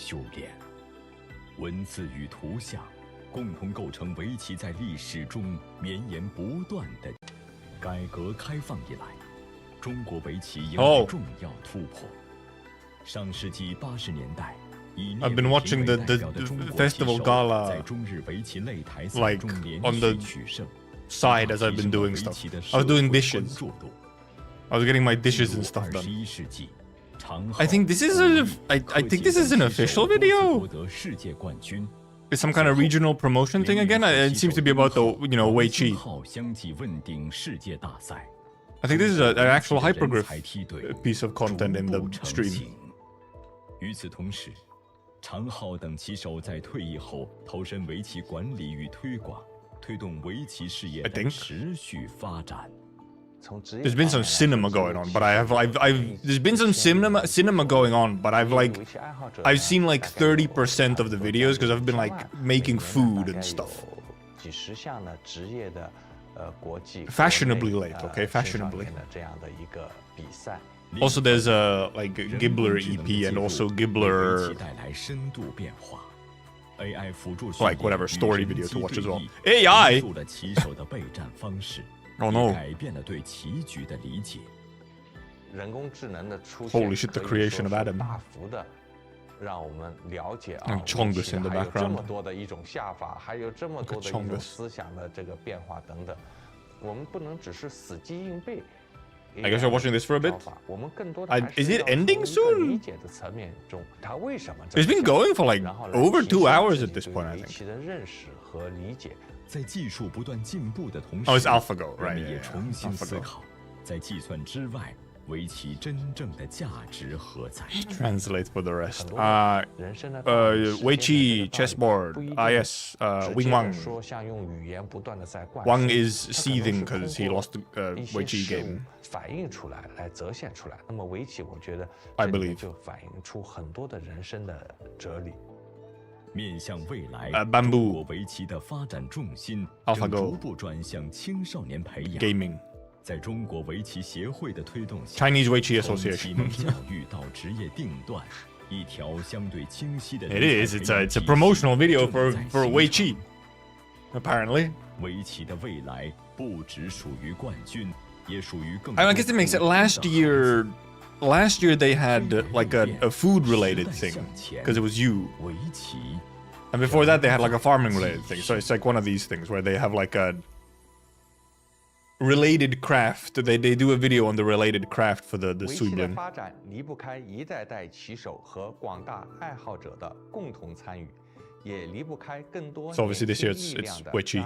修炼。文字与图像共同构成围棋在历史中绵延不断的。改革开放以来，中国围棋迎来重要突破。上世纪80年代。I've been watching the festival gala, 在中日围棋擂台赛 like 中连 on the 续取胜 side as I've been doing stuff. I was doing dishes. I was getting my dishes and stuff done. I think this is I think this is an official video. It's some kind of regional promotion thing again. It seems to be about the, you know, Wei Qi. I think this is an actual hyperglyph piece of content in the stream. 与此同时，常浩等棋手在退役后投身围棋管理与推广，推动围棋事业的持续发展。 There's been some cinema going on, but there's been some cinema going on, but I've seen like 30% of the videos because I've been like making food and stuff. Fashionably late, okay, fashionably. Also, there's a like GIBBLER EP and also GIBBLER like whatever story video to watch as well. AI. Oh no. Holy shit, the creation of Adam. And Chongus in the background. Look at Chongus. I guess you're watching this for a bit. Is it ending soon? It's been going for like over 2 hours at this point, I think. Oh, it's AlphaGo, right? Yeah, AlphaGo. Translate for the rest. Wei Qi, chessboard. Yes, Wing Wang. Wang is seething because he lost the Wei Qi game. I believe. Bamboo. AlphaGo. Gaming. Chinese Wei Qi Association. It is. It's a promotional video for Wei Qi. Apparently. I guess it makes it. Last year they had like a food-related thing because it was you. And before that they had like a farming-related thing. So it's like one of these things where they have like a related craft. They do a video on the related craft for the Suiblin. So obviously this year it's Wei Qi.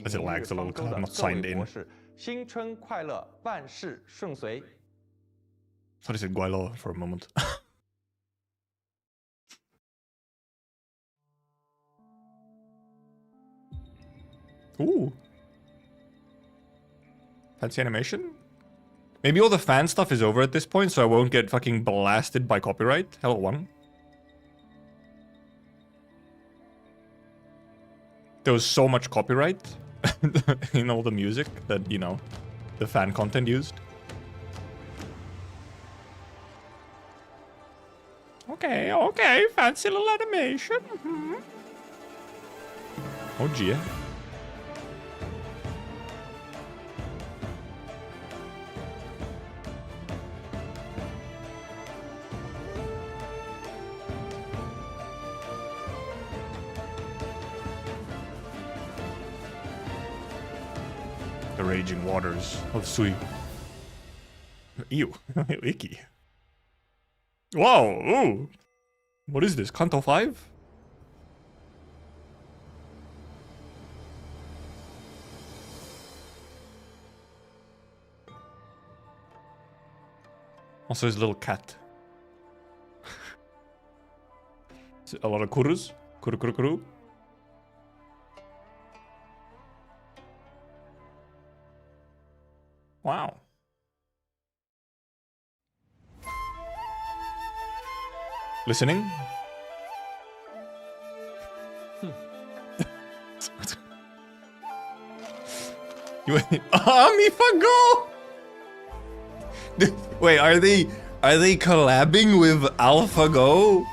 As it lags a little because I'm not signed in. I thought I said Guaylo for a moment. Ooh. Fancy animation? Maybe all the fan stuff is over at this point, so I won't get fucking blasted by copyright. Hello, Wang. There was so much copyright in all the music that, you know, the fan content used. Okay, fancy little animation. Oh, gee. The raging waters of Sui. Ew, icky. Whoa, ooh. What is this, Kanto 5? Also his little cat. A lot of kurus. Kuru. Wow. Listening? You went, AmiFaGo! Wait, are they collabing with AlphaGo?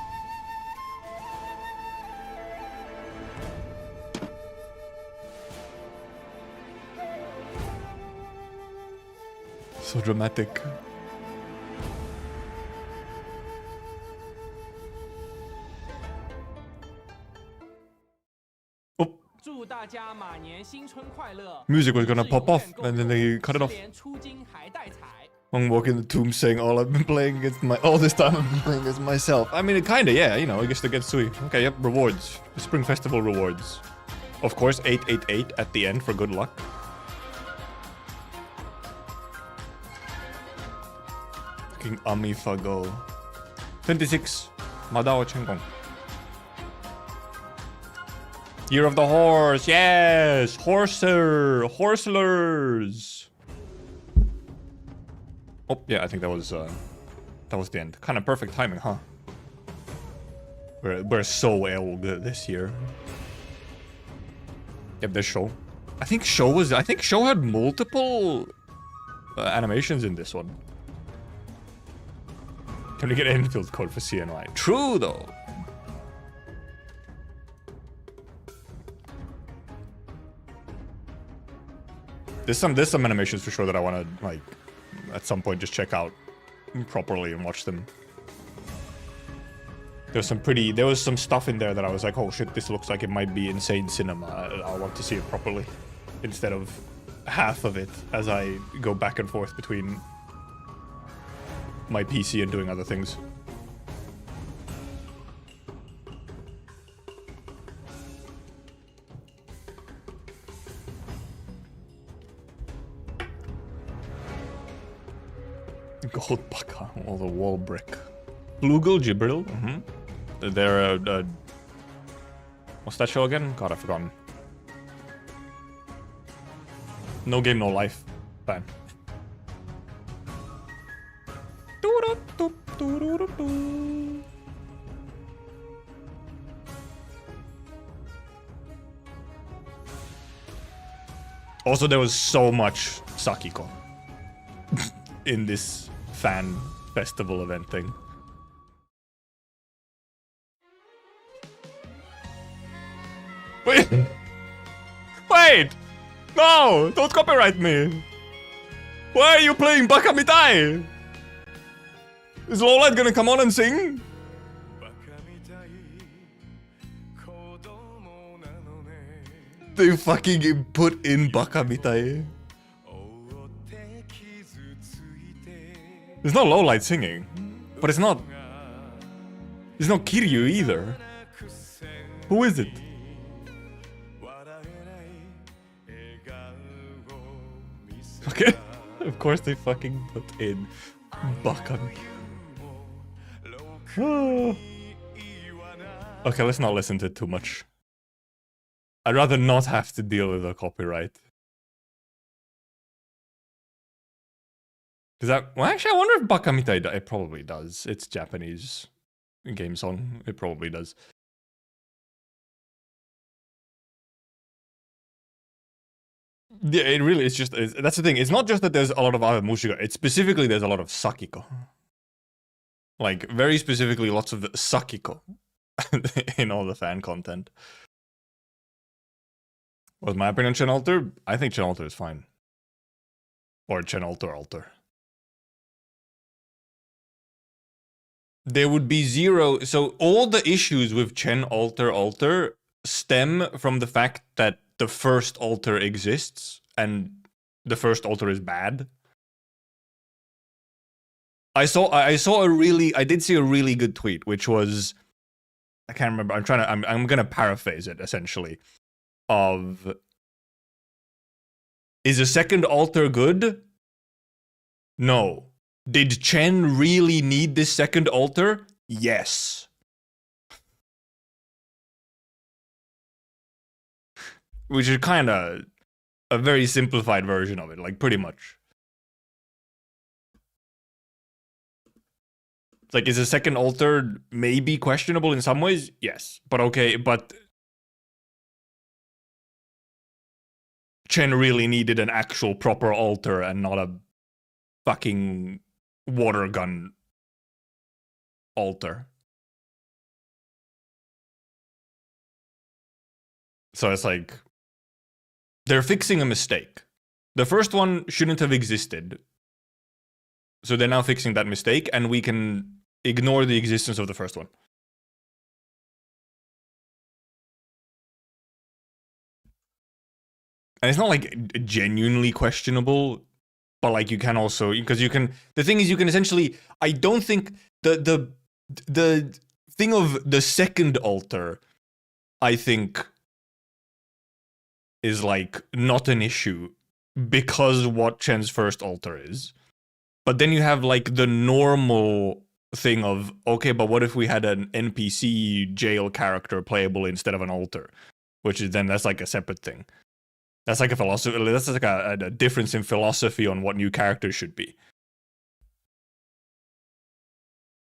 So dramatic. Oh. Music was gonna pop off, and then they cut it off. I'm walking the tomb saying all I've been playing against all this time I've been playing against myself. I mean, kinda, yeah, you know, I guess to get Sui. Okay, yep, rewards. The Spring Festival rewards. Of course, 888 at the end for good luck. Fucking AmiFago. 26. Madao Chenggong. Year of the Horse, yes! Horselers! Oh, yeah, I think that was the end. Kind of perfect timing, huh? We're so well this year. Yep, there's Show. I think Show had multiple animations in this one. Can we get an Endfield code for CNY? True, though. There's some animations for sure that I want to, like, at some point just check out properly and watch them. There was some stuff in there that I was like, oh shit, this looks like it might be insane cinema. I want to see it properly instead of half of it as I go back and forth between my PC and doing other things. Gold Baka, or the wall brick. Flugel GIBBLER. They're what's that show again? God, I've forgotten. No Game, No Life. Bam. Also, there was so much Sakiko in this fan festival event thing. Wait! Wait! No! Don't copyright me! Why are you playing Bakamitai? Is Lowlight gonna come on and sing? They fucking put in Bakamitai. It's not Lowlight singing, but it's not Kiryu either. Who is it? Okay, of course they fucking put in Bakami. Okay, let's not listen to it too much. I'd rather not have to deal with a copyright. Does that... Well, actually, I wonder if Bakamitai... It probably does. It's Japanese game song. It probably does. Yeah, it really is just... that's the thing. It's not just that there's a lot of other Mushika. It's specifically there's a lot of Sakiko. Like, very specifically lots of Sakiko in all the fan content. What's my opinion on Chen Alter? I think Chen Alter is fine. Or Chen Alter. There would be zero... So all the issues with Chen Alter stem from the fact that the first altar exists and the first altar is bad. I did see a really good tweet, which was... I can't remember. I'm gonna paraphrase it, essentially. Is a second altar good? No. Did Chen really need this second altar? Yes. Which is kind of a very simplified version of it, like pretty much. Like, is a second altar maybe questionable in some ways? Yes. But okay, but Chen really needed an actual proper altar and not a fucking water gun altar. So it's like, they're fixing a mistake. The first one shouldn't have existed. So they're now fixing that mistake, and we can ignore the existence of the first one. And it's not like genuinely questionable, but like you can also, because you can, the thing is you can essentially, I don't think the thing of the second altar, I think, is like not an issue because what Chen's first altar is. But then you have like the normal thing of, okay, but what if we had an NPC jail character playable instead of an altar? Which is then, that's like a separate thing. That's like a philosophy, that's like a difference in philosophy on what new characters should be.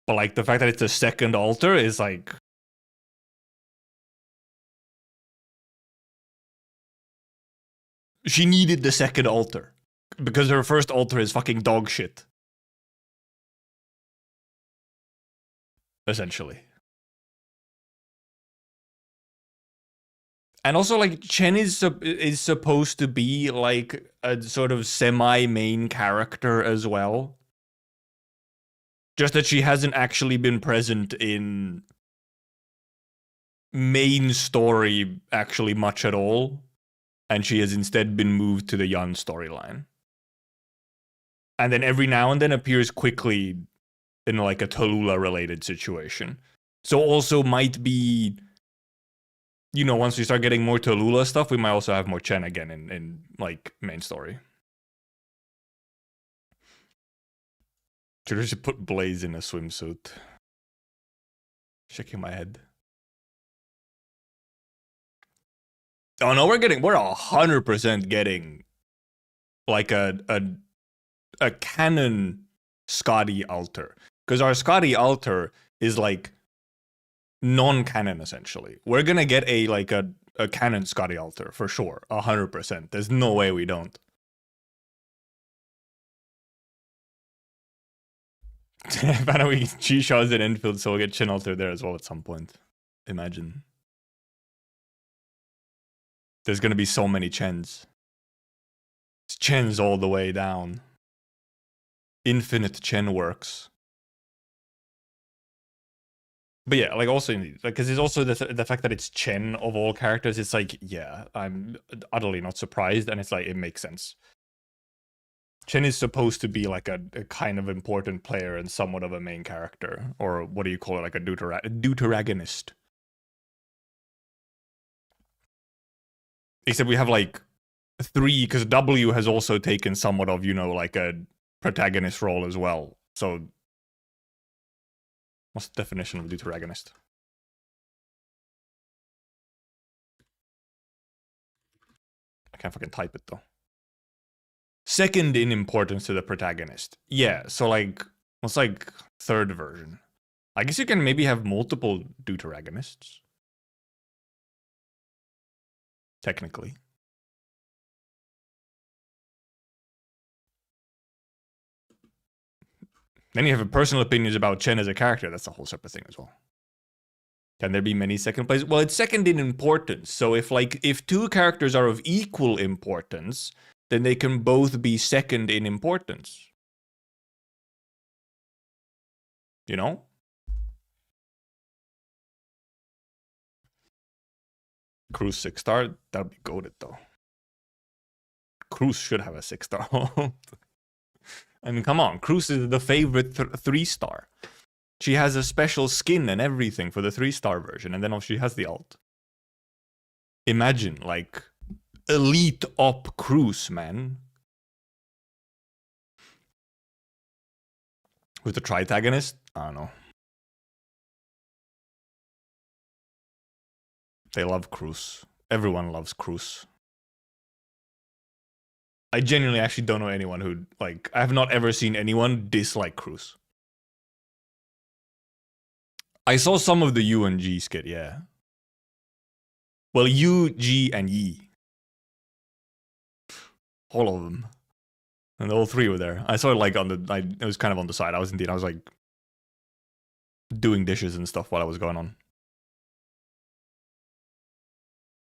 But like the fact that it's a second altar is like, she needed the second altar because her first altar is fucking dog shit. Essentially. And also, like, Chen is supposed to be like a sort of semi-main character as well. Just that she hasn't actually been present in main story actually much at all. And she has instead been moved to the Yan storyline. And then every now and then appears quickly in like a Tallulah-related situation. So also might be, you know, once we start getting more Tallulah stuff, we might also have more Chen again in like main story. Should I just put Blaze in a swimsuit? Shaking my head. Oh no, we're 100% getting like a canon Scotty altar. Because our Scotty altar is like non-canon essentially. We're gonna get a canon Scotty altar for sure, 100%. There's no way we don't. Apparently, G-Shaw's in Endfield, so we'll get Chen altar there as well at some point. Imagine. There's gonna be so many Chens. It's Chens all the way down. Infinite Chen works. But yeah, like also, like, because it's also the fact that it's Chen of all characters. It's like, yeah, I'm utterly not surprised, and it's like, it makes sense. Chen is supposed to be like a kind of important player and somewhat of a main character, or what do you call it, like a deuteragonist. Except we have like 3, because W has also taken somewhat of, you know, like a protagonist role as well. So, what's the definition of deuteragonist? I can't fucking type it though. Second in importance to the protagonist. Yeah, so like, what's like third version? I guess you can maybe have multiple deuteragonists. Technically. Then you have personal opinions about Chen as a character. That's a whole separate thing as well. Can there be many second places? Well, it's second in importance. So if 2 characters are of equal importance, then they can both be second in importance. You know? Cruz 6-star? That'd be goated though. Cruz should have a 6-star. I mean, come on. Cruz is the favorite 3-star. She has a special skin and everything for the 3-star version, and then she has the ult. Imagine, like, elite op Cruz, man. With the Tritagonist? I don't know. They love Cruz. Everyone loves Cruz. I genuinely actually don't know anyone who, like, I have not ever seen anyone dislike Cruz. I saw some of the U and G skit, yeah. Well, U, G, and Yi. All of them. And all three were there. I saw it like on the, it was kind of on the side. I was like doing dishes and stuff while I was going on.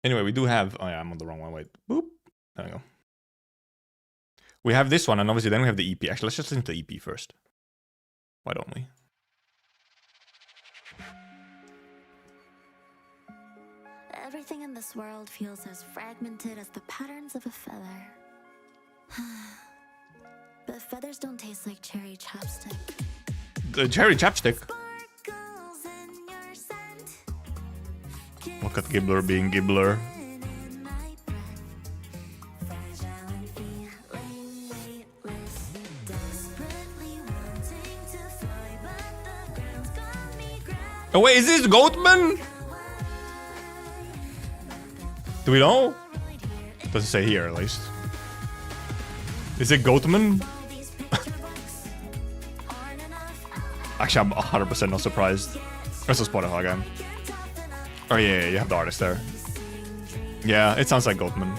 Anyway, we do have, oh yeah, I'm on the wrong one, wait. Boop. There we go. We have this one, and obviously then we have the EP. Actually, let's just listen to the EP first. Why don't we? Everything in this world feels as fragmented as the patterns of a feather. But feathers don't taste like cherry chapstick. The cherry chapstick? Look at GIBBLER being GIBBLER. Oh wait, is this Goatman? Do we know? Doesn't say here at least. Is it Goatman? Actually, I'm 100% not surprised. It's a Spotify game. Oh yeah, you have the artist there. Yeah, it sounds like Goatman.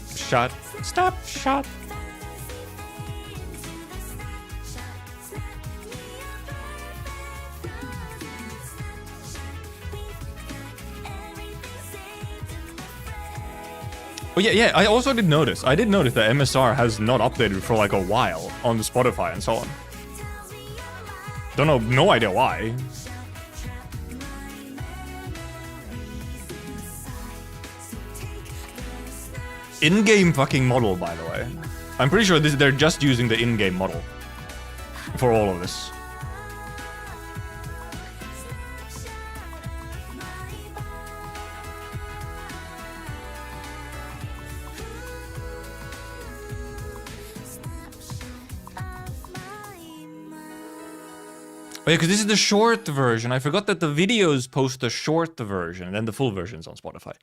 Snapshot. Snapshot. Oh yeah, I also did notice. I did notice that MSR has not updated for like a while on the Spotify and so on. Don't know, no idea why. In-game fucking model, by the way. I'm pretty sure they're just using the in-game model for all of this. Oh yeah, because this is the short version. I forgot that the videos post the short version, and then the full version's on Spotify.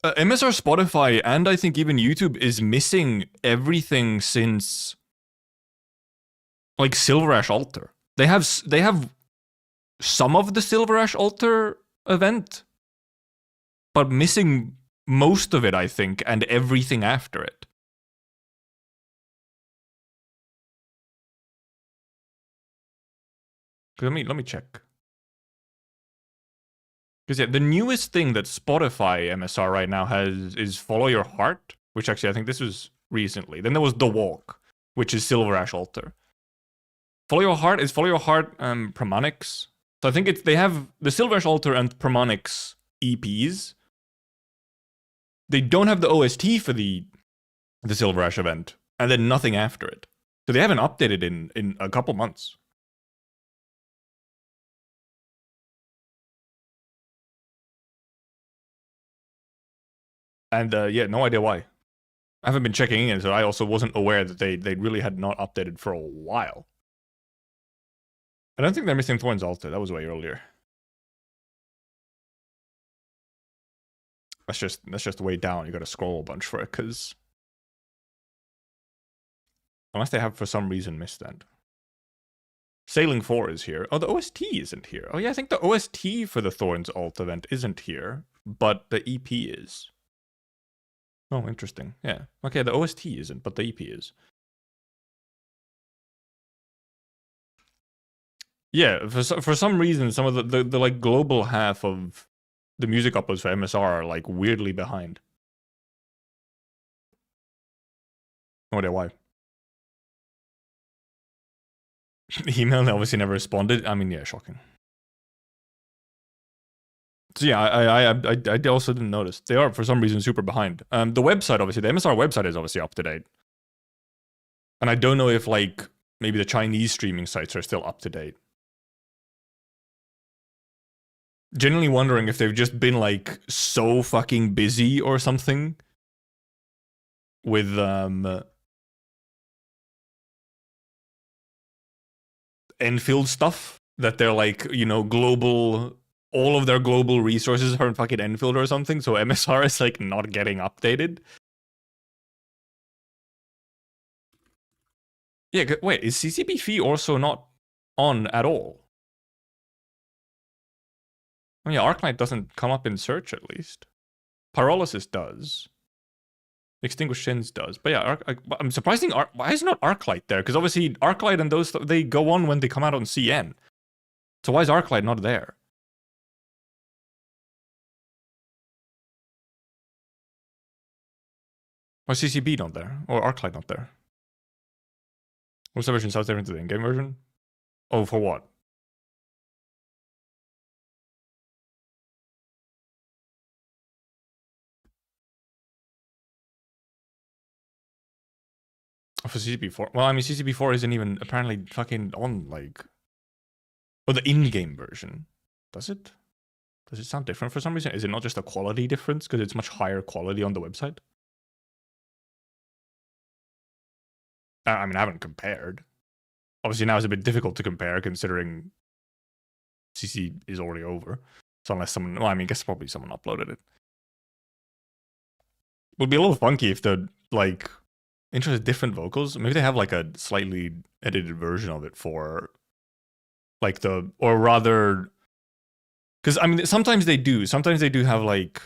MSR Spotify, and I think even YouTube, is missing everything since, like, Silver Ash Altar. They have some of the Silver Ash Altar event, but missing most of it, I think, and everything after it. Let me check. Because yeah, the newest thing that Spotify MSR right now has is Follow Your Heart, which actually I think this was recently. Then there was The Walk, which is Silver Ash Altar. Follow Your Heart is Follow Your Heart Pramanix. So I think they have the Silver Ash Altar and Pramanix EPs. They don't have the OST for the Silver Ash event, and then nothing after it. So they haven't updated in a couple months. And yeah, no idea why. I haven't been checking in, so I also wasn't aware that they really had not updated for a while. I don't think they're missing Thorns Altar. That was way earlier. That's just way down. You got to scroll a bunch for it, because unless they have for some reason missed that. Sailing 4 is here. Oh, the OST isn't here. Oh yeah, I think the OST for the Thorns Alt event isn't here, but the EP is. Oh, interesting. Yeah. Okay, the OST isn't, but the EP is. Yeah, for some reason, some of the like global half of the music uploads for MSR are like weirdly behind. No idea why. Email obviously never responded. I mean, yeah, shocking. So yeah, I also didn't notice. They are, for some reason, super behind. The website, obviously, the MSR website is obviously up to date. And I don't know if, like, maybe the Chinese streaming sites are still up to date. Genuinely wondering if they've just been, like, so fucking busy or something with, Enfield stuff, that they're, like, you know, global... all of their global resources are in fucking Enfield or something, so MSR is, like, not getting updated. Yeah, wait, is CCP Fee also not on at all? I mean, Arknight doesn't come up in search, at least. Pyrolysis does. Extinguished Sins does. But yeah, I'm surprised. Why is not Arclight there? Because obviously Arclight and those, they go on when they come out on CN. So why is Arclight not there? Why is CCB not there? Or Arclight not there? What's the version sounds different to the in-game version? Oh, for what? For CCP4? Well, I mean, CCP4 isn't even apparently fucking on, like... Oh, the in-game version. Does it? Does it sound different for some reason? Is it not just a quality difference? Because it's much higher quality on the website? I mean, I haven't compared. Obviously, now it's a bit difficult to compare, considering CC is already over. So unless someone... Well, I mean, I guess probably someone uploaded it. It would be a little funky if the, like... Interested different vocals. Maybe they have like a slightly edited version of it for like the, or rather, because I mean sometimes they do. Sometimes they do have like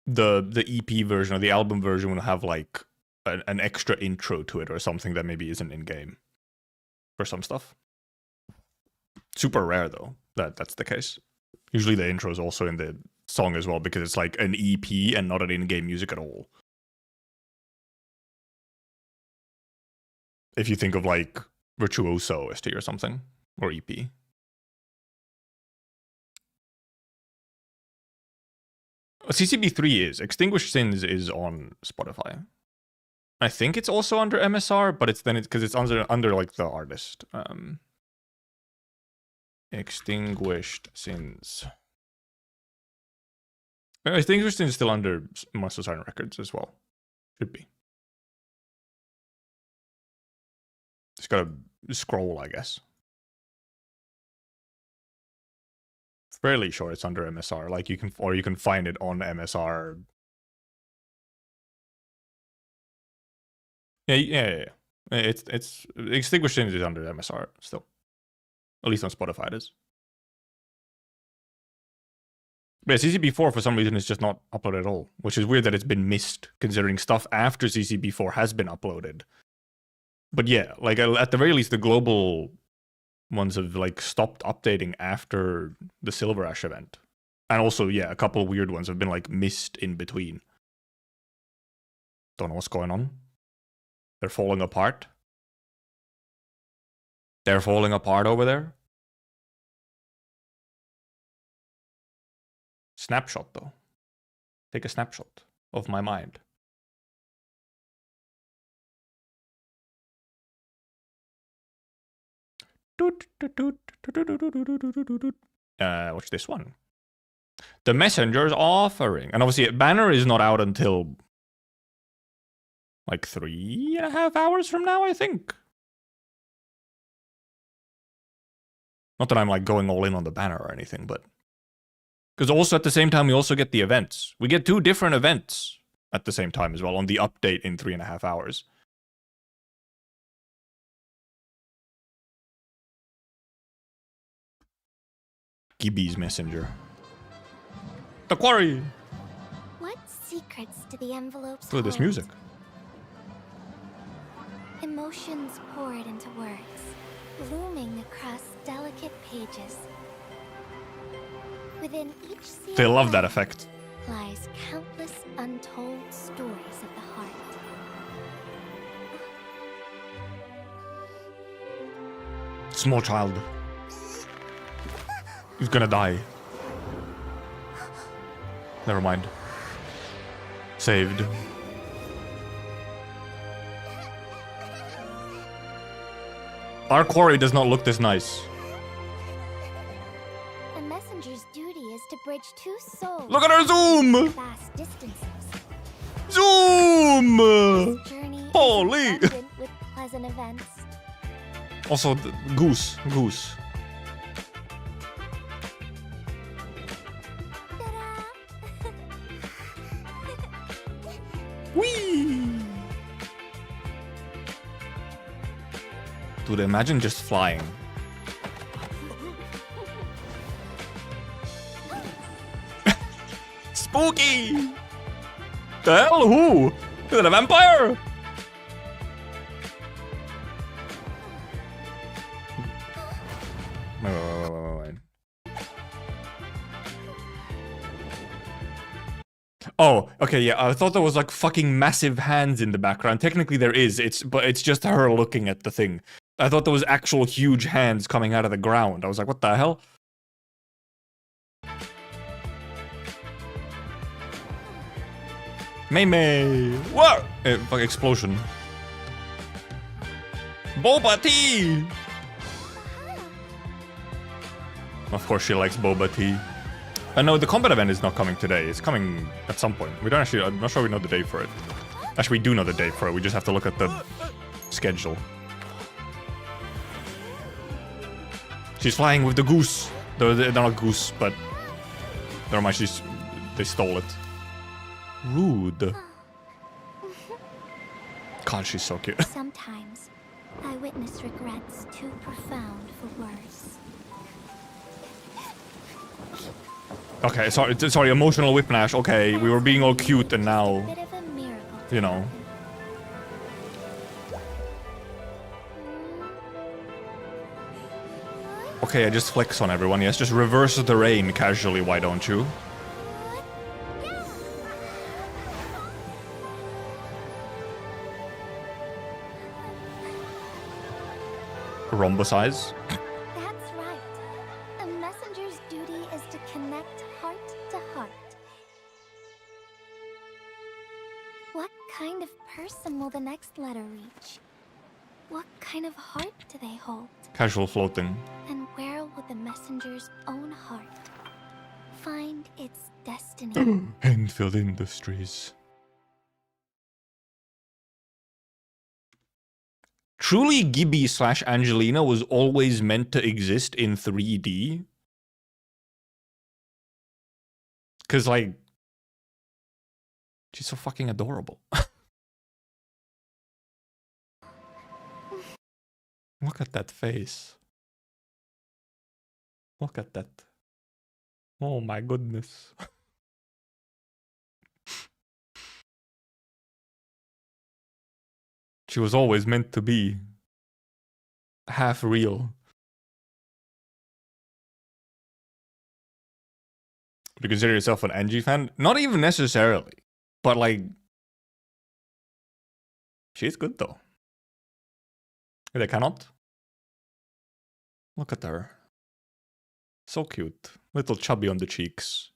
the EP version or the album version will have like an extra intro to it or something that maybe isn't in game for some stuff. Super rare though that's the case. Usually the intro is also in the song as well because it's like an EP and not an in-game music at all. If you think of like Virtuoso ST or something, or EP. CCB3 is. Extinguished Sins is on Spotify. I think it's also under MSR, but it's because it's under like the artist. Extinguished Sins. Extinguished Sins is still under Monster Siren Records as well. Should be. Just gotta scroll, I guess. Fairly sure it's under MSR. Like you can find it on MSR. Yeah. It's Extinguished Sins is under MSR still. At least on Spotify it is. But yeah, CCB4 for some reason is just not uploaded at all, which is weird that it's been missed considering stuff after CCB4 has been uploaded. But yeah, like at the very least, the global ones have like stopped updating after the Silver Ash event. And also, yeah, a couple of weird ones have been like missed in between. Don't know what's going on. They're falling apart. They're falling apart over there. Snapshot though. Take a snapshot of my mind. What's this one? The Messenger's offering. And obviously, Banner is not out until like 3.5 hours from now, I think. Not that I'm like going all in on the Banner or anything, but because also at the same time, we also get the events. We get 2 different events at the same time as well on the update in 3.5 hours. Gibby's Messenger. The Quarry! What secrets do the envelopes Look at this hold? music. Emotions poured into words, looming across delicate pages. Within each sealed They love that line effect. lies countless untold stories of the heart. Small child. He's gonna die. Never mind. Saved. Our quarry does not look this nice. The messenger's duty is to bridge 2 souls. Look at her zoom! Vast distances. Zoom! This journey is Holy! abundant with pleasant events. Also, goose. Whee! Dude, imagine just flying. spooky! The hell? Who? Is it a vampire? Wait. Oh, okay, yeah. I thought there was like fucking massive hands in the background. Technically there is, but it's just her looking at the thing. I thought there was actual huge hands coming out of the ground. I was like, what the hell? Mei. What? Fuck, explosion. Boba tea! Of course she likes boba tea. No, the combat event is not coming today. It's coming at some point. We don't actually, I'm not sure we know the date for it. Actually, we do know the date for it. We just have to look at the schedule. She's flying with the goose. They're not goose, but never mind, they stole it. Rude. God, she's so cute. Sometimes I witness regrets too profound for words. Okay, sorry, emotional whiplash. Okay, we were being all cute and now, you know. Okay, I just flex on everyone. Yes, just reverse the rain casually, why don't you? Rhombosize. That's right. A messenger's duty is to connect heart to heart. What kind of person will the next letter reach? What kind of heart do they hold? Casual floating. And where will the messenger's own heart find its destiny? Endfield Industries. Truly, Gibby/Angelina was always meant to exist in 3D. Cause like, she's so fucking adorable. Look at that face. Look at that. Oh my goodness. She was always meant to be half real. Would you consider yourself an Angie fan? Not even necessarily. But like, she's good though. They cannot. Look at her. So cute. Little chubby on the cheeks.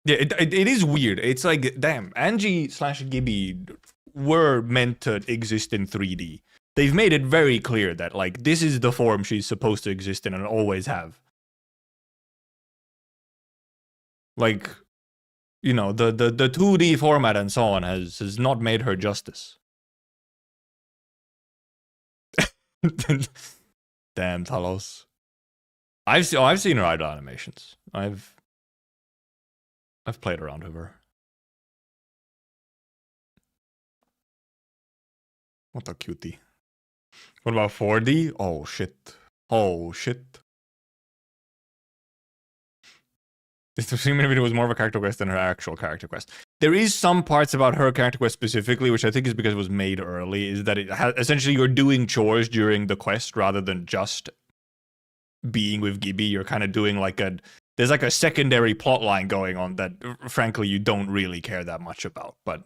Yeah, it is weird. It's like, damn, Angie/Gibby were meant to exist in 3D. They've made it very clear that, like, this is the form she's supposed to exist in and always have. Like, you know, the 2D format and so on has not made her justice. Damn, Talos. I've seen her idle animations. I've played around with her. What a cutie. What about 4D? Oh shit. Oh shit. This streaming video was more of a character quest than her actual character quest. There is some parts about her character quest specifically, which I think is because it was made early, is that it essentially you're doing chores during the quest rather than just being with Gibby. You're kind of doing like there's like a secondary plot line going on that, frankly, you don't really care that much about, but...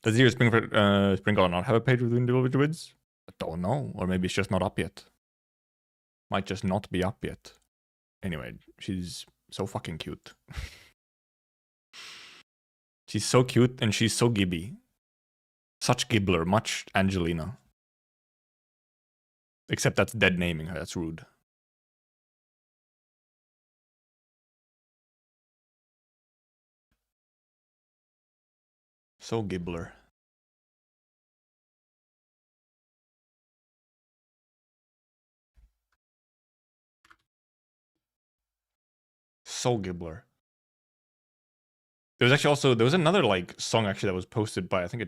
Does your Sprinkle not have a page with individual vids? I don't know, or maybe it's just not up yet. Might just not be up yet. Anyway, she's so fucking cute. She's so cute and she's so Gibby. Such Gibbler, much Angelina. Except that's dead naming her, that's rude. So Gibbler. So Gibbler. There was another like song actually that was posted by I think a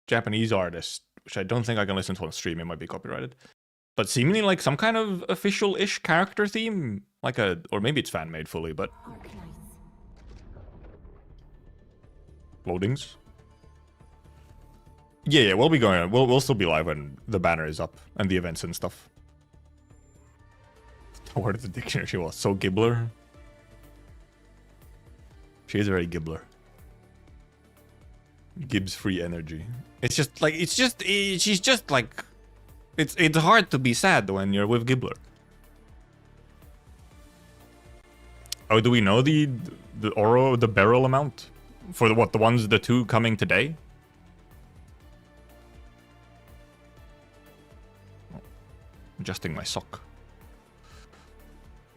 Japanese artist, which I don't think I can listen to on stream, it might be copyrighted. but seemingly like some kind of official-ish character theme, like or maybe it's fan-made fully, but loadings. Yeah, we'll be going. We'll still be live when the banner is up and the events and stuff. Where did the dictionary was? So GIBBLER. She is very GIBBLER. Gibbs free energy. It's just like she's just like it's hard to be sad when you're with GIBBLER. Oh, do we know the barrel amount for the two coming today? Adjusting my sock.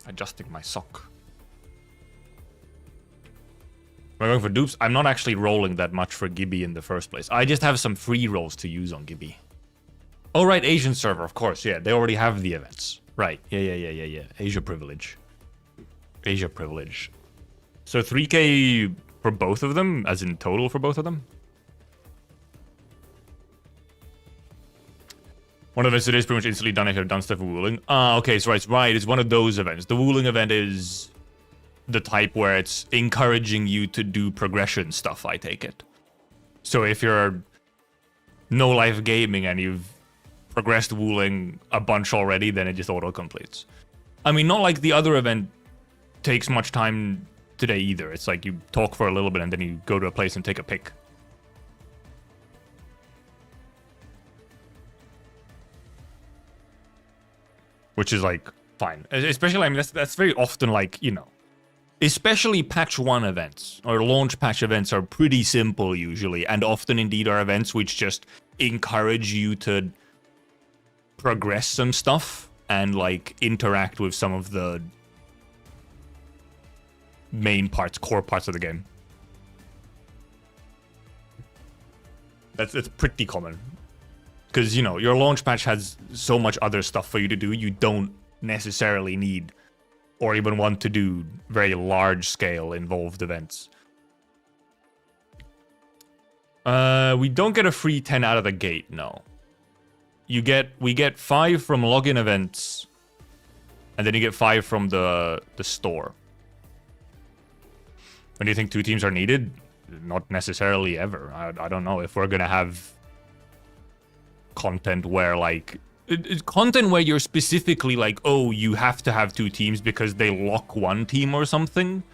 Adjusting my sock. Am I going for dupes? I'm not actually rolling that much for Gibby in the first place. I just have some free rolls to use on Gibby. Oh, right, Asian server, of course. Yeah, they already have the events. Right. Yeah. Asia privilege. Asia privilege. So 3k for both of them, as in total for both of them? One of the events today is pretty much instantly done if you've done stuff with Wooling. Ah, okay, so it's right. It's one of those events. The Wooling event is the type where it's encouraging you to do progression stuff, I take it. So if you're no life gaming and you've progressed Wooling a bunch already, then it just auto-completes. I mean, not like the other event takes much time today either. It's like you talk for a little bit and then you go to a place and take a pick. Which is like fine. Especially, I mean, that's very often like, you know, especially patch 1 events or launch patch events are pretty simple usually, and often indeed are events which just encourage you to progress some stuff and like interact with some of the main parts, core parts of the game. It's pretty common. Because, you know, your launch patch has so much other stuff for you to do, you don't necessarily need or even want to do very large-scale involved events. We don't get a free 10 out of the gate, no. We get 5 from login events, and then you get 5 from the store. When do you think 2 teams are needed? Not necessarily ever. I don't know if we're gonna have content where like content where you're specifically like, oh, you have to have 2 teams because they lock one team or something.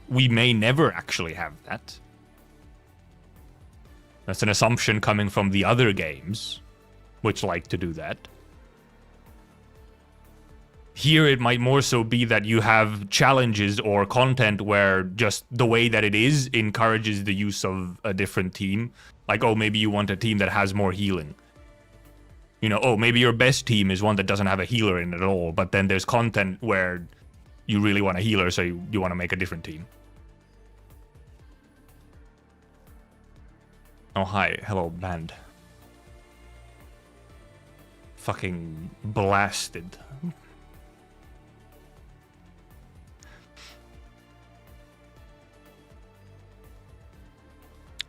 We may never actually have that. That's an assumption coming from the other games, which like to do that. Here it might more so be that you have challenges or content where just the way that it is encourages the use of a different team. Like, oh, maybe you want a team that has more healing. You know, oh, maybe your best team is one that doesn't have a healer in it at all, but then there's content where you really want a healer, so you want to make a different team. Oh, hi. Hello, band. Fucking blasted.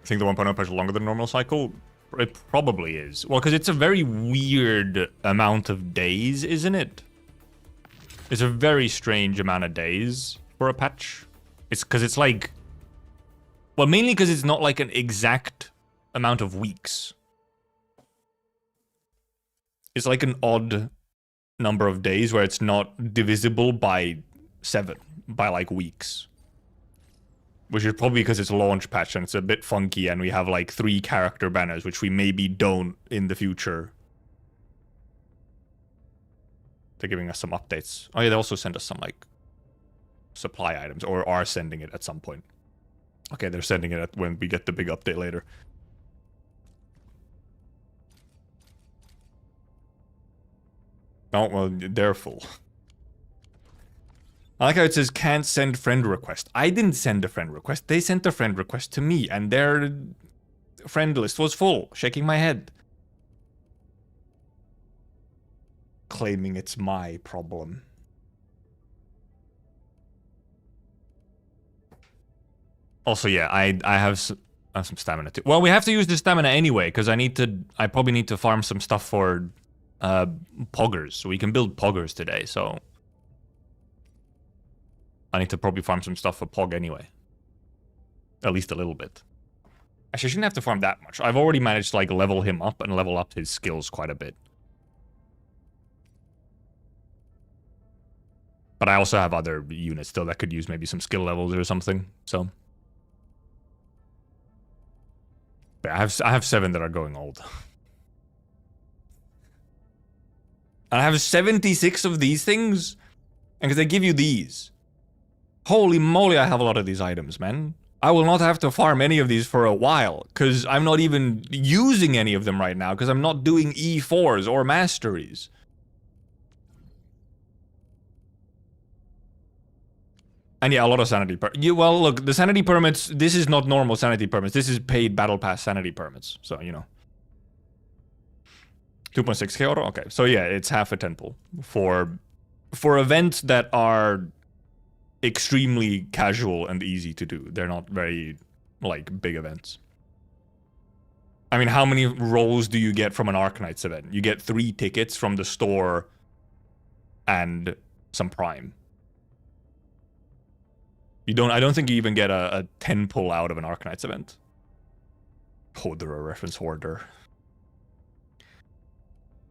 I think the 1.0 patch is longer than normal cycle. It probably is. Well, because it's a very weird amount of days, isn't it? It's a very strange amount of days for a patch. It's because it's like... Well, mainly because it's not like an exact amount of weeks. It's like an odd number of days where it's not divisible by 7, by like weeks. Which is probably because it's a launch patch and it's a bit funky and we have like 3 character banners, which we maybe don't in the future. They're giving us some updates. Oh yeah, they also sent us some like supply items, or are sending it at some point. Okay, they're sending it when we get the big update later. Oh, well, they're full. I like how it says can't send friend request. I didn't send a friend request. They sent a friend request to me and their friend list was full. Shaking my head. Claiming it's my problem. Also, yeah, I have some stamina too. Well, we have to use the stamina anyway because I probably need to farm some stuff for poggers. So we can build poggers today, so I need to probably farm some stuff for pog anyway. At least a little bit. Actually, I shouldn't have to farm that much. I've already managed to like level him up and level up his skills quite a bit. But I also have other units still that could use maybe some skill levels or something, so. But I have 7 that are going old. And I have 76 of these things? And because they give you these. Holy moly, I have a lot of these items, man. I will not have to farm any of these for a while, because I'm not even using any of them right now, because I'm not doing E4s or masteries. And yeah, a lot of sanity well, look, the sanity permits, this is not normal sanity permits. This is paid battle pass sanity permits. So, you know. 2.6k auto? Okay. So yeah, it's half a temple for events that are extremely casual and easy to do. They're not very, like, big events. I mean, how many rolls do you get from an Arknights event? You get 3 tickets from the store and some prime. I don't think you even get a 10 pull out of an Arknights event. Hoarder reference hoarder.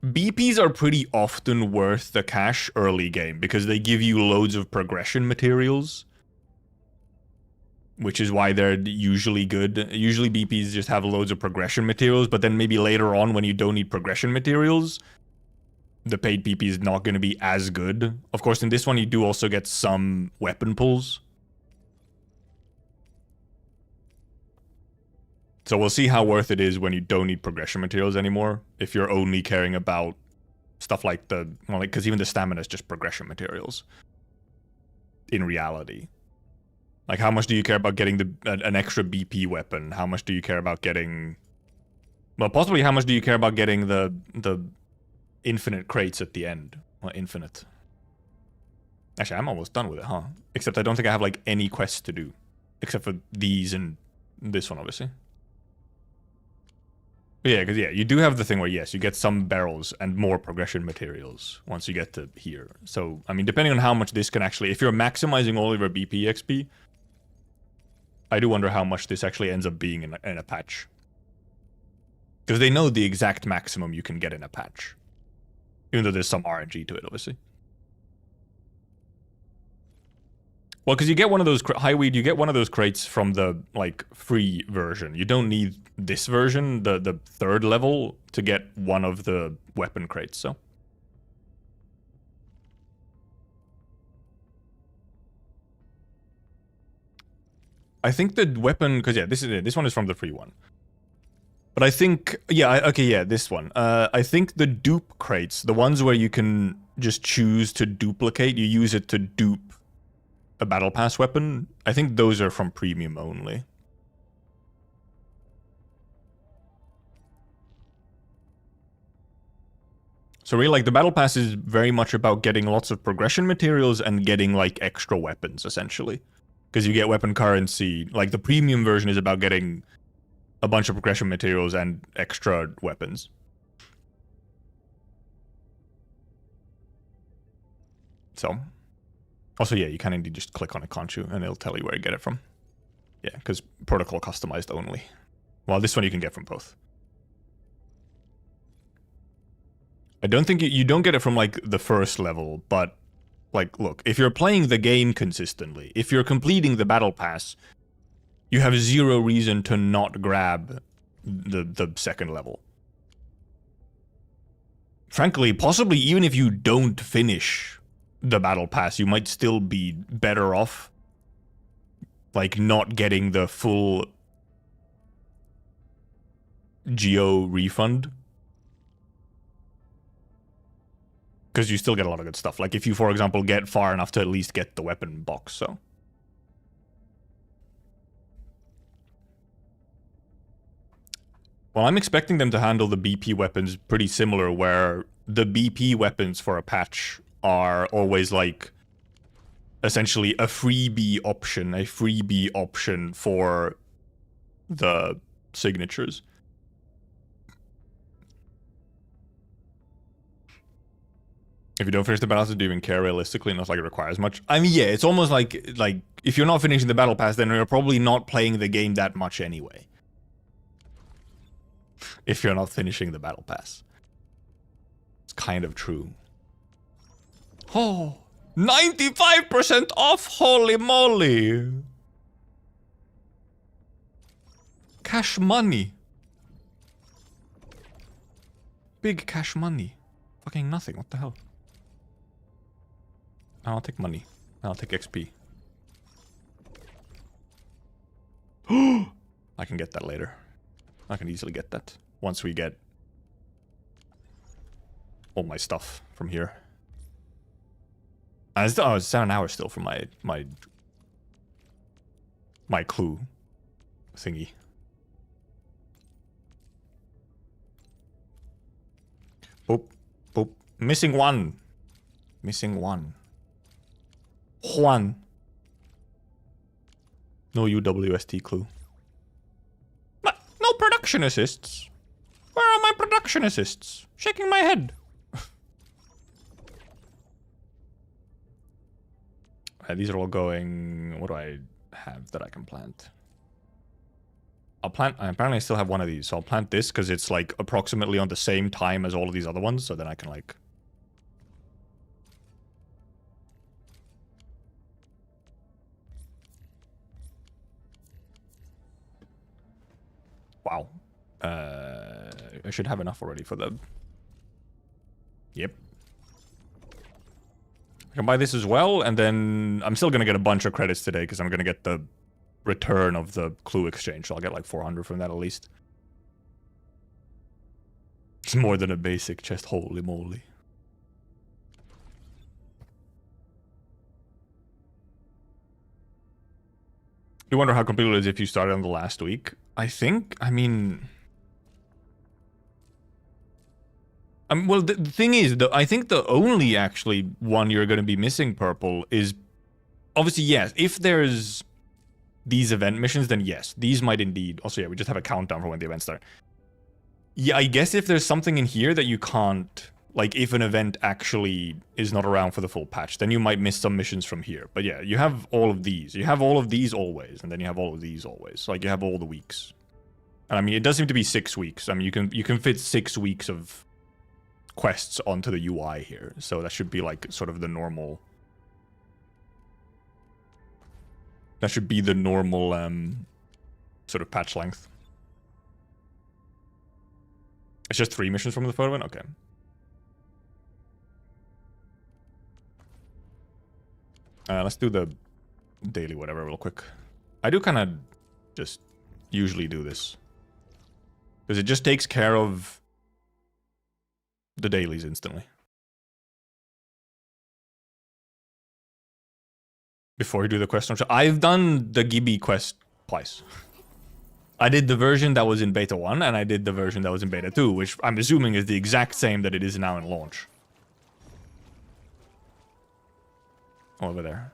BPs are pretty often worth the cash early game because they give you loads of progression materials. Which is why they're usually good. Usually BPs just have loads of progression materials, but then maybe later on when you don't need progression materials, the paid PP is not going to be as good. Of course, in this one you do also get some weapon pulls. So we'll see how worth it is when you don't need progression materials anymore. If you're only caring about stuff like because even the stamina is just progression materials. In reality. Like, how much do you care about getting an extra BP weapon? How much do you care about getting... Well, possibly how much do you care about getting the infinite crates at the end? Well, infinite. Actually, I'm almost done with it, huh? Except I don't think I have, like, any quests to do. Except for these and this one, obviously. But yeah, because yeah, you do have the thing where, yes, you get some barrels and more progression materials once you get to here. So, I mean, depending on how much this can actually... If you're maximizing all of your BP XP, I do wonder how much this actually ends up being in a patch. Because they know the exact maximum you can get in a patch. Even though there's some RNG to it, obviously. Well, because you get one of those... Highweed, you get one of those crates from the, like, free version. You don't need this version, the 3rd level, to get one of the weapon crates, so... I think the weapon... Because, yeah, this one is from the free one. But I think... Yeah, okay, yeah, this one. I think the dupe crates, the ones where you can just choose to duplicate, you use it to dupe a battle pass weapon, I think those are from premium only. So really, like, the battle pass is very much about getting lots of progression materials and getting, like, extra weapons, essentially. Because you get weapon currency. Like, the premium version is about getting a bunch of progression materials and extra weapons. So... Also, yeah, you kind of need to just click on it, can't you? And it'll tell you where you get it from. Yeah, because protocol customized only. Well, this one you can get from both. I don't think you don't get it from, like, the first level, but, like, look, if you're playing the game consistently, if you're completing the battle pass, you have zero reason to not grab the 2nd level. Frankly, possibly even if you don't finish the battle pass, you might still be better off, like, not getting the full Geo refund. Because you still get a lot of good stuff. Like, if you, for example, get far enough to at least get the weapon box, so... Well, I'm expecting them to handle the BP weapons pretty similar, where the BP weapons for a patch are always, like, essentially a freebie option for the signatures. If you don't finish the battles, do you even care realistically? Not like it requires much. I mean, yeah, it's almost like if you're not finishing the battle pass, then you're probably not playing the game that much anyway. If you're not finishing the battle pass. It's kind of true. Oh, 95% off, holy moly. Cash money. Big cash money. Fucking nothing, what the hell? I'll take money. I'll take XP. I can get that later. I can easily get that once we get all my stuff from here. It's 7 hours still for my clue thingy. Boop, boop. Missing one. Missing one. Juan. No UWST clue. No production assists. Where are my production assists? Shaking my head. These are all going... What do I have that I can plant? I'll plant... Apparently I still have one of these, so I'll plant this because it's like approximately on the same time as all of these other ones, so then I can like... Wow. I should have enough already for the... Yep. I can buy this as well, and then I'm still gonna get a bunch of credits today because I'm gonna get the return of the clue exchange. So I'll get like 400 from that at least. It's more than a basic chest, holy moly. You wonder how completed it is if you started on the last week? I mean... well, the thing is, I think the only actually one you're going to be missing, Purple, is... Obviously, yes, if there's these event missions, then yes, these might indeed... Also, yeah, we just have a countdown for when the events start. Yeah, I guess if there's something in here that you can't... Like, if an event actually is not around for the full patch, then you might miss some missions from here. But yeah, you have all of these. You have all of these always, and then you have all of these always. Like, you have all the weeks. And I mean, it does seem to be 6 weeks. I mean, you can fit 6 weeks of quests onto the UI here. So that should be, like, sort of the normal... That should be the normal, sort of patch length. It's just 3 missions from the photo one? Okay. Let's do the daily whatever real quick. I do kind of just usually do this. Because it just takes care of the dailies instantly. Before you do the quest. I've done the Gibby quest twice. I did the version that was in beta 1 and I did the version that was in beta 2, which I'm assuming is the exact same that it is now in launch. Over there.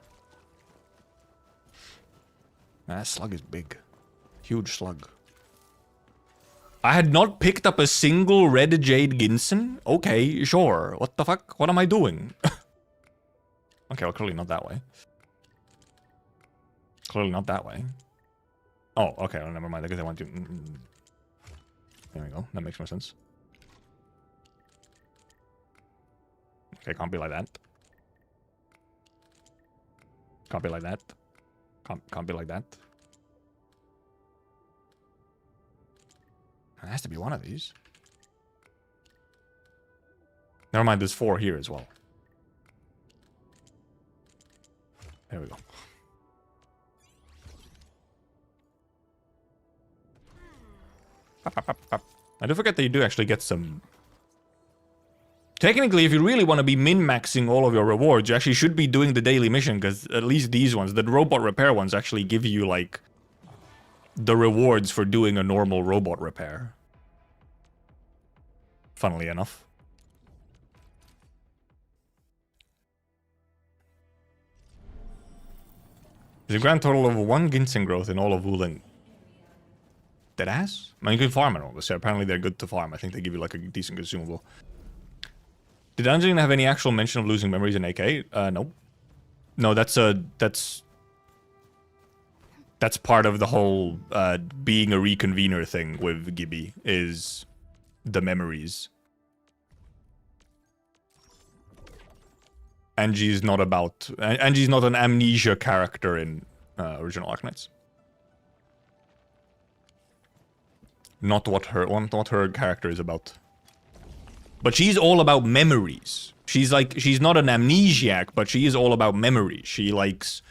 Man, that slug is big. Huge slug. I had not picked up a single red jade ginseng? Okay, sure. What the fuck? What am I doing? Okay, well, clearly not that way. Clearly not that way. Oh, okay, well, never mind. I guess I want to... There we go. That makes more sense. Okay, can't be like that. Can't be like that. Can't be like that. It has to be one of these. Never mind, there's 4 here as well. There we go. I do forget that you do actually get some... Technically, if you really want to be min-maxing all of your rewards, you actually should be doing the daily mission, because at least these ones, the robot repair ones, actually give you, like, the rewards for doing a normal robot repair. Funnily enough. There's a grand total of 1 ginseng growth in all of Wuling. Deadass? I mean, you can farm it all this. Yeah, apparently they're good to farm. I think they give you, like, a decent consumable. Did Angelina have any actual mention of losing memories in AK? No. No, that's part of the whole being a reconvener thing with Gibby, is the memories. Angie's not an amnesia character in original Arknights. Not what her character is about. But she's all about memories. She's not an amnesiac, but she is all about memories. She likes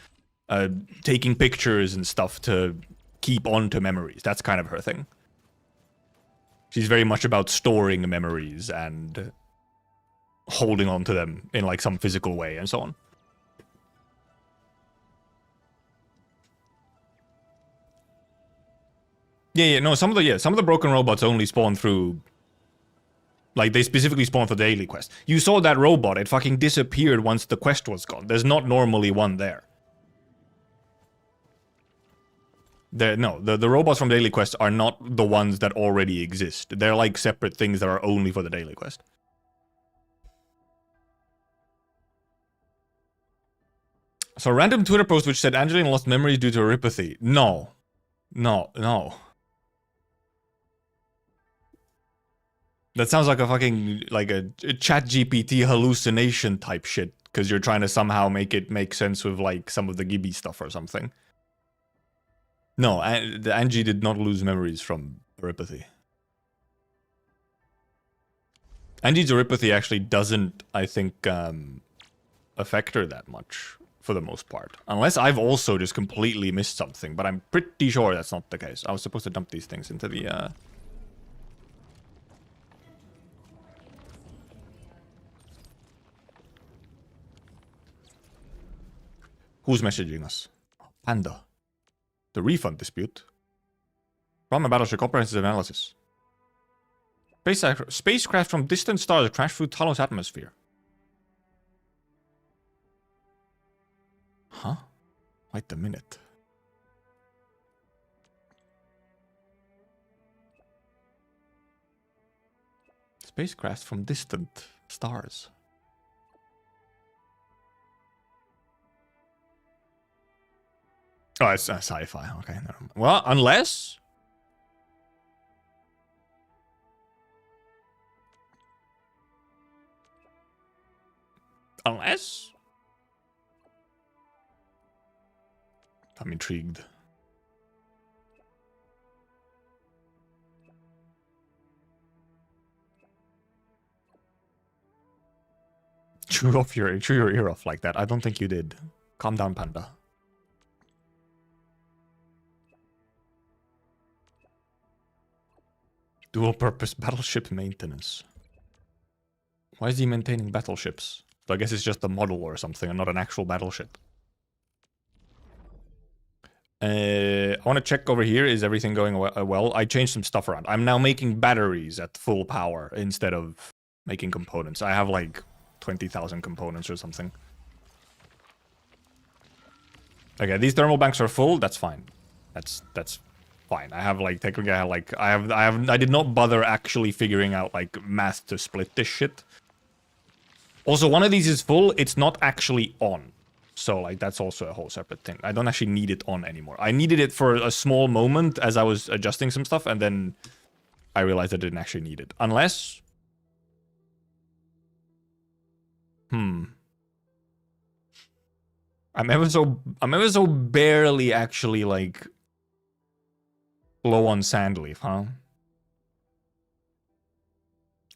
taking pictures and stuff to keep on to memories. That's kind of her thing. She's very much about storing memories and holding on to them in like some physical way and so on. No, some of the broken robots only spawn through, like, they specifically spawn for the daily quest. You saw that robot, it fucking disappeared once the quest was gone. There's not normally one there. The robots from daily quest are not the ones that already exist. They're like separate things that are only for the daily quest. So a random Twitter post which said Angelina lost memories due to neuropathy. No. That sounds like a fucking, like a ChatGPT hallucination type shit, because you're trying to somehow make it make sense with like some of the Gibby stuff or something. No, Angie did not lose memories from neuropathy. Angie's neuropathy actually doesn't, I think, affect her that much, for the most part. Unless I've also just completely missed something, but I'm pretty sure that's not the case. I was supposed to dump these things into the, Who's messaging us? Panda. The refund dispute. From a battleship comprehensive analysis. Spacecraft from distant stars crash through Talos atmosphere. Huh? Wait a minute. Spacecraft from distant stars. Oh, it's sci-fi. Okay, never mind. Well, unless... I'm intrigued. Chew your ear off like that. I don't think you did. Calm down, Panda. Dual-purpose battleship maintenance. Why is he maintaining battleships? So I guess it's just a model or something and not an actual battleship. I want to check over here. Is everything going well? I changed some stuff around. I'm now making batteries at full power instead of making components. I have like 20,000 components or something. Okay, these thermal banks are full. That's fine. That's fine. I have like technically I did not bother actually figuring out like math to split this shit. Also, one of these is full. It's not actually on. So like that's also a whole separate thing. I don't actually need it on anymore. I needed it for a small moment as I was adjusting some stuff, and then I realized I didn't actually need it. Unless I'm ever so barely actually like low on sand leaf, huh?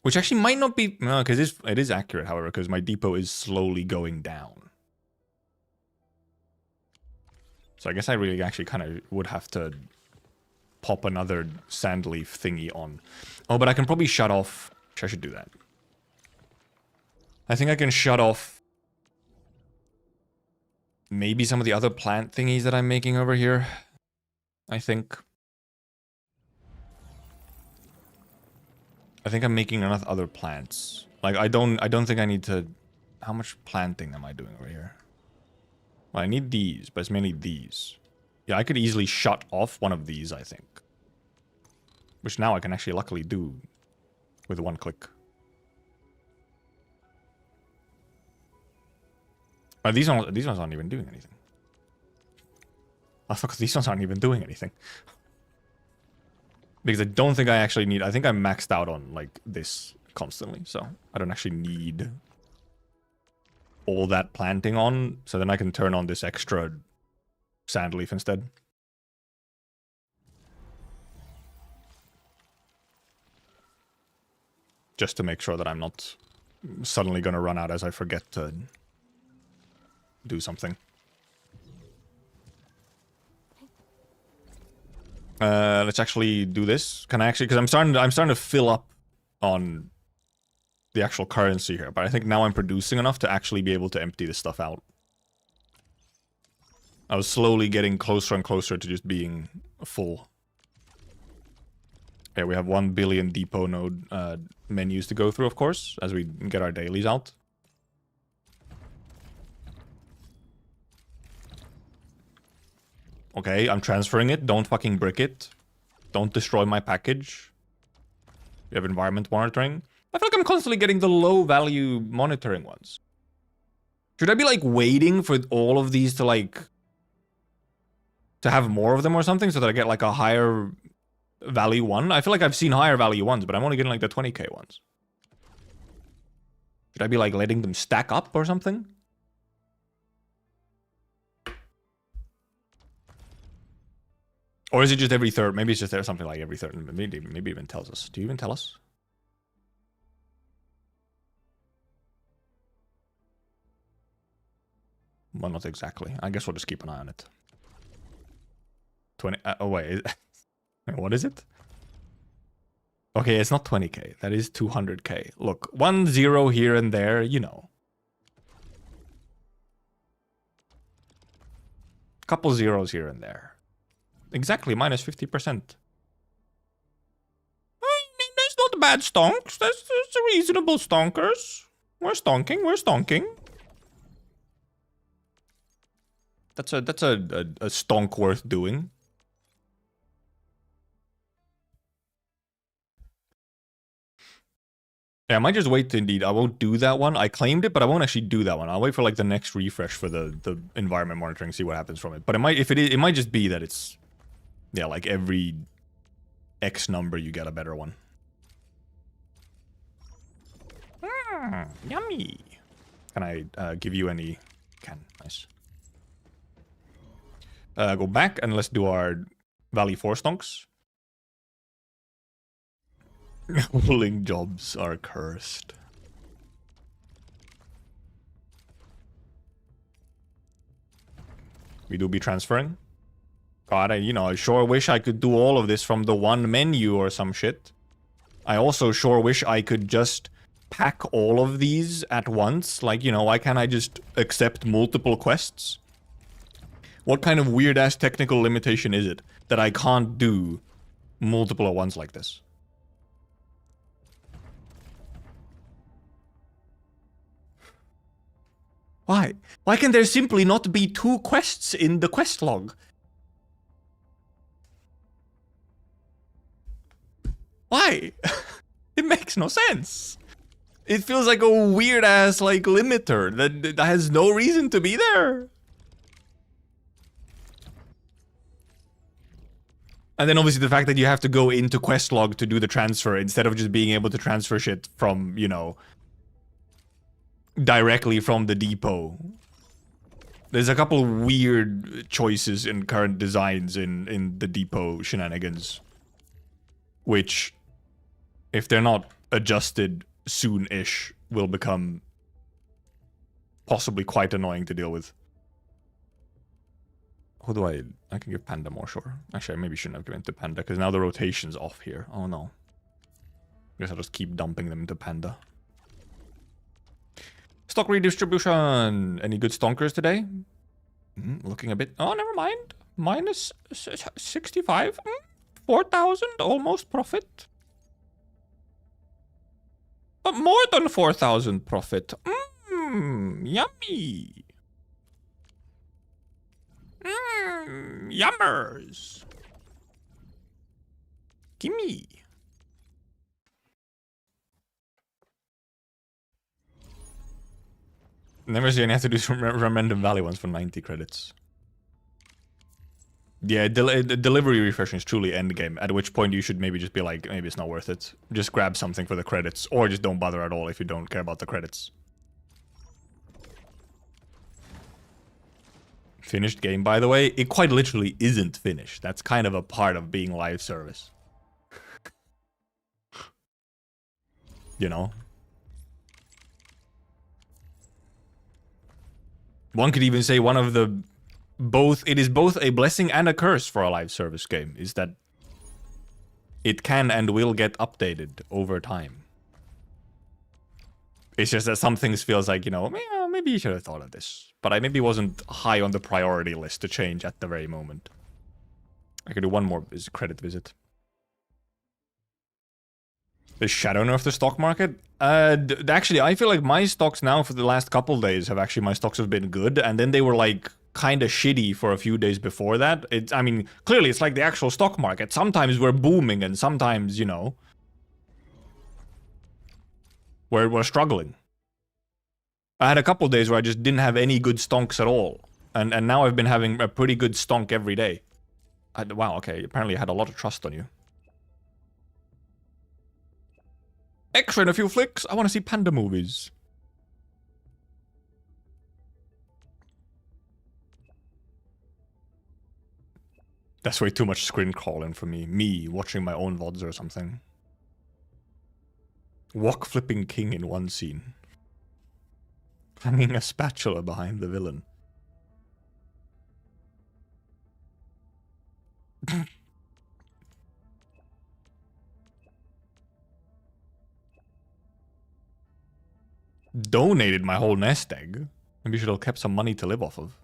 Which actually might not be... No, because it is accurate, however, because my depot is slowly going down. So I guess I really actually kind of would have to pop another sand leaf thingy on. Oh, but I can probably shut off... I should do that. I think I can shut off maybe some of the other plant thingies that I'm making over here. I think I'm making enough other plants. Like I don't think I need to... How much planting am I doing over here? Well, I need these, but it's mainly these. Yeah, I could easily shut off one of these, I think. Which now I can actually luckily do with one click. These ones aren't even doing anything. I thought these ones aren't even doing anything. Because I don't think I actually need... I think I'm maxed out on, like, this constantly. So I don't actually need all that planting on. So then I can turn on this extra sand leaf instead. Just to make sure that I'm not suddenly going to run out as I forget to do something. Let's actually do this. Can I actually... Because I'm starting to fill up on the actual currency here. But I think now I'm producing enough to actually be able to empty this stuff out. I was slowly getting closer and closer to just being full. Okay, we have 1 billion depot node menus to go through, of course, as we get our dailies out. Okay, I'm transferring it. Don't fucking brick it. Don't destroy my package. You have environment monitoring. I feel like I'm constantly getting the low value monitoring ones. Should I be like waiting for all of these to like... to have more of them or something so that I get like a higher value one? I feel like I've seen higher value ones, but I'm only getting like the 20k ones. Should I be like letting them stack up or something? Or is it just every third? Maybe it's just there something like every third. Maybe even tells us. Do you even tell us? Well, not exactly. I guess we'll just keep an eye on it. 20. Oh, wait. What is it? Okay, it's not 20k. That is 200k. Look, 1 0 here and there, you know. Couple zeros here and there. Exactly, minus 50%. That's not bad stonks. That's reasonable stonkers. We're stonking. We're stonking. That's a stonk worth doing. Yeah, I might just wait to indeed. I won't do that one. I claimed it, but I won't actually do that one. I'll wait for like the next refresh for the environment monitoring, see what happens from it. But it might, if it might just be that it's, yeah, like every X number you get a better one. Yummy. Can I give you any? Can. Nice. Go back and let's do our Valley 4 stonks. Pulling jobs are cursed. We do be transferring. God, I sure wish I could do all of this from the one menu or some shit. I also sure wish I could just pack all of these at once. Like, why can't I just accept multiple quests? What kind of weird-ass technical limitation is it that I can't do multiple at once like this? Why? Why can there simply not be 2 quests in the quest log? Why? It makes no sense. It feels like a weird-ass, like, limiter that has no reason to be there. And then obviously the fact that you have to go into quest log to do the transfer instead of just being able to transfer shit from, directly from the depot. There's a couple weird choices in current designs in the depot shenanigans, which, if they're not adjusted soon-ish, will become possibly quite annoying to deal with. Who do I can give Panda more, sure. Actually, I maybe shouldn't have given it to Panda, because now the rotation's off here. Oh no. Guess I'll just keep dumping them into Panda. Stock redistribution. Any good stonkers today? Looking a bit... Oh, never mind. Minus 65. 4,000 almost profit. But more than 4,000 profit. Yummy. Yummers. Gimme. Never seen you have to do some random valley ones for 90 credits. Yeah, delivery refreshing is truly endgame, at which point you should maybe just be like, maybe it's not worth it. Just grab something for the credits, or just don't bother at all if you don't care about the credits. Finished game, by the way. It quite literally isn't finished. That's kind of a part of being live service. You know? One could even say one of the... it is both a blessing and a curse for a live service game, is that it can and will get updated over time. It's just that some things feels like, you know, maybe you should have thought of this. But I maybe wasn't high on the priority list to change at the very moment. I could do one more credit visit. The shadow nerf the stock market? Actually, I feel like my stocks now for the last couple days my stocks have been good, and then they were like kind of shitty for a few days before that. I mean, clearly it's like the actual stock market. Sometimes we're booming and sometimes, you know, we're struggling. I had a couple days where I just didn't have any good stonks at all. And now I've been having a pretty good stonk every day. Wow, okay, apparently I had a lot of trust on you. Extra in a few flicks. I want to see panda movies. That's way too much screen crawling for me. Me watching my own VODs or something. Wok flipping king in one scene. Hanging a spatula behind the villain. Donated my whole nest egg. Maybe should have kept some money to live off of.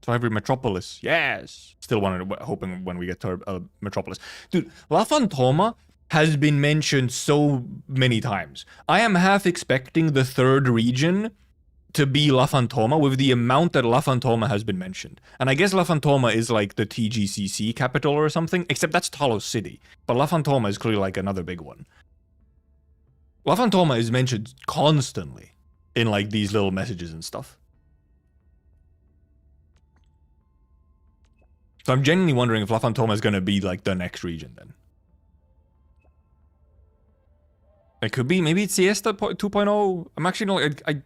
Every Metropolis. Yes! Still hoping when we get to Metropolis. Dude, La Fantoma has been mentioned so many times. I am half expecting the third region to be La Fantoma with the amount that La Fantoma has been mentioned. And I guess La Fantoma is like the TGCC capital or something, except that's Talos City. But La Fantoma is clearly like another big one. La Fantoma is mentioned constantly in like these little messages and stuff. So I'm genuinely wondering if La Fantoma is going to be like the next region then. It could be, maybe it's Siesta 2.0. I'm actually not, it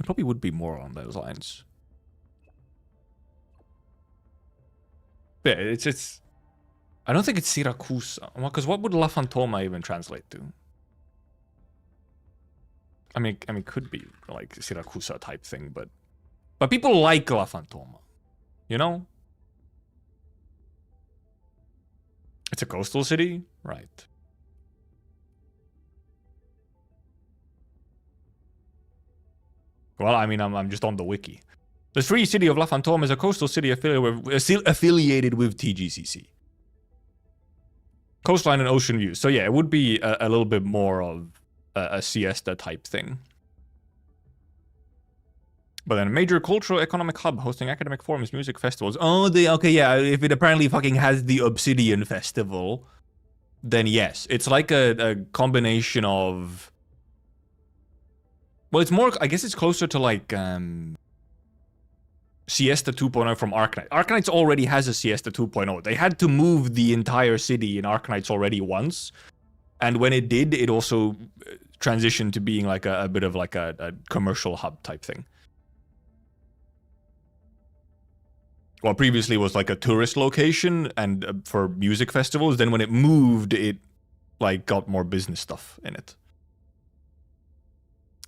probably would be more on those lines. Yeah, it's I don't think it's Siracusa. Because what would La Fantoma even translate to? I mean, could be like Siracusa type thing, but people like La Fantoma. You know? It's a coastal city? Right. Well, I mean, I'm just on the wiki. The free city of La Fantoma is a coastal city affiliated with TGCC. Coastline and ocean views. So yeah, it would be a little bit more of a siesta type thing. But then a major cultural economic hub hosting academic forums, music festivals. Oh, okay, yeah, if it apparently fucking has the Obsidian Festival, then yes. It's like a combination of... Well, it's more, I guess it's closer to like Siesta 2.0 from Arknights. Arknights already has a Siesta 2.0. They had to move the entire city in Arknights already once. And when it did, it also transitioned to being like a bit of like a commercial hub type thing. Well, previously it was like a tourist location and for music festivals. Then when it moved, it like got more business stuff in it.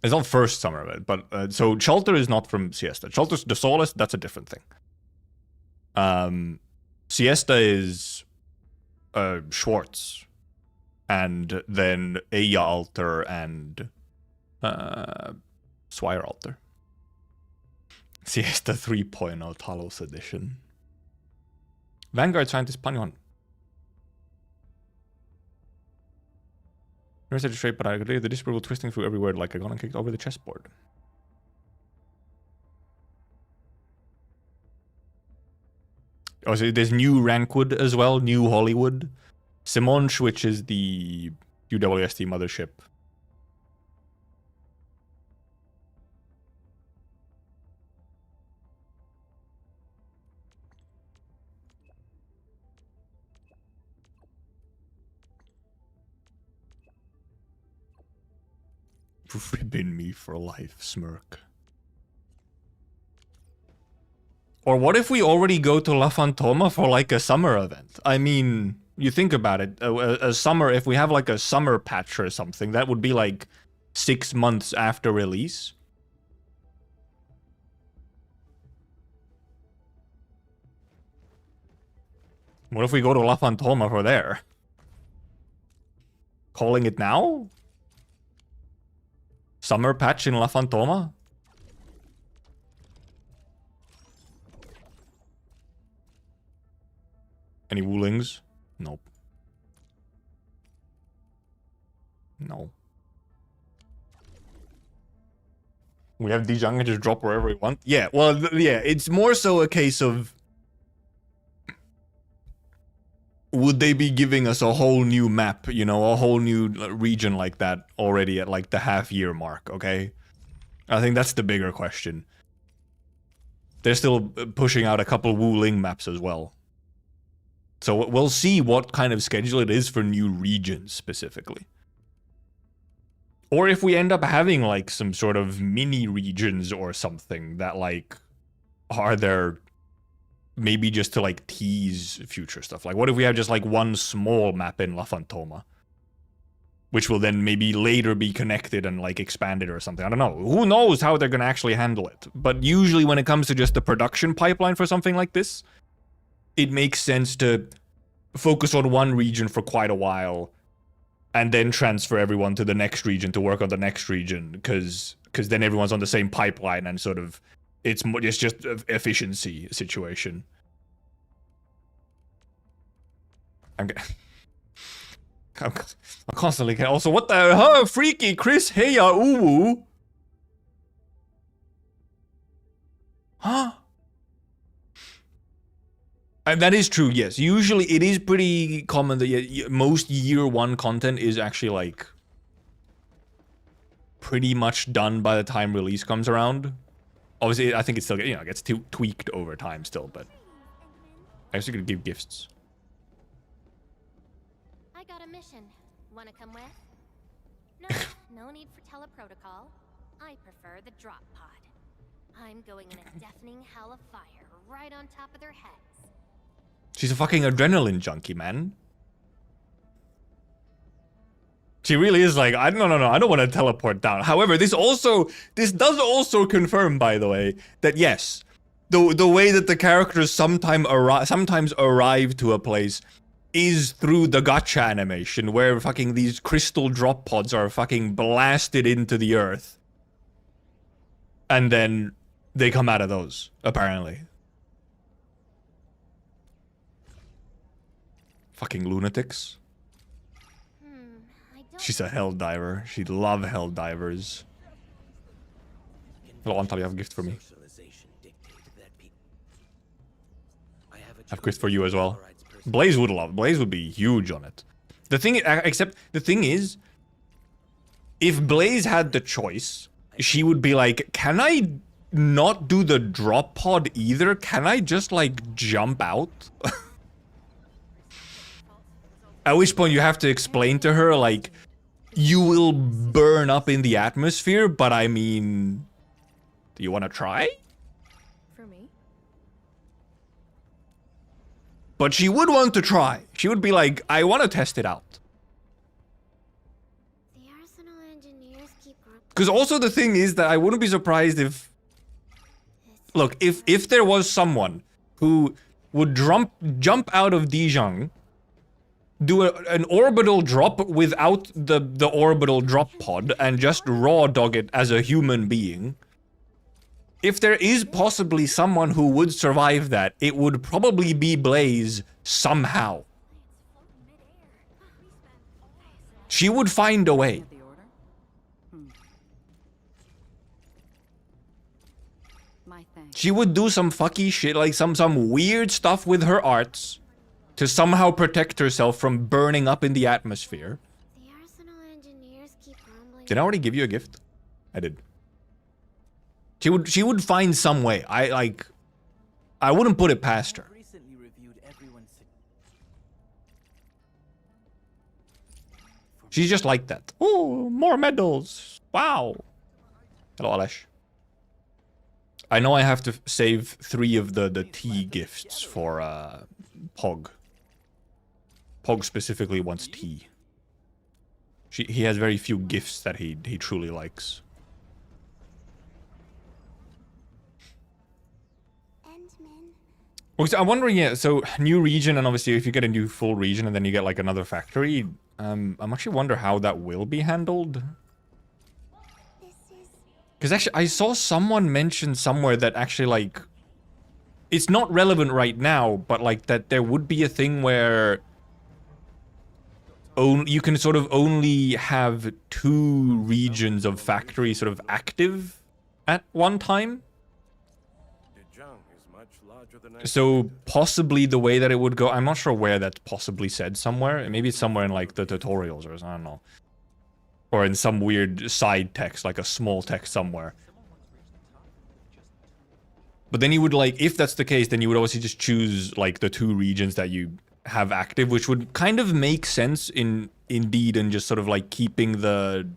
It's not first summer of it, but so Shelter is not from Siesta. Shelter's the Solace, that's a different thing. Siesta is Schwartz, and then Eya Alter and Swire Alter. Siesta 3.0 Talos Edition. Vanguard Scientist Panyon. Never said it straight, but I agree. The disparable twisting through every word like I got and kicked over the chessboard. Oh, so there's New Rankwood as well, New Hollywood. Simonch, which is the UWST mothership. ribbon me for life, smirk. Or what if we already go to La Fantoma for like a summer event? I mean, you think about it, a summer, if we have like a summer patch or something, that would be like 6 months after release. What if we go to La Fantoma for there? Calling it now? Summer patch in La Fantoma? Any woolings? Nope. No. We have Dijang and just drop wherever we want? Yeah, well, yeah, it's more so a case of... Would they be giving us a whole new map, you know, a whole new region like that already at like the half-year mark, okay? I think that's the bigger question. They're still pushing out a couple Wu Ling maps as well. So we'll see what kind of schedule it is for new regions specifically. Or if we end up having like some sort of mini regions or something that like are there maybe just to like tease future stuff. Like what if we have just like one small map in La Fantoma? Which will then maybe later be connected and like expanded or something. I don't know. Who knows how they're gonna actually handle it. But usually when it comes to just the production pipeline for something like this, it makes sense to focus on one region for quite a while and then transfer everyone to the next region to work on the next region, because then everyone's on the same pipeline and sort of it's just an efficiency situation. I'm constantly also what the freaky Chris Heya Uwu. Huh? And that is true, yes. Usually it is pretty common that most year 1 content is actually like pretty much done by the time release comes around. Obviously, I think it's still, you know, gets tweaked over time still, but I guess you could give gifts. I got a mission. Wanna come with? No, no need for teleprotocol. I prefer the drop pod. I'm going in a deafening hell of fire right on top of their heads. She's a fucking adrenaline junkie, man. She really is like, no, I don't want to teleport down. However, this does also confirm, by the way, that yes, the way that the characters sometimes arrive to a place is through the gacha animation, where fucking these crystal drop pods are fucking blasted into the earth. And then they come out of those, apparently. Fucking lunatics. She's a hell diver. She'd love hell divers. Hello, Antal, you have a gift for me. I have a gift for you as well. Blaze would love. Blaze would be huge on it. The thing, except the thing is, if Blaze had the choice, she would be like, "Can I not do the drop pod either? Can I just like jump out?" At which point you have to explain to her, like, you will burn up in the atmosphere, but I mean, do you want to try? For me? But she would want to try. She would be like, I want to test it out. The arsenal engineers keep... Because also the thing is that I wouldn't be surprised if... Look, if there was someone who would jump out of Dijang, do an orbital drop without the orbital drop pod and just raw dog it as a human being. If there is possibly someone who would survive that, it would probably be Blaze somehow. She would find a way. She would do some fucky shit, like some weird stuff with her arts to somehow protect herself from burning up in the atmosphere. The arsenal engineers keep grumbling. Did I already give you a gift? I did. She would find some way. I wouldn't put it past her. She's just like that. Oh, more medals. Wow. Hello, Alesh. I know I have to save 3 of the tea gifts for Pog. Pog specifically wants tea. He has very few gifts that he truly likes. Okay, so I'm wondering, yeah, so new region, and obviously if you get a new full region and then you get like another factory, I'm actually wonder how that will be handled. Because actually, I saw someone mention somewhere that actually, like, it's not relevant right now, but like that there would be a thing where you can sort of only have 2 regions of factory sort of active at one time. So possibly the way that it would go, I'm not sure where that's possibly said somewhere. Maybe it's somewhere in like the tutorials or I don't know. Or in some weird side text, like a small text somewhere. But then you would like, if that's the case, then you would obviously just choose like the 2 regions that you have active, which would kind of make sense indeed, and just sort of like keeping the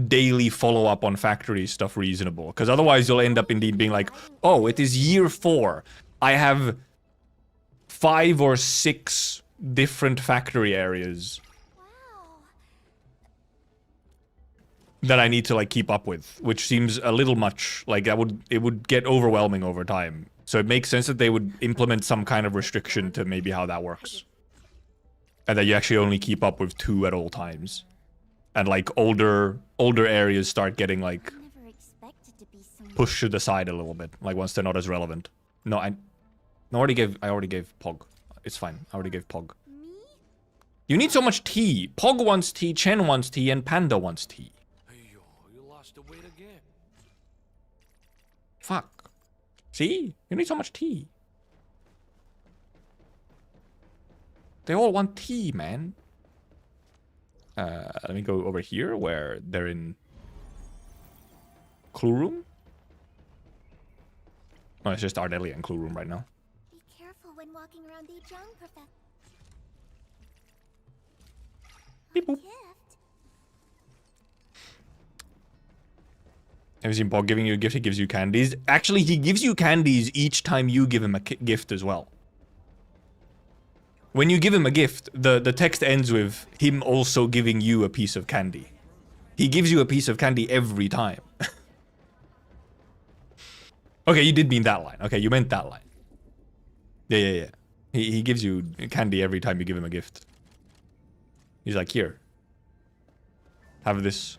daily follow-up on factory stuff reasonable. Because otherwise you'll end up indeed being like, oh, it is year 4. I have 5 or 6 different factory areas that I need to like keep up with, which seems a little much. Like it would get overwhelming over time. So it makes sense that they would implement some kind of restriction to maybe how that works. And that you actually only keep up with 2 at all times. And like older areas start getting like pushed to the side a little bit, like once they're not as relevant. No, I already gave Pog. It's fine. I already gave Pog. You need so much tea. Pog wants tea, Chen wants tea, and Panda wants tea. You lost the weight again. Fuck. See? You need so much tea. They all want tea, man. Let me go over here where they're in Clue Room. No, it's just Ardelia in Clue Room right now. Be careful when walking around the Jung, Professor. Beep boop. Have you seen Pog giving you a gift? He gives you candies. Actually, he gives you candies each time you give him a gift as well. When you give him a gift, the text ends with him also giving you a piece of candy. He gives you a piece of candy every time. Okay, you did mean that line. Okay, you meant that line. Yeah. He gives you candy every time you give him a gift. He's like, here. Have this.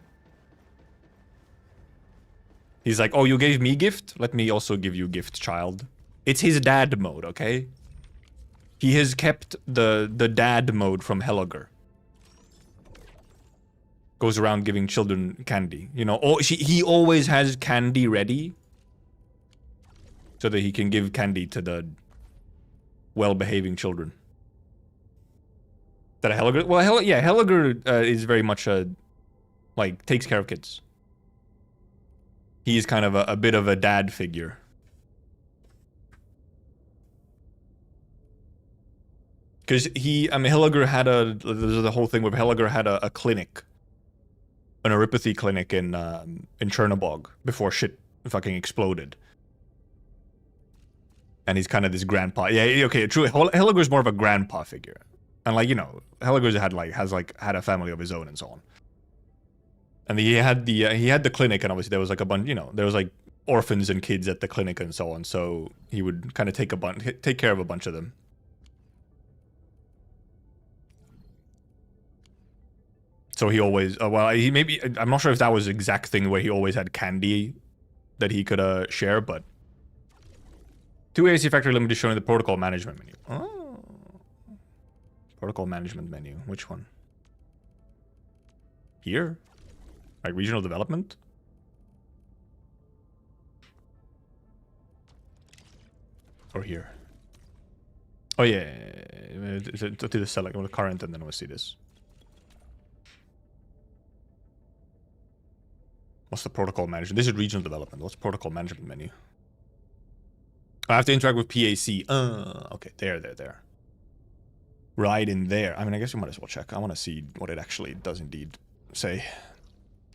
He's like, oh, you gave me gift? Let me also give you gift, child. It's his dad mode, okay? He has kept the dad mode from Helliger. Goes around giving children candy. You know, he always has candy ready. So that he can give candy to the well-behaving children. That a Helliger? Well, Helliger is very much like, takes care of kids. He's kind of a bit of a dad figure. Because Helliger had there's the whole thing with Helliger had a clinic. An neuropathy clinic in Chernobog before shit fucking exploded. And he's kind of this grandpa. Yeah, okay, true. Helliger's more of a grandpa figure. And like, you know, Helliger's had a family of his own and so on. And he had the clinic, and obviously there was like a bunch, you know, there was like orphans and kids at the clinic and so on. So he would kind of take care of a bunch of them. So he always, I'm not sure if that was the exact thing where he always had candy that he could share, but 2 AC factory limit is shown in the protocol management menu. Oh. Protocol management menu. Which one? Here? Like regional development? Or here? Oh yeah. To the select, the current, and then we'll see this. What's the protocol management? This is regional development. What's protocol management menu? I have to interact with PAC. Okay, there. right in there. I mean, I guess we might as well check. I want to see what it actually does indeed say.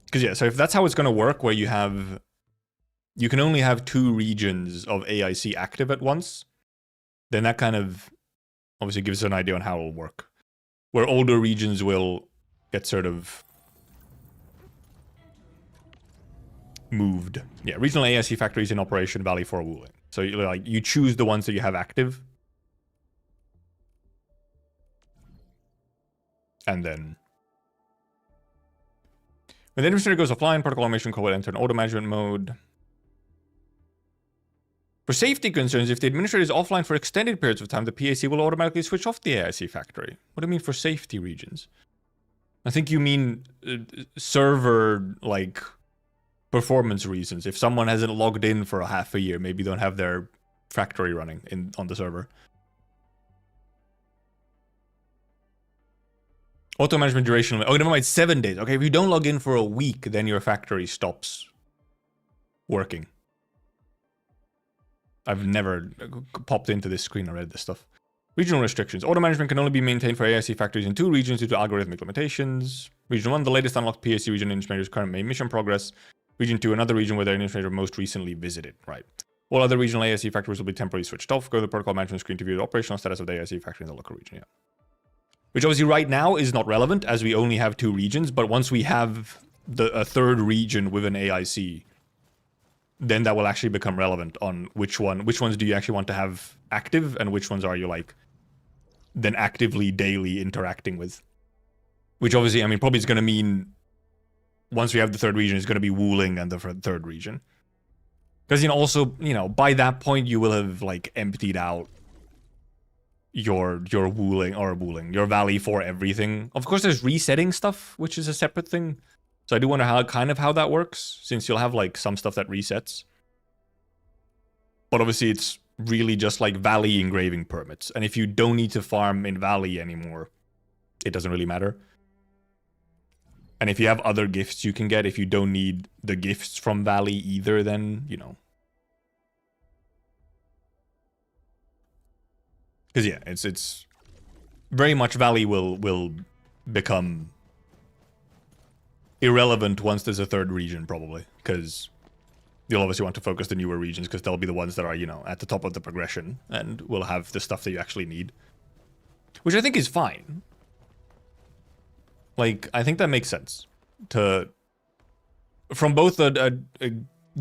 Because yeah, so if that's how it's going to work, where you can only have 2 regions of AIC active at once, then that kind of obviously gives us an idea on how it'll work. Where older regions will get sort of moved. Yeah, regional AIC factories in operation, Valley for Wooling. So you choose the ones that you have active. And then when the administrator goes offline, protocol automation code will enter an auto management mode. For safety concerns, if the administrator is offline for extended periods of time, the PAC will automatically switch off the AIC factory. What do you mean for safety regions? I think you mean server, like, performance reasons. If someone hasn't logged in for a half a year, maybe don't have their factory running on the server. Auto management duration. Oh, never mind, 7 days. Okay, if you don't log in for a week, then your factory stops working. I've never popped into this screen or read this stuff. Regional restrictions. Auto management can only be maintained for AIC factories in 2 regions due to algorithmic limitations. Region 1, the latest unlocked PAC region administrator's current main mission progress. Region 2, another region where the administrator most recently visited. Right. All other regional AIC factories will be temporarily switched off. Go to the protocol management screen to view the operational status of the AIC factory in the local region. Yeah. Which obviously right now is not relevant as we only have 2 regions, but once we have a 3rd region with an AIC, then that will actually become relevant on which ones do you actually want to have active and which ones are you like then actively daily interacting with. Which obviously, I mean, probably is going to mean once we have the 3rd region, it's going to be Wooling and the 3rd region. Because, also, by that point, you will have, like, emptied out your Wooling, your Valley for everything. Of course, there's resetting stuff, which is a separate thing. So I do wonder how that works, since you'll have, like, some stuff that resets. But obviously, it's really just, like, Valley engraving permits. And if you don't need to farm in Valley anymore, it doesn't really matter. And if you have other gifts you can get, if you don't need the gifts from Valley either, then, Because, yeah, it's very much Valley will become irrelevant once there's a 3rd region, probably. Because you'll obviously want to focus the newer regions, because they'll be the ones that are, at the top of the progression, and will have the stuff that you actually need. Which I think is fine. Like, I think that makes sense. From both a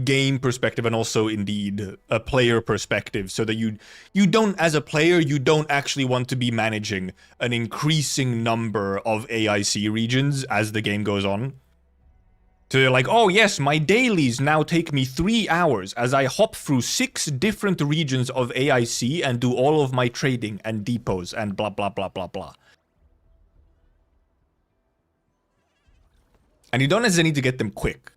game perspective and also, indeed, a player perspective, so that you don't, as a player, you don't actually want to be managing an increasing number of AIC regions as the game goes on. So you're like, oh yes, my dailies now take me 3 hours as I hop through 6 different regions of AIC and do all of my trading and depots and blah blah blah blah blah. And you don't necessarily need to get them quick.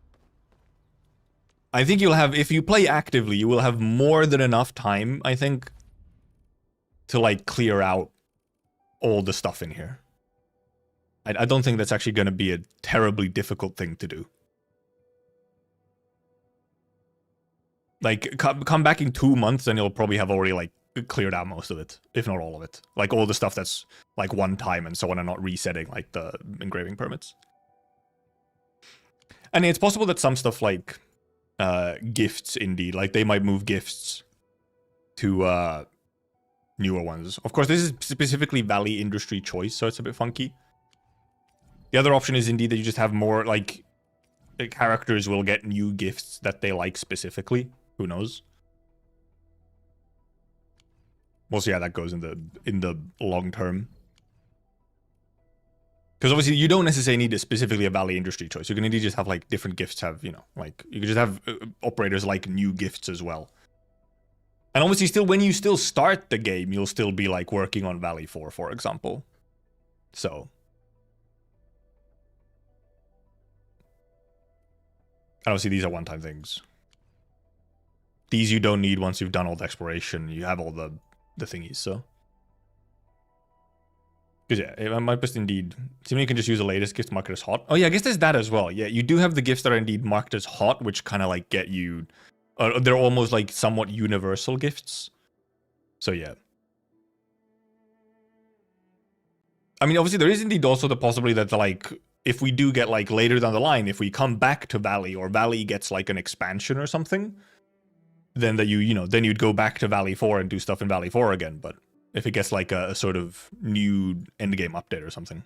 I think you'll have, if you play actively, you will have more than enough time, I think, to, like, clear out all the stuff in here. I don't think that's actually going to be a terribly difficult thing to do. Like, come back in 2 months and you'll probably have already, like, cleared out most of it, if not all of it. Like, all the stuff that's, like, one time and so on, and not resetting, like, the engraving permits. And it's possible that some stuff, like, gifts, indeed, like, they might move gifts to, newer ones. Of course, this is specifically Valley Industry choice, so it's a bit funky. The other option is, indeed, that you just have more, like, the characters will get new gifts that they like specifically. Who knows? We'll see how that goes in the long term. Because obviously you don't necessarily need specifically a Valley Industry choice. You can indeed just have, like, different gifts have, like, you can just have operators like new gifts as well. And obviously still, when you still start the game, you'll still be, like, working on Valley 4, for example. So. And obviously these are one-time things. These you don't need once you've done all the exploration. You have all the thingies, so. Because, yeah, it might just indeed... Seemingly you can just use the latest gifts marked as hot. Oh, yeah, I guess there's that as well. Yeah, you do have the gifts that are indeed marked as hot, which kind of, like, get you... they're almost, like, somewhat universal gifts. So, yeah. I mean, obviously there is indeed also the possibility that like if we do get like later down the line, if we come back to Valley or Valley gets like an expansion or something, then that then you'd go back to Valley 4 and do stuff in Valley 4 again. But if it gets like a sort of new endgame update or something.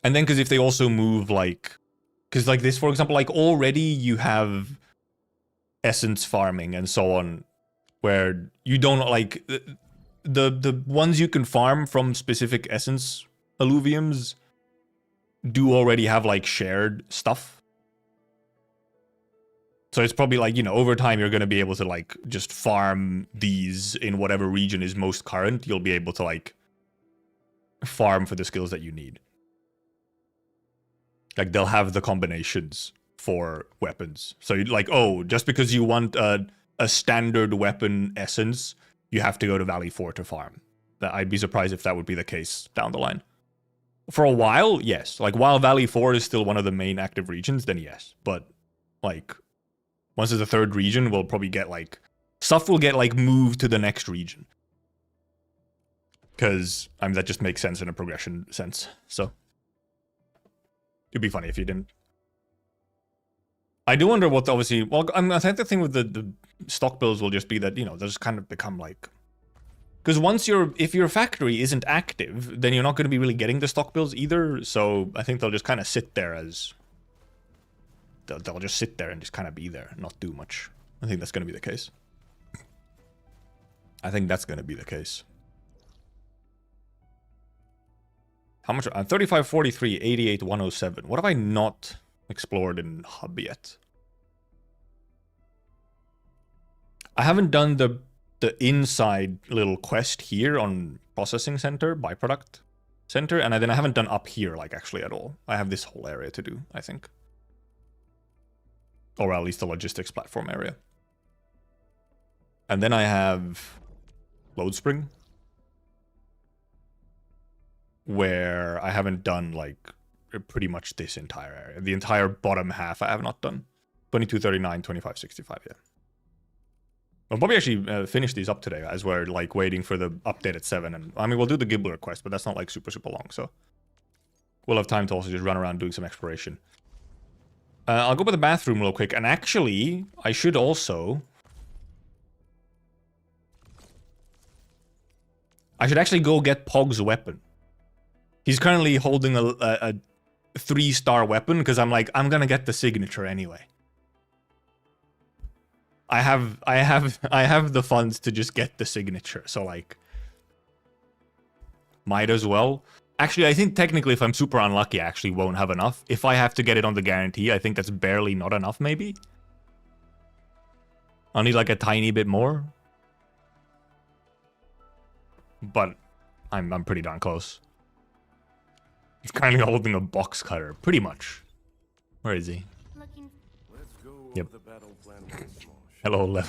And then because if they also move like, because like this, for example, like already you have essence farming and so on, where you don't like the ones you can farm from specific essence alluviums do already have like shared stuff. So it's probably like, over time you're going to be able to like just farm these in whatever region is most current. You'll be able to like farm for the skills that you need. Like they'll have the combinations for weapons. So you'd like, oh, just because you want a standard weapon essence, you have to go to Valley 4 to farm. I'd be surprised if that would be the case down the line. For a while, yes. Like while Valley 4 is still one of the main active regions, then yes. But like once there's a third region, we'll probably get like stuff will get like moved to the next region. Because I mean that just makes sense in a progression sense. So it'd be funny if you didn't. I do wonder what obviously. Well, I think the thing with the stock builds will just be that they'll just kind of become like. Because if your factory isn't active, then you're not going to be really getting the stock builds either. So I think they'll just kind of sit there as. They'll just sit there and just kind of be there, and not do much. I think that's going to be the case. I think that's going to be the case. How much? 35, 43, 88, 107. What have I not explored in Hub yet? I haven't done the inside little quest here on Processing Center, Byproduct Center, and then I haven't done up here, like, actually at all. I have this whole area to do, I think. Or at least the logistics platform area. And then I have Load Spring, where I haven't done, like, pretty much this entire area. The entire bottom half I have not done. 2239, 2565, yeah. I'll probably actually finish these up today as we're, like, waiting for the update at 7. And I mean, we'll do the GIBBLER quest, but that's not, like, super long, so we'll have time to also just run around doing some exploration. I'll go to the bathroom real quick, and actually, I should also... I should actually go get Pog's weapon. He's currently holding a 3-star weapon, because I'm like, I'm gonna get the signature anyway. I have the funds to just get the signature, so like... Might as well. Actually, I think technically if I'm super unlucky, I actually won't have enough. If I have to get it on the guarantee, I think that's barely not enough, maybe? I'll need like a tiny bit more. But I'm pretty darn close. He's currently holding a box cutter, pretty much. Where is he? Yep. Hello,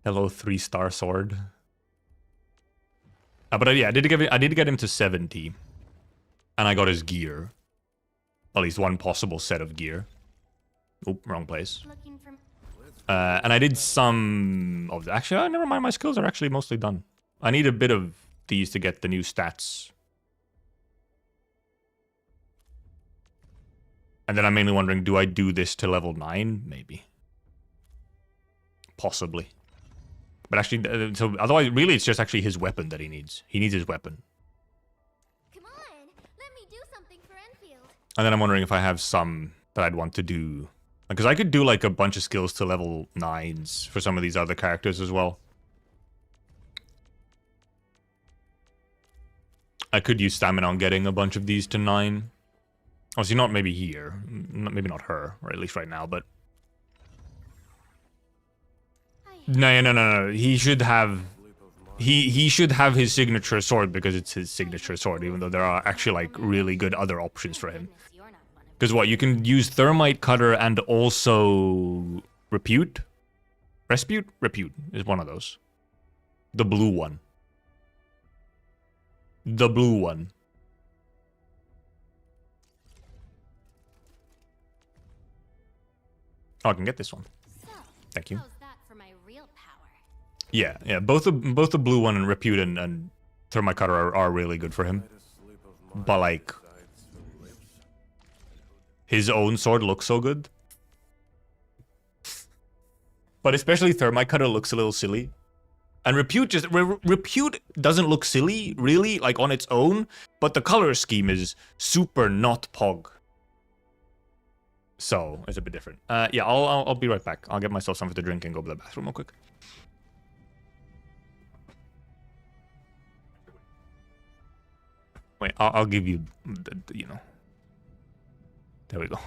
3-star sword. But yeah, I did get him to 70. And I got his gear. At least one possible set of gear. Oop, wrong place. And I did some of the... Actually, never mind, my skills are actually mostly done. I need a bit of these to get the new stats. And then I'm mainly wondering, do I do this to level 9? Maybe. Possibly. But actually, so otherwise, really, it's just actually his weapon that he needs. He needs his weapon. Come on, let me do something for Enfield. And then I'm wondering if I have some that I'd want to do. Because I could do like a bunch of skills to level 9s for some of these other characters as well. I could use stamina on getting a bunch of these to 9. Obviously not maybe here. Maybe not her, or at least right now, but... No. He should have... He should have his signature sword because it's his signature sword, even though there are actually, like, really good other options for him. Because what, you can use Thermite Cutter and also... Repute? Repute is one of those. The blue one. The blue one. Oh, I can get this one. Thank you. Yeah, both the blue one and Repute and Thermite cutter are really good for him. But like, his own sword looks so good. But especially Thermite cutter looks a little silly. And Repute just Repute doesn't look silly, really, like on its own, but the color scheme is super not Pog. So it's a bit different. Yeah, I'll be right back. I'll get myself something to drink and go to the bathroom real quick. Wait, I'll give you, you know. There we go.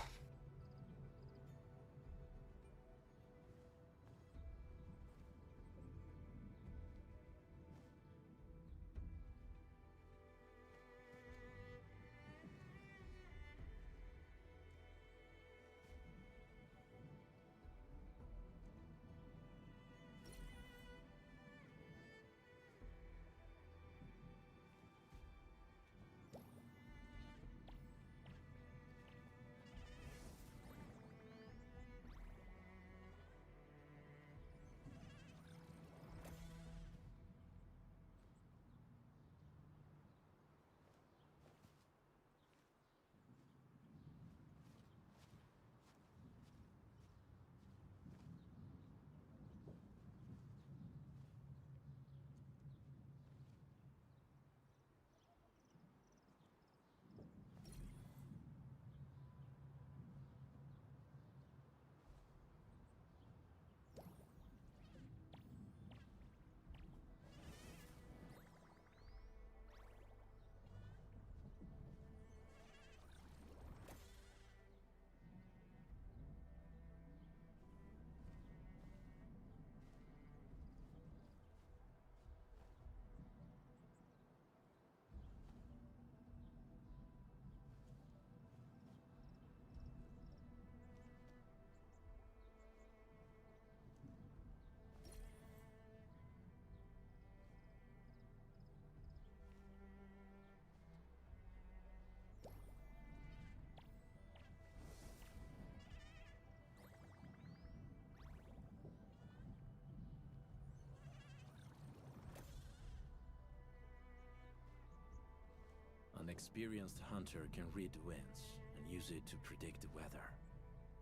An experienced hunter can read the winds and use it to predict the weather,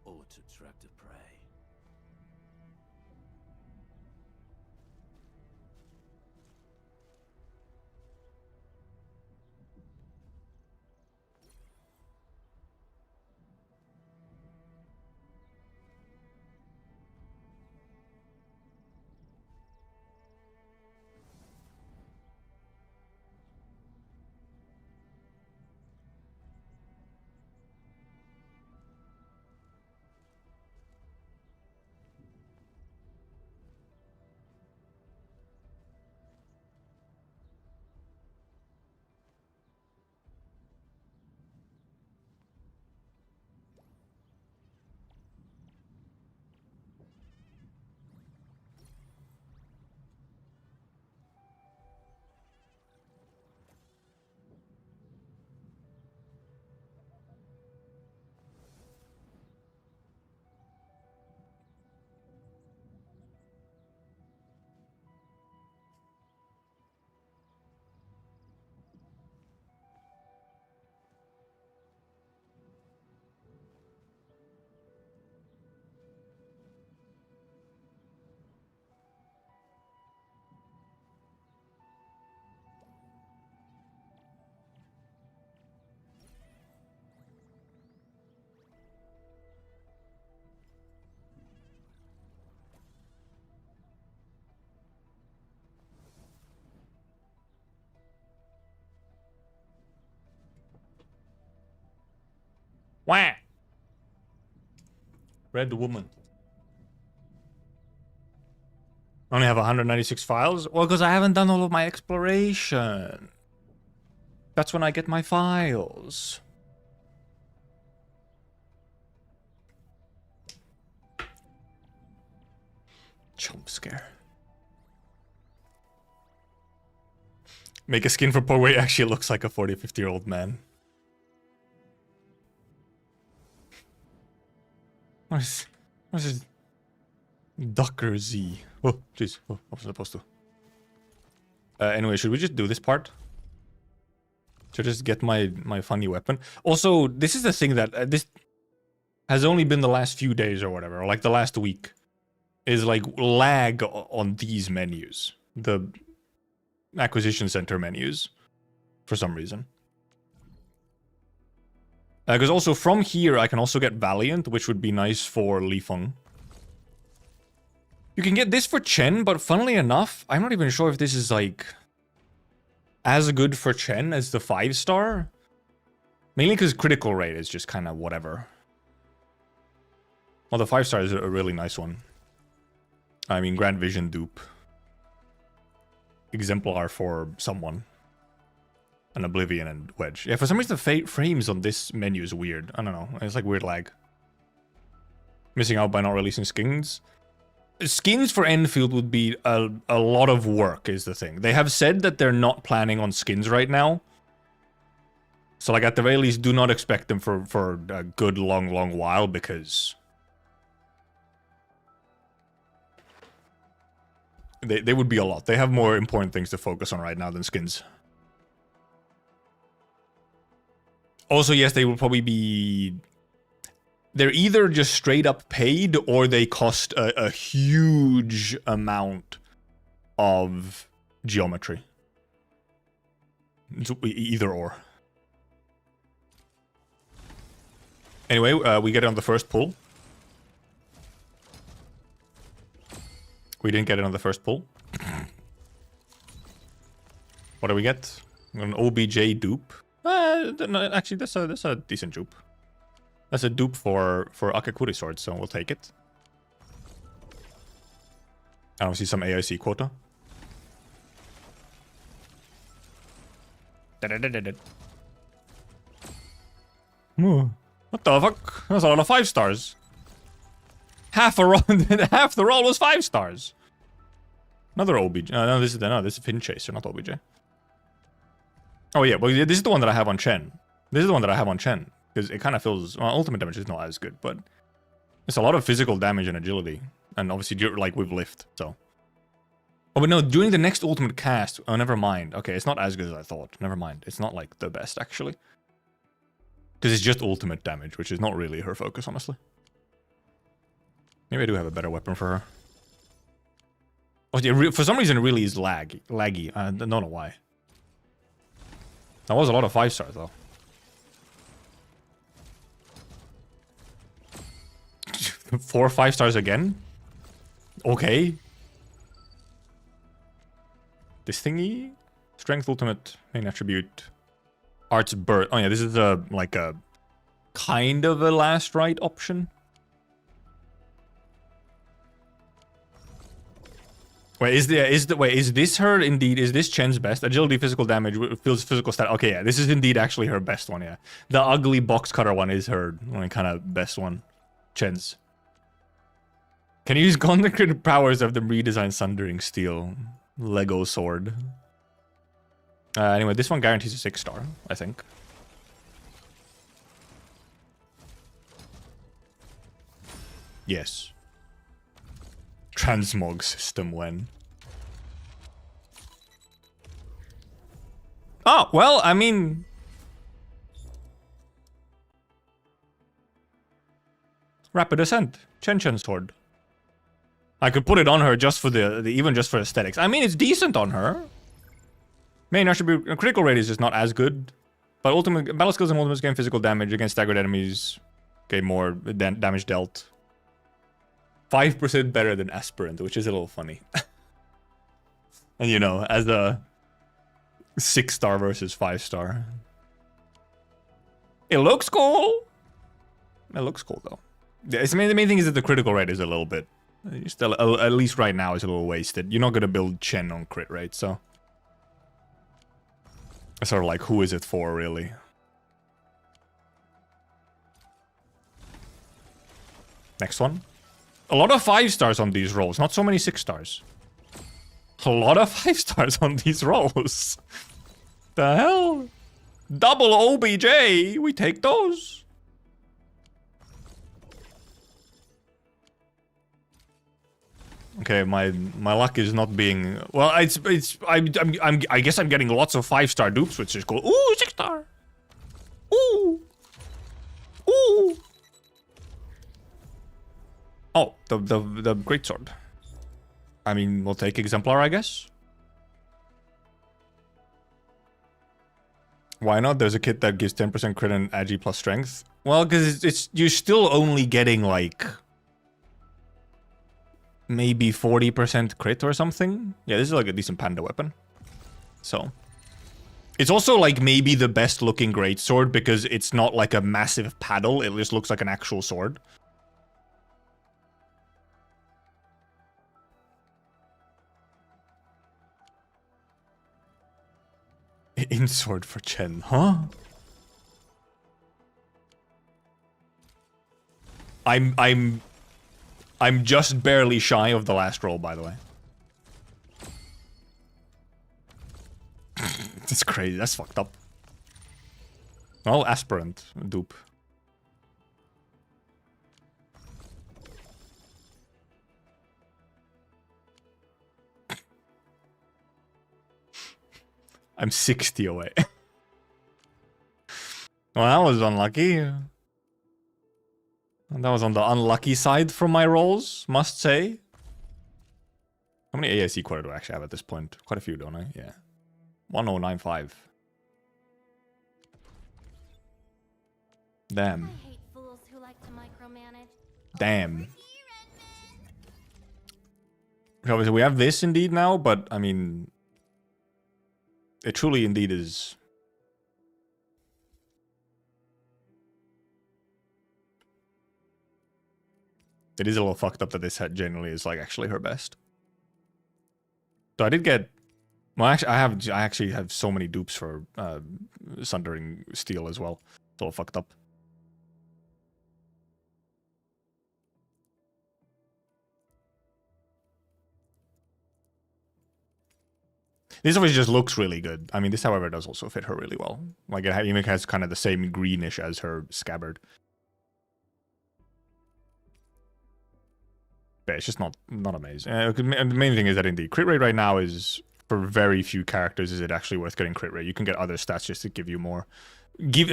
or to track the prey. Wah! Red woman. I only have 196 files? Well, because I haven't done all of my exploration. That's when I get my files. Jump scare. Make a skin for Poe where he actually looks like a 40, 50-year-old man. What is this? Ducker Z. Oh, jeez. Oh, I wasn't supposed to. Anyway, should we just do this part? To just get my funny weapon. Also, this is the thing that this has only been the last few days or whatever, or like the last week, is like lag on these menus, the acquisition center menus, for some reason. Because also from here I can also get Valiant, which would be nice for Li Feng. You can get this for Chen, but funnily enough, I'm not even sure if this is like as good for Chen as the 5-star. Mainly because critical rate is just kind of whatever. Well, the 5-star is a really nice one. I mean, Grand Vision dupe. Exemplar for someone. And Oblivion and Wedge. Yeah, for some reason the frames on this menu is weird. I don't know. It's like weird lag. Missing out by not releasing skins. Skins for Enfield would be a lot of work, is the thing. They have said that they're not planning on skins right now. So, like, at the very least, do not expect them for a good, long while, because they would be a lot. They have more important things to focus on right now than skins. Also, yes, they will probably be... They're either just straight up paid, or they cost a huge amount of geometry. It's either or. Anyway, we get it on the first pull. We didn't get it on the first pull. What do we get? An OBJ dupe. No, actually, that's a decent dupe. That's a dupe for Akakuri sword, so we'll take it. I don't see some AIC quota. What the fuck? That's a lot of 5-stars. Half a roll, half the roll was 5 stars. Another OBJ. No, this is Fin Chaser, not OBJ. Oh yeah, well this is the one that I have on Chen. This is the one that I have on Chen. Because it kind of feels... Well, ultimate damage is not as good, but... It's a lot of physical damage and agility. And obviously, like, with lift, so... Oh, but no, during the next ultimate cast... Oh, never mind. Okay, it's not as good as I thought. Never mind. It's not, like, the best, actually. Because it's just ultimate damage, which is not really her focus, honestly. Maybe I do have a better weapon for her. Oh, yeah, for some reason, it really is laggy. I don't know why. That was a lot of 5-stars, though. 4 5-stars again? Okay. This thingy? Strength ultimate, main attribute. Art's birth. Oh yeah, this is like a kind of a last right option. Wait, is this her indeed? Is this Chen's best? Agility, physical damage, feels physical stat. Okay, yeah, this is indeed actually her best one, yeah. The ugly box cutter one is her kind of best one. Chen's. Can you use consecrated powers of the redesigned Sundering Steel Lego sword? Anyway, this one guarantees a 6-star, I think. Yes. Transmog system when? Oh, well, I mean... Rapid Ascent. Chen sword. I could put it on her just for even just for aesthetics. I mean, it's decent on her. Main attribute, critical rate is just not as good. But ultimate battle skills and ultimates gain physical damage against staggered enemies. Gain more damage dealt. 5% better than Aspirant, which is a little funny. And you know, as a 6-star versus 5-star. It looks cool. It looks cool though. The main thing is that the critical rate is a little bit... Still, at least right now, is a little wasted. You're not gonna build Chen on crit rate, so... It's sort of like, who is it for, really? Next one. A lot of 5-stars on these rolls, not so many 6-stars. A lot of 5-stars on these rolls. The hell? Double OBJ, we take those. Okay, my luck is not being well. I guess I'm getting lots of 5-star dupes, which is cool. Ooh, 6-star. Ooh. Ooh. Oh, the greatsword. I mean, we'll take Exemplar, I guess. Why not? There's a kit that gives 10% crit and agi plus strength. Well, because it's you're still only getting like maybe 40% crit or something. Yeah, this is like a decent panda weapon. So it's also like maybe the best looking greatsword because it's not like a massive paddle. It just looks like an actual sword. In sword for Chen, huh? I'm just barely shy of the last roll, by the way. That's crazy. That's fucked up. Well, aspirant dupe. I'm 60 away. Well, that was unlucky. That was on the unlucky side from my rolls, must say. How many AIC quarter do I actually have at this point? Quite a few, don't I? Yeah. 1095. Damn. I hate fools who like to micromanage. Damn. Obviously, we have this indeed now, but I mean, it truly indeed is. It is a little fucked up that this head generally is like actually her best. So I did get. Well, actually, I actually have so many dupes for Sundering Steel as well. It's all fucked up. This obviously just looks really good. I mean, this, however, does also fit her really well. Like, it even has kind of the same greenish as her scabbard. But it's just not amazing. The main thing is that indeed, crit rate right now is, for very few characters, is it actually worth getting crit rate. You can get other stats just to give you more.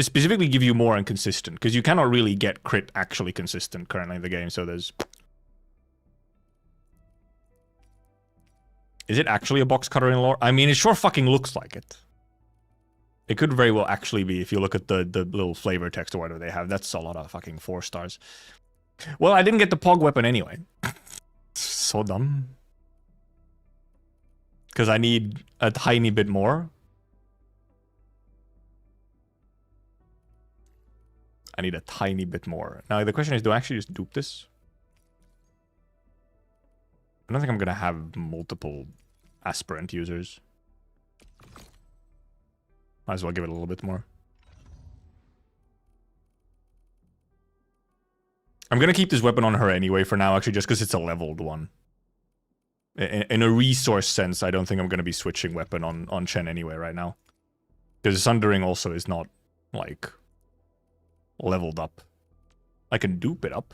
Specifically give you more and consistent. Because you cannot really get crit actually consistent currently in the game, so there's... Is it actually a box cutter in lore? I mean, it sure fucking looks like it. It could very well actually be if you look at the little flavor text or whatever they have. That's a lot of fucking 4 stars. Well, I didn't get the Pog weapon anyway. So dumb. Because I need a tiny bit more. I need a tiny bit more. Now, the question is, do I actually just dupe this? I don't think I'm going to have multiple aspirant users. Might as well give it a little bit more. I'm going to keep this weapon on her anyway for now, actually, just because it's a leveled one. In a resource sense, I don't think I'm going to be switching weapon on Chen anyway right now. Because Sundering also is not, like, leveled up. I can dupe it up.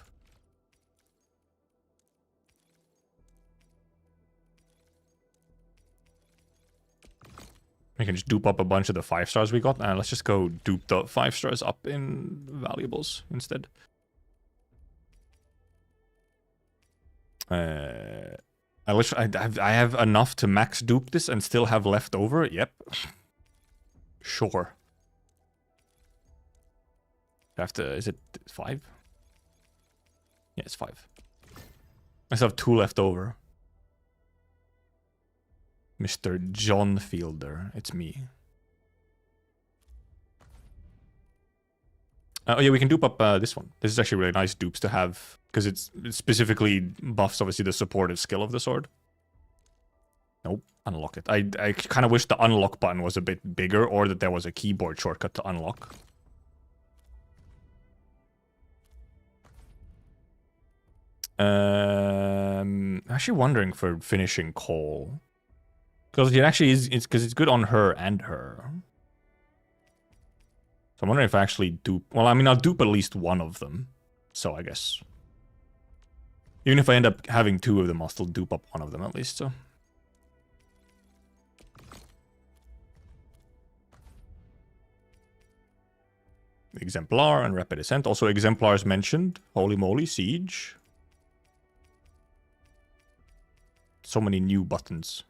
We can just dupe up a bunch of the 5 stars we got. And let's just go dupe the 5 stars up in valuables instead. I have enough to max dupe this and still have left over. Yep. Sure. I have to. Is it 5? Yeah, it's 5. I still have 2 left over. Mr. John Fielder, it's me. Oh yeah, we can dupe up this one. This is actually really nice dupes to have, because it specifically buffs, obviously, the supportive skill of the sword. Nope, unlock it. I kind of wish the unlock button was a bit bigger, or that there was a keyboard shortcut to unlock. Actually wondering for finishing Cole. Because it actually is, because it's good on her and her. So I'm wondering if I actually dupe... Well, I mean, I'll dupe at least one of them. So I guess... Even if I end up having 2 of them, I'll still dupe up 1 of them at least, so. Exemplar and Rapid Ascent. Also, Exemplars mentioned. Holy moly, Siege. So many new buttons.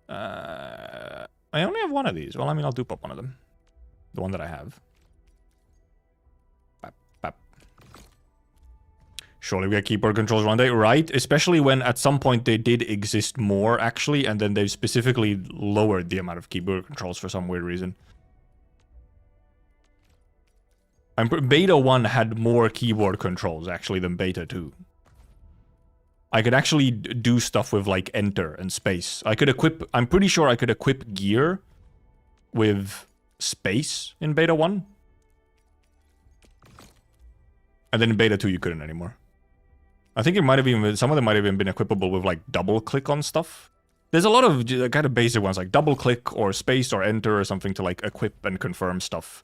I only have 1 of these. Well, I mean, I'll dupe up 1 of them. The one that I have. Bap, bap. Surely we get keyboard controls one day, right? Especially when at some point they did exist more, actually, and then they specifically lowered the amount of keyboard controls for some weird reason. Beta 1 had more keyboard controls, actually, than Beta 2. I could actually do stuff with, like, Enter and Space. I could equip... I'm pretty sure I could equip gear with Space in Beta 1. And then in Beta 2, you couldn't anymore. I think it might have even... Some of them might have even been equipable with, like, double-click on stuff. There's a lot of kind of basic ones, like double-click or Space or Enter or something to, like, equip and confirm stuff.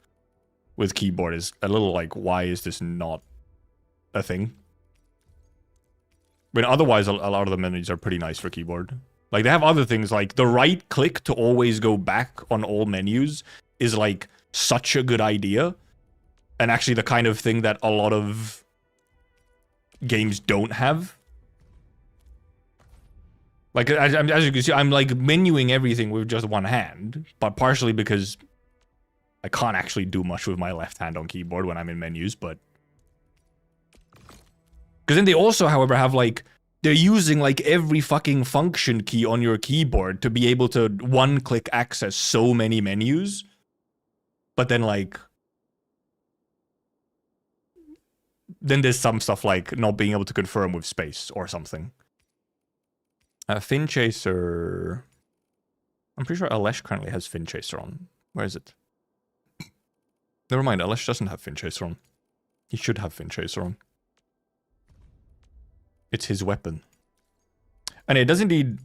With keyboard is a little like, why is this not a thing? But otherwise, a lot of the menus are pretty nice for keyboard. Like, they have other things, like the right click to always go back on all menus is like such a good idea. And actually the kind of thing that a lot of games don't have. Like, as you can see, I'm like menuing everything with just one hand, but partially because I can't actually do much with my left hand on keyboard when I'm in menus, but... Because then they also, however, have, like... They're using, like, every fucking function key on your keyboard to be able to one-click access so many menus. But then, like... Then there's some stuff like not being able to confirm with Space or something. Fin Chaser... I'm pretty sure Alesh currently has Fin Chaser on. Where is it? Never mind, Alesh doesn't have Fin Chaser on. He should have Fin Chaser on. It's his weapon. And it does indeed...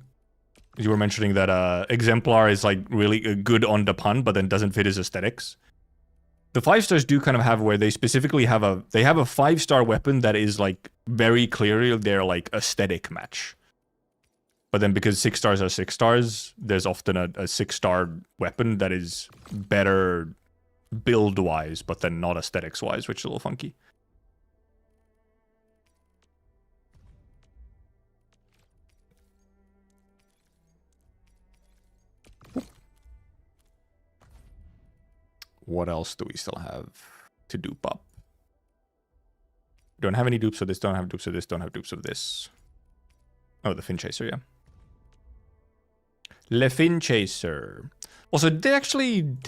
You were mentioning that Exemplar is like really good on the pun, but then doesn't fit his aesthetics. The 5-stars do kind of have where they specifically have a... They have a 5-star weapon that is like very clearly their like aesthetic match. But then because 6 stars are 6 stars, there's often a 6-star weapon that is better... build-wise, but then not aesthetics-wise, which is a little funky. What else do we still have to dupe up? Don't have any dupes of this, don't have dupes of this, don't have dupes of this. Oh, the Fin Chaser, yeah. Le Fin Chaser. Also, did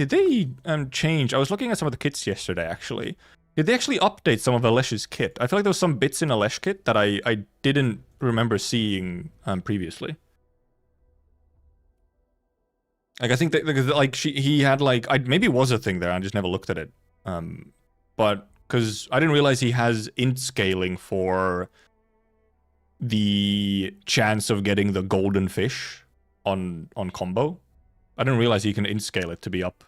they change? I was looking at some of the kits yesterday, actually. Did they actually update some of Alesh's kit? I feel like there was some bits in Alesh kit that I didn't remember seeing previously. Like, I think that, like, he had, like, maybe it was a thing there, I just never looked at it. But, because I didn't realize he has int scaling for the chance of getting the golden fish on combo. I didn't realize you can int scale it to be up,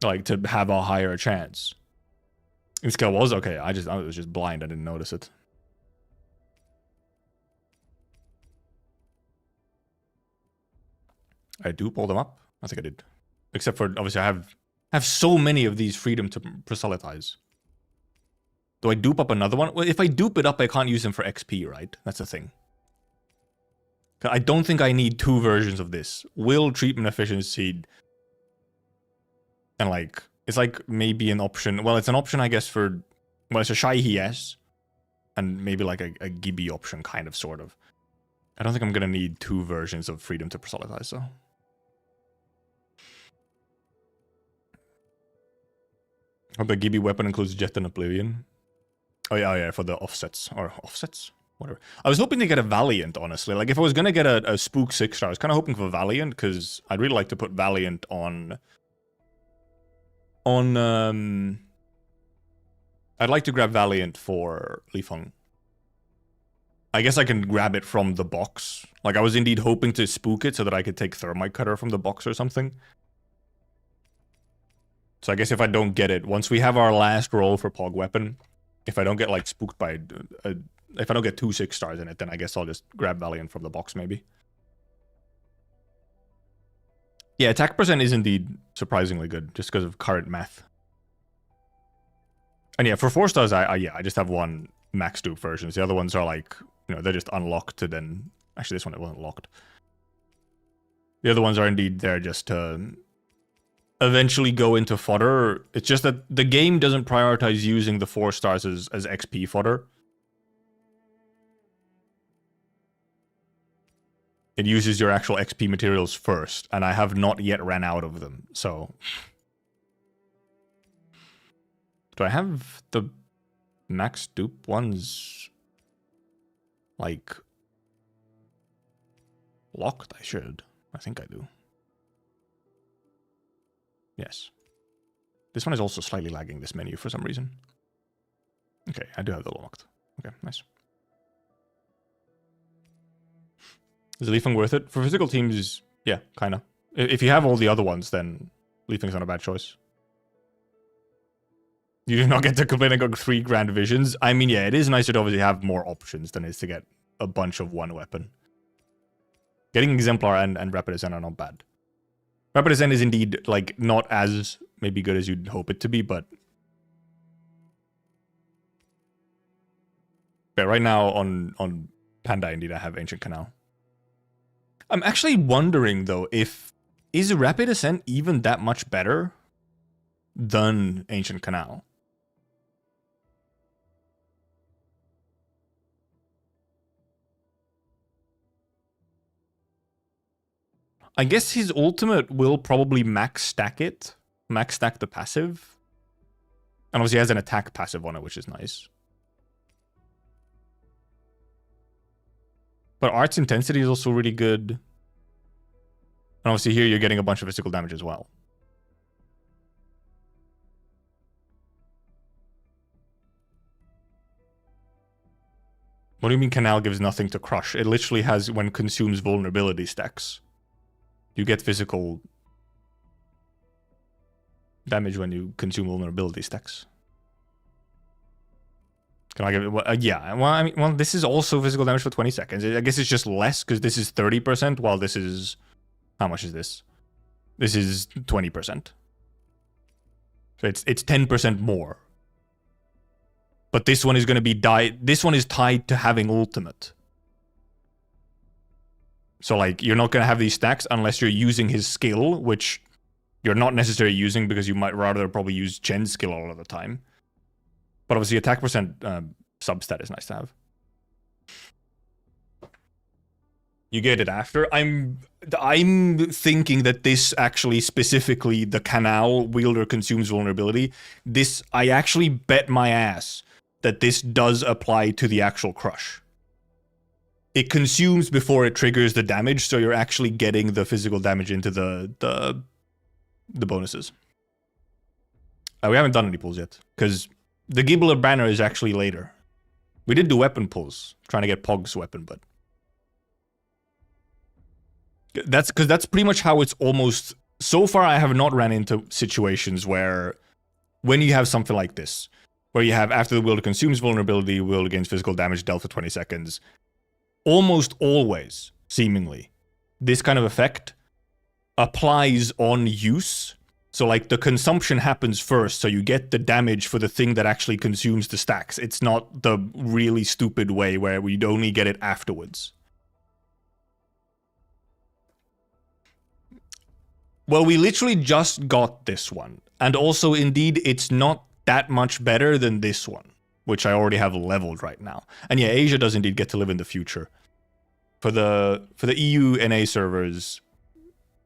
like to have a higher chance. Int scale was okay. I was just blind. I didn't notice it. I dupe all them up. I think I did, except for obviously I have so many of these freedom to proselytize. Do I dupe up another one? Well, if I dupe it up, I can't use them for XP, right? That's the thing. I don't think I need 2 versions of this. Will, treatment efficiency, and like, it's like maybe an option. Well, it's an option, I guess, for, well, it's a Shaihi S, and maybe like a Gibby option, kind of, sort of. I don't think I'm gonna need 2 versions of freedom to proselytize, so. Hope the Gibby weapon includes Jet and Oblivion. Oh yeah, for the offsets, or offsets? Whatever. I was hoping to get a Valiant, honestly. Like, if I was gonna get a Spook 6-star, I was kind of hoping for Valiant, because I'd really like to put Valiant on... I'd like to grab Valiant for Li Feng. I guess I can grab it from the box. Like, I was indeed hoping to spook it so that I could take Thermite Cutter from the box or something. So I guess if I don't get it, once we have our last roll for Pog Weapon, if I don't get, like, spooked by if I don't get 2 6-stars in it, then I guess I'll just grab Valiant from the box maybe. Yeah, attack percent is indeed surprisingly good just because of current math. And yeah, for 4 stars, I just have 1 max dupe versions. The other ones are like, you know, they're just unlocked to then... Actually, this one, it wasn't locked. The other ones are indeed there just to eventually go into fodder. It's just that the game doesn't prioritize using the 4 stars as XP fodder. It uses your actual XP materials first, and I have not yet ran out of them, so... Do I have the max dupe ones, like, locked? I should. I think I do. Yes. This one is also slightly lagging, this menu, for some reason. Okay, I do have the locked. Okay, nice. Is Leafing worth it? For physical teams, yeah, kind of. If you have all the other ones, then Leafing's not a bad choice. You do not get to complain about 3 grand visions. I mean, yeah, it is nicer to obviously have more options than it is to get a bunch of 1 weapon. Getting Exemplar and Rapid Ascent are not bad. Rapid Ascent is indeed, like, not as maybe good as you'd hope it to be, but... Yeah, right now on Panda, indeed, I have Ancient Canal. I'm actually wondering, though, is Rapid Ascent even that much better than Ancient Canal? I guess his ultimate will probably max stack it. Max stack the passive. And obviously he has an attack passive on it, which is nice. But Art's intensity is also really good. And obviously here you're getting a bunch of physical damage as well. What do you mean Canal gives nothing to crush? It literally has when consumes vulnerability stacks. You get physical damage when you consume vulnerability stacks. Can I give it? Yeah. Well, I mean, this is also physical damage for 20 seconds. I guess it's just less because this is 30%, while this is... How much is this? This is 20%. So it's 10% more. But this one is going to be this one is tied to having ultimate. So, like, you're not going to have these stacks unless you're using his skill, which you're not necessarily using because you might rather probably use Chen's skill all of the time. But obviously, attack percent substat is nice to have. You get it after. I'm thinking that this actually specifically, the Canal wielder consumes vulnerability. This, I actually bet my ass that this does apply to the actual crush. It consumes before it triggers the damage, so you're actually getting the physical damage into the bonuses. We haven't done any pulls yet, because the GIBBLER banner is actually later. We did do weapon pulls, trying to get Pog's weapon, but... That's because that's pretty much how it's almost... So far, I have not ran into situations where... When you have something like this, where you have after the wielder consumes vulnerability, wielder gains physical damage dealt for 20 seconds... Almost always, seemingly, this kind of effect applies on use. So, like, the consumption happens first, so you get the damage for the thing that actually consumes the stacks. It's not the really stupid way where we'd only get it afterwards. Well, we literally just got this one. And also, indeed, it's not that much better than this one, which I already have leveled right now. And yeah, Asia does indeed get to live in the future. For the EU NA servers,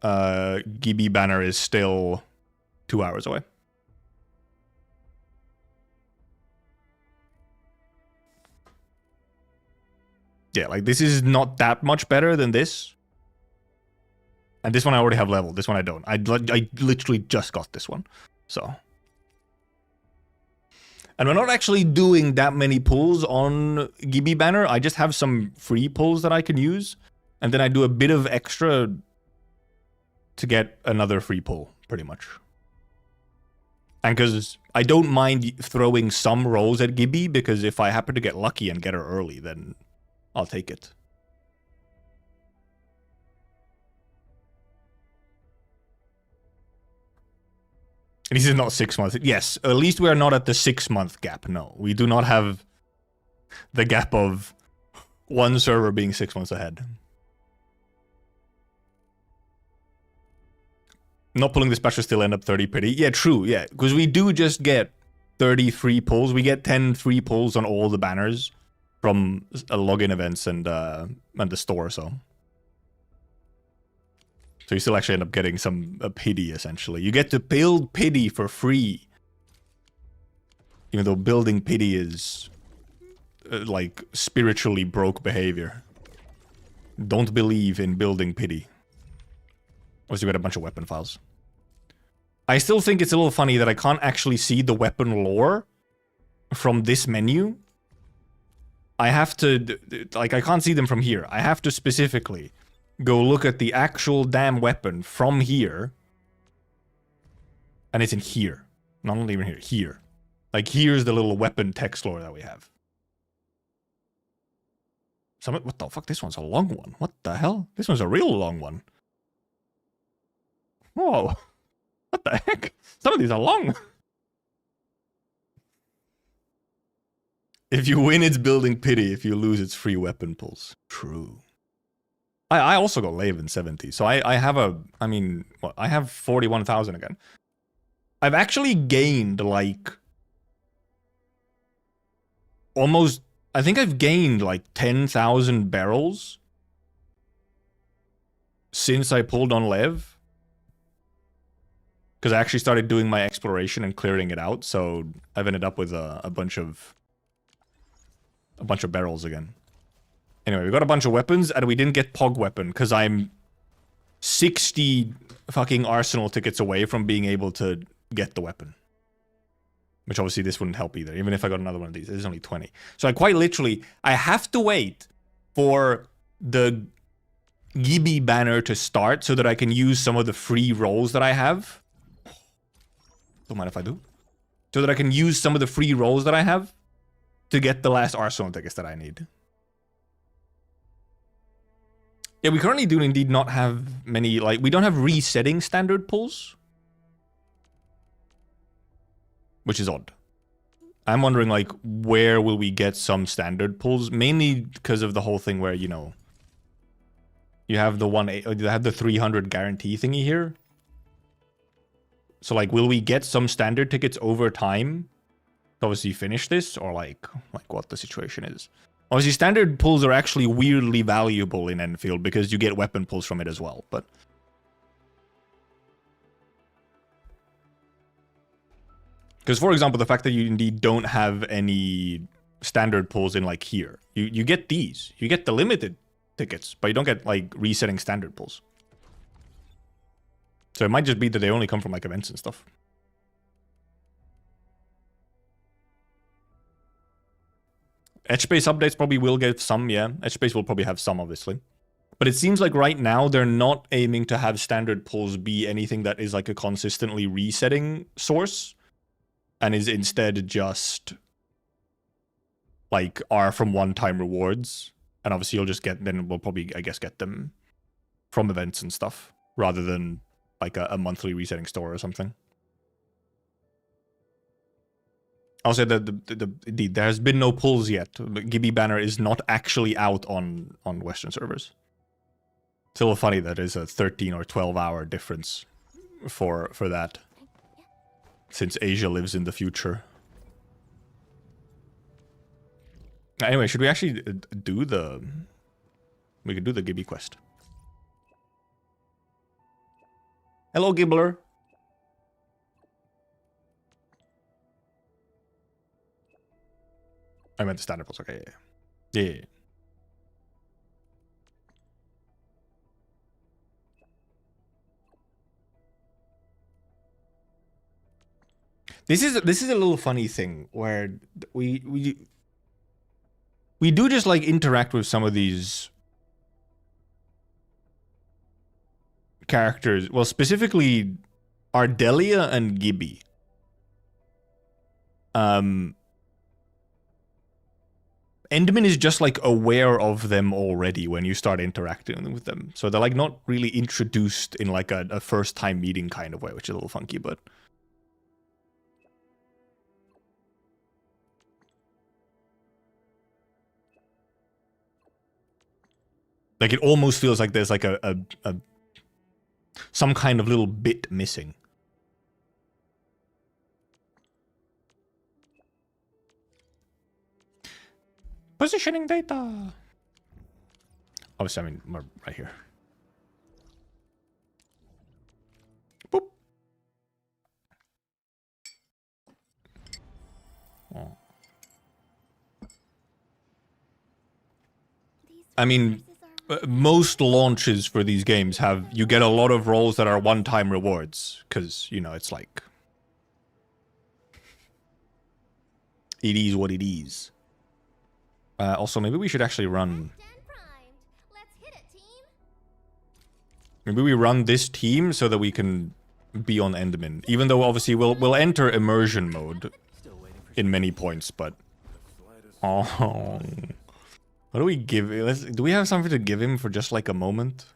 GIBBLER banner is still 2 hours away. Yeah, like this is not that much better than this. And this one I already have leveled. This one I don't. I literally just got this one. So... And we're not actually doing that many pulls on GIBBLER banner. I just have some free pulls that I can use. And then I do a bit of extra to get another free pull, pretty much. And because I don't mind throwing some rolls at Gibby, because if I happen to get lucky and get her early, then I'll take it. This is not 6 months. Yes, at least we are not at the 6-month gap. No, we do not have the gap of one server being 6 months ahead. Not pulling this patch will still end up 30 pity. Yeah, true, yeah. Because we do just get 33 pulls. We get 10 free pulls on all the banners from login events and the store, so. So you still actually end up getting some pity, essentially. You get to build pity for free. Even though building pity is, like, spiritually broke behavior. Don't believe in building pity. Also, you got a bunch of weapon files. I still think it's a little funny that I can't actually see the weapon lore from this menu. I have to, like, I can't see them from here. I have to specifically go look at the actual damn weapon from here. And it's in here. Not even here, here. Like, here's the little weapon text lore that we have. What the fuck? This one's a long one. What the hell? This one's a real long one. Whoa. What the heck? Some of these are long. If you win, it's building pity. If you lose, it's free weapon pulls. True. I also got Laven 70. So I have I mean, what? I have 41,000 again. I've actually gained, like, almost, I think I've gained, like, 10,000 barrels since I pulled on Lev. Because I actually started doing my exploration and clearing it out, so I've ended up with a bunch of barrels again. Anyway, we got a bunch of weapons, and we didn't get Pog weapon, because I'm 60 fucking arsenal tickets away from being able to get the weapon. Which obviously this wouldn't help either, even if I got another one of these. There's only 20. So I quite literally, I have to wait for the Gibby banner to start so that I can use some of the free rolls that I have. Don't mind if I do. So that I can use some of the free rolls that I have to get the last arsenal tickets that I need. Yeah, we currently do indeed not have many, like, we don't have resetting standard pulls. Which is odd. I'm wondering, like, where will we get some standard pulls? Mainly because of the whole thing where, you know, you have the 300 guarantee thingy here. So, like, will we get some standard tickets over time to obviously finish this? Or, like what the situation is? Obviously, standard pulls are actually weirdly valuable in Enfield because you get weapon pulls from it as well, but... Because, for example, the fact that you indeed don't have any standard pulls in, like, here. You get these. You get the limited tickets, but you don't get, like, resetting standard pulls. So it might just be that they only come from, like, events and stuff. Edge-space updates probably will get some, yeah. Edge-space will probably have some, obviously. But it seems like right now they're not aiming to have standard pulls be anything that is, like, a consistently resetting source. And is instead just, like, are from one-time rewards. And obviously you'll just get, then we'll probably, I guess, get them from events and stuff. Rather than, like, a monthly resetting store or something. I'll say that indeed, there has been no pulls yet. The Gibby banner is not actually out on Western servers. It's a little funny that there's a 13 or 12 hour difference for that. Since Asia lives in the future. Anyway, should we actually do the... We could do the Gibby quest. Hello, Gibbler. I meant the standard pulse. Okay, yeah. This is a little funny thing where we do just, like, interact with some of these characters. Well, specifically Ardelia and Gibby. Endmin is just like aware of them already when you start interacting with them. So they're like not really introduced in like a first time meeting kind of way, which is a little funky, but... Like it almost feels like there's like some kind of little bit missing. Positioning data. Obviously, I mean, we're right here. Boop. Oh. I mean, most launches for these games you get a lot of rolls that are one-time rewards, because, you know, it's like... It is what it is. Also, maybe we should actually run... Maybe we run this team so that we can be on Endmin. Even though, obviously, we'll enter immersion mode in many points, but... Oh... What do we give... do we have something to give him for just, like, a moment?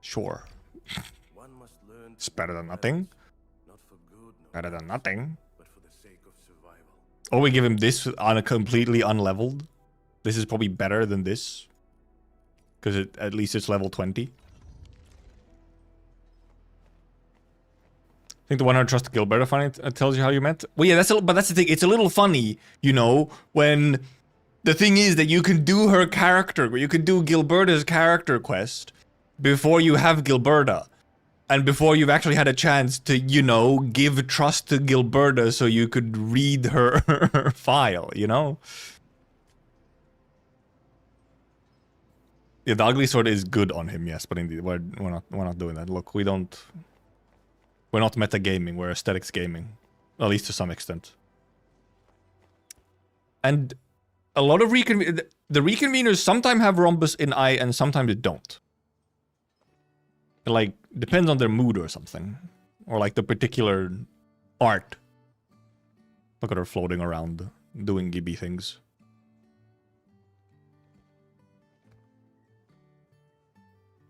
Sure. It's better than nothing. Better than nothing. Or we give him this on a completely unleveled. This is probably better than this. Because at least it's level 20. I think the 100 trust GIBBLER funny tells you how you met. Well, yeah, but that's the thing. It's a little funny, you know, when the thing is that you can do her character, you can do Gilberta's character quest before you have Gilberta. And before you've actually had a chance to, you know, give trust to Gilberta so you could read her file, you know? Yeah, the ugly sword is good on him, yes, but indeed, we're not doing that. Look, we're not metagaming, we're aesthetics gaming. At least to some extent. And a lot of the reconveners sometimes have rhombus in eye and sometimes it don't. It, like, depends on their mood or something. Or like the particular art. Look at her floating around, doing Gibby things.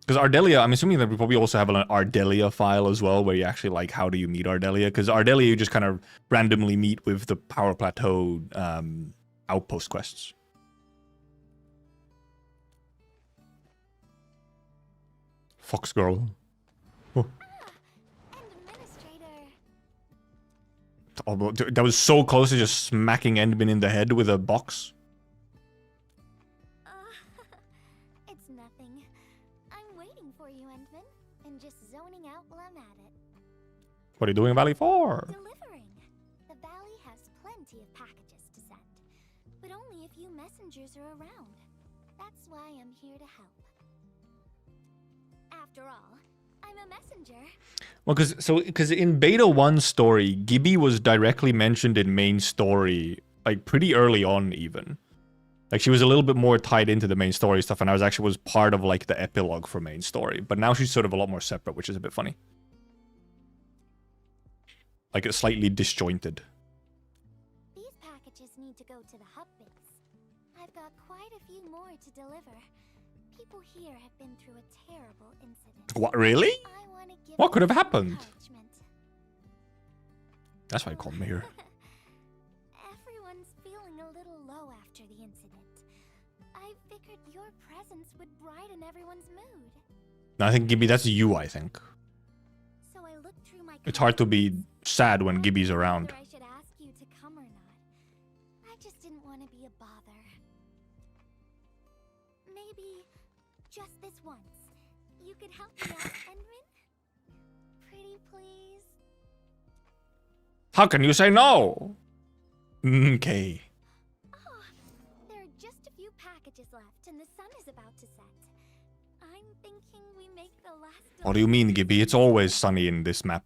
Because Ardelia, I'm assuming that we probably also have an Ardelia file as well, where you actually, like, how do you meet Ardelia? Because Ardelia, you just kind of randomly meet with the Power Plateau outpost quests. Fox girl. Oh. Oh, that was so close to just smacking Endmin in the head with a box. It's nothing. I'm waiting for you, Endmin, and just zoning out while I'm at it. What are you doing in Valley 4? Delivering. The Valley has plenty of packages to send, but only a few messengers are around. That's why I'm here to help. After all, I'm a messenger. Well, because in Beta 1 story, Gibby was directly mentioned in main story, like, pretty early on, even. Like, she was a little bit more tied into the main story stuff, and I was part of, like, the epilogue for main story. But now she's sort of a lot more separate, which is a bit funny. Like, it's slightly disjointed. These packages need to go to the hub base. I've got quite a few more to deliver. People here have been through a terrible incident. What, really? What could have happened? That's why you called me here. Everyone's feeling a little low after the incident. I figured your presence would brighten everyone's mood. I think, Gibby, that's you, I think. So I looked through my It's hard to be sad when Gibby's around. I should ask you to come or not. I just didn't want to be a bother. Maybe just this once. You could help me out, Endmin? Pretty please? How can you say no? Okay. Oh, there are just a few packages left and the sun is about to set. I'm thinking we make the last... What do you mean, Gibby? It's always sunny in this map.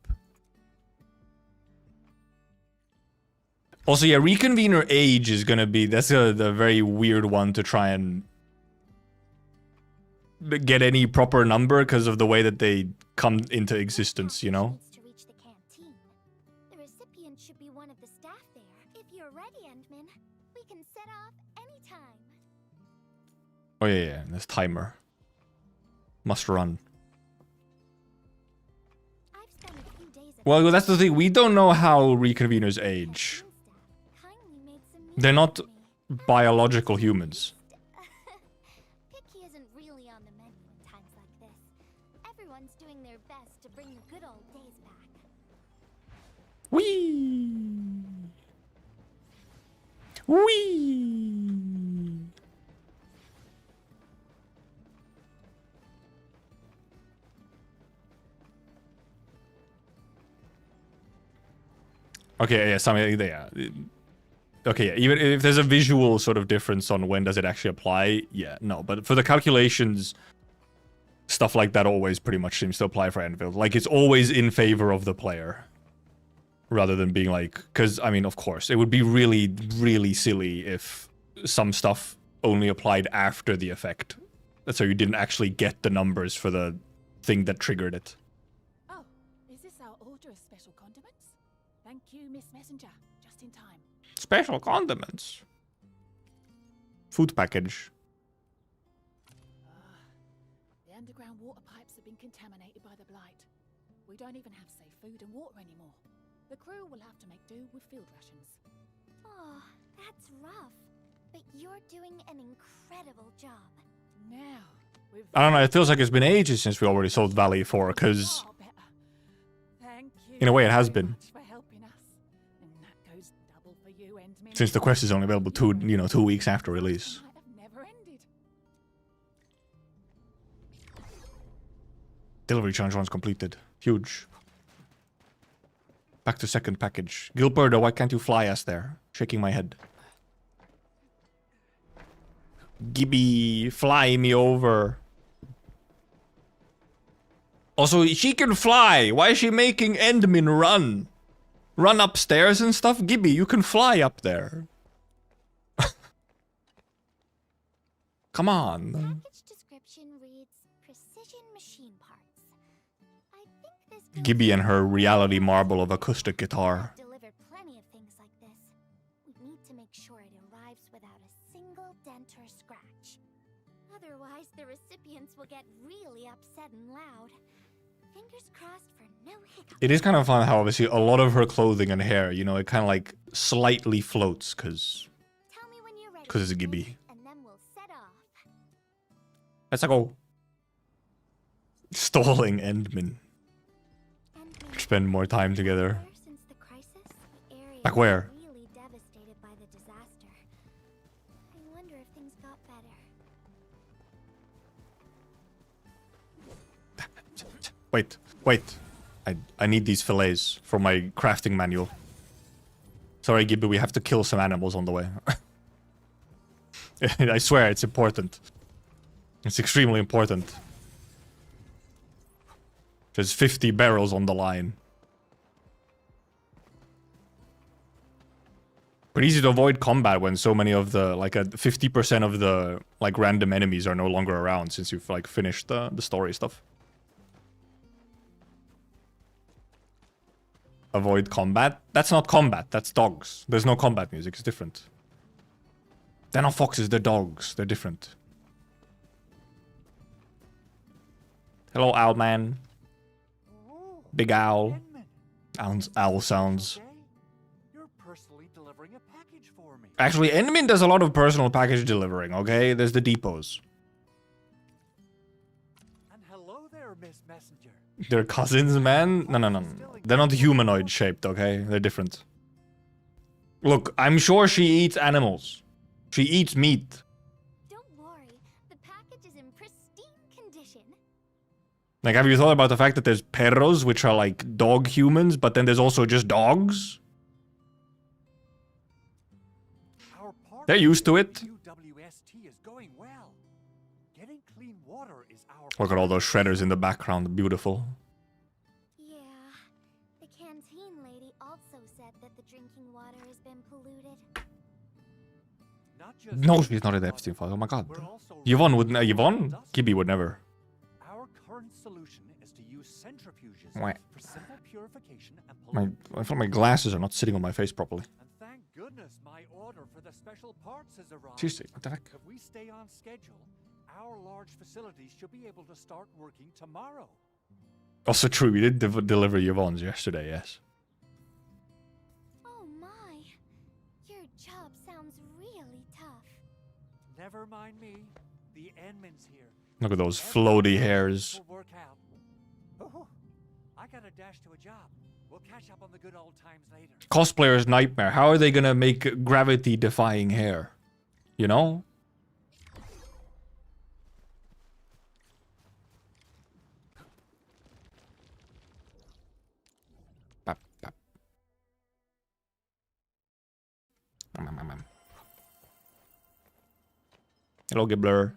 Also, yeah, Reconvener Age is gonna be... That's the very weird one to try and... get any proper number because of the way that they come into existence, you know? To reach the canteen. The recipient should be one of the staff there. If you're ready, Endman, we can set off anytime. Oh yeah, this timer. Must run. I've spent a few days at Well, that's the thing. We don't know how reconveners age. kindly made some They're not for me. biological humans. Picky isn't really on the menu in times like this. Everyone's doing their best to bring the good old days back. Whee! Whee! Okay, yeah, something, yeah. Okay, yeah, even if there's a visual sort of difference on when does it actually apply, yeah, no. But for the calculations, stuff like that always pretty much seems to apply for Endfield. Like, it's always in favor of the player. Rather than being like... Because, I mean, of course, it would be really, really silly if some stuff only applied after the effect. So you didn't actually get the numbers for the thing that triggered it. Oh, is this our order of special condiments? Thank you, Miss Messenger. Just in time. Special condiments. Food package. The underground water pipes have been contaminated by the blight. We don't even have safe food and water anymore. The crew will have to make do with field rations. Oh, that's rough. But you're doing an incredible job. Now, with I don't know, it feels like it's been ages since we already sold Valley 4, because far better. Thank you in a way it has very been. much for helping us. And that goes double for you, Endman. Since the quest is only available 2 weeks after release. Might have never ended. Delivery challenge once completed. Huge. Back to second package. Gilberto, why can't you fly us there? Shaking my head. Gibby, fly me over. Also, she can fly. Why is she making Endman run? Run upstairs and stuff? Gibby, you can fly up there. Come on. Package description reads precision machine parts. I think this goes Gibby and her reality marble of acoustic guitar. I've delivered plenty of things like this. We need to make sure it arrives without a single dent or scratch. Otherwise, the recipients will get really upset and loud. Fingers crossed for no hiccups. It is kind of fun how obviously a lot of her clothing and hair, you know, it kind of like slightly floats because Tell me when you're ready. it's a Gibby. And then we'll set off. Let's go. Stalling Endman. And Spend more time together. since the crisis, the area Like where? was really devastated by the disaster. I wonder if things got better. Wait. I need these fillets for my crafting manual. Sorry, Gibby, we have to kill some animals on the way. I swear, it's important. It's extremely important. There's 50 barrels on the line. But easy to avoid combat when so many of the, like, 50% of the, like, random enemies are no longer around since you've, like, finished the story stuff. Avoid combat? That's not combat, that's dogs. There's no combat music, it's different. They're not foxes, they're dogs. They're different. Hello, owl man. Big owl. Owl sounds. You're personally delivering a package for me. Actually, Endman does a lot of personal package delivering, okay? There's the depots. And hello there, Miss Messenger. They're cousins, man? No. They're not humanoid shaped, okay? They're different. Look, I'm sure she eats animals. She eats meat. Don't worry, the package is in pristine condition. Like, have you thought about the fact that there's perros, which are like dog humans, but then there's also just dogs? Our They're used to it. UWST is going well. Getting clean water is our Look at all those shredders in the background. Beautiful. Yeah, the canteen lady also said that the drinking water has been polluted. Not just No, she's not in the Epstein file. Oh my god. we're also Yvonne would... Yvonne? Industrial. Gibby would never. Our current solution is to use centrifuges Wait. for simple purification and I feel like my glasses are not sitting on my face properly. And thank goodness my order for the special parts has arrived. Seriously, what the heck? If we stay on schedule, our large facilities should be able to start working tomorrow. Also true, we did deliver Yvonne's yesterday, yes. Oh my. Your job sounds really tough. Never mind me. The Enman's here. Look at those floaty hairs. Will work out. Oh, I gotta dash to a job. We'll catch up on the good old times later. Cosplayer's nightmare. How are they gonna make gravity-defying hair? You know? Bap, bap. Hello, Gibbler.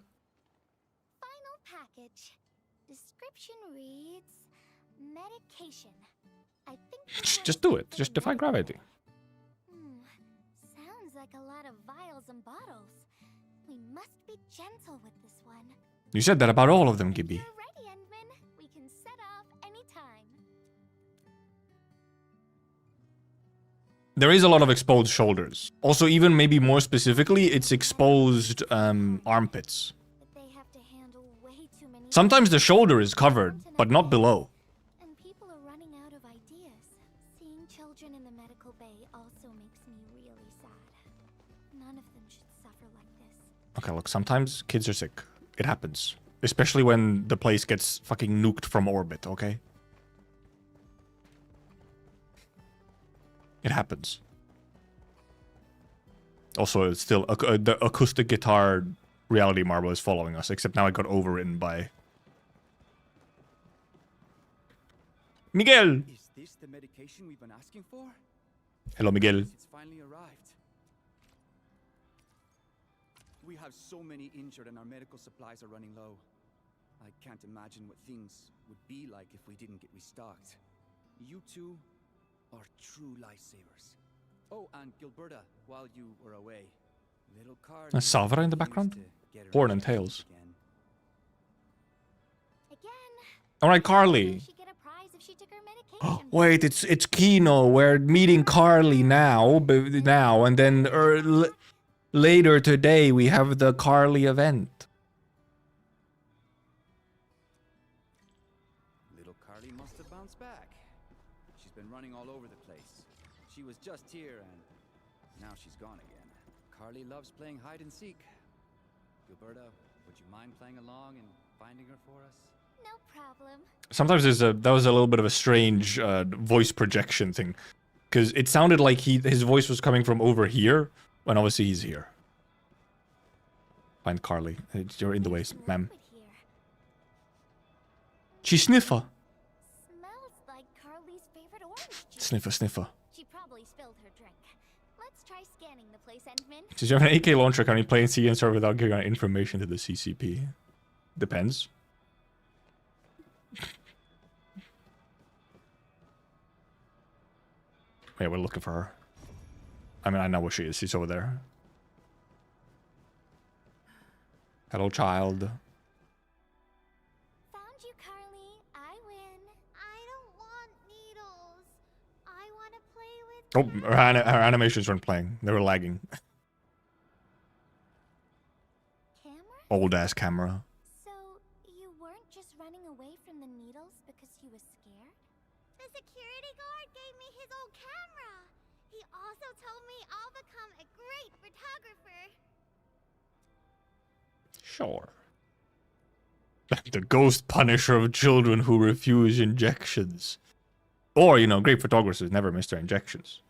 Final package. Description reads medication. I think Just do it. Just defy gravity. Sounds like a lot of vials and bottles. We must be gentle with this one. You said that about all of them, Gibby. You're ready, Endman. We can set off anytime. There is a lot of exposed shoulders. Also, even maybe more specifically, it's exposed armpits. But they have to handle way too many. Sometimes the shoulder is covered, but not below. And people are running out of ideas. Seeing children in the medical bay also makes me really sad. None of them should suffer like this. Okay, look, sometimes kids are sick. It happens. Especially when the place gets fucking nuked from orbit, okay? It happens. Also, it's still... the acoustic guitar reality marble is following us, except now it got overwritten by... Miguel! Is this the medication we've been asking for? Hello, Miguel. It's finally arrived. We have so many injured and our medical supplies are running low. I can't imagine what things would be like if we didn't get restocked. You two are true lifesavers. Oh, and Gilberta, while you were away, little Carly... Salvador in the background? Horn and tails. Alright, Carly. She'd get a prize if she took her medication. Wait, it's Kino. We're meeting Carly now, and then later today we have the Carly event. Little Carly must have bounced back. She's been running all over the place. She was just here and now she's gone again. Carly loves playing hide and seek. Gilberta, would you mind playing along and finding her for us? No problem. Sometimes that was a little bit of a strange voice projection thing, because it sounded like his voice was coming from over here, when obviously he's here. Find Carly. You're in the way, ma'am. She sniffer. Smells like Carly's favorite orange juice. Sniffer, sniffer. She probably spilled her drink. Let's try scanning the place, Endman. Does you have an AK launcher? Can you play in C and serve without giving out information to the CCP? Depends. Wait, we're looking for her. I mean, I know where she is. She's over there. Hello, child. Found you, Carly. I win. I don't want needles. I want to play with... Oh, her animations weren't playing. They were lagging. Camera? Old-ass camera. So, you weren't just running away from the needles because you were scared? The security guard gave me his old camera. He also told me I'll become a great photographer. Sure. The ghost punisher of children who refuse injections. Or, you know, great photographers never miss their injections.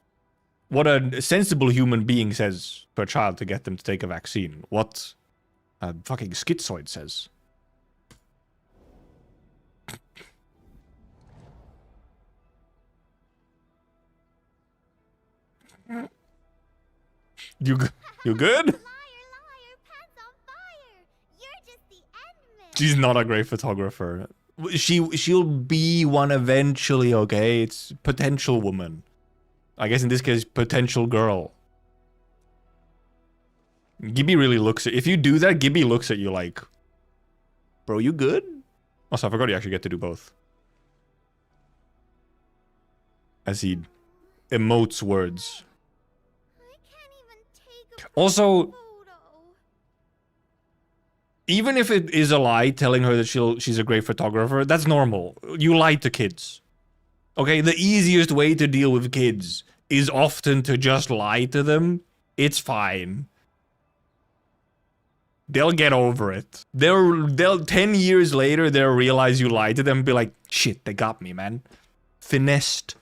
What a sensible human being says to a child to get them to take a vaccine. What a fucking schizoid says. You good? Liar, pants on fire. You're just the Endman. She's not a great photographer. She'll be one eventually, okay? It's potential woman. I guess in this case, potential girl. Gibby really looks at... If you do that, Gibby looks at you like... Bro, you good? Also, I forgot you actually get to do both. As he emotes words. I can't even take a Also, photo. even if it is a lie telling her that she's a great photographer, that's normal. You lie to kids. Okay, the easiest way to deal with kids is often to just lie to them. It's fine. They'll get over it. They'll 10 years later, they'll realize you lied to them and be like, shit, they got me, man. Finessed.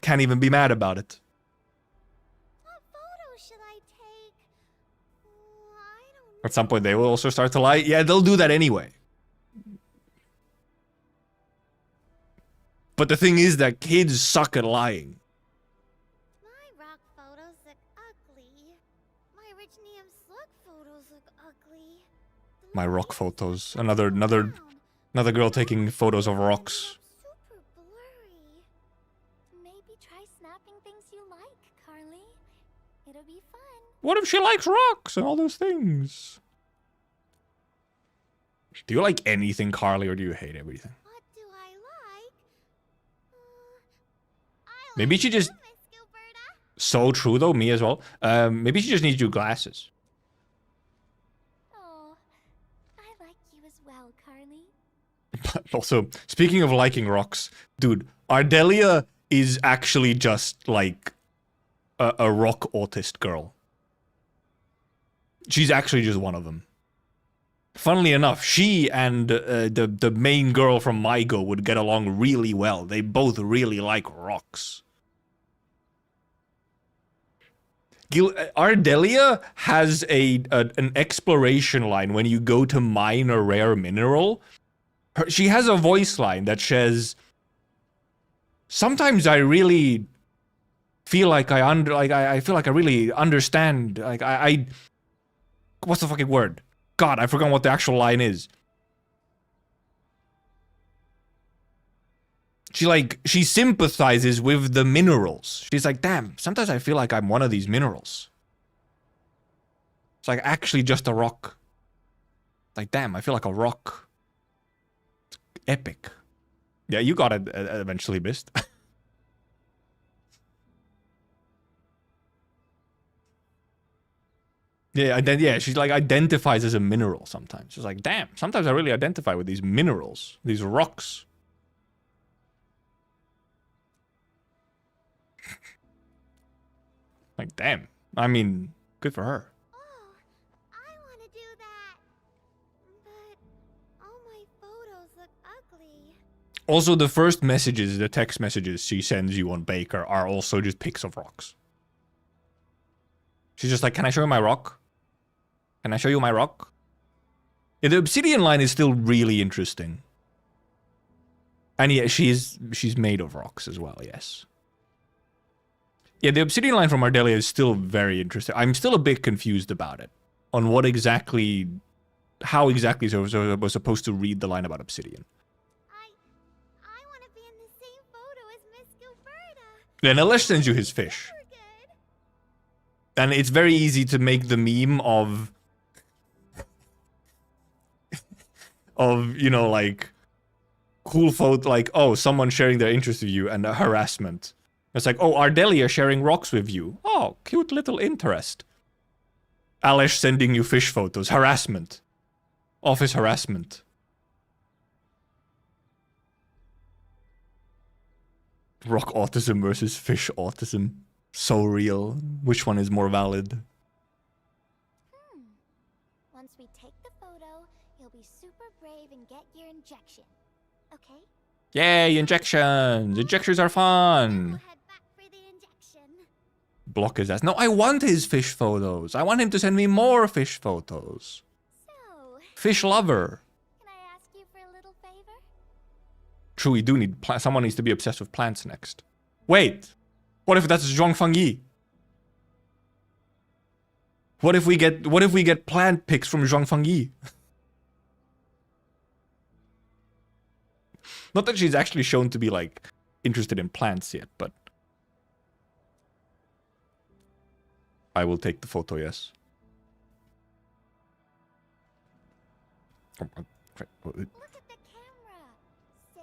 Can't even be mad about it. What photo should I take? I don't know. At some point, they will also start to lie. Yeah, they'll do that anyway. But the thing is that kids suck at lying. My rock photos look ugly. My Richnium slug photos look ugly. My rock photos. Another girl taking photos of rocks. Super blurry. Maybe try snapping things you like, Carly. It'll be fun. What if she likes rocks and all those things? Do you like anything, Carly, or do you hate everything? What do I like? I Maybe like she just... you, Miss Gilberta. So true, though. Me as well. Maybe she just needs new glasses. Oh, I like you as well, Carly. But also, speaking of liking rocks, dude, Ardelia is actually just like a rock autist girl. She's actually just one of them. Funnily enough, she and the main girl from MyGo would get along really well. They both really like rocks. Ardelia has an exploration line when you go to mine a rare mineral. She has a voice line that says, "Sometimes I really feel like I feel like I really understand. Like I what's the fucking word? God, I forgot what the actual line is." She sympathizes with the minerals. She's like, damn, sometimes I feel like I'm one of these minerals. It's like actually just a rock. Like, damn, I feel like a rock. It's epic. Yeah, you got it eventually, Bist. Yeah, she's like identifies as a mineral sometimes. She's like, damn, sometimes I really identify with these minerals, these rocks. Like, damn. I mean, good for her. Oh, I want to do that. But all my photos look ugly. Also, the first messages, the text messages she sends you on Baker are also just pics of rocks. She's just like, can I show you my rock? Can I show you my rock? Yeah, the obsidian line is still really interesting. And yeah, she's made of rocks as well, yes. Yeah, the obsidian line from Ardelia is still very interesting. I'm still a bit confused about it. On what exactly... How exactly I was supposed to read the line about obsidian. I want to be in the same photo as Miss Gilberta. Then Alesh sends you his fish. Super good. And it's very easy to make the meme of... you know, like... Cool photo, like, oh, someone sharing their interest with you and a harassment. It's like, oh, Ardelia sharing rocks with you. Oh, cute little interest. Alesh sending you fish photos. Harassment. Office harassment. Rock autism versus fish autism. So real. Which one is more valid? Once we take the photo, you'll be super brave and get your injection. Okay? Yay, injections! Injections are fun! We'll head back for the injection. Block his ass. No, I want his fish photos. I want him to send me more fish photos. So, Fish lover. can I ask you for a little favor? True, we do need someone needs to be obsessed with plants next. Wait, what if that's Zhuang Fangyi? What if we get plant pics from Zhuang Fangyi? Not that she's actually shown to be like interested in plants yet, but I will take the photo, yes. Oh, crap. Look at the camera.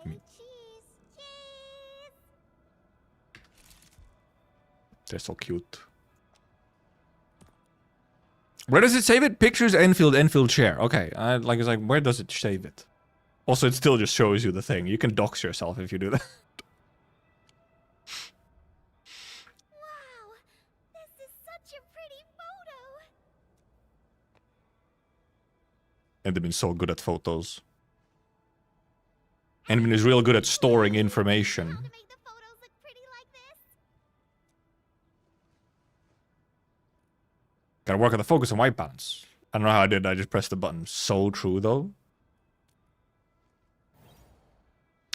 Say cheese, cheese. They're so cute. Where does it save it? Pictures, Enfield share. Okay, like it's like, where does it save it? Also, it still just shows you the thing. You can dox yourself if you do that. Wow, this is such a pretty photo. Enderman's so good at photos. Enderman is real good at storing information. How to make the photos look pretty like this? Gotta work on the focus and white balance. I don't know how I did. I just pressed the button. So true, though.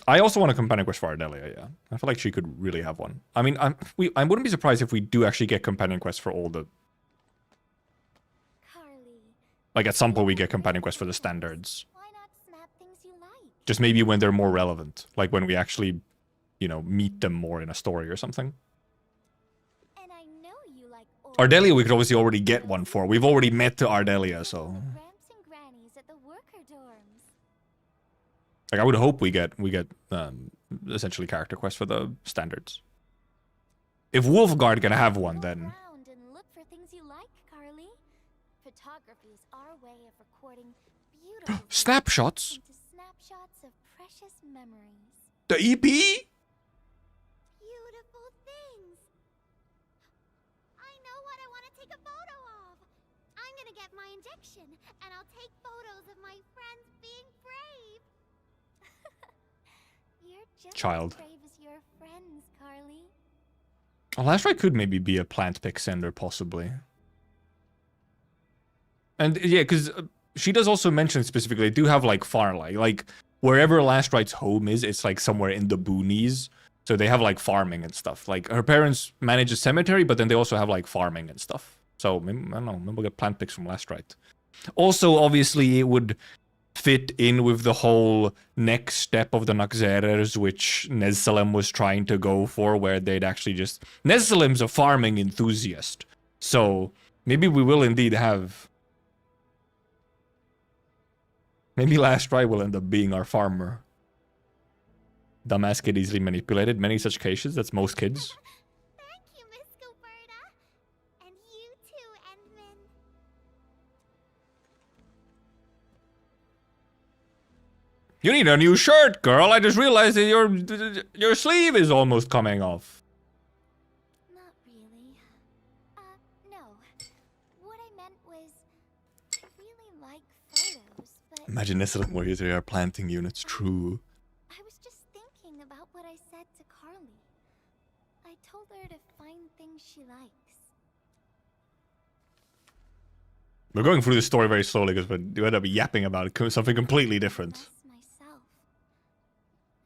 I also want a companion quest for Ardelia, yeah. I feel like she could really have one. I mean, I wouldn't be surprised if we do actually get companion quests for all the... Carly. Like, at some point we get companion quests for the standards. Why not snap things you like? Just maybe when they're more relevant. Like, when we actually, you know, meet them more in a story or something. And I know you like Ardelia we could obviously already get one for. We've already met to Ardelia, so... Gramps and grannies at the worker dorms. Like, I would hope we get essentially character quests for the standards. If Wolfguard can have one, then... Around and look for things you like, Carly. Photography is our way of recording beautiful Snapshots? into snapshots of precious memories. The EP? Beautiful things. I know what I want to take a photo of. I'm gonna get my injection, and I'll take photos of my friends being brave. You're just Child. as brave as your friends, Carly. Oh, Last Ride could maybe be a plant pick sender, possibly. And yeah, because she does also mention specifically, they do have like farmland. Like wherever Last Ride's home is, it's like somewhere in the boonies. So they have like farming and stuff. Like her parents manage a cemetery, but then they also have like farming and stuff. So maybe, I don't know, maybe we'll get plant picks from Last Ride. Also, obviously, it would fit in with the whole next step of the Naxxerers, which Nessalem was trying to go for, where they'd actually just... Nessalem's a farming enthusiast. So maybe we will indeed have... Maybe Last Ride will end up being our farmer. Dumbass kid easily manipulated. Many such cases. That's most kids. Thank you, Miss Gilberta. And you too, Edmund. You need a new shirt, girl. I just realized that your sleeve is almost coming off. Not really. No. What I meant was, I really like photos, but Imagine Nessalem where they are planting units. True. I was just thinking about what I said to Carly. I told her to find things she likes. We're going through this story very slowly because we end up yapping about it, something completely different. Mess myself.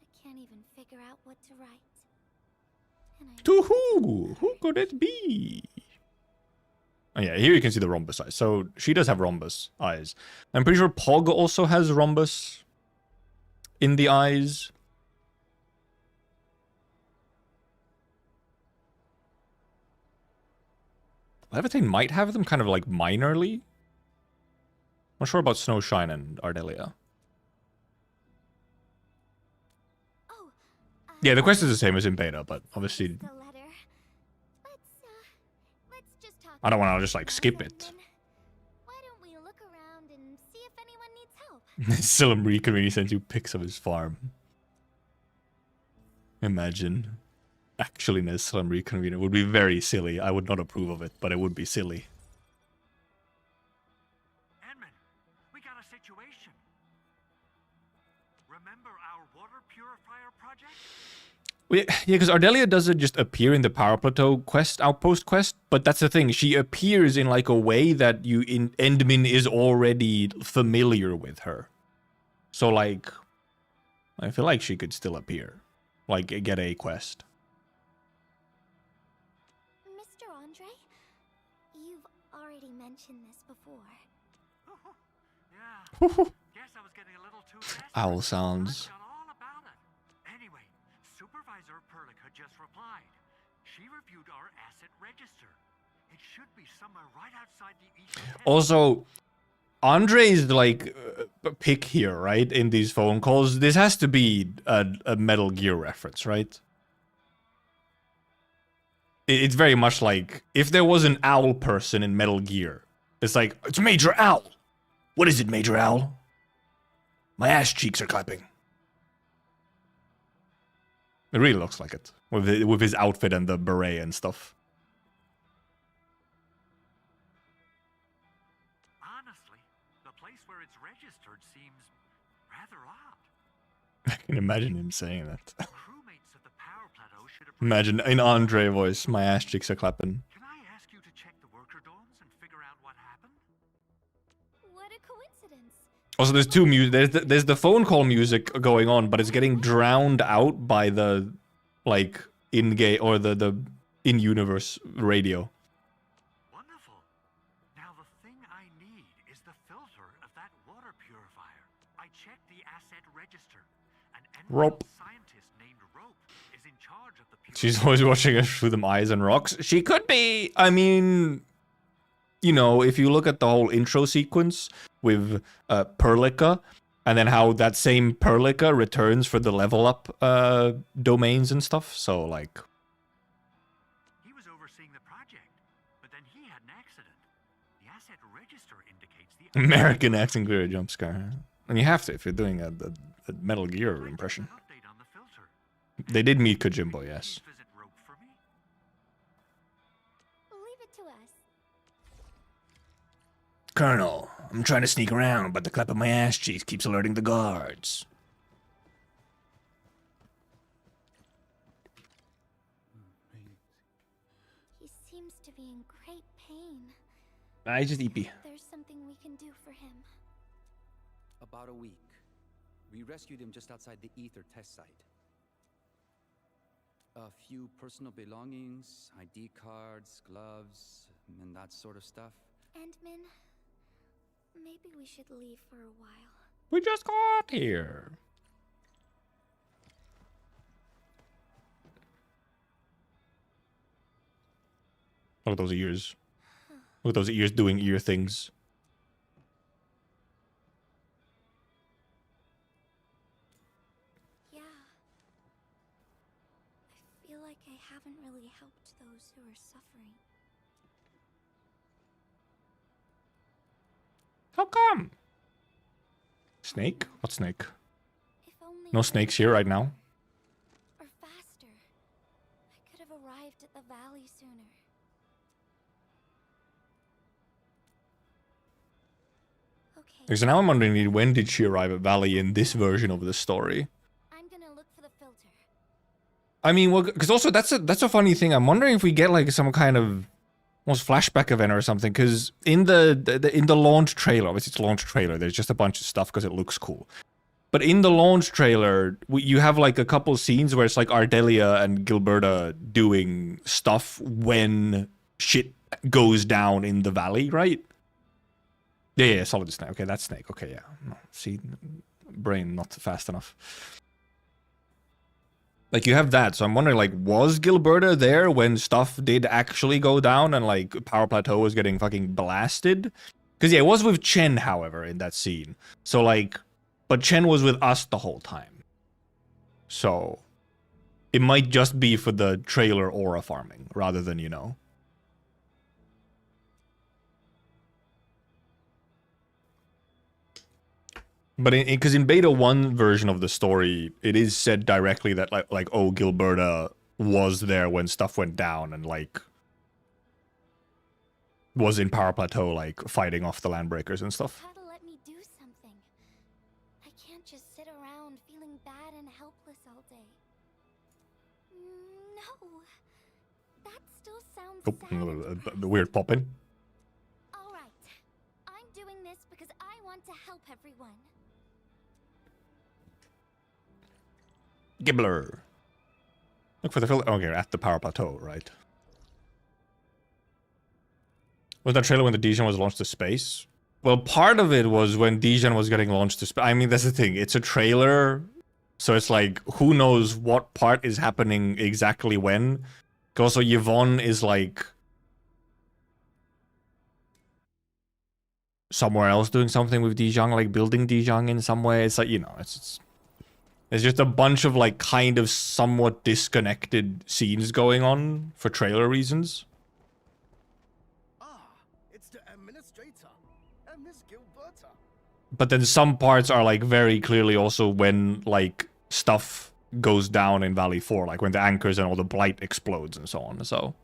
I can't even figure out what to write. And I To who? Who could it be? Oh yeah, here you can see the rhombus eyes. So she does have rhombus eyes. I'm pretty sure Pog also has rhombus in the eyes. Levitane might have them kind of like minorly. Not sure about Snowshine and Ardelia. Oh, Yeah, the quest is the same as in beta, but obviously the letter. Let's just talk. I don't want about to just like now, skip it. Edmund. Why don't we look around and see if anyone needs help? Silum reconvening sends you pics of his farm. Imagine. Actually, Silum reconvening would be very silly. I would not approve of it, but it would be silly. Edmund, we got a situation. Remember our water purifier project? Well, yeah, because Ardelia doesn't just appear in the Power Plateau quest, outpost quest, but that's the thing. She appears in like a way that Endmin is already familiar with her. So like, I feel like she could still appear, like get a quest. Mr. Andre, you've already mentioned this before. Yeah. Guess I was getting a little too desperate. Owl sounds. I forgot all about it. Anyway, Supervisor Perlica just replied. She reviewed our asset register. It should be somewhere right outside the east. Also, Andre's like pick here, right? In these phone calls, this has to be a Metal Gear reference, right? It's very much like if there was an owl person in Metal Gear. It's like, it's Major Owl. What is it, Major Owl? My ass cheeks are clapping. It really looks like it with his outfit and the beret and stuff. Honestly, the place where it's registered seems rather odd. I can imagine him saying that. Crewmates at the power plateau should have... Imagine in Andre voice, my ass cheeks are clapping. Can I ask you to check the worker dorms and figure out what happened? What a coincidence. Also, there's two music. There's the phone call music going on, but it's getting drowned out by the like in-game or the in-universe radio. Wonderful. Now the thing I need is the filter of that water purifier. I checked the asset register. An Rope. scientist named Rope is in charge of the purifier. She's always watching us through them eyes and rocks. She could be. I mean, you know, if you look at the whole intro sequence with Perlica, and then how that same Perlica returns for the level up domains and stuff. So like, He was overseeing the project, but then he had an accident. The asset register indicates the American accent clear jump scare. And you have to if you're doing a Metal Gear impression. update on the filter. They did meet Kojimbo, yes. Visit Rope for me. Leave it to us. Colonel, I'm trying to sneak around, but the clap of my ass cheeks keeps alerting the guards. He seems to be in great pain. I just EP. There's something we can do for him. About a week. We rescued him just outside the Ether test site. A few personal belongings, ID cards, gloves, and that sort of stuff. And Min, maybe we should leave for a while. We just got here. Look at those ears. Look at those ears doing ear things. Yeah. I feel like I haven't really helped those who are suffering. How come? Snake? What snake? If only No I snakes could here go right now. Or faster. I could have arrived at the valley sooner. Okay, So now I'm wondering, when did she arrive at Valley in this version of the story? I'm gonna look for the filter. I mean, well, because also that's a funny thing. I'm wondering if we get like some kind of almost flashback event or something. Because in the launch trailer, obviously it's a launch trailer. There's just a bunch of stuff because it looks cool. But in the launch trailer, you have like a couple scenes where it's like Ardelia and Gilberta doing stuff when shit goes down in the valley, right? Yeah, solid snake. Okay, that's snake. Okay, yeah. No, see, brain not fast enough. Like, you have that, so I'm wondering, like, was Gilberta there when stuff did actually go down and, like, Power Plateau was getting fucking blasted? Because, yeah, it was with Chen, however, in that scene. So, like, but Chen was with us the whole time. So, it might just be for the trailer aura farming, rather than, you know. But because in beta 1 version of the story, it is said directly that like oh, Gilberta was there when stuff went down and like was in Power Plateau like fighting off the landbreakers and stuff. Gotta let me do something. I can't just sit around feeling bad and helpless all day. No, that still sounds sad. The weird pop-in. All right, I'm doing this because I want to help everyone. GIBBLER. Look for the filter. Okay, at the Power Plateau, right? Was that trailer when the Dijon was launched to space? Well, part of it was when Dijon was getting launched to space. I mean, that's the thing. It's a trailer, so it's like, who knows what part is happening exactly when. Also, Yvonne is like somewhere else doing something with Dijon, like building Dijon in some way. It's like, you know, it's just a bunch of like kind of somewhat disconnected scenes going on for trailer reasons. Ah, it's the administrator, Miss Gilberta. But then some parts are like very clearly also when like stuff goes down in Valley 4, like when the anchors and all the blight explodes and so on. So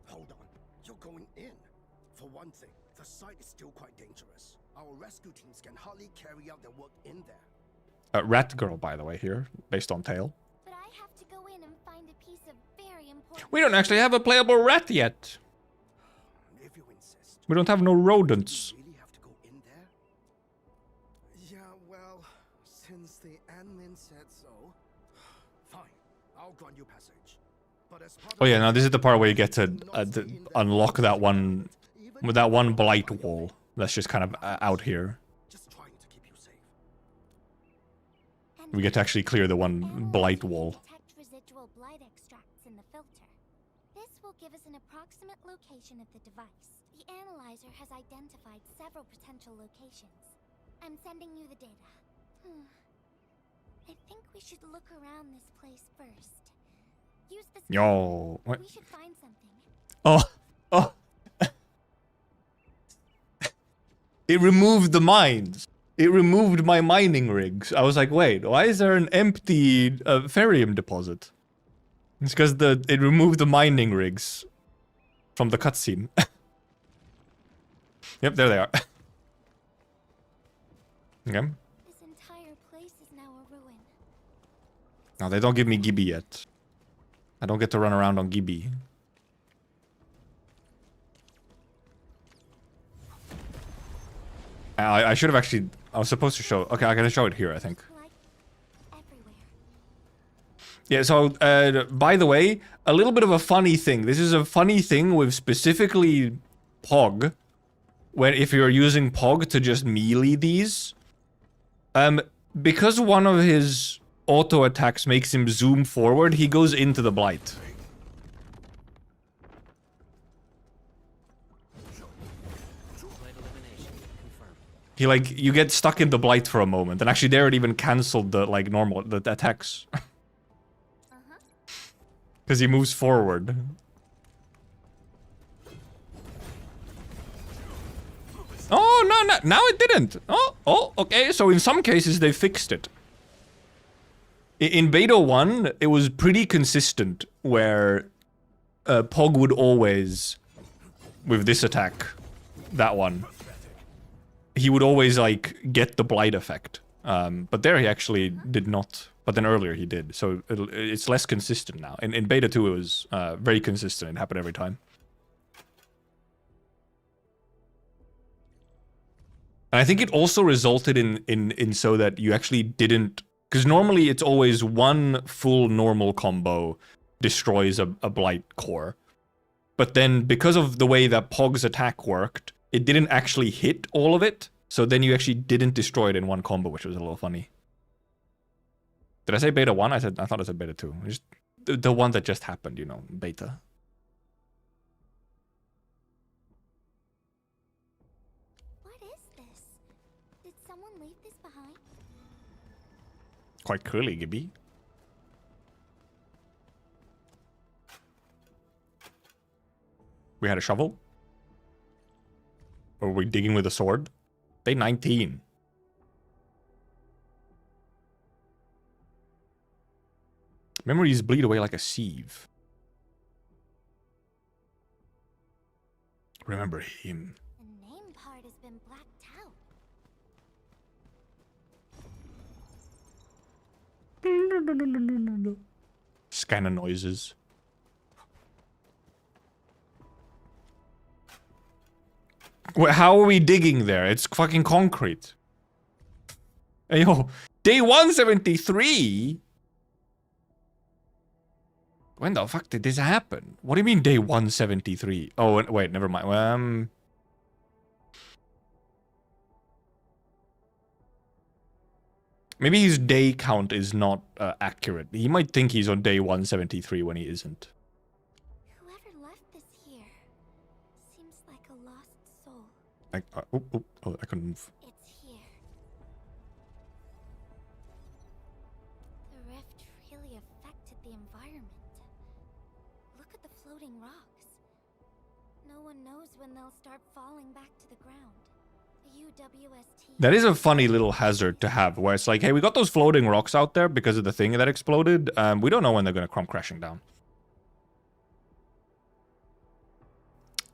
Hold on, you're going in. For one thing, the site is still quite dangerous. Our rescue teams can hardly carry out their work in there. Rat Girl, by the way, here, based on Tail. But I have to go in and find a piece of very important... We don't actually have a playable rat yet. If you insist. We don't have no rodents. You really have to go in there? Yeah, well, since the admin said so. Fine, I'll grant you passage. But as part Oh yeah, now this is the part where you get to unlock that one with that one blight wall that's just kind of out here. Just trying to keep you safe. We get to actually clear the one blight wall. Detect residual blight extracts in the filter. This will give us an approximate location of the device. The analyzer has identified several potential locations. I'm sending you the data. I think we should look around this place first. Use this. Yo, what? We should find something. Oh, oh. It removed the mines. It removed my mining rigs. I was like, wait, why is there an empty ferrium deposit? It's because it removed the mining rigs from the cutscene. Yep, there they are. Okay. This entire place is now a ruin. No, they don't give me Gibby yet. I don't get to run around on Gibby. I should have actually... I was supposed to show... Okay, I can show it here, I think. Yeah, so, by the way, a little bit of a funny thing. This is a funny thing with specifically Pog. When if you're using Pog to just melee these. Because one of his auto attacks makes him zoom forward, he goes into the blight. He like, you get stuck in the blight for a moment, and actually there it even cancelled the like normal, the attacks. Because he moves forward. Oh, no, now it didn't. Oh, okay, so in some cases they fixed it. In Beta 1, it was pretty consistent, where Pog would always, with this attack, that one, he would always, like, get the blight effect. But there he actually did not. But then earlier he did. So it's less consistent now. In Beta 2, it was very consistent. It happened every time. And I think it also resulted in so that you actually didn't... Because normally it's always one full normal combo destroys a blight core. But then because of the way that Pog's attack worked, it didn't actually hit all of it, so then you actually didn't destroy it in one combo, which was a little funny. Did I say Beta 1? I thought I said Beta 2. Just the one that just happened, you know, Beta. What is this? Did someone leave this behind? Quite clearly, Gibby. We had a shovel? Or were we digging with a sword? Day 19. Memories bleed away like a sieve. Remember him. The name part has been blacked out. Scanner noises. Wait, how are we digging there? It's fucking concrete. Hey, yo, day 173? When the fuck did this happen? What do you mean day 173? Oh, wait, never mind. Maybe his day count is not accurate. He might think he's on day 173 when he isn't. Whoever left this here seems like a lost soul. Oh, I couldn't move. It's here. The rift really affected the environment. Look at the floating rocks. No one knows when they'll start falling back to the ground. The UWST... That is a funny little hazard to have, where it's like, hey, we got those floating rocks out there because of the thing that exploded. We don't know when they're going to come crashing down.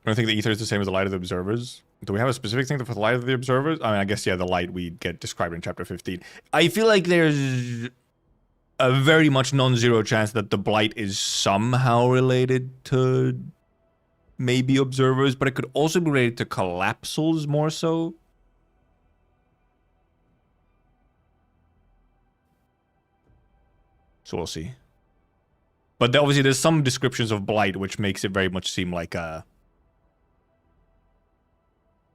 I don't think the ether is the same as the light of the observers. Do we have a specific thing for the light of the observers? I mean, I guess, yeah, the light we get described in chapter 15. I feel like there's a very much non-zero chance that the blight is somehow related to maybe observers, but it could also be related to collapsals more so. So we'll see. But obviously there's some descriptions of blight which makes it very much seem like a,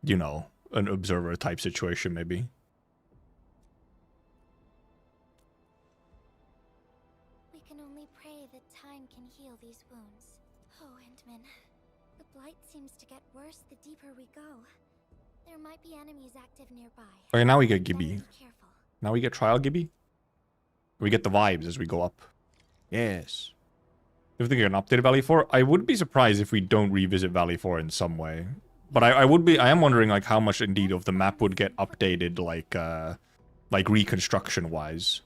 you know, an observer type situation maybe. We can only pray that time can heal these wounds. Oh, Endman. The blight seems to get worse the deeper we go. There might be enemies active nearby. Okay, now we get Gibby. Be careful. Now we get trial Gibby. We get the vibes as we go up. Yes. If we get an updated Valley 4, I wouldn't be surprised if we don't revisit Valley 4 in some way. But I am wondering like how much indeed of the map would get updated like reconstruction wise.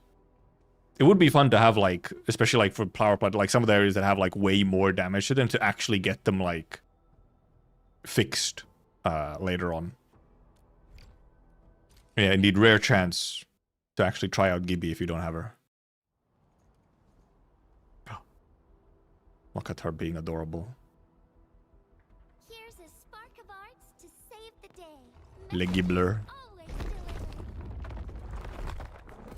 It would be fun to have like, especially like for power plant, like some of the areas that have like way more damage to them to actually get them like fixed later on. Yeah, indeed, rare chance to actually try out Gibby if you don't have her. Look at her being adorable. Here's a spark of arts to save the day. Le GIBBLER.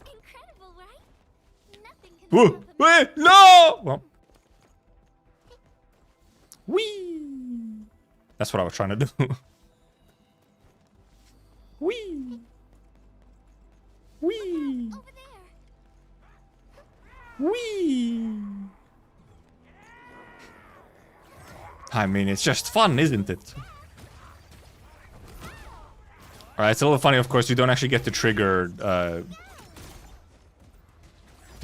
Incredible, right? Nothing can Whoa! Wait! No! Well. Whee! That's what I was trying to do. Whee! Whee! Over there. Whee! I mean, it's just fun, isn't it? Alright, it's a little funny, of course, you don't actually get to trigger,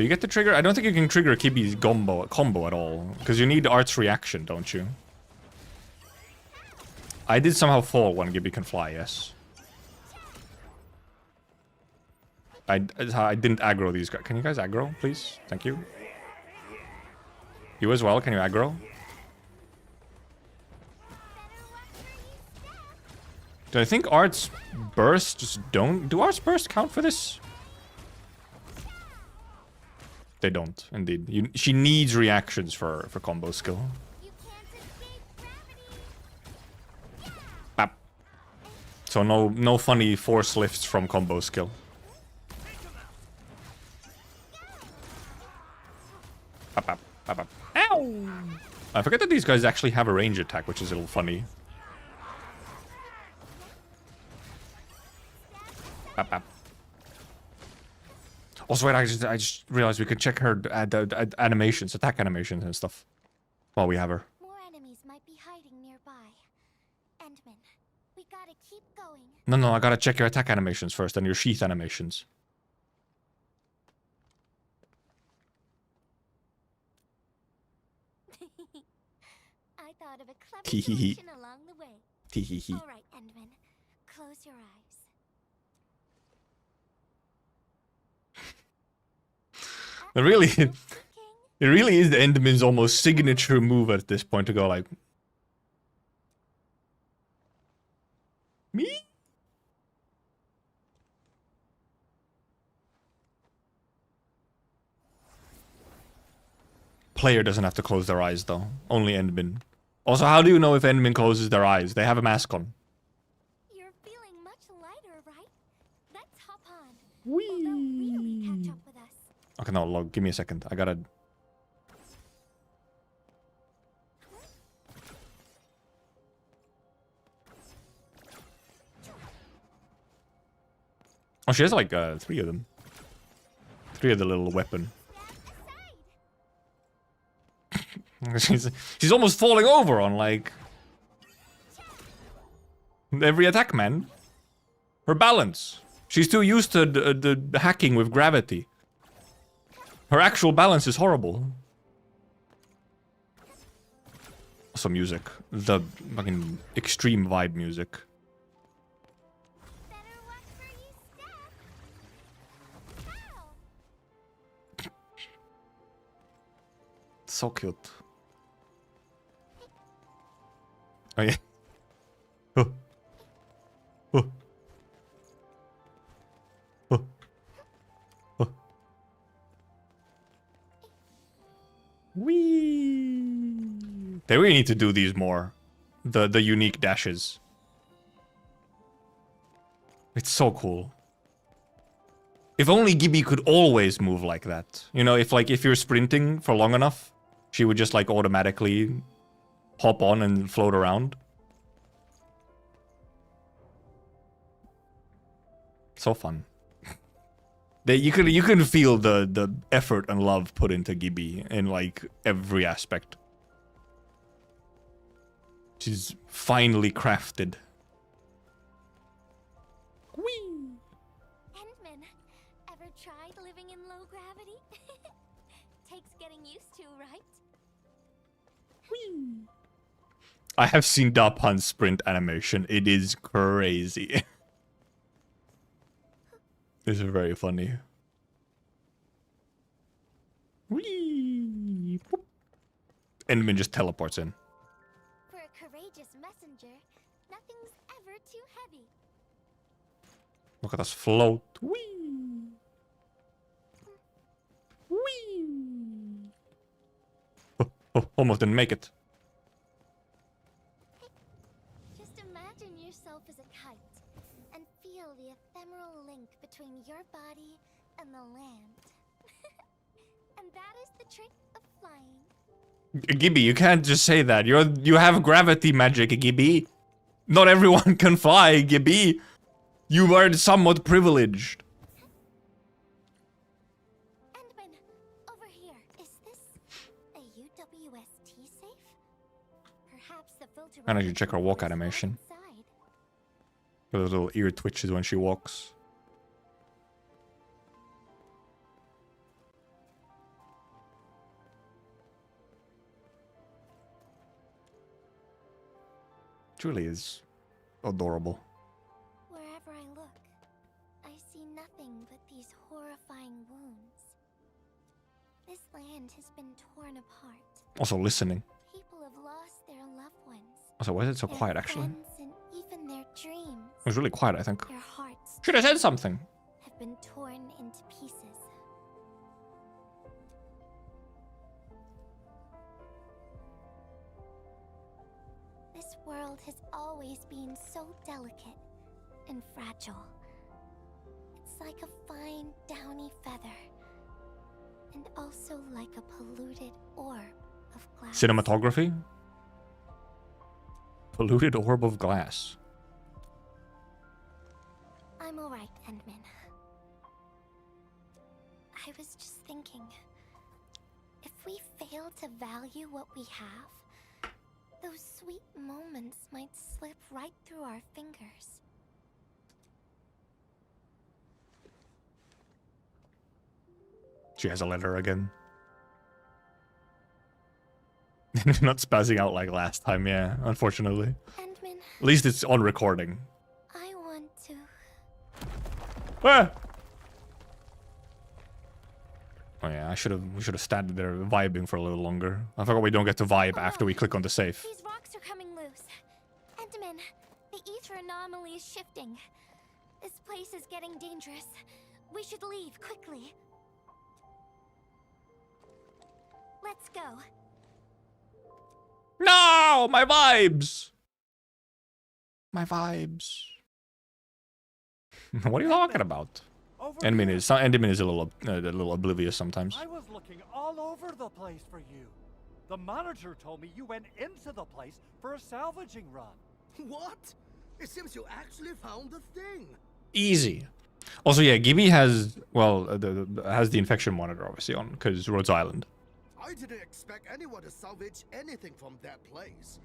Do you get to trigger? I don't think you can trigger Kibby's combo at all. Because you need Art's reaction, don't you? I did somehow fall when Gibby can fly, yes. I didn't aggro these guys. Can you guys aggro, please? Thank you. You as well, can you aggro? Do I think Art's bursts don't... Do Art's bursts count for this? They don't, indeed. She needs reactions for combo skill. Bap. So no funny force lifts from combo skill. Bap, bap, bap, bap. Ow! I forget that these guys actually have a range attack, which is a little funny. Also, wait, I just realized we could check her animations, attack animations and stuff while we have her. More enemies might be hiding nearby. Endman, we gotta keep going. No, I gotta check your attack animations first and your sheath animations. I thought of a clever solution along the way. All right, Endman, close your eyes. It really is the Endman's almost signature move at this point to go like... Me? Player doesn't have to close their eyes though. Only Endman. Also, how do you know if Endman closes their eyes? They have a mask on. You're feeling much lighter, right? Let's hop on. Whee! Or they'll really catch up with us. Okay, no, look, give me a second. I gotta... Oh, she has like 3 of them. 3 of the little weapon. she's almost falling over on like... Every attack, man. Her balance. She's too used to the hacking with gravity. Her actual balance is horrible. Some music. The fucking extreme vibe music. So cute. Oh yeah. Oh. Oh. Oh. Oh. Whee! They really need to do these more. The unique dashes. It's so cool. If only Gibby could always move like that. You know, if you're sprinting for long enough, she would just like automatically hop on and float around. So fun. You can feel the effort and love put into Gibby in like every aspect. She's finely crafted. Whee! Endman, ever tried living in low gravity? Takes getting used to, right? Whee! I have seen Dapun's sprint animation. It is crazy. It's very funny. Whee! Boop. Endman just teleports in. For a courageous messenger, nothing's ever too heavy. Look at us float. Whee! Whee! Oh, almost didn't make it. Just imagine yourself as a kite and feel the ephemeral link between your body and the land. And that is the trick of flying. Gibby, you can't just say that. You have gravity magic, Gibby. Not everyone can fly, Gibby. You are somewhat privileged. Endman, over here. Is this a UWST safe? Perhaps the filter. And I should check her walk animation. Those little ear twitches when she walks. Truly is adorable. Wherever I look, I see nothing but these horrifying wounds. This land has been torn apart. Also listening. People have lost their loved ones. Also, why is it so quiet actually? And even their dreams. It was really quiet, I think. Their hearts Should have said something. have been torn into pieces. This world has always been so delicate and fragile. It's like a fine, downy feather, and also like a polluted orb of glass. Cinematography? Polluted orb of glass. I'm alright, Endman. I was just thinking, if we fail to value what we have, those sweet moments might slip right through our fingers. She has a letter again. Not spazzing out like last time, yeah, unfortunately. Endman, At least it's on recording. I want to... Ah! Oh yeah, we should have standed there vibing for a little longer. I forgot we don't get to vibe after we click on the safe. These rocks are coming loose. Endman, the ether anomaly is shifting. This place is getting dangerous. We should leave quickly. Let's go. No, my vibes. My vibes. What are you talking about? Endman is a little oblivious sometimes. I was looking all over the place for you. The manager told me you went into the place for a salvaging run. What? It seems you actually found the thing. Easy. Also, yeah, Gibby has has the infection monitor obviously on because Rhodes Island. I didn't expect anyone to salvage anything from that place.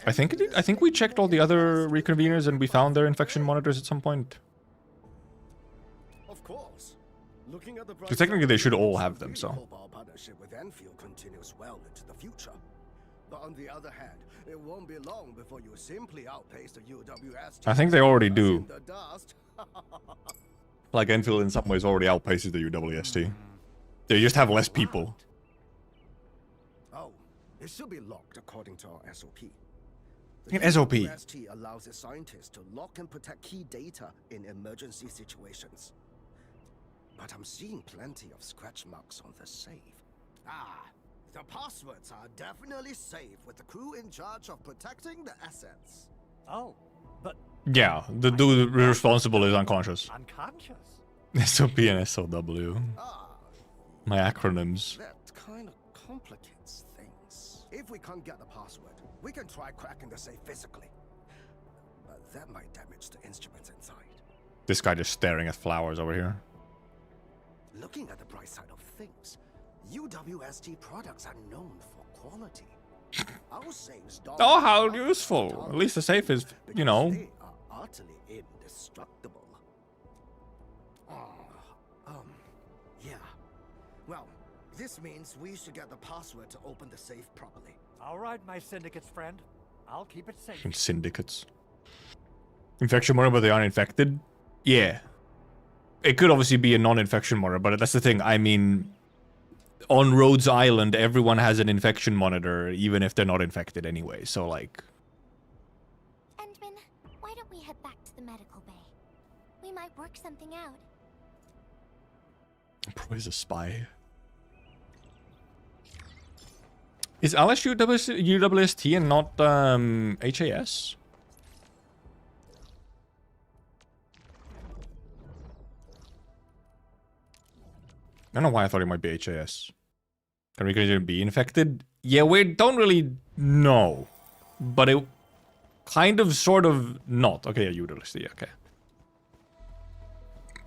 I think we checked all the other reconveners and we found their infection monitors at some point. Of course. Looking at the Because technically they should all have them, so. hope our partnership with Endfield continues well into the future. But on the other hand, it won't be long before you simply outpace the UWS. I think they already do. In the dust. Like Enfield in some ways already outpaces the UWST. They just have less people. Oh, it should be locked according to our SOP. An SOP. UWST allows its scientists to lock and protect key data in emergency situations. But I'm seeing plenty of scratch marks on the safe. Ah, the passwords are definitely safe with the crew in charge of protecting the assets. Oh, but Yeah, the dude responsible is unconscious. unconscious? SOP and SOW. Ah, My acronyms. that kind of complicates things. If we can't get the password, we can try cracking the safe physically. But that might damage the instruments inside. This guy just staring at flowers over here. Looking at the bright side of things, UWST products are known for quality. Our safes don't. Oh, how useful. At least the safe is, you know. They are utterly indestructible. Yeah. Well, this means we should get the password to open the safe properly. All right, my syndicate's friend. I'll keep it safe. Syndicates. Infection monitor, but they aren't infected? Yeah. It could obviously be a non-infection monitor, but that's the thing. I mean, on Rhodes Island, everyone has an infection monitor, even if they're not infected anyway. So, like... Endman, why don't we head back to the medical bay? We might work something out. Pro is a spy. Is Alice UWST and not HAS? I don't know why I thought it might be HAS. Can we even be infected? Yeah, we don't really know. But it kind of, sort of, not. Okay, yeah, UWST, okay.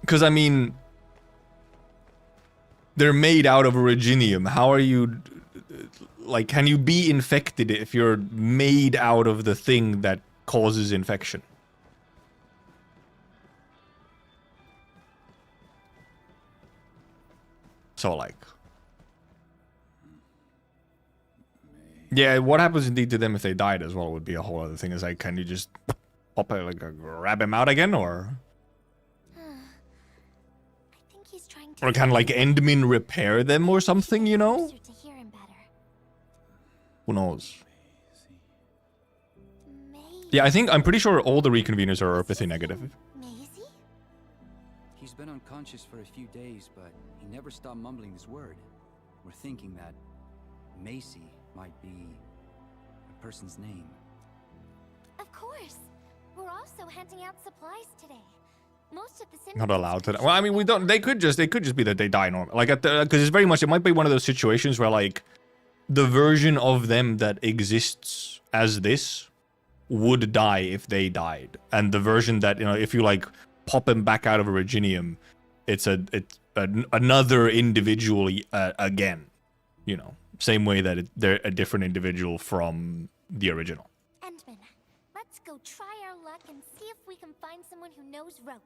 Because, I mean... They're made out of originium. How are you... Like, can you be infected if you're made out of the thing that causes infection? So, like... Yeah, what happens indeed to them if they died as well would be a whole other thing. Is like, can you just pop it, like, grab him out again, or... Or can, like, Endmin repair them or something, you know? Who knows? Yeah, I'm pretty sure all the reconveners are apathy negative. He's been unconscious for a few days, but he never stopped mumbling his word. We're thinking that Macy might be a person's name. Of course. We're also handing out supplies today. Most of the Not allowed to. Well, I mean, we don't. They could just be that they die normal. Like, because it's very much. It might be one of those situations where, like, the version of them that exists as this would die if they died, and the version that, you know, if you like pop them back out of originium, it's another individual again. You know, same way that they're a different individual from the original. Endman, let's go try our luck and see if we can find someone who knows rope.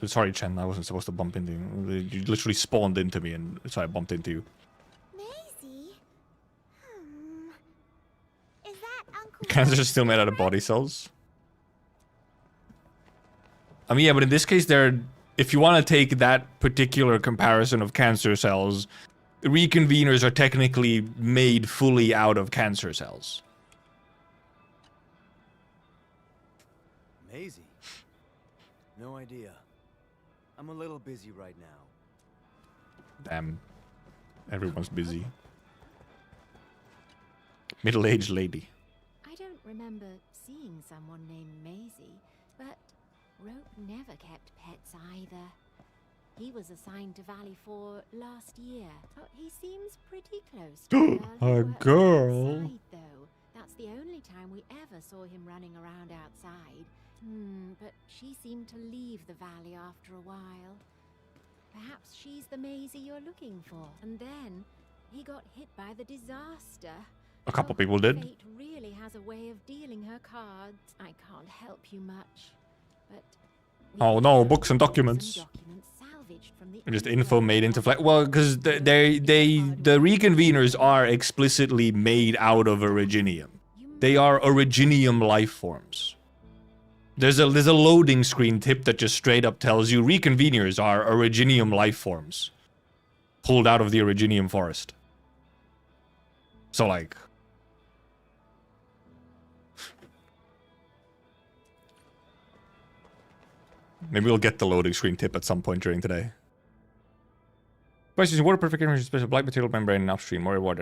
Sorry, Chen, I wasn't supposed to bump into you. You literally spawned into me, and so I bumped into you. Maisie? Is that Uncle... Cancers are still made out of body cells? I mean, yeah, but in this case, if you want to take that particular comparison of cancer cells, reconveners are technically made fully out of cancer cells. Maisie? No idea. I'm a little busy right now. Damn. Everyone's busy. Middle-aged lady. I don't remember seeing someone named Maisie, but Rope never kept pets either. He was assigned to Valley 4 last year. Oh, he seems pretty close to a girl. Outside, though. That's the only time we ever saw him running around outside. But she seemed to leave the valley after a while. Perhaps she's the Maisie you're looking for. And then, He got hit by the disaster. A couple people did. Fate really has a way of dealing her cards. I can't help you much, but oh no, books and documents. Just info made into flesh. Well, because the reconveners are explicitly made out of originium. They are originium life forms. There's a loading screen tip that just straight up tells you reconveners are originium life forms pulled out of the originium forest. So like, maybe we'll get the loading screen tip at some point during today. By using water purification, special black material membrane and upstream, more water.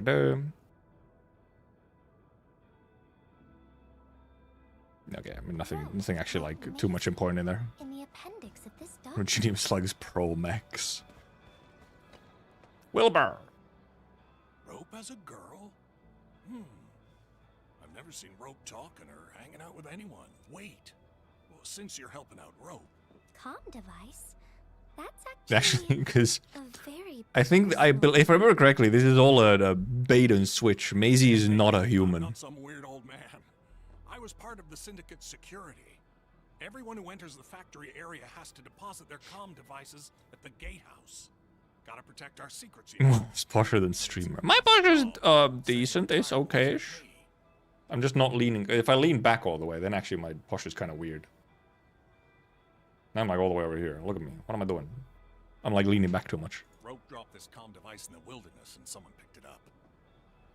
Okay, I mean nothing actually like too much important in there. In the appendix of this document. Originium slugs pro mechs. Wilbur. Rope as a girl? I've never seen Rope talking or hanging out with anyone. Wait. Well, since you're helping out Rope. Comm device? That's Actually, because a very I think if I remember correctly, this is all a bait and switch. Maisie is not a human. Not some weird old man. I was part of the Syndicate's security. Everyone who enters the factory area has to deposit their comm devices at the gatehouse. Gotta protect our secrets, you know. It's posher than streamer. My posher's decent. It's okay-ish. I'm just not leaning. If I lean back all the way, then actually my posture's kind of weird. Now I'm like all the way over here. Look at me. What am I doing? I'm like leaning back too much. Rope dropped this comm device in the wilderness and someone picked it up.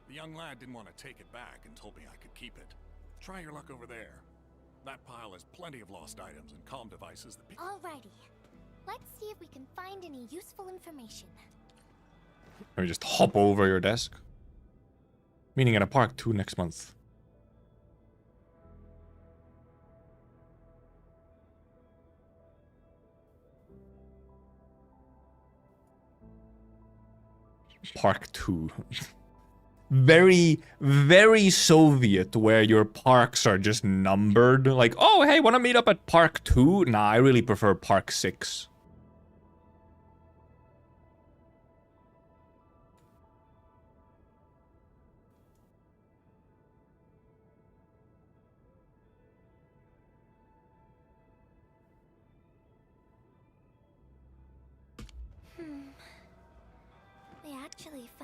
The young lad didn't want to take it back and told me I could keep it. Try your luck over there. That pile has plenty of lost items and comm devices that Alrighty. Let's see if we can find any useful information. Let me just hop over your desk. Meeting at a park 2 next month. Park 2. Very, very Soviet, where your parks are just numbered. Like, oh, hey, want to meet up at Park 2? Nah, I really prefer Park 6.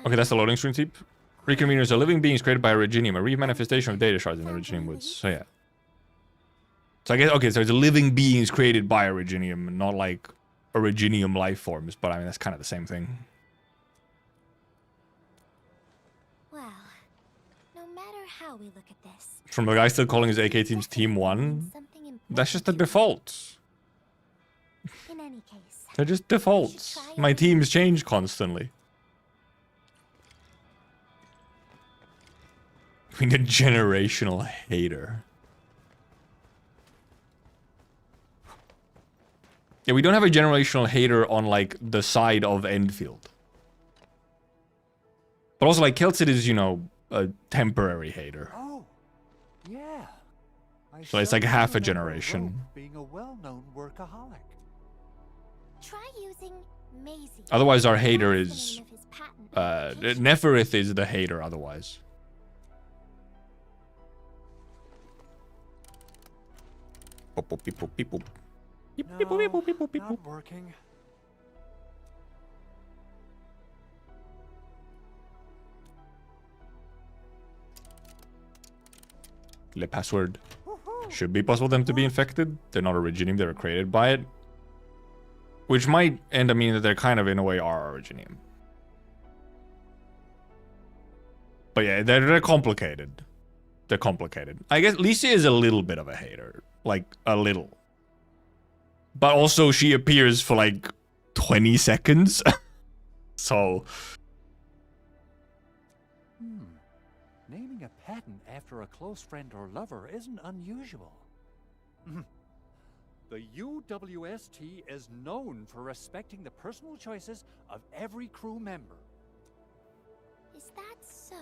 Okay, that's the loading screen tip. Reconveners are living beings created by Originium, a remanifestation of data shards in the Originium woods. So yeah. So I guess, okay, so it's living beings created by Originium, not like Originium life forms, but I mean, that's kind of the same thing. Well, no matter how we look at this. From the guy still calling his AK teams Team 1, that's just the default. In any case, they're just defaults. My teams change constantly. I mean, a generational hater. Yeah, we don't have a generational hater on, like, the side of Endfield. But also, like, Keltsid is, you know, a temporary hater. Oh, yeah. So it's like half a generation. Being a well-known workaholic. Try using Maisie. Otherwise, our hater is... Neferith is the hater, otherwise. Not working. The password. Should be possible for them to be infected. They're not Originium, they were created by it. Which might end up meaning that they're kind of, in a way, are Originium. But yeah, they're complicated. They're complicated. I guess Lisa is a little bit of a hater. Like, a little. But also, she appears for, like, 20 seconds. So... Naming a patent after a close friend or lover isn't unusual. The UWST is known for respecting the personal choices of every crew member. Is that so?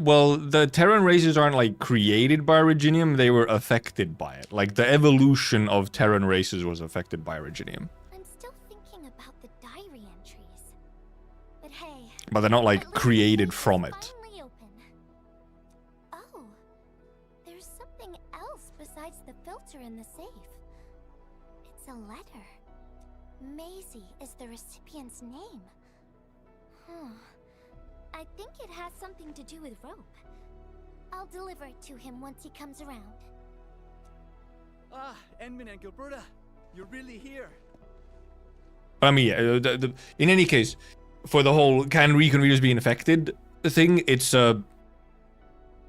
Well, the Terran races aren't, like, created by Originium, they were affected by it. Like, the evolution of Terran races was affected by Originium. I'm still thinking about the diary entries. but they're not like created from it. Finally open. Oh, there's something else besides the filter in the safe. It's a letter. Maisie is the recipient's name. Huh. I think it has something to do with Rope. I'll deliver it to him once he comes around. Ah, Enmin and Gilberta, you're really here. I mean, yeah, in any case, for the whole can reconveners be infected thing, it's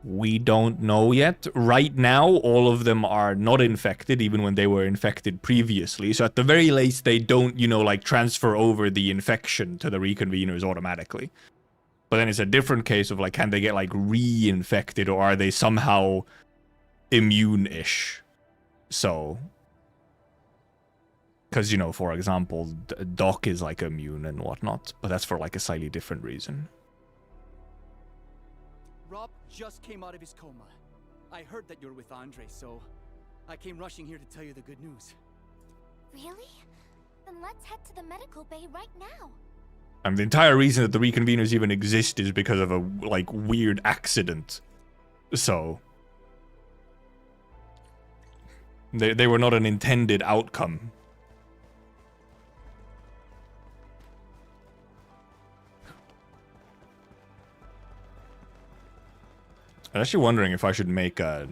we don't know yet. Right now, all of them are not infected, even when they were infected previously. So at the very least, they don't, you know, like transfer over the infection to the reconveners automatically. But then it's a different case of like, can they get like reinfected, or are they somehow immune-ish? So, because, you know, for example, Doc is like immune and whatnot, but that's for like a slightly different reason. Rob just came out of his coma. I heard that you're with Andre, so I came rushing here to tell you the good news. Really? Then let's head to the medical bay right now. And the entire reason that the reconveners even exist is because of a like weird accident. So they were not an intended outcome. I'm actually wondering if I should make a...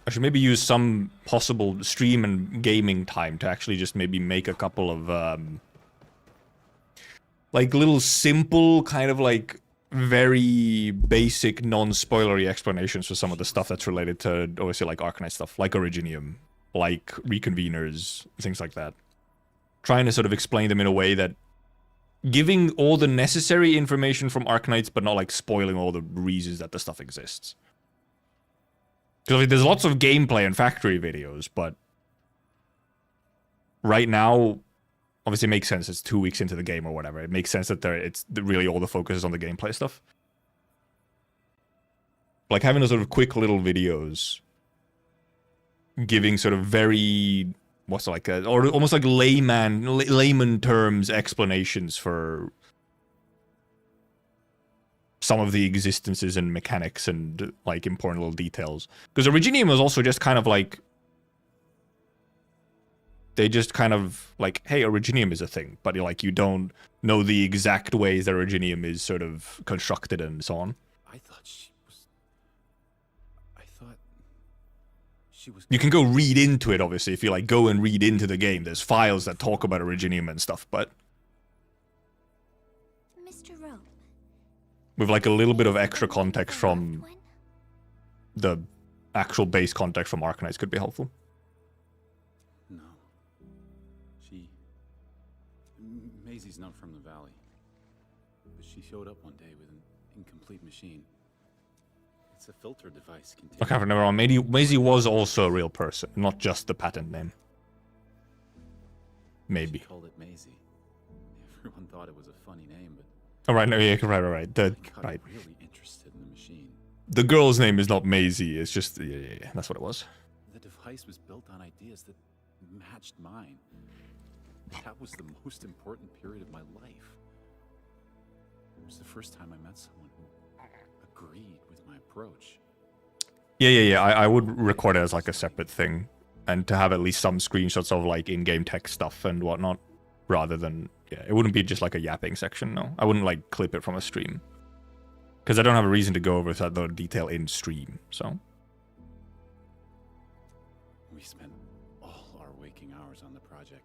I should maybe use some possible stream and gaming time to actually just maybe make a couple of, like, little simple, kind of, like, very basic, non-spoilery explanations for some of the stuff that's related to, obviously, like, Arknight stuff. Like Originium, like Reconveners, things like that. Trying to sort of explain them in a way that... giving all the necessary information from Arknights, but not, like, spoiling all the reasons that the stuff exists. Because there's lots of gameplay and factory videos, but... right now, obviously it makes sense, it's 2 weeks into the game or whatever. It makes sense that it's really all the focus is on the gameplay stuff. Like, having those sort of quick little videos... giving sort of very... what's it like, or almost like layman terms explanations for some of the existences and mechanics and like important little details. Because Originium was also just kind of like, they just kind of like, hey, Originium is a thing, but like you don't know the exact ways that Originium is sort of constructed and so on. I thought she was... You can go read into it, obviously, if you like go and read into the game. There's files that talk about Originium and stuff, but Mr. Rope, with like a little bit of extra context from the actual base context from Arknights could be helpful. No. Maisie's not from the valley. But she showed up one day with an incomplete machine. It's a filter device containing... Okay, never mind. Maisie was also a real person, not just the patent name. Maybe. She called it Maisie. Everyone thought it was a funny name, but... Oh, right, no, yeah, right. Right. Really interested in the machine. The girl's name is not Maisie, it's just... Yeah, that's what it was. The device was built on ideas that matched mine. That was the most important period of my life. It was the first time I met someone who agreed with my approach. Yeah. I would record it as like a separate thing, and to have at least some screenshots of like in-game text stuff and whatnot, rather than it wouldn't be just like a yapping section. No, I wouldn't like clip it from a stream because I don't have a reason to go over that detail in stream. So we spent all our waking hours on the project.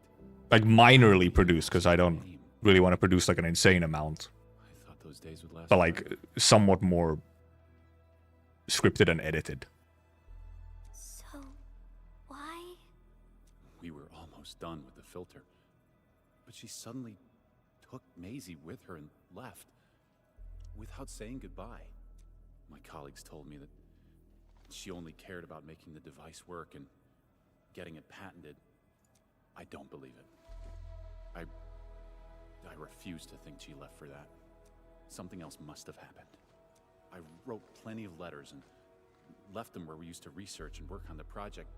Like minorly produced, because I don't really want to produce like an insane amount. I thought those days would last. But like somewhat more scripted and edited. So, why? We were almost done with the filter, but she suddenly took Maisie with her and left without saying goodbye. My colleagues told me that she only cared about making the device work and getting it patented. I don't believe it. I refuse to think she left for that. Something else must have happened. I wrote plenty of letters and left them where we used to research and work on the project,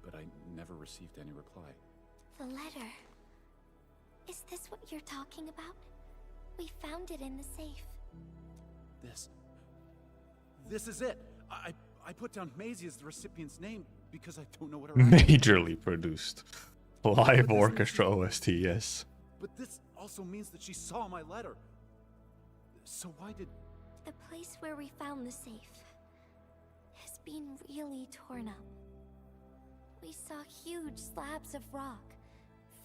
but I never received any reply. The letter. Is this what you're talking about? We found it in the safe. This is it. I put down Maisie as the recipient's name because I don't know what her Majorly produced. Live orchestra OST, yes. But this also means that she saw my letter. So why did... The place where we found the safe has been really torn up. We saw huge slabs of rock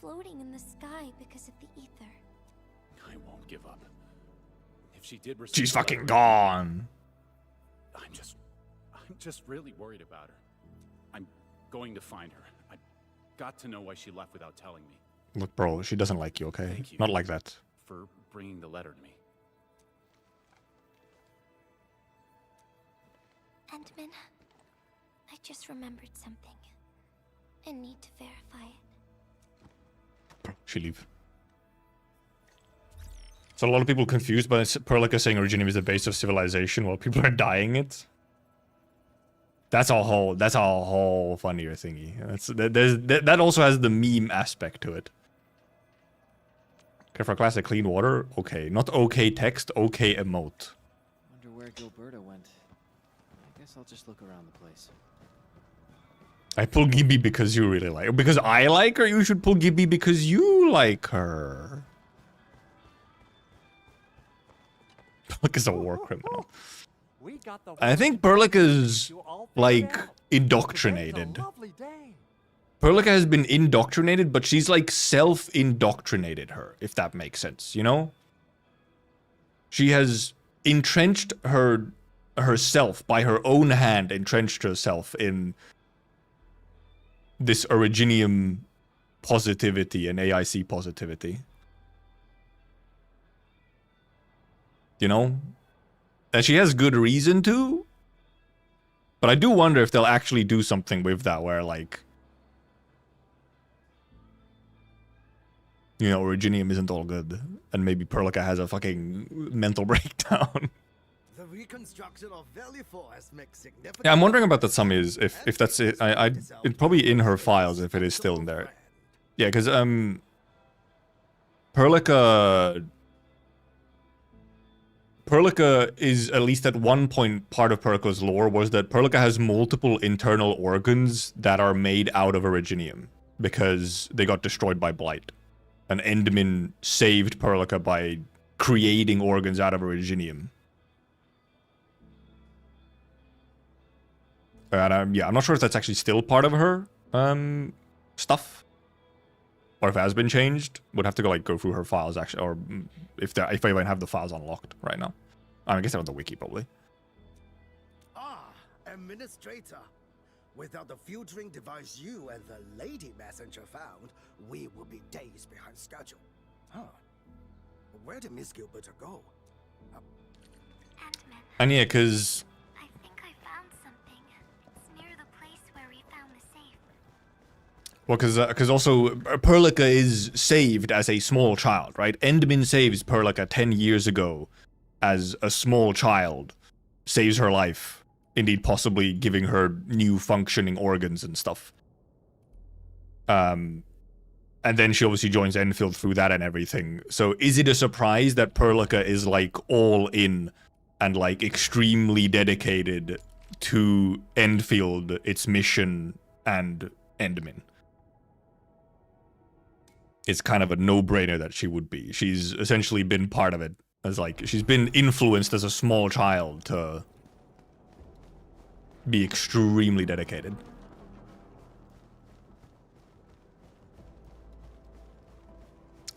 floating in the sky because of the ether. I won't give up. If she did receive She's fucking gone. I'm just really worried about her. I'm going to find her. I've got to know why she left without telling me. Look, bro, she doesn't like you, okay? Thank you. Not like that. For bringing the letter to me. Endman, I just remembered something. I need to verify it. Bro, she leave. So a lot of people confused by Perlica saying Originium is the base of civilization while people are dying it. That's a whole funnier thingy. That also has the meme aspect to it. Okay, for a classic clean water, okay. Not okay text, okay emote. Wonder where Gilberta went. I guess I'll just look around the place. I pull Gibby because you really like her. Because I like her, you should pull Gibby because you like her. Perlica's a war criminal. I think Perlica's, like, indoctrinated. Perlica has been indoctrinated, but she's, like, self-indoctrinated her, if that makes sense, you know? She has entrenched herself, by her own hand, entrenched herself in this Originium positivity and AIC positivity. You know? And she has good reason to. But I do wonder if they'll actually do something with that where, like, you know, Originium isn't all good. And maybe Perlica has a fucking mental breakdown. The reconstruction of Valley Forest makes significant... Yeah, I'm wondering about that some is, if that's it. It's probably in her files if it is still in there. Yeah, because, Perlica is, at least at one point, part of Perlica's lore was that Perlica has multiple internal organs that are made out of Originium because they got destroyed by Blight. And Endman saved Perlica by creating organs out of Originium. And yeah, I'm not sure if that's actually still part of her stuff. Or if it has been changed, would have to go through her files actually, or if I even have the files unlocked right now. I guess they're on the wiki probably. Ah, Administrator. Without the filtering device you and the lady messenger found, we would be days behind schedule. Huh. Where did Miss Gilberta go? And yeah, because... I think I found something. It's near the place where we found the safe. Well, because also Perlica is saved as a small child, right? Endman saves Perlica 10 years ago as a small child, saves her life, indeed possibly giving her new functioning organs and stuff. And then she obviously joins Enfield through that and everything. So is it a surprise that Perlica is like all in and like extremely dedicated to Enfield, its mission, and Endman? It's kind of a no-brainer that she would be. She's essentially been part of it. As like, she's been influenced as a small child to be extremely dedicated.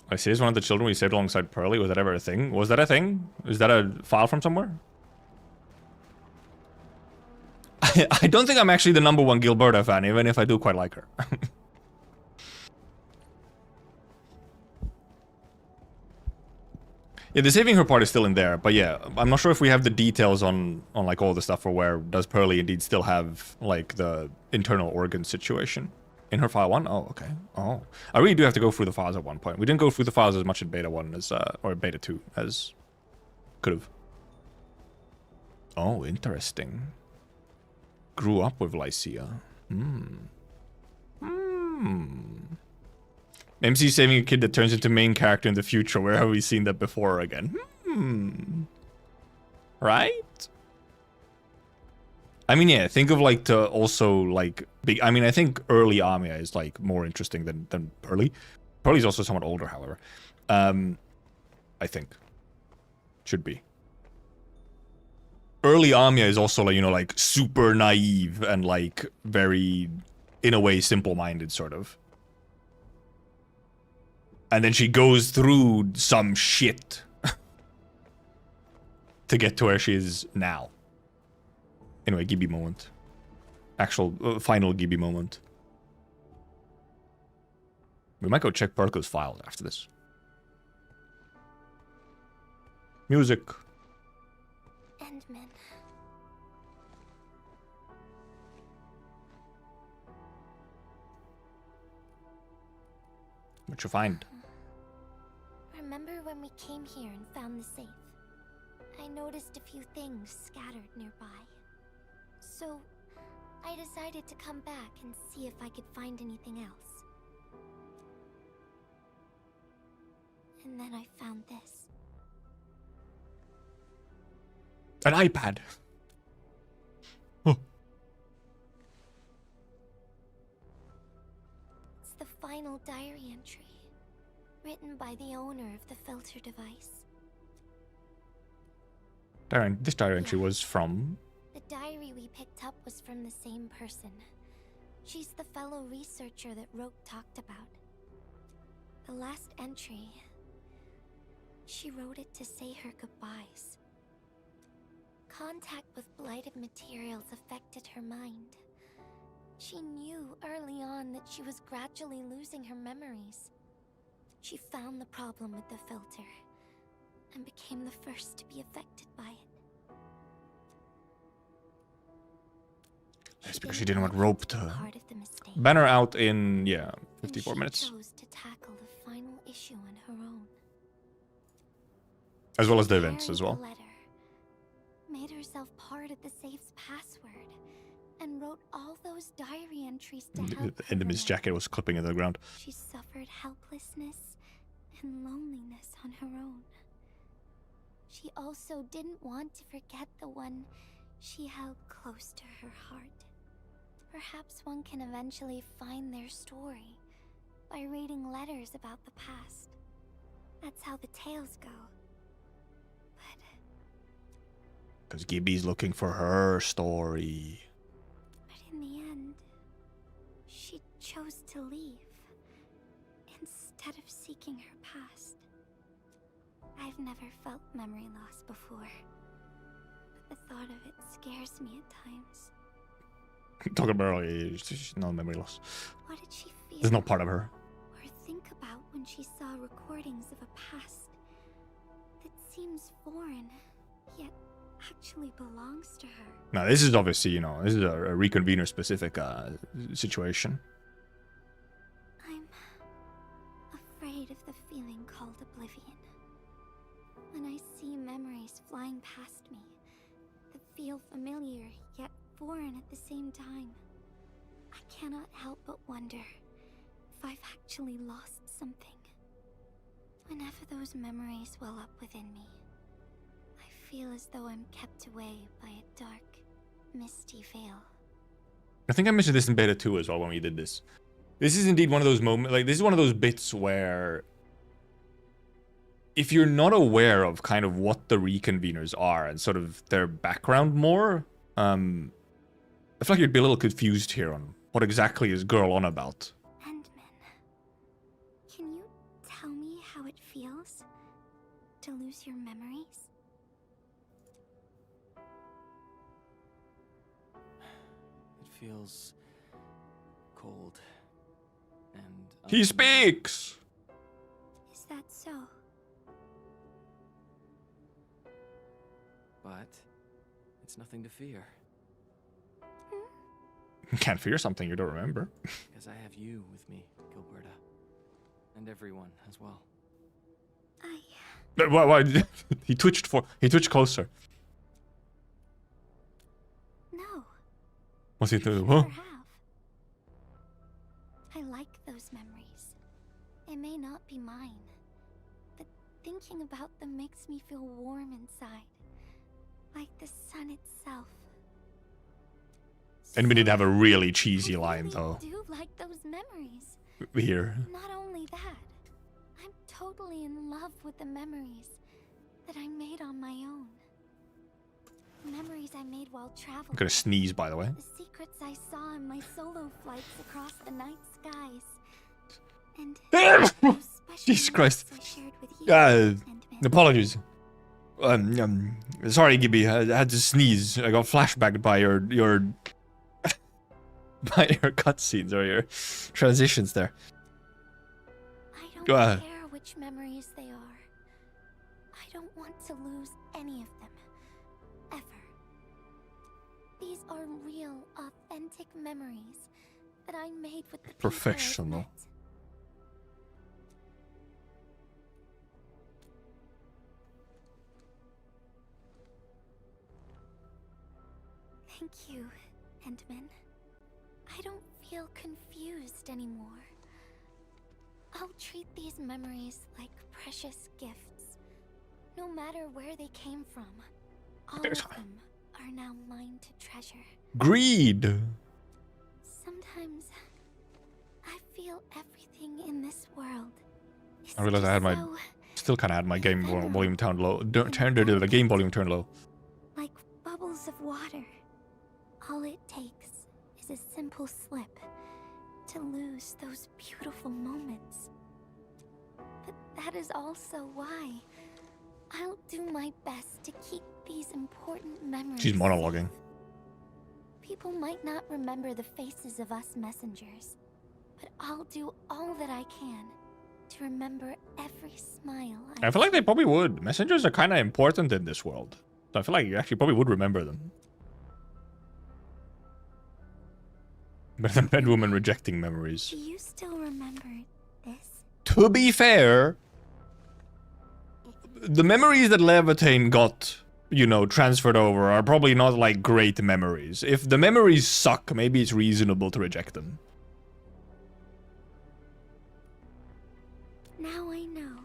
I see, is one of the children we saved alongside Pearly. Was that ever a thing? Was that a thing? Is that a file from somewhere? I don't think I'm actually the #1 Gilberta fan, even if I do quite like her. Yeah, the saving her part is still in there, but yeah, I'm not sure if we have the details on like all the stuff, or where does Pearly indeed still have like the internal organ situation in her file 1? Oh, okay. Oh, I really do have to go through the files at one point. We didn't go through the files as much in beta 1 as or beta 2 as could have. Oh, interesting. Grew up with Lycia. MC saving a kid that turns into main character in the future. Where have we seen that before again? Right? I mean, yeah, think of like the also like big. I mean, I think early Amiya is like more interesting than Pearly. Pearly's also somewhat older, however. I think. Should be. Early Amiya is also like, you know, like super naive and like very, in a way, simple-minded sort of. And then she goes through some shit to get to where she is now. Anyway, Gibby moment. Actual final Gibby moment. We might go check Perko's files after this. Music. Endman. What you find? Remember when we came here and found the safe? I noticed a few things scattered nearby. So, I decided to come back and see if I could find anything else. And then I found this. An iPad. Oh. It's the final diary entry, written by the owner of the filter device. This diary entry was from... The diary we picked up was from the same person. She's the fellow researcher that Roke talked about. The last entry, she wrote it to say her goodbyes. Contact with blighted materials affected her mind. She knew early on that she was gradually losing her memories. She found the problem with the filter and became the first to be affected by it. That's because she didn't want rope to... Banner out in, yeah, 54 minutes. She chose to tackle the final issue on her own. As well as the events as well. Made herself part of the safe's password, and wrote all those diary entries to help her. And the Miss jacket was clipping into the ground. She suffered helplessness and loneliness on her own. She also didn't want to forget the one she held close to her heart. Perhaps one can eventually find their story by reading letters about the past. That's how the tales go. Because Gibby's looking for her story. But in the end, she chose to leave instead of seeking her past. I've never felt memory loss before, but the thought of it scares me at times. Talking about earlier, she's no memory loss. What did she feel? There's no part of her. Or think about when she saw recordings of a past that seems foreign, yet actually belongs to her. Now, this is obviously, you know, this is a reconvener specific situation. I'm afraid of the feeling called oblivion. When I see memories flying past me that feel familiar yet foreign at the same time, I cannot help but wonder if I've actually lost something. Whenever those memories well up within me, I feel as though I'm kept away by a dark, misty veil. I think I mentioned this in beta 2 as well when we did this. This is indeed one of those moments, like, this is one of those bits where if you're not aware of kind of what the reconveners are and sort of their background more, I feel like you'd be a little confused here on what exactly is girl on about. Endman, can you tell me how it feels to lose your memories? It feels cold and... He speaks! Is that so? But it's nothing to fear. You can't fear something you don't remember. Because I have you with me, Gilberta. And everyone as well. Why? He twitched closer. No. What's he doing? Never Huh? have. I like those memories. They may not be mine, but thinking about them makes me feel warm inside, like the sun itself. Enemy did have a really cheesy line, though. I do like those memories. Here. Not only that, I'm totally in love with the memories that I made on my own. Memories I made while traveling. I'm gonna sneeze, by the way. The secrets I saw on my solo flights across the night skies. And Jesus Christ. Apologies. Sorry, Gibby. I had to sneeze. I got flashbacked by your by your cutscenes or your transitions there. I don't care which memories they are. I don't want to lose any of them. Ever. These are real, authentic memories that I made with the professional. Thank you, Endman. I don't feel confused anymore. I'll treat these memories like precious gifts. No matter where they came from, all of them are now mine to treasure. Greed! Sometimes I feel everything in this world. I realized I had my... Still kind of had my game volume turned low. The game volume turned low. Like bubbles of water. All it takes is a simple slip to lose those beautiful moments. But that is also why I'll do my best to keep these important memories. She's monologuing. People might not remember the faces of us messengers, but I'll do all that I can to remember every smile I feel like they probably would. Messengers are kind of important in this world. So I feel like you actually probably would remember them. Better than Bedwoman rejecting memories. Do you still remember this? To be fair, the memories that Levitain got, you know, transferred over are probably not like great memories. If the memories suck, maybe it's reasonable to reject them. Now I know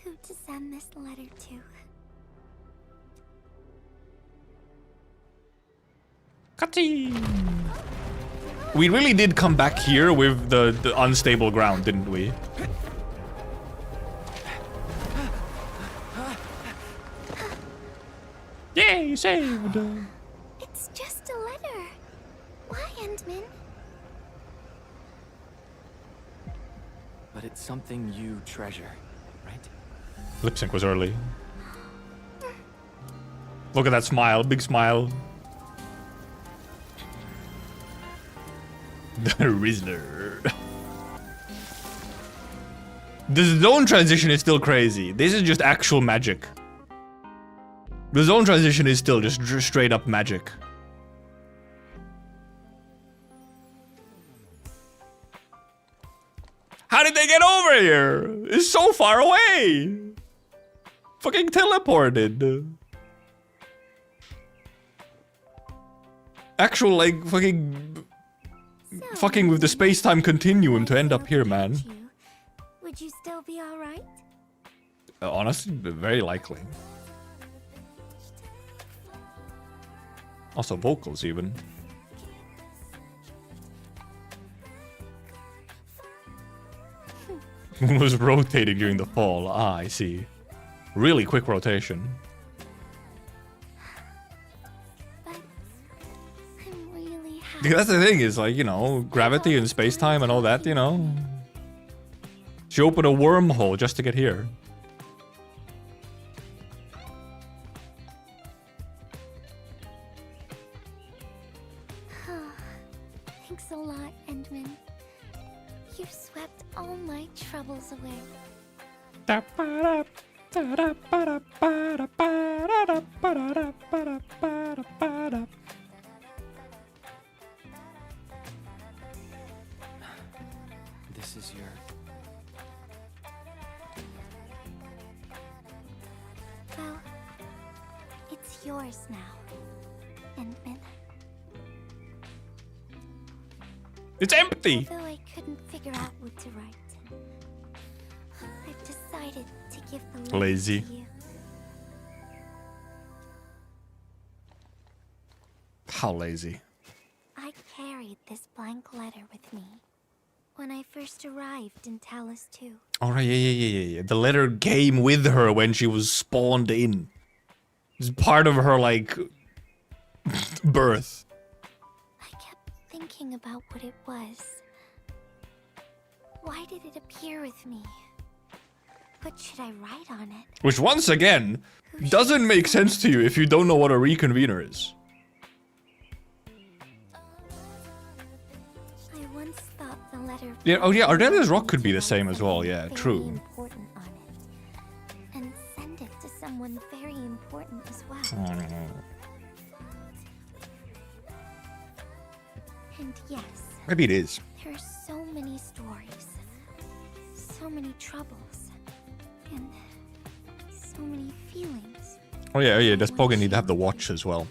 who to send this letter to. Cutscene! We really did come back here with the unstable ground, didn't we? Yay, you saved! It's just a letter. Why, Endman? But it's something you treasure, right? Lip sync was early. Look at that smile, big smile. The Rizzler. The zone transition is still crazy. This is just actual magic. The zone transition is still just straight up magic. How did they get over here? It's so far away. Fucking teleported. Actual, like, fucking with the space-time continuum to end up here, man. Would you still be alright? Honestly, very likely. Also vocals, even. Was rotating during the fall. Ah, I see. Really quick rotation. That's the thing, is like, you know, gravity and space-time and all that, you know. She opened a wormhole just to get here. Thanks a lot, Endman. You've swept all my troubles away. This is your... Well, it's yours now, Endman. It's empty! Although I couldn't figure out what to write, decided to give the Lazy. to you. How lazy? I carried this blank letter with me when I first arrived in Talos 2. Alright, yeah. The letter came with her when she was spawned in. It's part of her, like, birth. I kept thinking about what it was. Why did it appear with me? What should I write on it? Which, once again, doesn't make sense to you if you don't know what a reconvener is. I once thought the letter... Yeah, oh yeah, Ardelia's Rock could be the same as well, yeah, very true. important on it. And send it to someone very important as well. And yes, Maybe it is. there are so many stories, so many troubles, and so many feelings. Oh yeah, does Poga need to have the watch as well?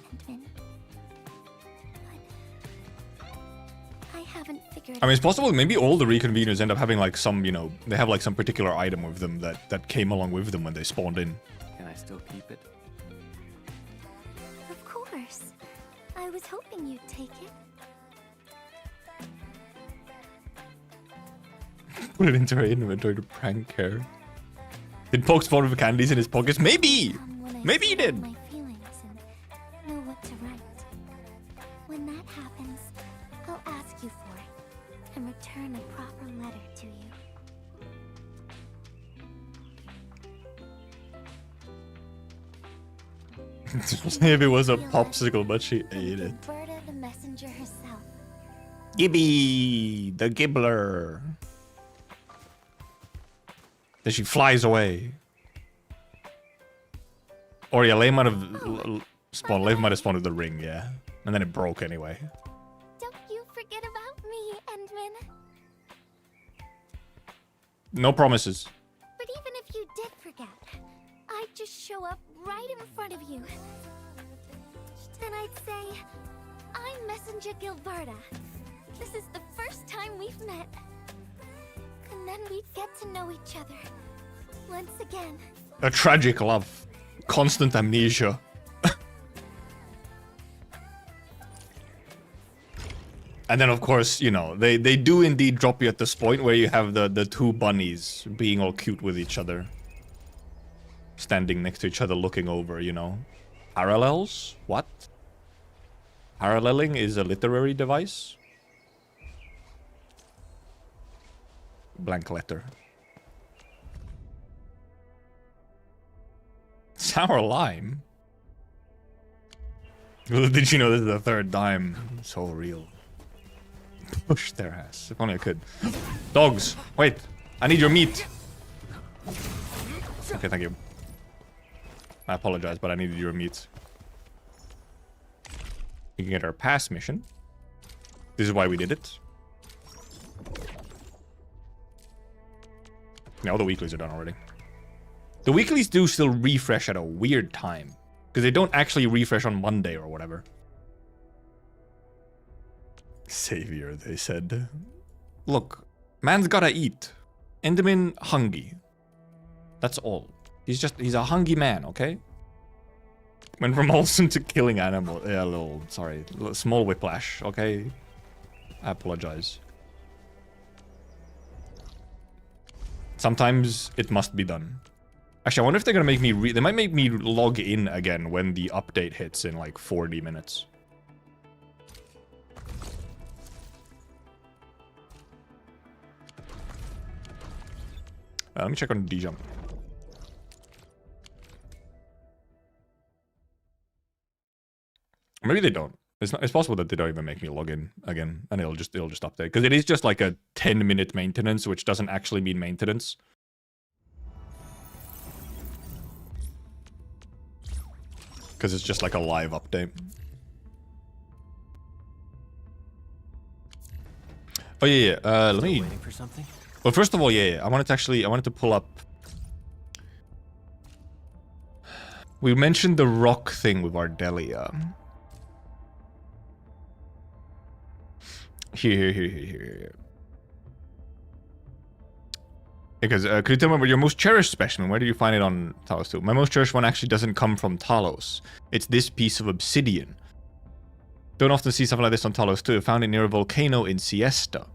I haven't figured I mean, it's possible maybe all the reconveners end up having like some, you know, they have like some particular item with them that came along with them when they spawned in. Can I still keep it? Of course. I was hoping you'd take it. Put it into her inventory to prank her. Did Pog spawn with candies in his pockets? Maybe! Maybe he did! My feelings and know what to write. When that happens, I'll ask you for it and return a proper letter to you. If it was a popsicle, but she ate it. Berta the messenger herself. Gibby, the Gibbler. Then she flies away. Or yeah, Leif might have spawned. Leif might have spawned with the ring, yeah, and then it broke anyway. Don't you forget about me, Endman. No promises. But even if you did forget, I'd just show up right in front of you. Then I'd say, I'm Messenger Gilberta. This is the first time we've met. And then we'd get to know each other. Once again. A tragic love. Constant amnesia. And then of course, you know, they do indeed drop you at this point where you have the two bunnies being all cute with each other. Standing next to each other looking over, you know. Parallels? What? Paralleling is a literary device? Blank letter. Sour lime? Did you know this is the third time? So real. Push their ass. If only I could. Dogs! Wait! I need your meat! Okay, thank you. I apologize, but I needed your meat. We can get our pass mission. This is why we did it. Yeah, all the weeklies are done already. The weeklies do still refresh at a weird time. Because they don't actually refresh on Monday or whatever. Savior, they said. Look, man's gotta eat. Enderman hungry. That's all. He's a hungry man, okay? Went from Olsen to killing animal. Yeah, small whiplash, okay? I apologize. Sometimes it must be done. Actually, I wonder if they're gonna make me they might make me log in again when the update hits in like 40 minutes. Let me check on D-Jump. Maybe they don't. It's possible that they don't even make me log in again, and it'll just update because it is just like a 10-minute maintenance, which doesn't actually mean maintenance. Because it's just like a live update. Oh yeah. Let me. Waiting for something? Well, first of all, yeah. I wanted to pull up. We mentioned the rock thing with Ardelia. Here. Because, could you tell me about your most cherished specimen? Where did you find it on Talos 2? My most cherished one actually doesn't come from Talos. It's this piece of obsidian. Don't often see something like this on Talos 2. Found it near a volcano in Siesta.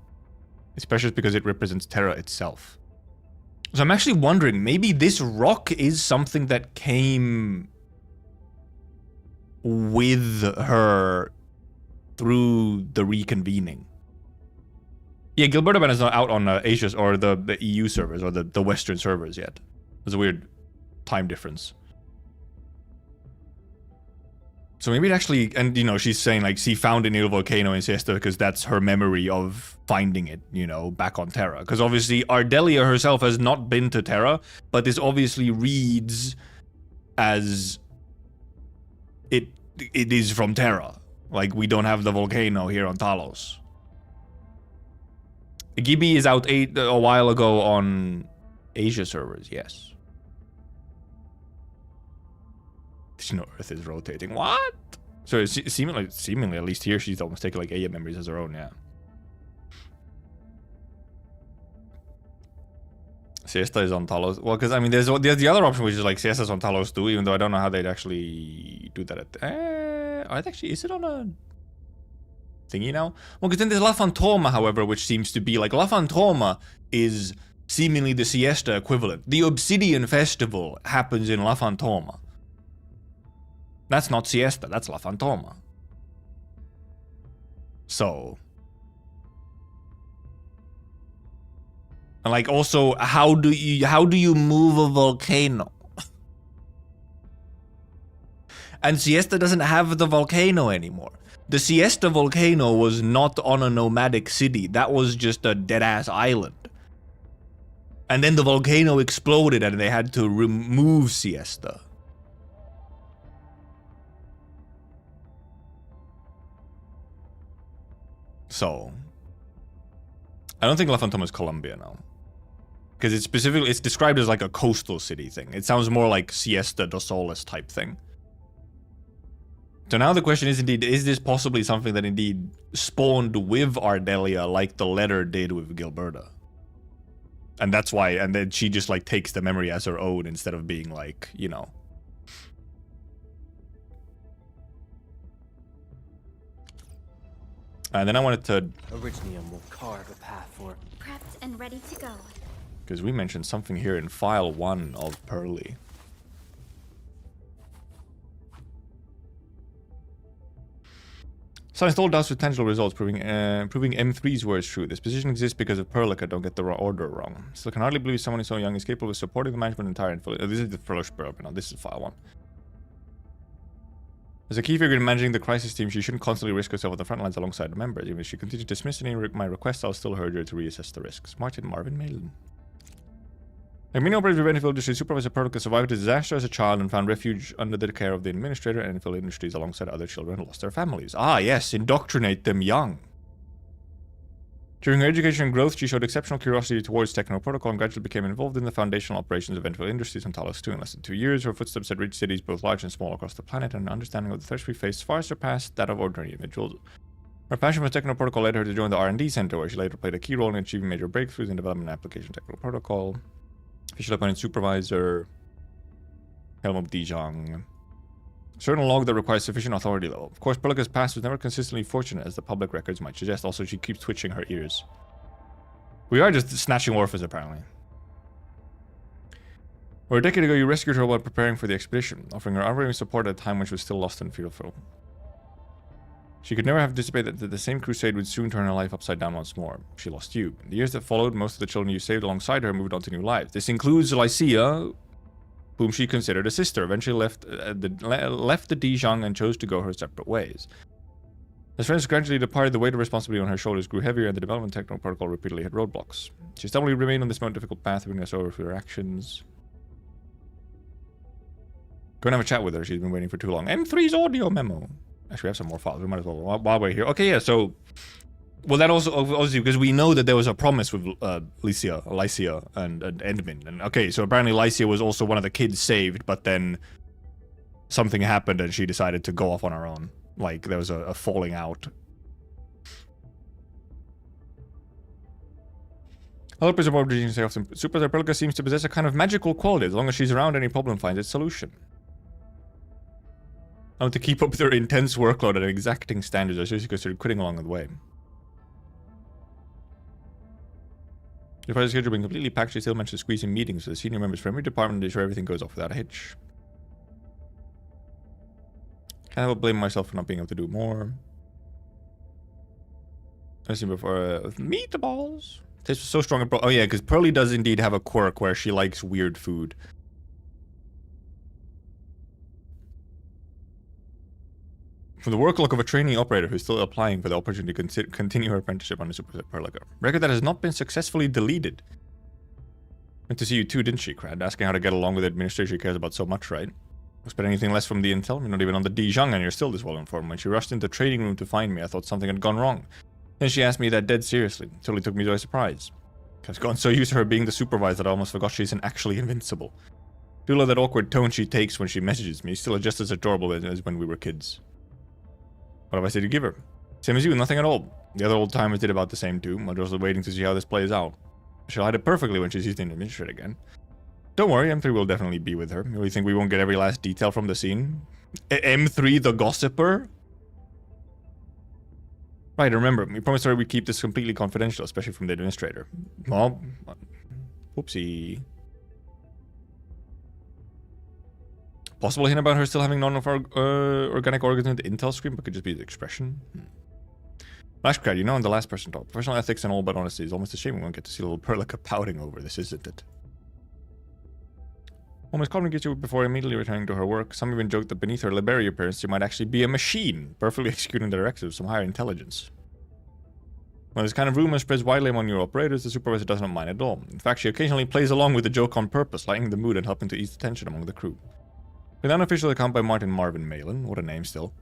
It's precious because it represents Terra itself. So I'm actually wondering, maybe this rock is something that came with her through the reconvening. Yeah, Gilberta Ban is not out on Asia's or the EU servers or the Western servers yet. There's a weird time difference. So maybe it actually, and you know, she's saying like she found it near a volcano in Siesta because that's her memory of finding it, you know, back on Terra. Because obviously Ardelia herself has not been to Terra, but this obviously reads as it is from Terra. Like we don't have the volcano here on Talos. Gibby is out a while ago on Asia servers, yes. Did you know Earth is rotating? What? So seemingly, at least here, she's almost taking like Aya memories as her own, yeah. Siesta is on Talos. Well, because I mean, there's the other option, which is like Siesta's on Talos too, even though I don't know how they'd actually do that at... actually, is it on a... thingy now? Well, because then there's La Fantoma, however, which seems to be like La Fantoma is seemingly the Siesta equivalent. The Obsidian Festival happens in La Fantoma. That's not Siesta, that's La Fantoma. So. And like also, how do you move a volcano? And Siesta doesn't have the volcano anymore. The Siesta volcano was not on a nomadic city. That was just a dead-ass island. And then the volcano exploded and they had to remove Siesta. So, I don't think La Fantoma is Colombia now. Because it's described as like a coastal city thing. It sounds more like Siesta dos Soles type thing. So now the question is indeed, is this possibly something that indeed spawned with Ardelia like the letter did with Gilberta? And that's why, and then she just like takes the memory as her own instead of being like, you know. And then I wanted to... Originium will carve a path for... Prepped and ready to go. Because we mentioned something here in file 1 of Pearly. Science all doubts with tangible results, proving M3's words true. This position exists because of Perlica don't get the order wrong. Still can hardly believe someone so young is capable of supporting the management entire Endfield. This is the first Pearl, no, this is file 1. As a key figure in managing the crisis team, she shouldn't constantly risk herself on the front lines alongside the members. Even if she continues to dismiss any my requests, I'll still urge her to reassess the risks. Martin Marvin Malin. Like many operators of Endfield Industries, Supervisor Perlica survived a disaster as a child and found refuge under the care of the administrator and Endfield Industries alongside other children who lost their families. Ah, yes, indoctrinate them young. During her education and growth, she showed exceptional curiosity towards techno protocol and gradually became involved in the foundational operations of Endfield Industries on Talos 2. In less than 2 years, her footsteps had reached cities both large and small across the planet, and an understanding of the threats we faced far surpassed that of ordinary individuals. Her passion for techno protocol led her to join the R&D Center, where she later played a key role in achieving major breakthroughs in development and application of techno protocol. Official appointed supervisor, Helmut Dijong. Certain log that requires sufficient authority level. Of course, Perlica's past was never consistently fortunate, as the public records might suggest. Also, she keeps twitching her ears. We are just snatching orphans, apparently. Over a decade ago, you rescued her while preparing for the expedition, offering her unwavering support at a time when she was still lost in fearful. She could never have anticipated that the same crusade would soon turn her life upside down once more. She lost you. In the years that followed, most of the children you saved alongside her moved on to new lives. This includes Lycia, whom she considered a sister, eventually left the Dijon and chose to go her separate ways. As friends gradually departed, the weight of responsibility on her shoulders grew heavier, and the development techno protocol repeatedly hit roadblocks. She stubbornly remained on this most difficult path, bringing us over through her actions. Go and have a chat with her. She's been waiting for too long. M3's audio memo. Actually, we have some more files. We might as well while we're here. Okay, yeah. So, well, that also obviously because we know that there was a promise with Lycia and Edmund. And okay, so apparently Lycia was also one of the kids saved, but then something happened and she decided to go off on her own. Like there was a falling out. Other support regions say often Supervisor Perlica seems to possess a kind of magical quality. As long as she's around, any problem finds its solution. I want to keep up with her intense workload and exacting standards. I seriously considered quitting along the way. Despite the schedule being completely packed, she still managed to squeeze in meetings with the senior members from every department to ensure everything goes off without a hitch. Kind of blame myself for not being able to do more. I've seen before meatballs. Tastes so strong. Oh yeah, because Pearly does indeed have a quirk where she likes weird food. From the work log of a trainee operator who's still applying for the opportunity to continue her apprenticeship on the Super Perlica. Record that has not been successfully deleted. Went to see you too, didn't she, Crad? Asking how to get along with the administration she cares about so much, right? Expect anything less from the intel? You're not even on the Dijon and you're still this well informed. When she rushed into the training room to find me, I thought something had gone wrong. Then she asked me that dead seriously. It totally took me by surprise. I've gotten so used to her being the supervisor that I almost forgot she's actually invincible. Do love that awkward tone she takes when she messages me. Still just as adorable as when we were kids. What have I said to give her? Same as you, nothing at all. The other old timers did about the same too. I'm just waiting to see how this plays out. She'll hide it perfectly when she sees the administrator again. Don't worry, M3 will definitely be with her. You really think we won't get every last detail from the scene? M3 the gossiper? Right, remember, we promised her we'd keep this completely confidential, especially from the administrator. Well, whoopsie. Possible hint about her still having non-organic organs in the intel screen, but could just be the expression. Flashcard, you know I'm the last person to talk. Professional ethics and all but honesty is almost a shame we won't get to see little Perlica pouting over this, isn't it? Almost called me get you before immediately returning to her work. Some even joked that beneath her Liberia appearance she might actually be a machine, perfectly executing the directives of some higher intelligence. When this kind of rumor spreads widely among your operators, the supervisor does not mind at all. In fact, she occasionally plays along with the joke on purpose, lightening the mood and helping to ease the tension among the crew. With an unofficial account by Martin Marvin Malin, what a name still.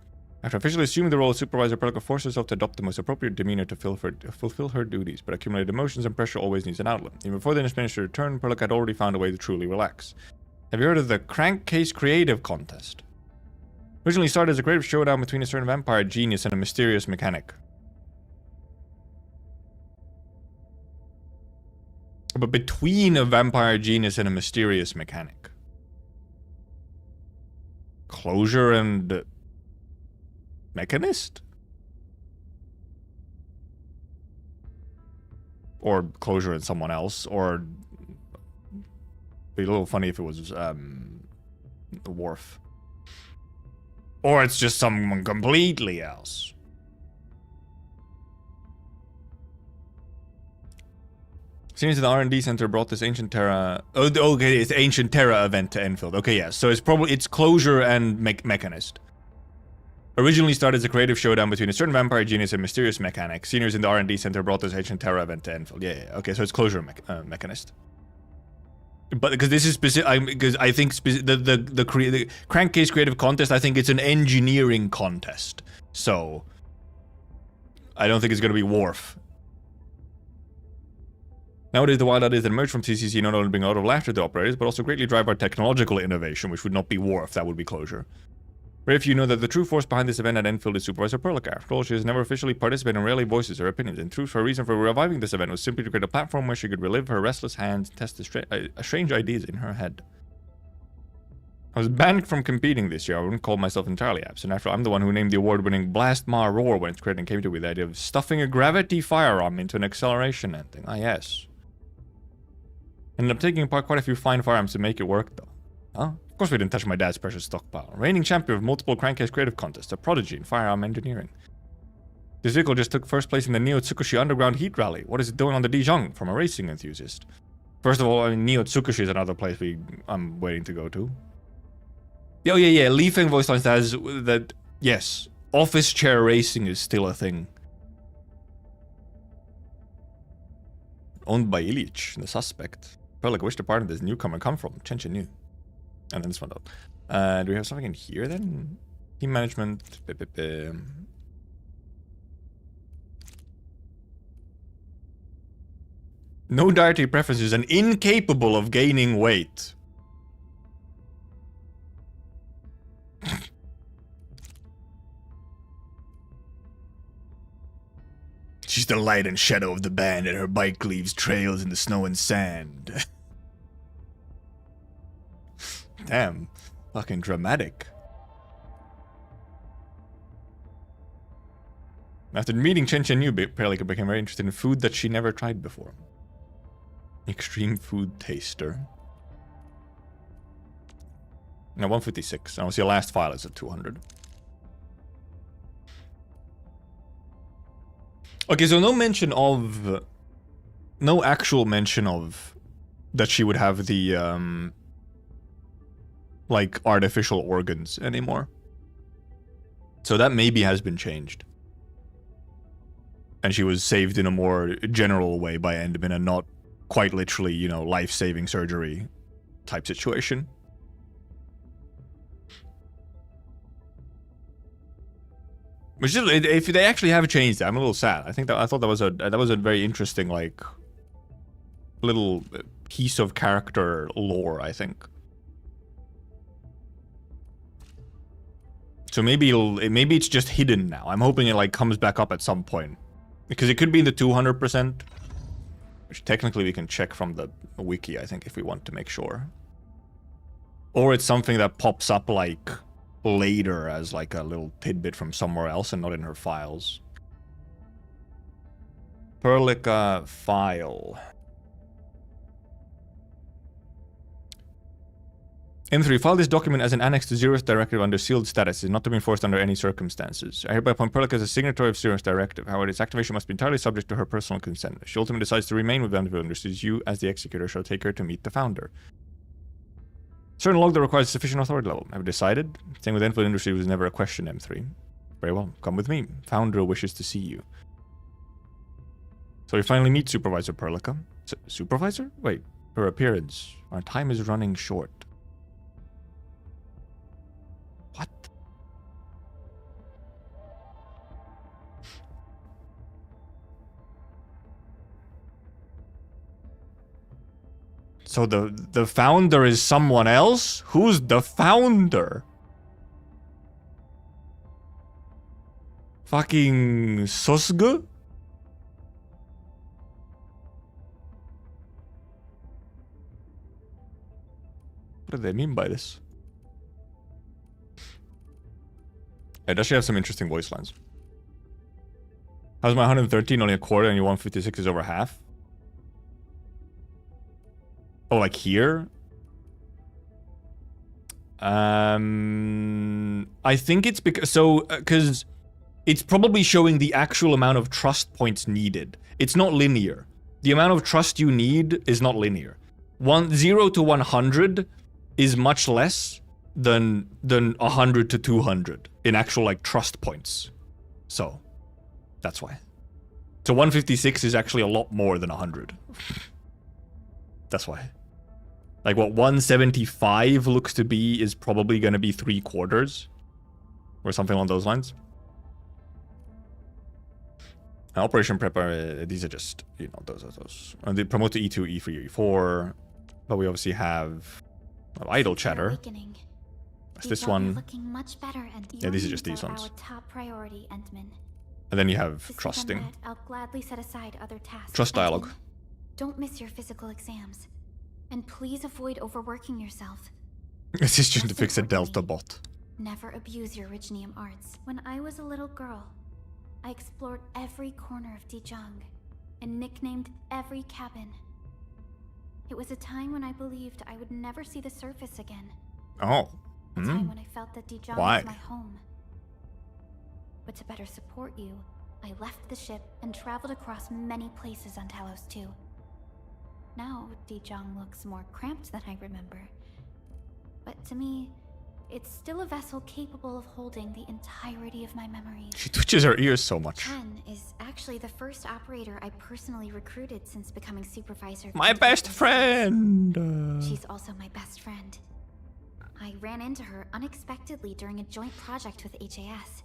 After officially assuming the role of supervisor, Perlica forced herself to adopt the most appropriate demeanor to fulfill her duties, but accumulated emotions and pressure always needs an outlet. Even before the administrator returned, Perlica had already found a way to truly relax. Have you heard of the Crankcase Creative Contest? Originally started as a creative showdown between a certain vampire genius and a mysterious mechanic. But between a vampire genius and a mysterious mechanic. Closure and Mechanist? Or Closure and someone else, or be a little funny if it was the Worf. Or it's just someone completely else. Seems the R&D Center brought this Ancient Terra... Oh, okay, it's Ancient Terra event to Enfield. Okay, yeah, so it's Closure and Mechanist. Originally started as a creative showdown between a certain vampire genius and mysterious mechanic. Seniors in the R&D Center brought this Ancient Terra event to Enfield. Yeah, okay, so it's Closure and Mechanist. But because this is specific, because I think the Crankcase Creative Contest, I think it's an engineering contest. So I don't think it's going to be Worf. Nowadays, the wild ideas that emerge from TCC not only bring a lot of laughter to operators, but also greatly drive our technological innovation, which would not be Worf, that would be Closure. Very few know that the true force behind this event at Enfield is Supervisor Perlica. After all, she has never officially participated and rarely voices her opinions. In truth, her reason for reviving this event was simply to create a platform where she could relive her restless hands and test the strange ideas in her head. I was banned from competing this year. I wouldn't call myself entirely absent. After all, I'm the one who named the award-winning Blast Ma Roar when its created and came to with the idea of stuffing a gravity firearm into an acceleration ending. Ah, yes. Ended up taking apart quite a few fine firearms to make it work, though. Huh? Of course we didn't touch my dad's precious stockpile. Reigning champion of multiple Crankcase creative contests, a prodigy in firearm engineering. This vehicle just took first place in the Neo-Tsukushi Underground Heat Rally. What is it doing on the Dijon from a racing enthusiast? First of all, I mean, Neo-Tsukushi is another place I'm waiting to go to. Oh yeah, Leafing voice lines has that, yes, office chair racing is still a thing. Owned by Ilyich, the suspect. Perlica, which department does newcomer come from? Chenchen. And then this one out. Do we have something in here then? Team management. No dietary preferences and incapable of gaining weight. She's the light and shadow of the band, and her bike leaves trails in the snow and sand. Damn. Fucking dramatic. After meeting Chen Chen Yu, Perlica became very interested in food that she never tried before. Extreme food taster. Now 156. And obviously the last file is at 200. Okay, so no actual mention of that she would have the like artificial organs anymore. So that maybe has been changed. And she was saved in a more general way by Enderman and not quite literally, you know, life-saving surgery type situation. Which is, if they actually have changed it, I'm a little sad. I thought that was a very interesting, like, little piece of character lore, I think. So maybe it's just hidden now. I'm hoping it like comes back up at some point. Because it could be in the 200%. Which technically we can check from the wiki, I think, if we want to make sure. Or it's something that pops up like later as like a little tidbit from somewhere else and not in her files. Perlica file. M3, file this document as an annex to Zero's directive under sealed status. It is not to be enforced under any circumstances. I hereby appoint Perlica as a signatory of Zero's directive. However, its activation must be entirely subject to her personal consent. If she ultimately decides to remain with Endfield Industries, you, as the executor, shall take her to meet the founder. Certain log that requires sufficient authority level. Have you decided? Staying with Endfield Industries was never a question, M3. Very well. Come with me. Founder wishes to see you. So we finally meet Supervisor Perlica. Supervisor? Wait. Her appearance. Our time is running short. What? So the founder is someone else? Who's the founder? Fucking Susgu? What do they mean by this? It does have some interesting voice lines. How's my 113 only a quarter and your 156 is over half? Oh, like here? I think it's because it's probably showing the actual amount of trust points needed. It's not linear. The amount of trust you need is not linear. 0 to 100 is much less than 100 to 200 in actual like trust points. So that's why. So 156 is actually a lot more than 100. That's why. Like what 175 looks to be is probably going to be 3/4 or something along those lines. Operation Prepper, these are just, you know, those. And they promote to E2, E3, E4. But we obviously have idle chatter. That's this one. Looking much better, and yeah, these are just these ones. Our top priority, Endman. And then you have trusting. I'll gladly set aside other tasks. Trust dialogue. Don't miss your physical exams. And please avoid overworking yourself. This is just to fix a Delta bot. Never abuse your Originium arts. When I was a little girl, I explored every corner of Dijong and nicknamed every cabin. It was a time when I believed I would never see the surface again. Oh. A time when I felt that Dijong was my home. But to better support you, I left the ship and traveled across many places on Talos 2. Now, Dijong looks more cramped than I remember. But to me, it's still a vessel capable of holding the entirety of my memories. She twitches her ears so much. Chen is actually the first operator I personally recruited since becoming supervisor. My best friend! She's also my best friend. I ran into her unexpectedly during a joint project with HAS.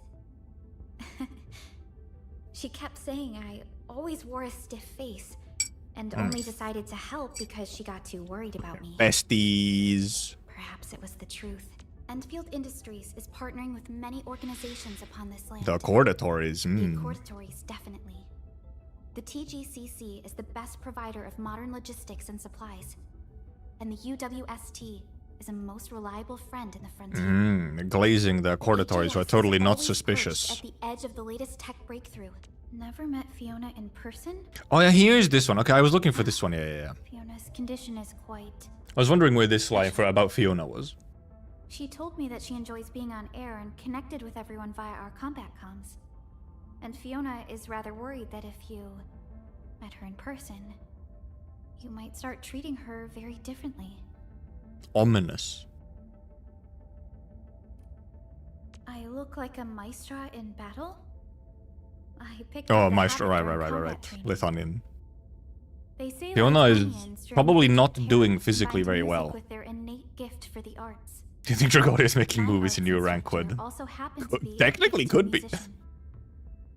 She kept saying I always wore a stiff face, and only decided to help because she got too worried about me. Besties. Perhaps it was the truth. Endfield Industries is partnering with many organizations upon this land. The Accordatories. The Accordatories, definitely. The TGCC is the best provider of modern logistics and supplies. And the UWST is a most reliable friend in the frontier. Glazing the corridors are totally not suspicious. At the edge of the latest tech breakthrough. Never met Fiona in person? Oh yeah, here's this one. Okay, I was looking for this one. Yeah. Fiona's condition is quite... I was wondering where this line for about Fiona was. She told me that she enjoys being on air and connected with everyone via our combat comms. And Fiona is rather worried that if you met her in person, you might start treating her very differently. Ominous. I look like a Maestra in battle? I picked Oh, up the Maestra, habit right. during combat training. Lithanian. They say Fiona is Lithanians during probably not Terra doing physically combined very music well. With their innate gift for the arts. Do you think Dragolia is making movies in New Rankwood? Also happened to be Technically could be.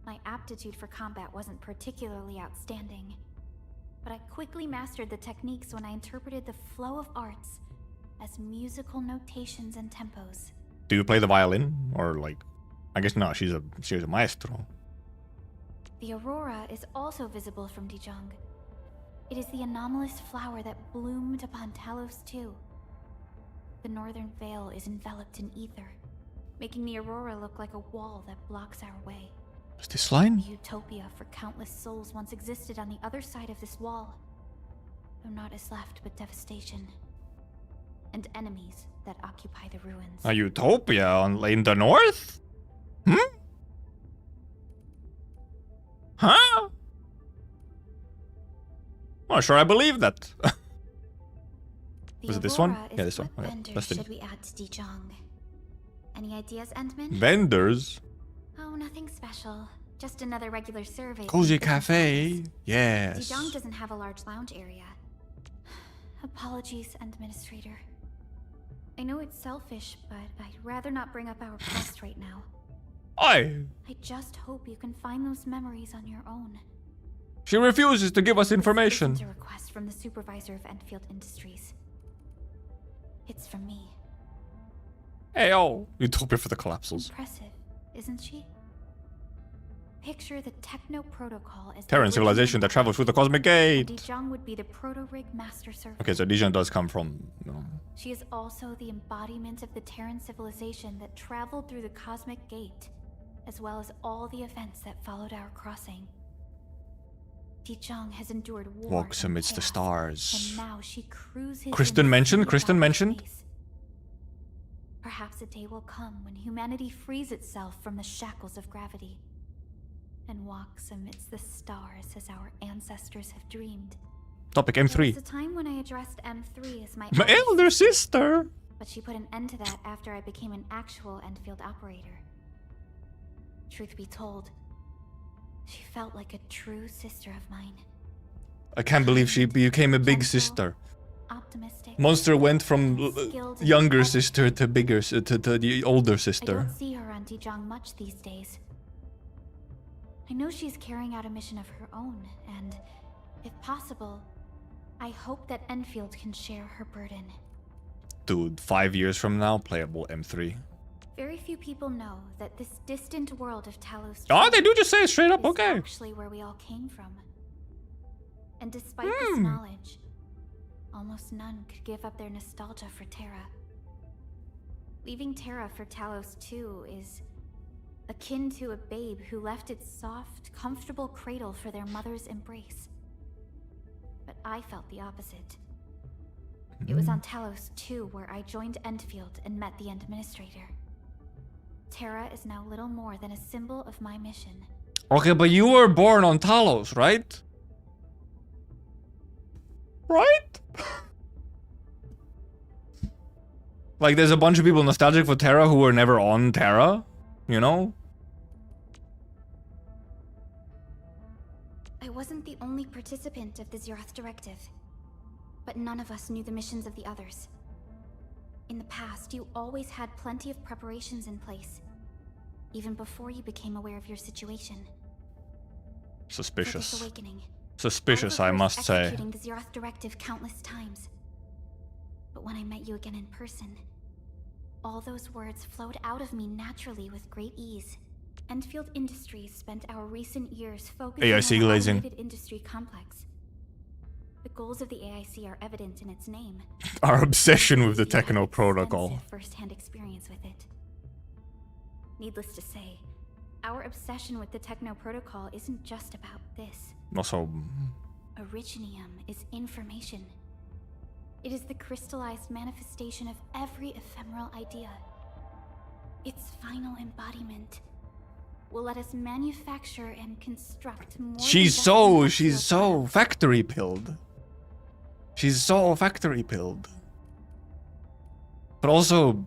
My aptitude for combat wasn't particularly outstanding, but I quickly mastered the techniques when I interpreted the flow of arts as musical notations and tempos. Do you play the violin? Or like, I guess no, she's a maestro. The aurora is also visible from Dijon. It is the anomalous flower that bloomed upon Talos too. The northern veil is enveloped in ether, making the aurora look like a wall that blocks our way. Is this line? A utopia for countless souls once existed on the other side of this wall. Though naught is left but devastation. And enemies that occupy the ruins. A utopia in the north? Huh? Oh, sure, I believe that. Was it this one? Yeah, this one. Okay, that's should we add to Dijon? Any ideas, Endman? Vendors? Oh, nothing special. Just another regular survey. Cozy cafe. Yes. Dijon doesn't have a large lounge area. Apologies, Administrator. I know it's selfish, but I'd rather not bring up our past right now. I just hope you can find those memories on your own. She refuses to give us information. This isn't a request from the supervisor of Endfield Industries. It's from me. Hey, oh. Utopia for the collapsals. Impressive, isn't she? Picture the Techno Protocol as Terran civilization that travels through the Cosmic Gate. Dijon would be the proto-rig master servant. Okay, so Dijon does come from... She is also the embodiment of the Terran civilization that traveled through the Cosmic Gate, as well as all the events that followed our crossing. Dijon has endured war. Walks amidst the stars. And now she cruises. Kristen mentioned? Perhaps a day will come when humanity frees itself from the shackles of gravity and walks amidst the stars as our ancestors have dreamed. Topic M3. There was a time when I addressed M3 as my elder sister. But she put an end to that after I became an actual Endfield operator. Truth be told, she felt like a true sister of mine. I can't believe she became a big sister. Optimistic. Monster went from younger sister to bigger to the older sister. I don't see her on Dijon much these days. I know she's carrying out a mission of her own, and if possible, I hope that Endfield can share her burden. Dude, 5 years from now, playable M3. Very few people know that this distant world of Talos. Oh, they do just say it straight up, okay. Actually, where we all came from. And despite this knowledge, almost none could give up their nostalgia for Terra. Leaving Terra for Talos 2 is akin to a babe who left its soft, comfortable cradle for their mother's embrace. But I felt the opposite. It was on Talos 2 where I joined Endfield and met the Administrator. Terra is now little more than a symbol of my mission. Okay, but you were born on Talos, right? Right? Like, there's a bunch of people nostalgic for Terra who were never on Terra, you know? I wasn't the only participant of the Zeroth Directive, but none of us knew the missions of the others. In the past, you always had plenty of preparations in place, even before you became aware of your situation. Suspicious. For this awakening, Suspicious, I must say. Executing the Zeroth Directive countless times. But when I met you again in person, all those words flowed out of me naturally with great ease. Endfield Industries spent our recent years focusing AIC on an glazing. automated industry complex. The goals of the AIC are evident in its name. Our obsession with the techno protocol. First-hand experience with it. Needless to say, our obsession with the techno protocol isn't just about this. Also, Originium is information. It is the crystallized manifestation of every ephemeral idea. Its final embodiment will let us manufacture and construct more. she's so factory pilled. She's so factory pilled. But also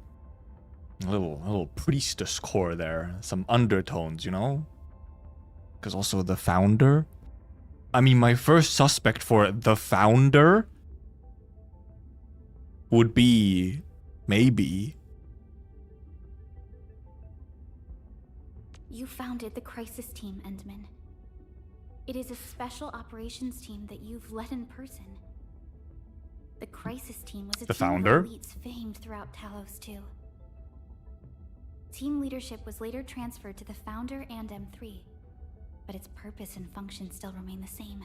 a little priestess core there, some undertones, you know? Because also the founder. I mean, my first suspect for the founder would be maybe. You founded the crisis team, Endman. It is a special operations team that you've led in person. The crisis team was a The team founder? of elites famed throughout Talos 2. Team leadership was later transferred to the founder and M3, but its purpose and function still remain the same.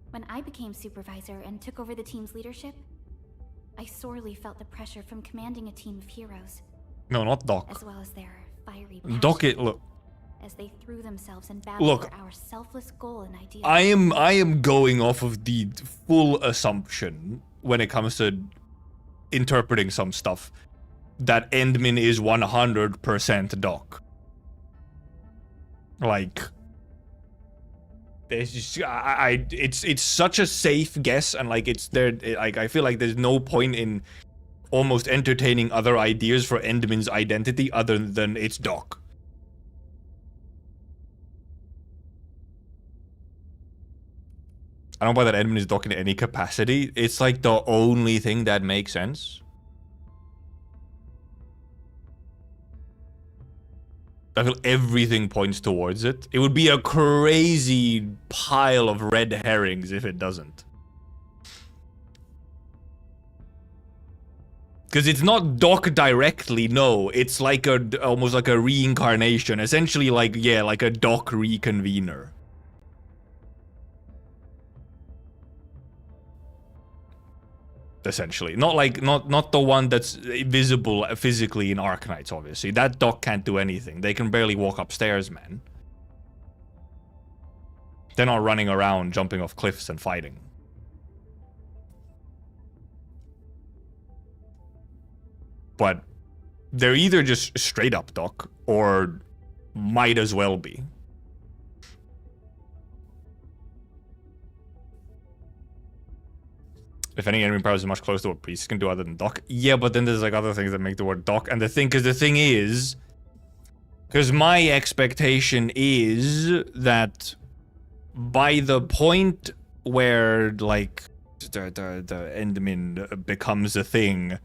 When I became supervisor and took over the team's leadership, I sorely felt the pressure from commanding a team of heroes. No, not Doc. As well as their fiery passion. Doc, look. As they threw themselves in battle Look, for our selfless goal and idea. I am going off of the full assumption when it comes to interpreting some stuff that Endman is 100% Doc. Like, there's just, it's such a safe guess, and like it's there. Like I feel like there's no point in almost entertaining other ideas for Endman's identity other than it's Doc. I don't buy that Endman is Doc in any capacity. It's like the only thing that makes sense. I feel everything points towards it. It would be a crazy pile of red herrings if it doesn't. Because it's not Doc directly, no. It's like almost like a reincarnation. Essentially like, yeah, like a Doc reconvener. Essentially. Not the one that's visible physically in Arknights, obviously. That Doc can't do anything. They can barely walk upstairs, man. They're not running around, jumping off cliffs and fighting. But they're either just straight up Doc, or might as well be. If any enemy powers is much closer to what priests can do other than Doc. Yeah, but then there's like other things that make the word Doc. And the thing is, because my expectation is that by the point where like the Endman becomes a thing,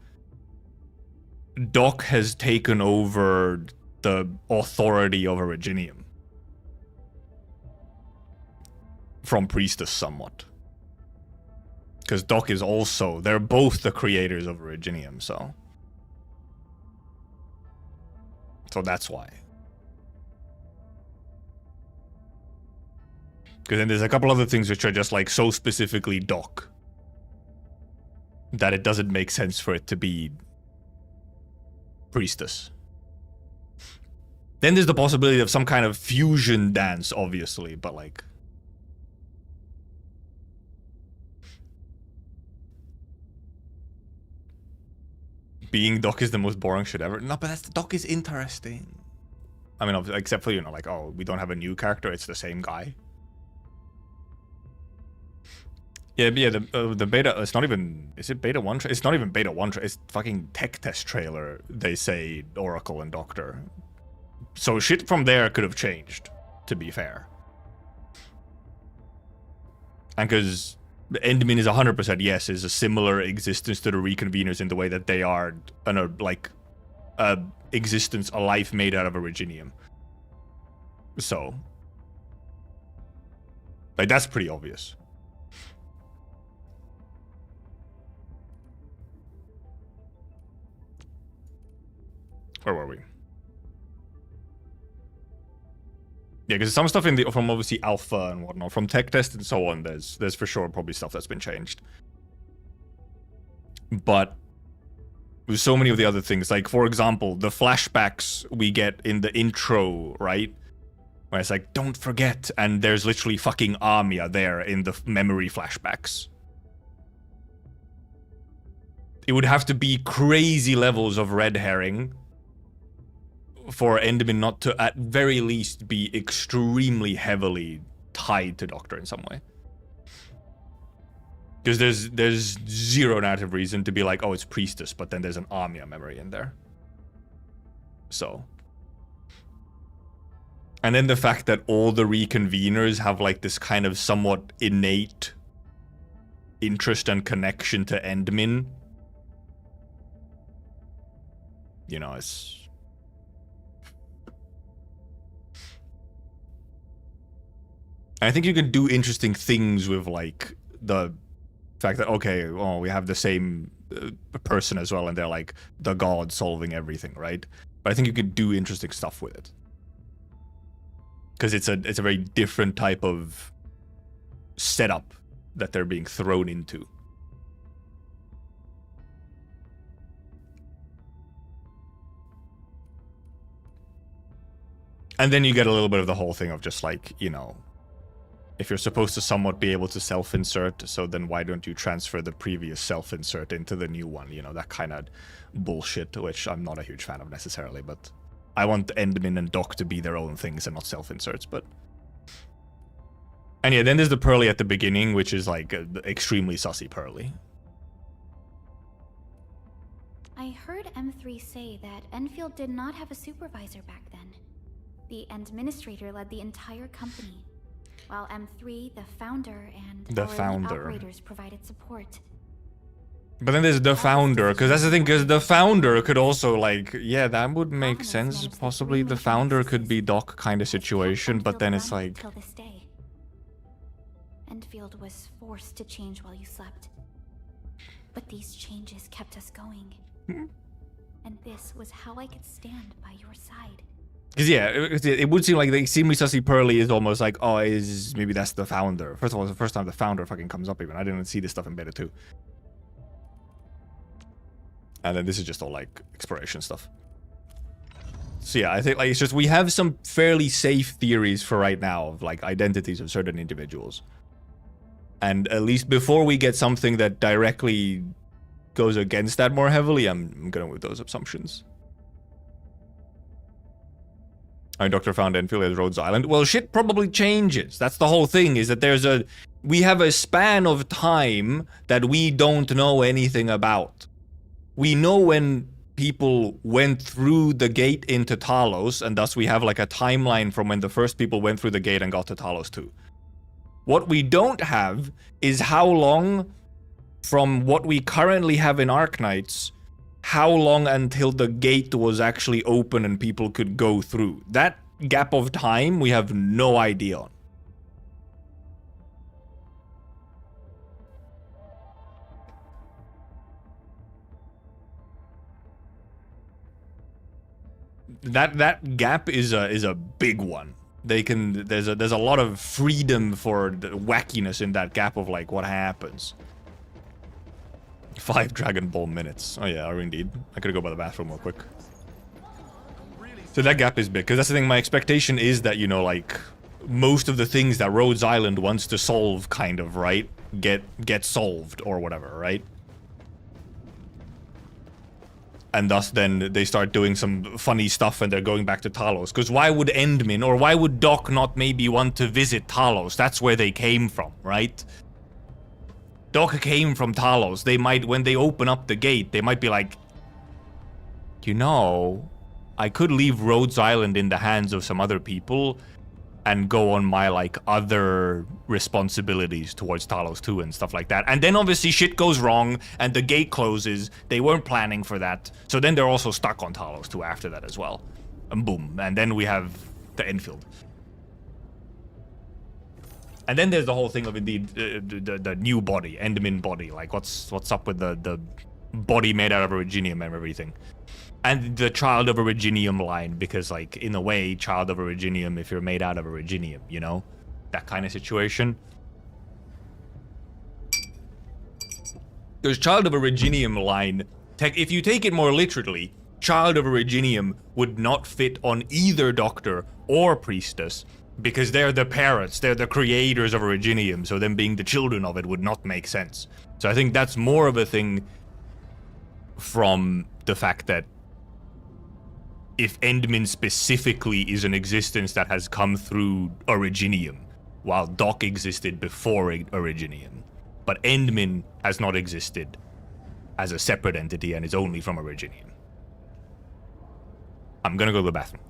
Doc has taken over the authority of Originium from Priestess somewhat. Because Doc is also, they're both the creators of Originium, so that's why. Because then there's a couple other things which are just like so specifically Doc that it doesn't make sense for it to be Priestess. Then there's the possibility of some kind of fusion dance, obviously, but like, being Doc is the most boring shit ever. No, but Doc is interesting. I mean, except for, you know, like, oh, we don't have a new character, it's the same guy. Yeah, the beta, it's not even, is it beta 1? It's not even beta 1, it's fucking tech test trailer, they say, Oracle and Doctor. So shit from there could have changed, to be fair. And because Endman is 100% yes, is a similar existence to the Reconveners in the way that they are a existence, a life made out of Originium. So, like, that's pretty obvious. Where were we? Yeah, because some stuff from obviously alpha and whatnot, from tech test and so on, there's for sure probably stuff that's been changed. But with so many of the other things, like for example, the flashbacks we get in the intro, right? Where it's like, don't forget, and there's literally fucking Armia there in the memory flashbacks. It would have to be crazy levels of red herring for Enderman not to, at very least, be extremely heavily tied to Doctor in some way. Because there's zero narrative reason to be like, oh, it's Priestess, but then there's an Armia memory in there. So. And then the fact that all the reconveners have like this kind of somewhat innate interest and connection to Endmin. You know, it's... I think you can do interesting things with, like, the fact that, okay, oh, we have the same person as well, and they're, like, the god solving everything, right? But I think you can do interesting stuff with it. Because it's a very different type of setup that they're being thrown into. And then you get a little bit of the whole thing of just, like, you know, if you're supposed to somewhat be able to self-insert, so then why don't you transfer the previous self-insert into the new one? You know, that kind of bullshit, which I'm not a huge fan of necessarily, but I want Endmin and Doc to be their own things and not self-inserts, but... And yeah, then there's the Pearly at the beginning, which is, like, extremely sussy Pearly. I heard M3 say that Enfield did not have a supervisor back then. The administrator led the entire company, while M3, the founder, and our operators provided support. But then there's the founder, because that's the thing, because the founder could also, like, yeah, that would make sense. Possibly the founder could be Doc kind of situation, but then it's like... Till this day. Enfield was forced to change while you slept. But these changes kept us going. And this was how I could stand by your side. Because yeah, it would seem like the extremely sussy Pearly is almost like, oh, maybe that's the founder. First of all, it's the first time the founder fucking comes up even. I didn't see this stuff in beta 2. And then this is just all like exploration stuff. So yeah, I think like it's just we have some fairly safe theories for right now of like identities of certain individuals. And at least before we get something that directly goes against that more heavily, I'm going with those assumptions. Doctor found Enfield as Rhodes Island. Well, shit probably changes. That's the whole thing, is that we have a span of time that we don't know anything about. We know when people went through the gate into Talos, and thus we have like a timeline from when the first people went through the gate and got to Talos 2. What we don't have is how long from what we currently have in Arknights, how long until the gate was actually open and people could go through. That gap of time, we have no idea on. That gap is a big one. There's a lot of freedom for the wackiness in that gap of like what happens. 5 Dragon Ball minutes. Oh yeah, indeed. I could go by the bathroom real quick. So that gap is big, because that's the thing, my expectation is that, you know, like, most of the things that Rhodes Island wants to solve, kind of, right? Get solved, or whatever, right? And thus then they start doing some funny stuff and they're going back to Talos. Because why would Endmin, or why would Doc not maybe want to visit Talos? That's where they came from, right? Doc came from Talos. They might, when they open up the gate, they might be like, you know, I could leave Rhodes Island in the hands of some other people and go on my, like, other responsibilities towards Talos 2 and stuff like that. And then obviously shit goes wrong and the gate closes. They weren't planning for that. So then they're also stuck on Talos 2 after that as well. And boom. And then we have the Enfield. And then there's the whole thing of indeed the new body, Enderman body. Like what's up with the body made out of Originium and everything. And the Child of Originium line, because, like, in a way, Child of Originium, if you're made out of Originium, you know? That kind of situation. There's Child of Originium line. If you take it more literally, Child of Originium would not fit on either Doctor or Priestess, because they're the parents, they're the creators of Originium, so them being the children of it would not make sense. So I think that's more of a thing from the fact that if Endmin specifically is an existence that has come through Originium, while Doc existed before Originium. But Endmin has not existed as a separate entity and is only from Originium. I'm gonna go to the bathroom.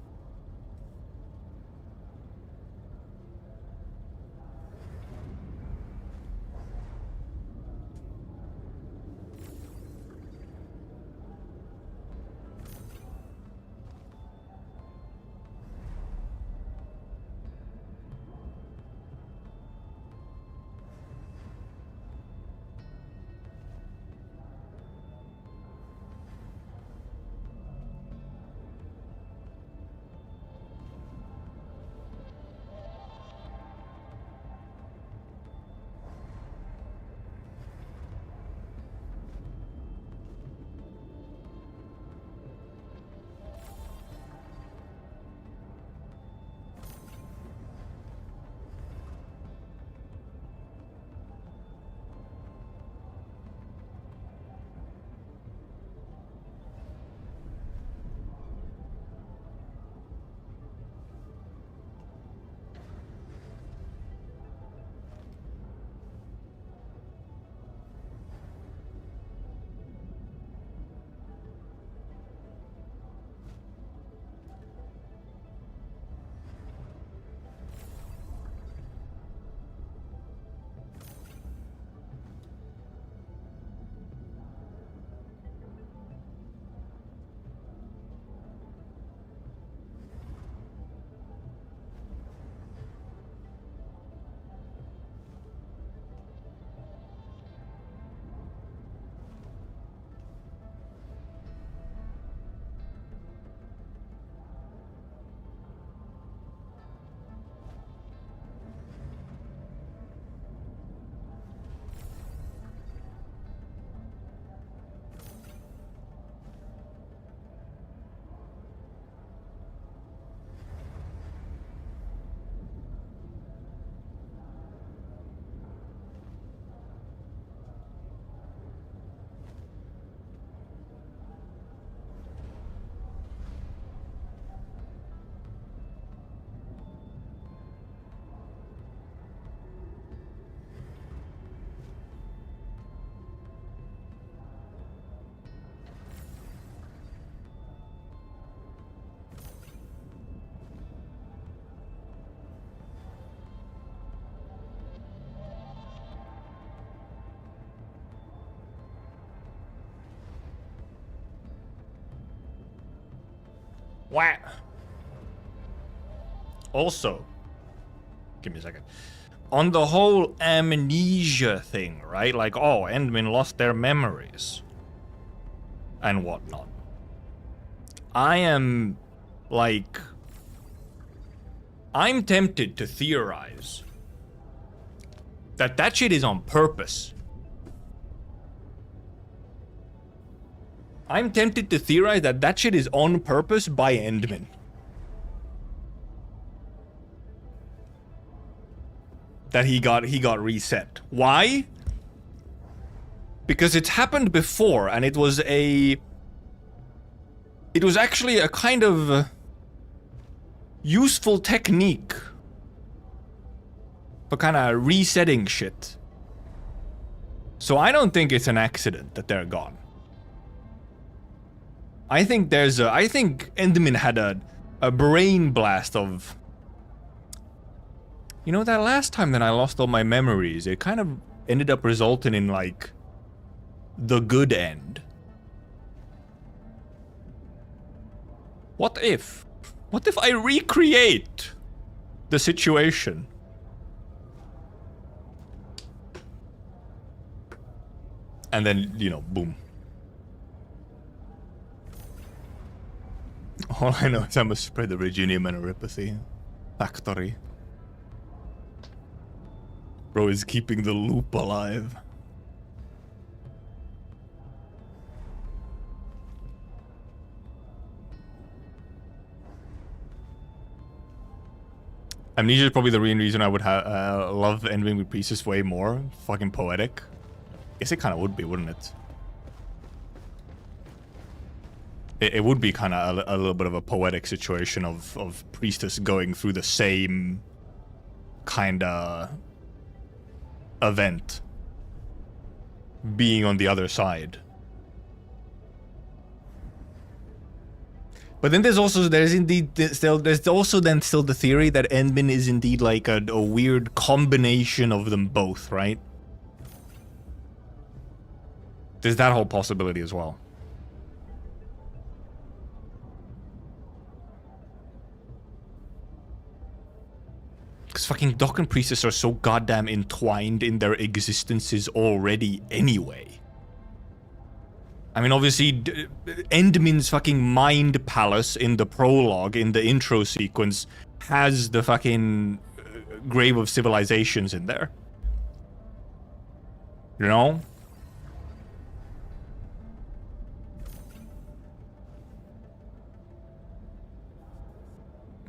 Wow. Also, give me a second. On the whole amnesia thing, right? Like, oh, Endmin lost their memories and whatnot. I am, like, I'm tempted to theorize that that shit is on purpose. I'm tempted to theorize that that shit is on purpose by Endmin. That he got reset. Why? Because it's happened before, and it was actually a kind of useful technique for kind of resetting shit. So I don't think it's an accident that they're gone. I think Endmin had a brain blast of, you know, that last time that I lost all my memories, it kind of ended up resulting in, like, the good end. What if I recreate the situation? And then, you know, boom. All I know is I must spread the Reginium and Neuropathy. Factory. Bro is keeping the loop alive. Amnesia is probably the main reason I would love Ending with Priestess way more. Fucking poetic. Guess it kind of would be, wouldn't it? It would be kind of a little bit of a poetic situation of Priestess going through the same kind of event, being on the other side. But then there's also the theory that Endmin is indeed like a weird combination of them both, right? There's that whole possibility as well. Because fucking Doc and Priestess are so goddamn entwined in their existences already anyway. I mean, obviously, Endmin's fucking mind palace in the prologue, in the intro sequence, has the fucking Grave of Civilizations in there. You know?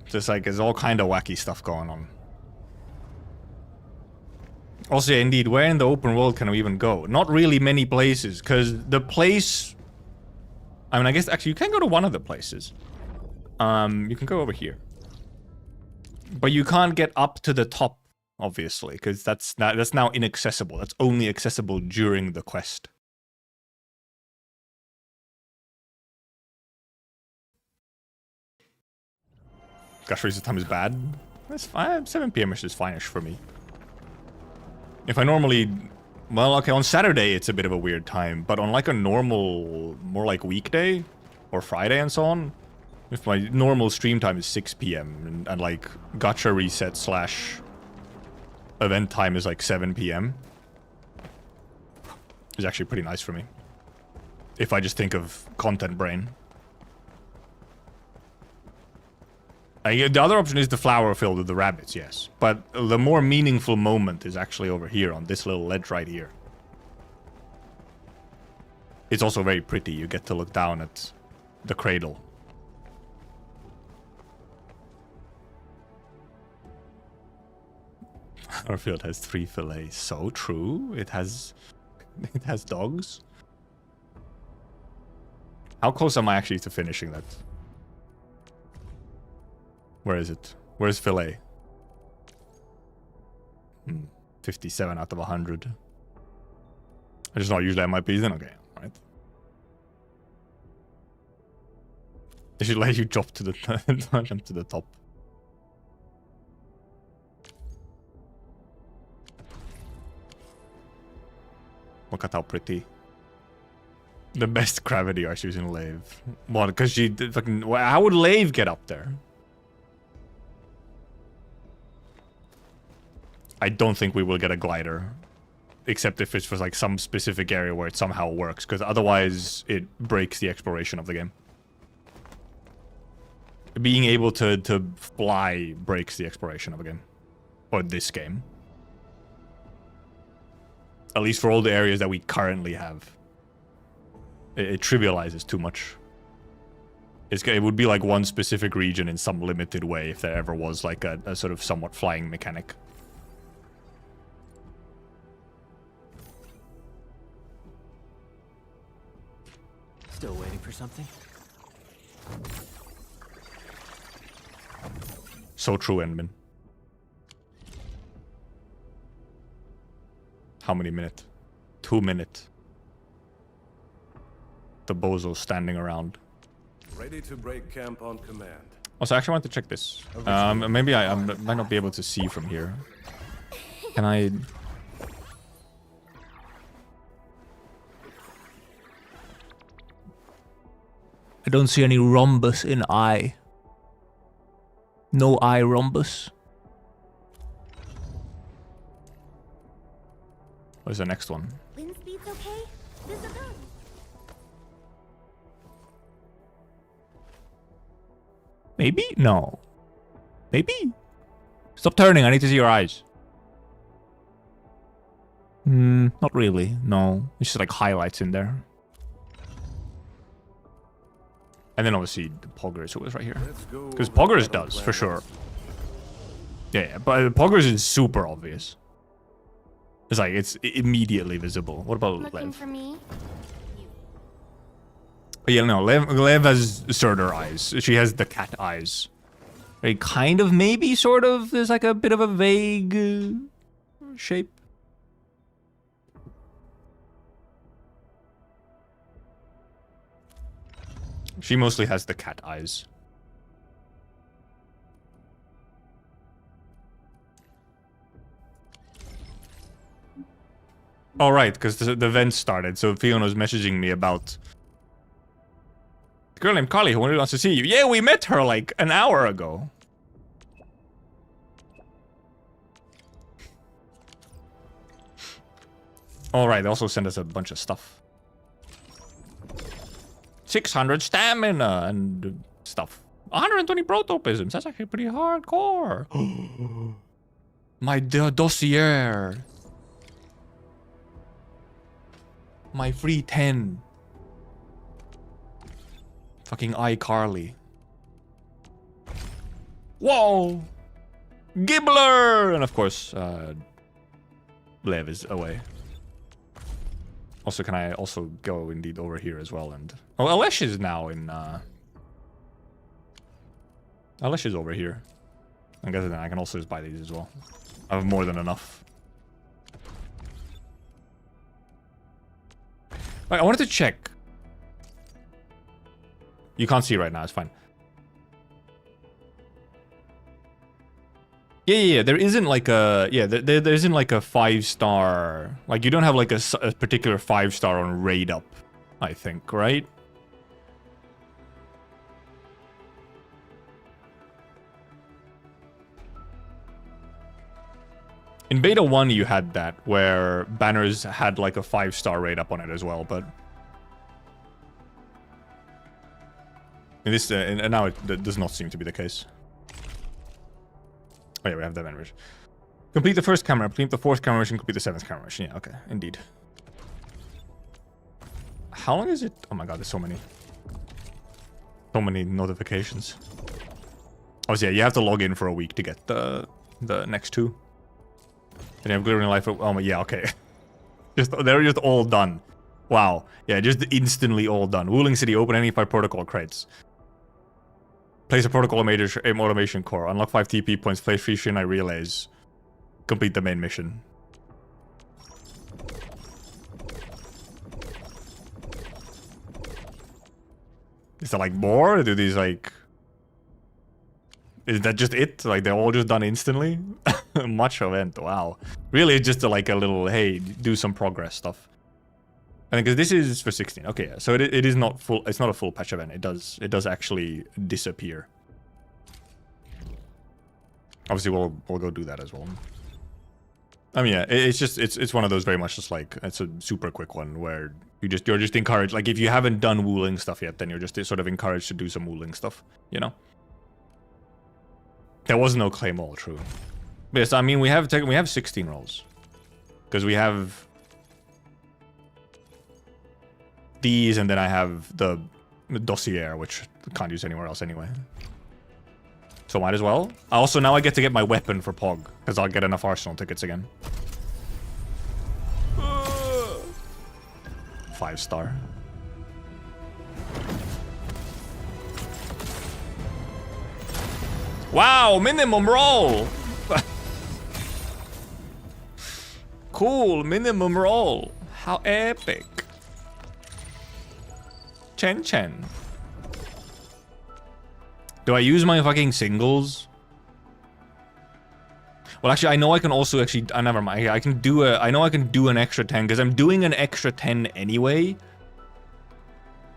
Just like, there's all kind of wacky stuff going on. Also, yeah, indeed, where in the open world can we even go? Not really many places, because the place... I mean, I guess, actually, you can go to one of the places. You can go over here. But you can't get up to the top, obviously, because that's now inaccessible. That's only accessible during the quest. Gosh, freezer time is bad. That's fine. 7 p.m. is fine-ish for me. If I normally... Well, okay, on Saturday it's a bit of a weird time, but on like a normal, more like weekday, or Friday and so on, if my normal stream time is 6 p.m. and like gacha reset / event time is like 7 p.m. It's actually pretty nice for me. If I just think of content brain. The other option is the flower field with the rabbits, yes. But the more meaningful moment is actually over here on this little ledge right here. It's also very pretty. You get to look down at the cradle. Our field has 3 fillets. So true. It has dogs. How close am I actually to finishing that? Where is it? Where's fillet? 57 out of 100. I just not usually at my piece then? Okay, alright. They should let you drop to the jump to the top. Look at how pretty. The best gravity arch using Lave. What? Because she did fucking... How would Lave get up there? I don't think we will get a glider. Except if it's for like some specific area where it somehow works. Because otherwise it breaks the exploration of the game. Being able to fly breaks the exploration of a game. Or this game. At least for all the areas that we currently have. It trivializes too much. It would be like one specific region in some limited way if there ever was like a sort of somewhat flying mechanic. Still waiting for something? So true, Endman. How many minutes? 2 minutes. The bozo standing around. Ready to break camp on command. Also, I actually want to check this. Maybe I might not be able to see from here. Can I... I don't see any rhombus in eye. No eye rhombus. Where's the next one? Wind speed's okay? Visibility. Maybe? No. Maybe? Stop turning, I need to see your eyes. Not really, no. It's just like highlights in there. And then obviously the Poggers, who was right here. Because Poggers does, for sure. Yeah, but Poggers is super obvious. It's like, it's immediately visible. What about Looking Lev? for me? Yeah, no, Lev has Surtur eyes. She has the cat eyes. Right, kind of, maybe, sort of. There's like a bit of a vague shape. She mostly has the cat eyes. All right, because the event started, so Fiona was messaging me about a girl named Carly who wants to see you. Yeah, we met her like an hour ago. All right, they also sent us a bunch of stuff. 600 stamina and stuff. 120 protopisms. That's actually pretty hardcore. My dossier. My free 10. Fucking iCarly. Whoa! GIBBLER! And of course, Lev is away. Also, can I also go indeed over here as well? And oh, Alesh is now in. Alesh is over here. I guess then I can also just buy these as well. I have more than enough. Right, I wanted to check. You can't see right now. It's fine. Yeah. There isn't like a there isn't like a 5-star. Like you don't have like a particular 5-star on raid up. I think, right? In beta 1, you had that where banners had like a 5-star raid up on it as well, but in this and now it does not seem to be the case. Oh yeah, we have the banners. Complete the first camera, complete the 4th camera mission, complete the 7th camera mission. Yeah, okay, indeed. How long is it? Oh my god, there's so many. So many notifications. Oh yeah, you have to log in for a week to get the next 2. And you have glittering life. Oh my, yeah, okay. They're just all done. Wow. Yeah, just instantly all done. Wooling City, open any 5 protocol crates. Place a protocol automation core. Unlock 5 TP points. Place 3 Shinai relays. Complete the main mission. Is there like more? Or do these like... Is that just it? Like they're all just done instantly? Much event, wow. Really just like a little, hey, do some progress stuff. I think because this is for 16. Okay, yeah. So it is not full, it's not a full patch event. It does actually disappear. Obviously we'll go do that as well. I mean, yeah, it's one of those very much just like, it's a super quick one where you're just encouraged. Like if you haven't done wooling stuff yet, then you're just sort of encouraged to do some wooling stuff, you know? There was no claim all, true. But yes, I mean we have 16 rolls. Because we have these, and then I have the dossier, which I can't use anywhere else anyway. So might as well. Also, now I get to get my weapon for Pog, because I'll get enough Arsenal tickets again. 5-star. Wow, minimum roll! Cool, minimum roll. How epic. Chen. Do I use my fucking singles? Well, actually, I know I can also actually... never mind. I can do I know I can do an extra 10, because I'm doing an extra 10 anyway.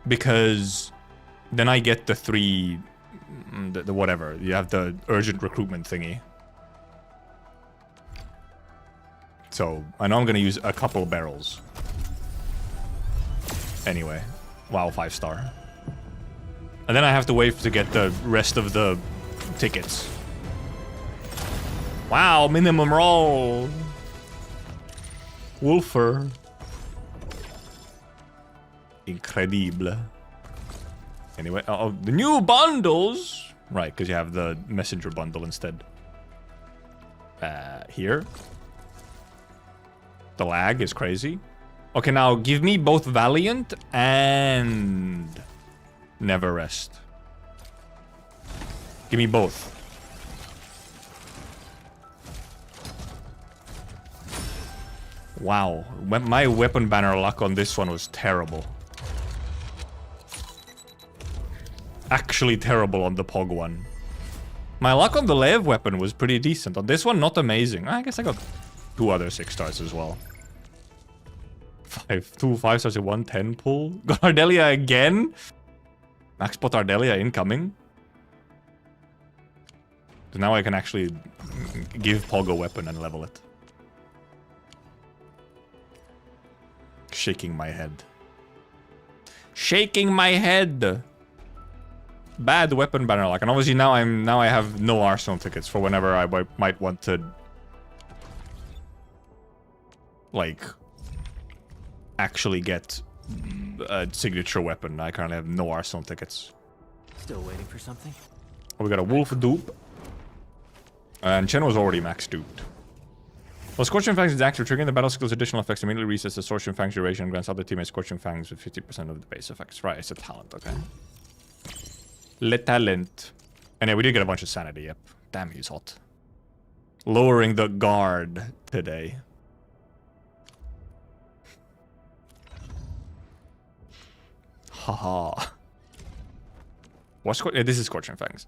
Because then I get the 3... The whatever. You have the urgent recruitment thingy. So, I know I'm going to use a couple barrels. Anyway. Wow, 5-star. And then I have to wait to get the rest of the tickets. Wow, minimum roll. Wolfer. Incredible. Anyway, the new bundles. Right, because you have the messenger bundle instead. Here. The lag is crazy. Okay, now give me both Valiant and Never Rest. Give me both. Wow, my weapon banner luck on this one was terrible. Actually terrible on the Pog one. My luck on the Lev weapon was pretty decent. On this one, not amazing. I guess I got 2 other 6 stars as well. 2 5 stars in 1 10 pull. Got Ardelia again. Max pot Ardelia incoming. So now I can actually give Pog a weapon and level it. Shaking my head. Shaking my head. Bad weapon banner luck. And obviously now I have no Arsenal tickets for whenever I might want to like actually get a signature weapon. I currently have no Arsenal tickets. Still waiting for something? Oh, we got a wolf dupe. And Chen was already max duped. Well, Scorching Fangs is active, triggering the battle skill's additional effects immediately resets the Scorching Fangs duration and grants other teammates Scorching Fangs with 50% of the base effects. Right, it's a talent, okay. Le talent. And yeah, we did get a bunch of sanity, yep. Damn, he's hot. Lowering the guard today. Haha. What's this is Scorching Fangs.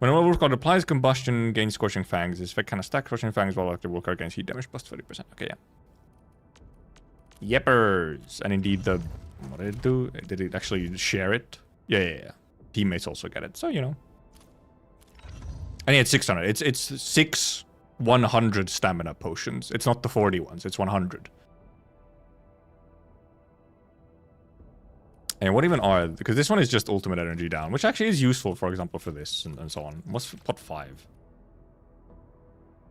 When a wolf card applies combustion, gains Scorching Fangs. This effect kind of stack Scorching Fangs while active wolf card gains heat damage plus 30%. Okay, yeah. Yeppers. And indeed, what did it do? Did it actually share it? Yeah. Teammates also get it, so you know. And yeah, it's 600. It's 6 100 stamina potions. It's not the 40 ones. It's 100. And what even are... Because this one is just ultimate energy down, which actually is useful, for example, for this and so on. What's pot 5?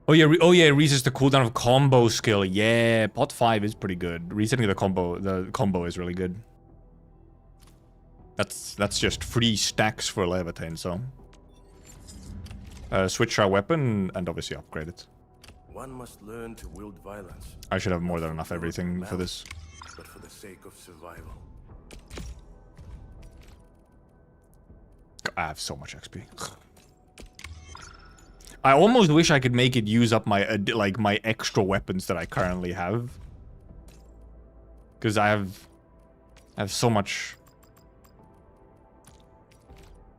Oh yeah, it resets the cooldown of combo skill. Yeah, pot 5 is pretty good. Resetting the combo is really good. That's just free stacks for Levitain, so... switch our weapon and obviously upgrade it. One must learn to wield violence. I should have more than enough everything for this. But for the sake of survival. I have so much XP. I almost wish I could make it use up my like my extra weapons that I currently have, because I have so much.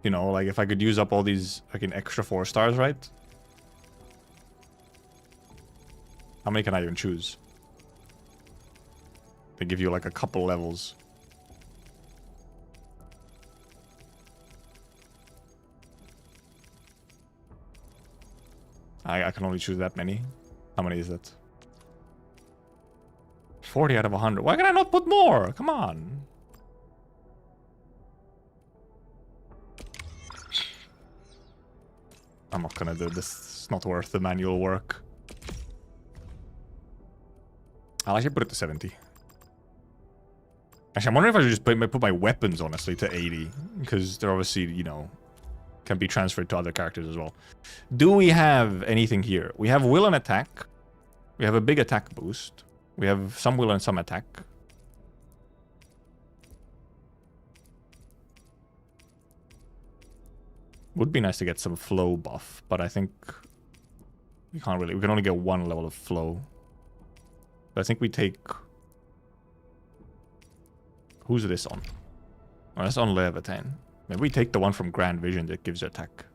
You know, like if I could use up all these fucking extra 4 stars, right? How many can I even choose? They give you like a couple levels. I can only choose that many. How many is that? 40 out of 100. Why can I not put more? Come on. I'm not gonna do this. It's not worth the manual work. I'll actually put it to 70. Actually, I'm wondering if I should just put my weapons, honestly, to 80. Because they're obviously, you know, can be transferred to other characters as well. Do we have anything here? We have will and attack. We have a big attack boost. We have some will and some attack. Would be nice to get some flow buff, but I think we can't really. We can only get 1 level of flow. But I think we take... Who's this on? Oh, that's on Levitain. Maybe we take the one from Grand Vision that gives attack.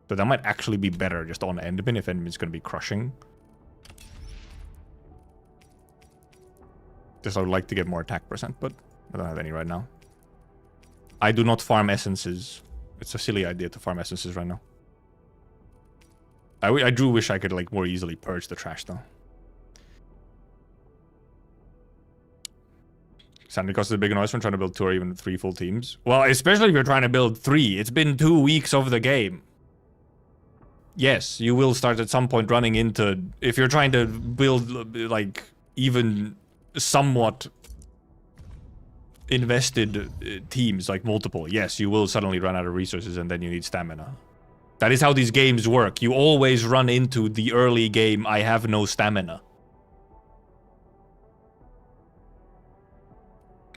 So that might actually be better just on Endmin if Endmin's going to be crushing. Just I would like to get more attack percent, but I don't have any right now. I do not farm essences. It's a silly idea to farm essences right now. I do wish I could like more easily purge the trash though. Sandy causes a big noise when trying to build 2 or even 3 full teams. Well, especially if you're trying to build 3. It's been 2 weeks of the game. Yes, you will start at some point running into... If you're trying to build, like, even somewhat invested teams, like multiple, yes, you will suddenly run out of resources and then you need stamina. That is how these games work. You always run into the early game, I have no stamina.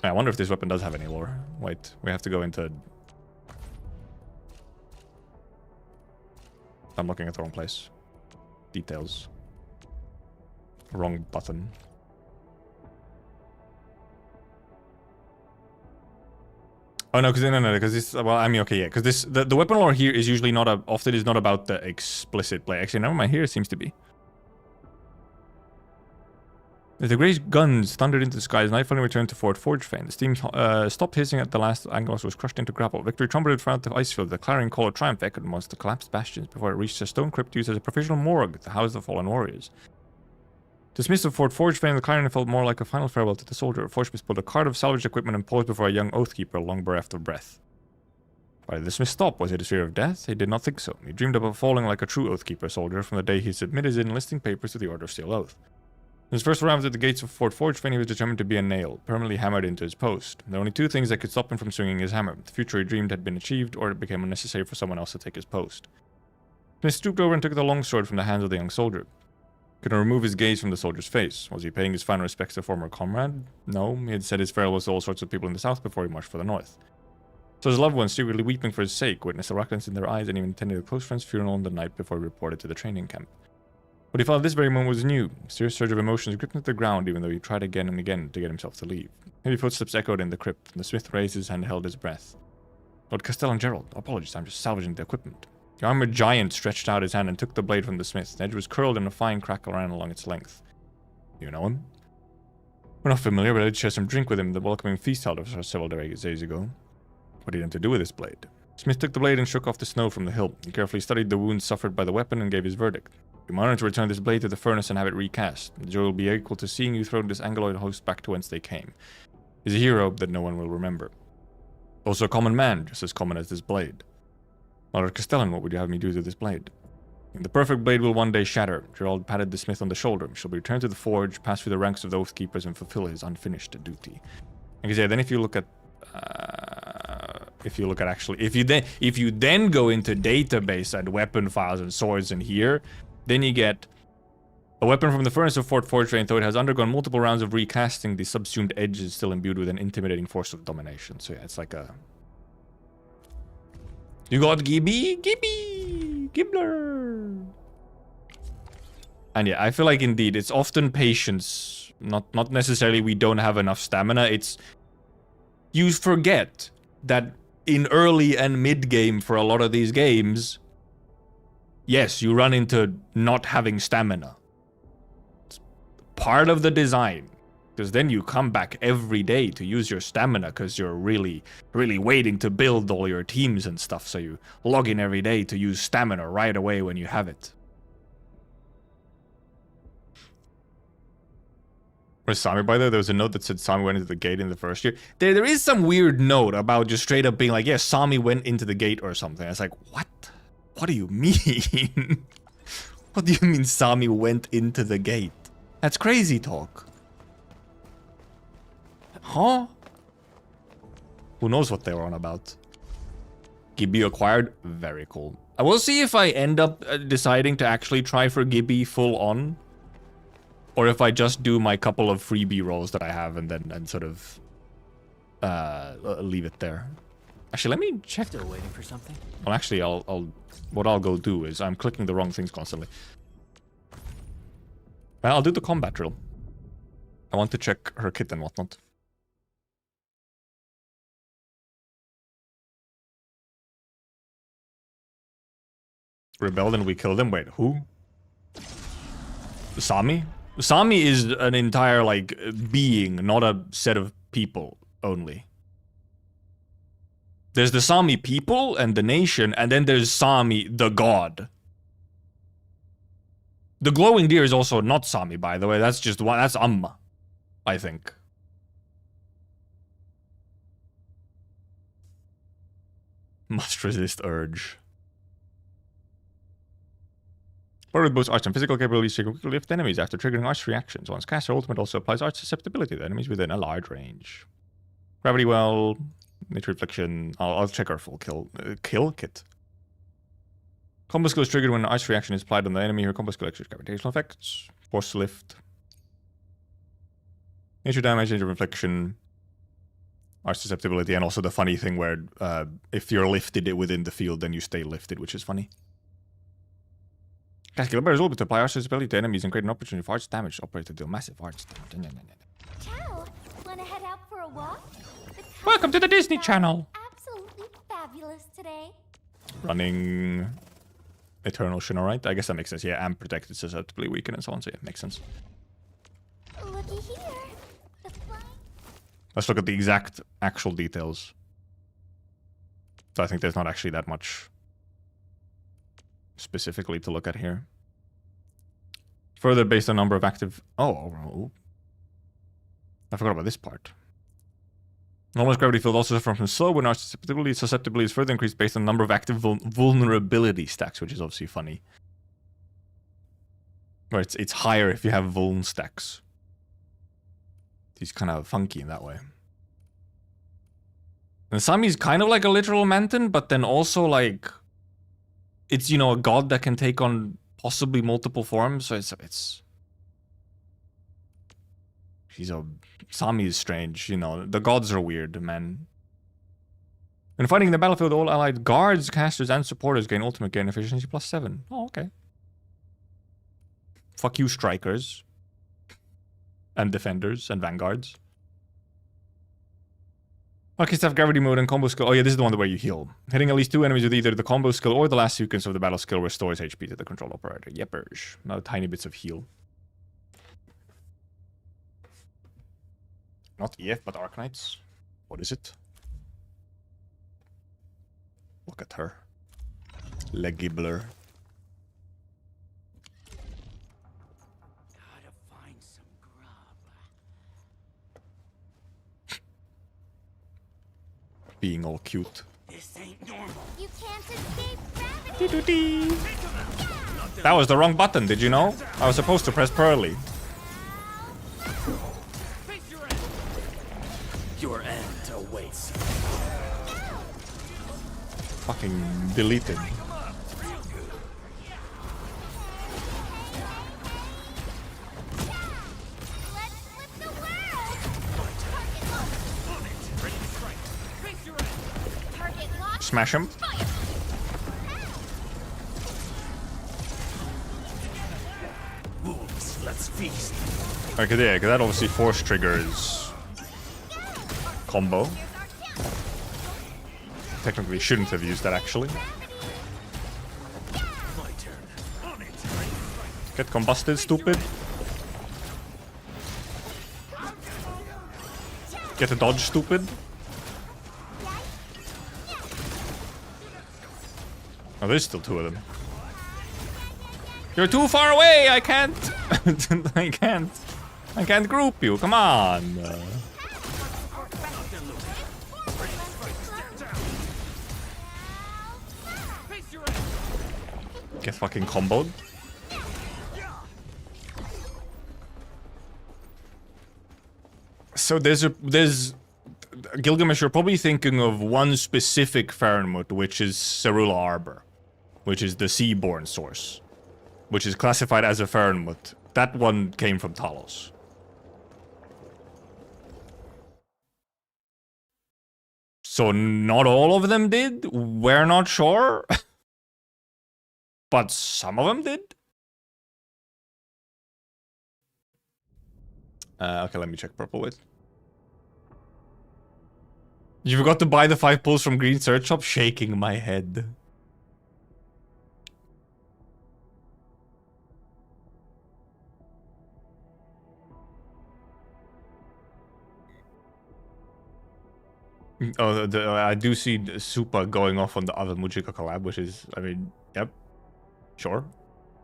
I wonder if this weapon does have any lore. Wait, we have to go into... I'm looking at the wrong place. Details. Wrong button. Oh no, because this, well, I mean, okay, yeah, because this, the weapon lore here is usually not, often is not about the explicit play. Actually, never mind, here it seems to be. As the great guns thundered into the skies, night finally returned to Fort Forgefane. The steam stopped hissing at the last Anglos was crushed into grapple. Victory trumpeted throughout the ice field. The clarion call of triumph echoed amongst the collapsed bastions before it reached a stone crypt used as a provisional morgue to house the fallen warriors. Dismissed of Fort Forgefane, the clarion felt more like a final farewell to the soldier. A forge pulled a cart of salvaged equipment and paused before a young oathkeeper, long bereft of breath. Why did the smith stop? Was it his fear of death? He did not think so. He dreamed about falling like a true oathkeeper soldier from the day he submitted his enlisting papers to the Order of Steel Oath. In his first arrival at the gates of Fort Forgefane, he was determined to be a nail, permanently hammered into his post. There were only 2 things that could stop him from swinging his hammer. The future he dreamed had been achieved, or it became unnecessary for someone else to take his post. Smith stooped over and took the longsword from the hands of the young soldier. He couldn't remove his gaze from the soldier's face. Was he paying his final respects to a former comrade? No, he had said his farewells to all sorts of people in the south before he marched for the north. So his loved ones, secretly weeping for his sake, witnessed the reluctance in their eyes and even attended a close friend's funeral on the night before he reported to the training camp. What he felt at this very moment was new. A serious surge of emotions gripped him to the ground, even though he tried again and again to get himself to leave. Heavy footsteps echoed in the crypt, and the smith raised his hand and held his breath. Lord Castellan Gerald, apologies, I'm just salvaging the equipment. The armored giant stretched out his hand and took the blade from the smith. The edge was curled and a fine crackle ran along its length. You know him? We're not familiar, but I did share some drink with him at the welcoming feast held several days ago. What did he have to do with this blade? Smith took the blade and shook off the snow from the hilt. He carefully studied the wounds suffered by the weapon and gave his verdict. I'm honored to return this blade to the furnace and have it recast. The joy will be equal to seeing you throw this Angloid host back to whence they came. He's a hero that no one will remember. Also a common man, just as common as this blade. Lord Castellan, what would you have me do to this blade? The perfect blade will one day shatter. Gerald patted the smith on the shoulder. He shall be returned to the forge, pass through the ranks of the Oathkeepers, and fulfill his unfinished duty. Like I said, then if you look at if you then go into database and weapon files and swords in here, then you get a weapon from the furnace of Fort Forgefane, though it has undergone multiple rounds of recasting, the subsumed edge is still imbued with an intimidating force of domination. So yeah, it's like a... You got GIBBLER! And yeah, I feel like indeed, it's often patience. Not necessarily we don't have enough stamina, it's... You forget that in early and mid-game for a lot of these games, yes, you run into not having stamina. It's part of the design. Because then you come back every day to use your stamina because you're really waiting to build all your teams and stuff. So you log in every day to use stamina right away when you have it. Where's Sami, by the way? There was a note that said Sami went into the gate in the first year. There is some weird note about just straight up being like, yeah, Sami went into the gate or something. It's like, what? What do you mean? What do you mean Sami went into the gate? That's crazy talk. Huh? Who knows what they were on about? Gibby acquired? Very cool. I will see if I end up deciding to actually try for Gibby full on. Or if I just do my couple of freebie rolls that I have and then sort of leave it there. Actually, let me check. Still waiting for something? Well, actually, what I'll go do is I'm clicking the wrong things constantly. Well, I'll do the combat drill. I want to check her kit and whatnot. Rebelled and we killed him. Wait, who? Sami? Sami is an entire, like, being, not a set of people only. There's the Sami people and the nation, and then there's Sami, the god. The glowing deer is also not Sami, by the way. That's just one. That's Amma, I think. Must resist urge. With both arch and physical capabilities, she can quickly lift enemies after triggering arch reactions. Once cast, her ultimate also applies arch susceptibility to enemies within a large range. Gravity well, nature reflection. I'll check our full kill kit. Combo skill is triggered when an arch reaction is applied on the enemy. Her combo skill exerts gravitational effects. Force lift. Nature damage, nature reflection. Arch susceptibility, and also the funny thing where if you're lifted within the field, then you stay lifted, which is funny. Cast GIBBLER is able to apply arch susceptibility to enemies and create an opportunity for arch damage. Operate to deal massive arch damage. Ciao! Wanna head out for a walk? Welcome to the Disney Channel! Absolutely fabulous today. Running Eternal Shinorite. I guess that makes sense. Yeah, and protected, susceptibly weakened and so on. So yeah, makes sense. Looky here. Let's look at the exact actual details. So I think there's not actually that much specifically to look at here. Further, based on number of active... Oh, I forgot about this part. Enormous gravity field also suffers from slow when arch susceptibility is further increased based on number of active vulnerability stacks, which is obviously funny. Or it's higher if you have vuln stacks. He's kind of funky in that way. And Sami's kind of like a literal Manton, but then also like... It's, you know, a god that can take on possibly multiple forms, so it's... Sami is strange, you know. The gods are weird, man. When fighting in the battlefield, all allied guards, casters, and supporters gain ultimate gain efficiency +7. Oh, okay. Fuck you, strikers. And defenders, and vanguards. Lucky Staff Gravity Mode and Combo Skill. Oh yeah, this is the one where you heal. Hitting at least 2 enemies with either the Combo Skill or the last sequence of the battle skill restores HP to the control operator. Yeppers. Now tiny bits of heal. Not EF, but Arknights. What is it? Look at her. GIBBLER. Being all cute. This ain't normal. You can't escape gravity. That was the wrong button, did you know? I was supposed to press Pearly. Your end awaits. Fucking deleted. Smash him. Wolves, let's feast. Okay, yeah, because that obviously force triggers combo. Technically shouldn't have used that actually. Get combusted, stupid. Get a dodge, stupid. Oh, there's still 2 of them. You're too far away! I can't... I can't group you, come on! Get fucking comboed. So there's Gilgamesh, you're probably thinking of one specific Farenmut, which is Cerula Arbor, which is the Seaborn source, which is classified as a Farenmut. That one came from Talos. So not all of them did? We're not sure. But some of them did? Okay, let me check purple wait. You forgot to buy the 5 pulls from Green Search Shop? Shaking my head. Oh, I do see Supa going off on the other Mujika collab, which is, I mean, yep. Sure.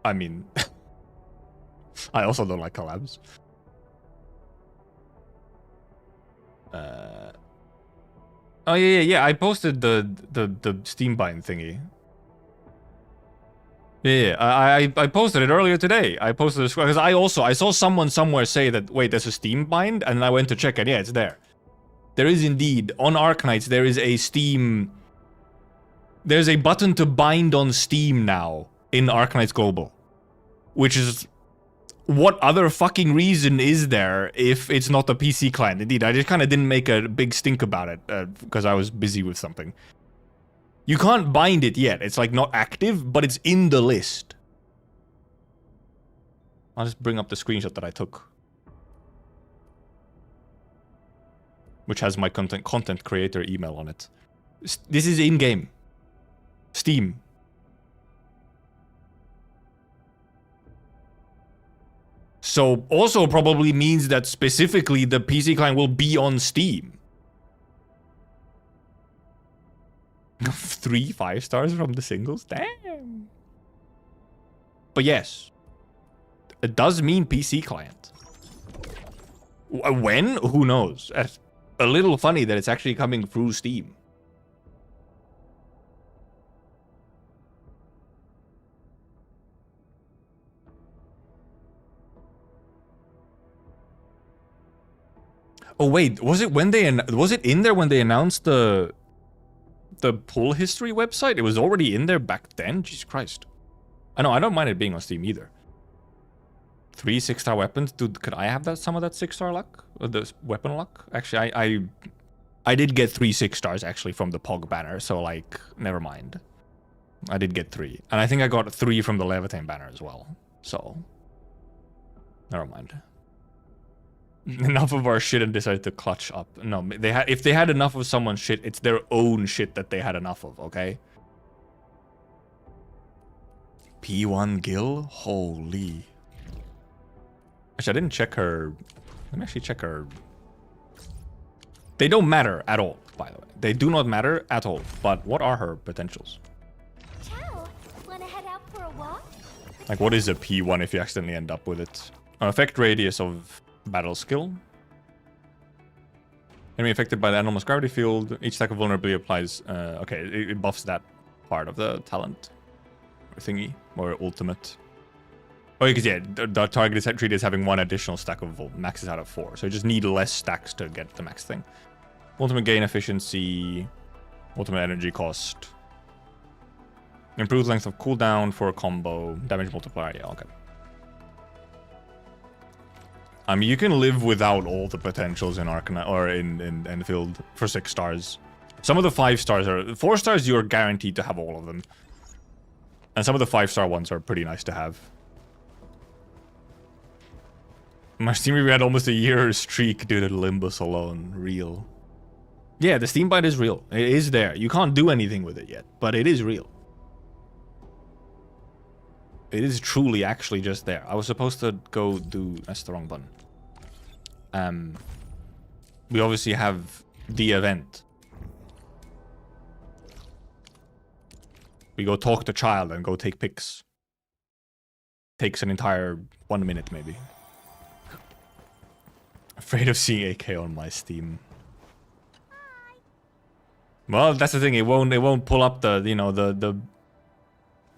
I mean, I also don't like collabs. Oh yeah. I posted the Steam bind thingy. Yeah. I posted it earlier today. I posted it because I saw someone somewhere say that wait, there's a Steam bind, and I went to check, and yeah, it's there. There is indeed on Arknights. There is a Steam. There's a button to bind on Steam now in Arknights Global, which is. What other fucking reason is there if it's not a PC client? Indeed, I just kind of didn't make a big stink about it because I was busy with something. You can't bind it yet. It's like not active, but it's in the list. I'll just bring up the screenshot that I took. Which has my content creator email on it. This is in-game. Steam. So, also probably means that specifically the PC client will be on Steam. 3 5 stars from the singles? Damn. But yes. It does mean PC client. When? Who knows? It's a little funny that it's actually coming through Steam. Oh wait, was it in there when they announced the pull history website? It was already in there back then? Jesus Christ. I know, I don't mind it being on Steam either. 3 6-star weapons? Dude, could I have some of that 6-star luck? The weapon luck? Actually, I did get 3 6 stars actually from the Pog banner, so like, never mind. I did get 3. And I think I got 3 from the Levitain banner as well. So, never mind. Enough of our shit and decided to clutch up. No, if they had enough of someone's shit, it's their own shit that they had enough of, okay? P1 Gil? Holy. Actually, I didn't check her. Let me actually check her. They don't matter at all, by the way. They do not matter at all. But what are her potentials? Ciao. Wanna head out for a walk? Like, what is a P1 if you accidentally end up with it? Effect radius of battle skill. Enemy affected by the anomalous gravity field. Each stack of vulnerability applies. Okay, it buffs that part of the talent or thingy or ultimate. Oh, because yeah, the target is treated as having 1 additional stack of maxes out of 4, so you just need less stacks to get the max thing. Ultimate gain efficiency, ultimate energy cost, improved length of cooldown for a combo, damage multiplier. Yeah, okay. I mean, you can live without all the potentials in Arknight or in Enfield for 6 stars. Some of the 5 stars are 4 stars. You're guaranteed to have all of them, and some of the 5-star ones are pretty nice to have. My Steam review had almost a year streak due to Limbus alone. Real. Yeah, the Steam bind is real. It is there. You can't do anything with it yet, but it is real. It is truly actually just there. I was supposed to go do... That's the wrong button. We obviously have the event. We go talk to child and go take pics. Takes an entire 1 minute maybe. Afraid of seeing AK on my Steam. Well, that's the thing. It won't pull up the, you know, the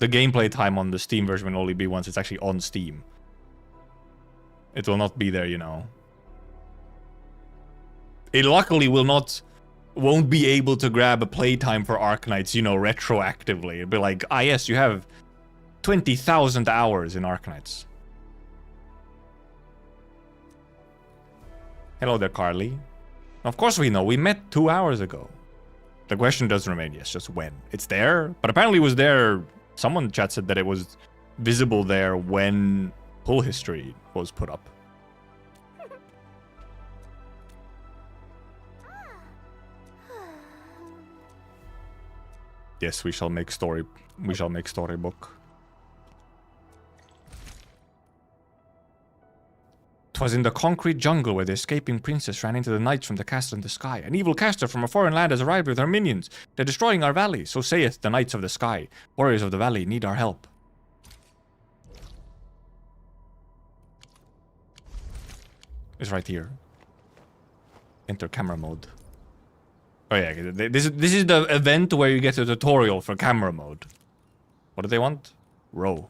gameplay time on the Steam version will only be once it's actually on Steam. It will not be there, you know. It luckily won't be able to grab a playtime for Arknights, you know, retroactively. It'll be like, ah yes, you have 20,000 hours in Arknights. Hello there, Carly. Of course we know, we met 2 hours ago. The question does remain, yes, just when. It's there, but apparently it was there. Someone in chat said that it was visible there when pull history was put up. Yes, we shall make storybook. 'Twas in the concrete jungle where the escaping princess ran into the knights from the castle in the sky. An evil caster from a foreign land has arrived with her minions. They're destroying our valley, so saith the knights of the sky. Warriors of the valley need our help. It's right here. Enter camera mode. Oh yeah, this is the event where you get a tutorial for camera mode. What do they want? Row.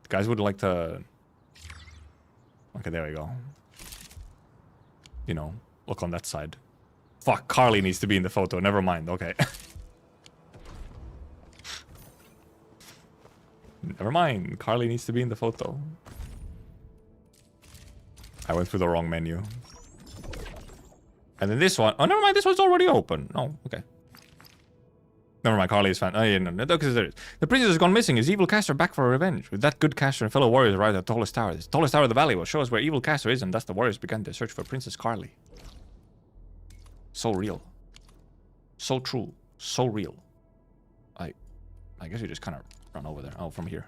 Guys would like to... Okay, there we go. You know, look on that side. Fuck, Carly needs to be in the photo. Never mind, okay. Never mind, Carly needs to be in the photo. I went through the wrong menu. And then this one... Oh, never mind, this one's already open. Oh, okay. Never mind, Carly is fine. Oh, yeah, no, because there is. The princess has gone missing. His evil caster back for revenge. With that good caster and fellow warriors arrived at the tallest tower. The tallest tower of the valley will show us where evil caster is, and thus the warriors began to search for Princess Carly. So real. So true. So real. I guess we just kind of run over there. Oh, from here.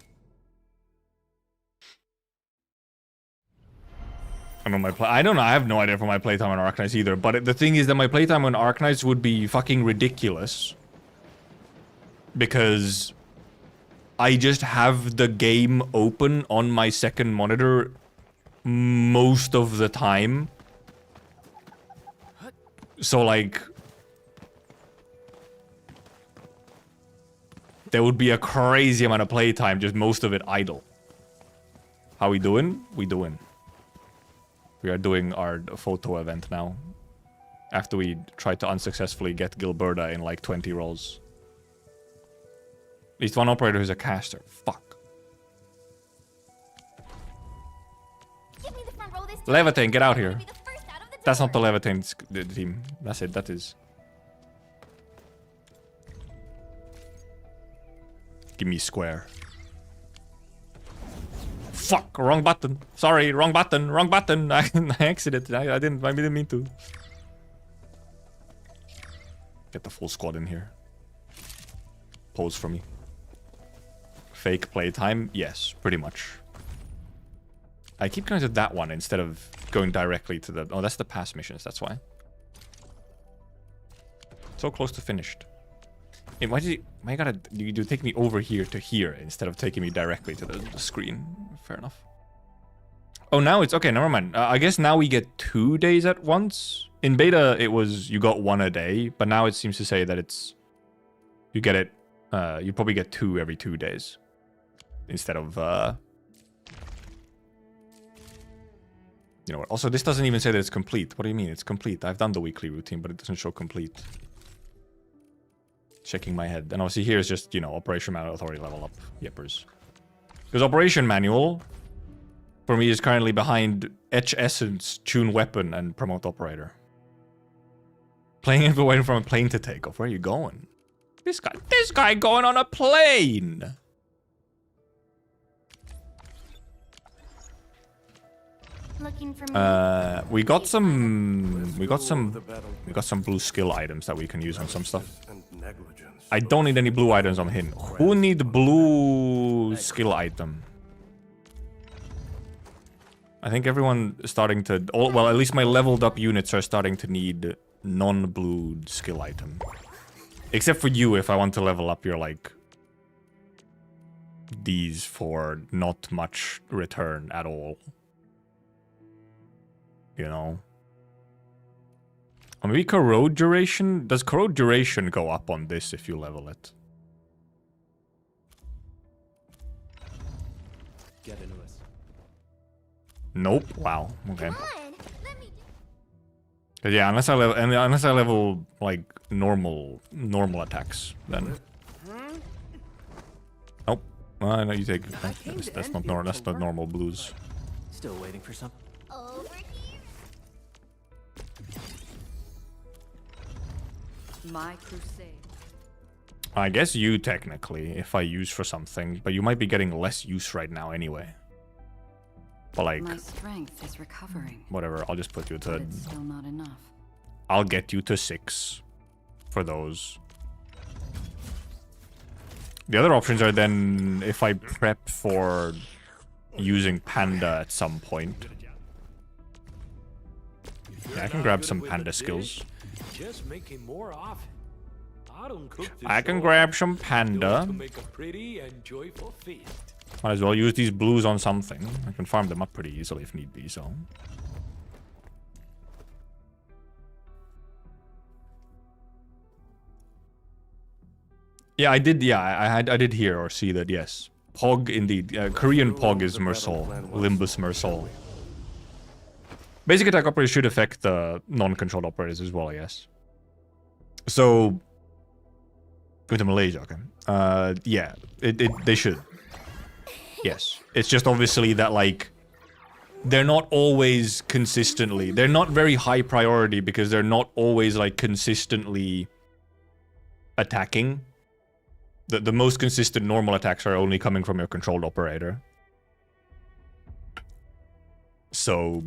I don't know I don't know. I have no idea for my playtime on Arknights either. But the thing is that my playtime on Arknights would be fucking ridiculous. Because I just have the game open on my second monitor most of the time. So like... there would be a crazy amount of playtime, just most of it idle. How we doing? We doing. We are doing our photo event now. After we tried to unsuccessfully get Gilberta in like 20 rolls. At least one operator who's a caster. Fuck. Levitain, get out here. That's not the Levitain team. That's it, that is. Give me square. Fuck, wrong button. Sorry, wrong button, wrong button. I exited. I didn't mean to. Get the full squad in here. Pose for me. Fake playtime? Yes, pretty much. I keep going to that one instead of going directly to the... Oh, that's the past missions, that's why. So close to finished. Hey, why you take me over here to here instead of taking me directly to the screen? Fair enough. Oh, now it's... Okay, never mind. I guess now we get 2 days at once. In beta, it was you got 1 a day, but now it seems to say that it's... You get it... you probably get 2 every 2 days. Instead of... You know what? Also, this doesn't even say that it's complete. What do you mean? It's complete. I've done the weekly routine, but it doesn't show complete. Shaking my head. And obviously here is just, you know, Operation Manual Authority level up. Yippers. Because Operation Manual, for me, is currently behind Etch Essence, Tune Weapon, and Promote Operator. Playing it waiting for a plane to take off. Where are you going? This guy going on a plane! Looking for me. We got some blue skill items that we can use on some stuff. I don't need any blue items on him. Who need blue skill item? I think everyone is starting to... well, at least my leveled up units are starting to need non-blue skill item. Except for you, if I want to level up your, like... these for not much return at all. You know? Or maybe corrode duration? Does corrode duration go up on this if you level it? Get into us. Nope. Wow. Okay. Yeah, unless I level like normal attacks, then. Nope. Well, no, you take. That's not normal blues. Still waiting for some. Over here. My crusade. I guess you technically, if I use for something, but you might be getting less use right now anyway. But like, my strength is recovering. Whatever, I'll just put you to. But it's still not enough. I'll get you to 6 for those. The other options are then if I prep for using Panda at some point. Yeah, I can grab some Panda skills. Just making more often. I can grab some Panda. Make a pretty and joyful feast. Might as well use these blues on something. I can farm them up pretty easily if need be, so. Yeah, I did. Yeah, I did hear or see that. Yes, Pog indeed. Korean Pog is Mersal, Limbus Mersal. Basic attack operators should affect the non-controlled operators as well. Yes. So, go to Malaysia. Okay. Yeah, they should. Yes, it's just obviously that like they're not always consistently. They're not very high priority because they're not always like consistently attacking. The most consistent normal attacks are only coming from your controlled operator. So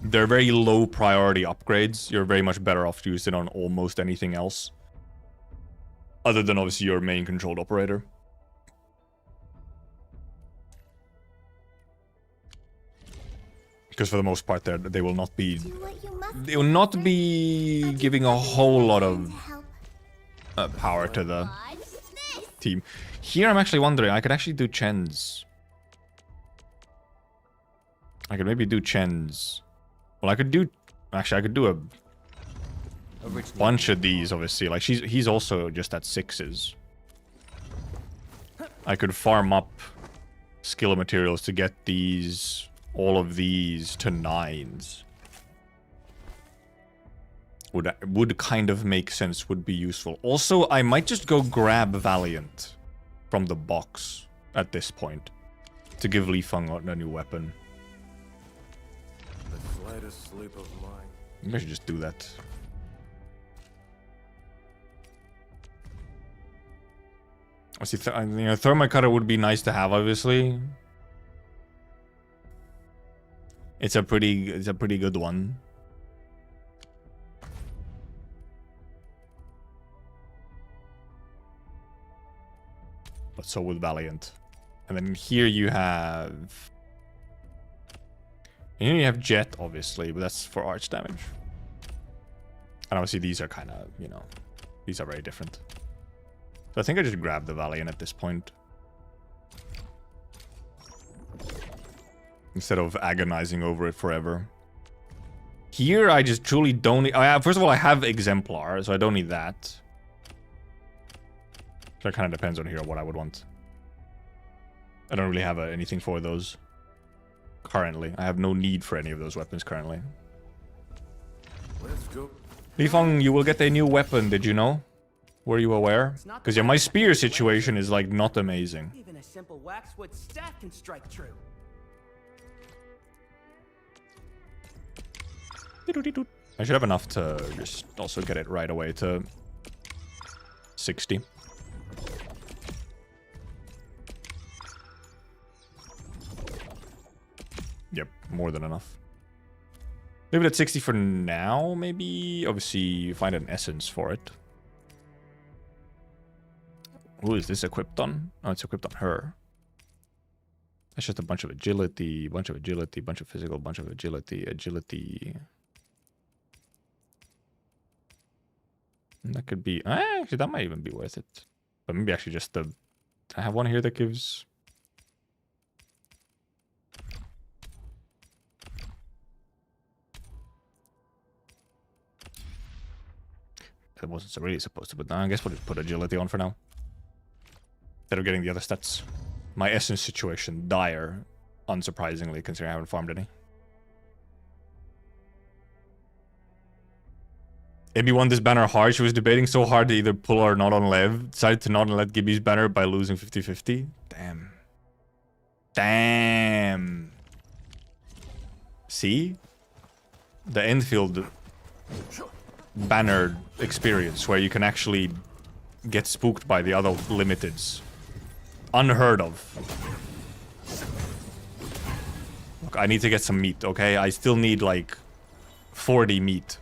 they're very low priority upgrades. You're very much better off to use it on almost anything else. Other than obviously your main controlled operator. Because for the most part they will not be giving a whole lot of power to the team. Here I'm actually wondering, I could actually do Chen's. I could maybe do Chen's. Well, I could do a bunch of these, obviously. Like he's also just at 6s. I could farm up skill materials to get these, all of these to 9s. Would kind of make sense, would be useful. Also, I might just go grab Valiant from the box at this point to give Li Feng a new weapon. The slightest slip of mine. Maybe I should just do that. I see. You know, Thermite Cutter would be nice to have, obviously. It's a pretty good one. But so with Valiant. And then here you have... Here you have Jet, obviously, but that's for arch damage. And obviously these are kind of, you know... These are very different. So I think I just grab the Valiant at this point. Instead of agonizing over it forever. Here I just truly don't need... first of all, I have Exemplar, so I don't need that. So it kind of depends on here what I would want. I don't really have anything for those currently. I have no need for any of those weapons currently. Let's go. Li Feng, you will get a new weapon, did you know? Were you aware? Because yeah, my spear situation is like not amazing. Even a simple waxwood staff can strike true. I should have enough to just also get it right away to 60. Yep, more than enough. Leave it at 60 for now, maybe? Obviously, find an essence for it. Who is this equipped on? Oh, it's equipped on her. That's just a bunch of agility, bunch of physical, bunch of agility. And that could be... actually, that might even be worth it. But maybe actually just the... I have one here that gives... That wasn't really supposed to, but I guess we'll just put agility on for now. Instead of getting the other stats. My essence situation, dire, unsurprisingly, considering I haven't farmed any. Amy won this banner hard. She was debating so hard to either pull or not on Lev. Decided to not let Gibby's banner by losing 50-50. Damn. Damn. See? The Enfield banner experience where you can actually get spooked by the other limiteds. Unheard of. Look, I need to get some meat, okay? I still need like 40 meat.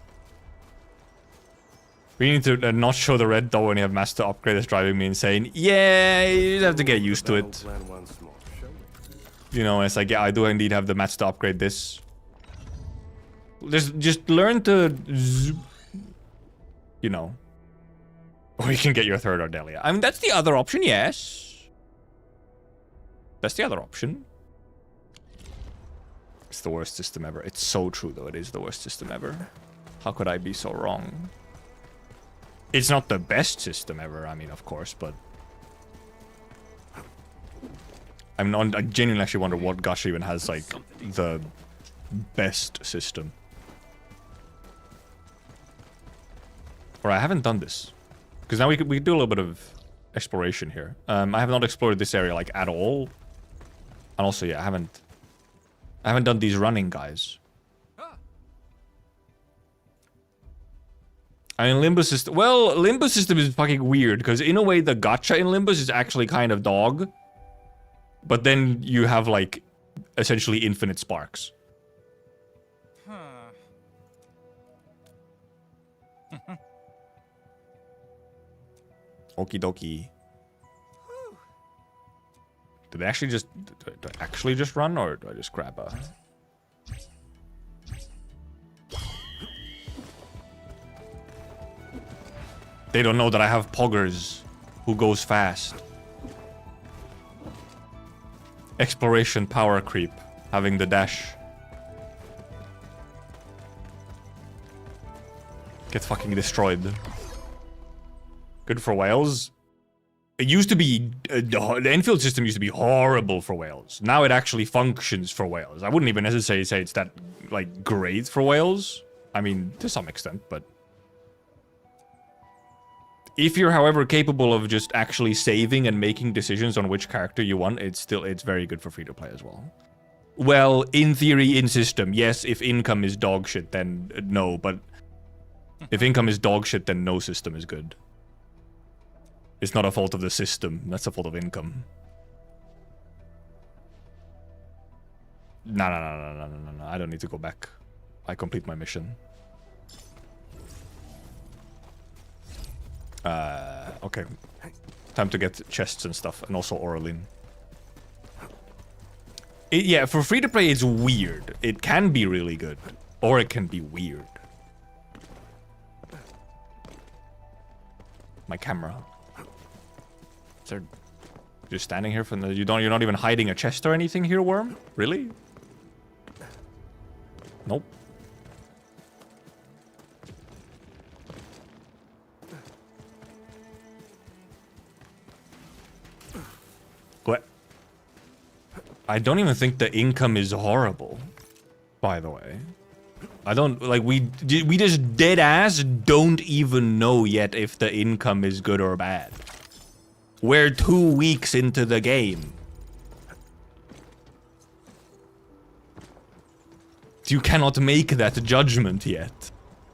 We need to not show the red dot when you have master upgrade is driving me insane. Yeah, you have to get used to it. You know, it's like, yeah, I do indeed have the match to upgrade this. Just learn to... You know. Or you can get your third Ardelia. I mean, that's the other option, yes. That's the other option. It's the worst system ever. It's so true, though. It is the worst system ever. How could I be so wrong? It's not the best system ever, I mean, of course, but I genuinely actually wonder what gacha even has, like, the best system. Alright, I haven't done this. Because now we could do a little bit of exploration here. I have not explored this area, like, at all. And also, yeah, I haven't done these running guys. I mean, Limbo System... Well, Limbo System is fucking weird, because in a way, the gacha in Limbus is actually kind of dog. But then you have, like, essentially infinite sparks. Okie dokie. Did they actually just... Do I actually just run, or do I just grab a... They don't know that I have poggers who goes fast. Exploration power creep. Having the dash. Get fucking destroyed. Good for whales. It used to be... the Enfield system used to be horrible for whales. Now it actually functions for whales. I wouldn't even necessarily say it's that, like, great for whales. I mean, to some extent, but... If you're, however, capable of just actually saving and making decisions on which character you want, it's very good for free-to-play as well. Well, in theory, in system, yes. If income is dog shit, then no, but... If income is dog shit, then no system is good. It's not a fault of the system, that's a fault of income. No, I don't need to go back. I complete my mission. Okay. Time to get chests and stuff, and also Oraline. Yeah, for free-to-play, it's weird. It can be really good, or it can be weird. My camera. Is there... You're standing here from the... You're not even hiding a chest or anything here, Worm? Really? Nope. What? I don't even think the income is horrible, by the way. I don't, like, we just dead ass don't even know yet if the income is good or bad. We're 2 weeks into the game. You cannot make that judgment yet.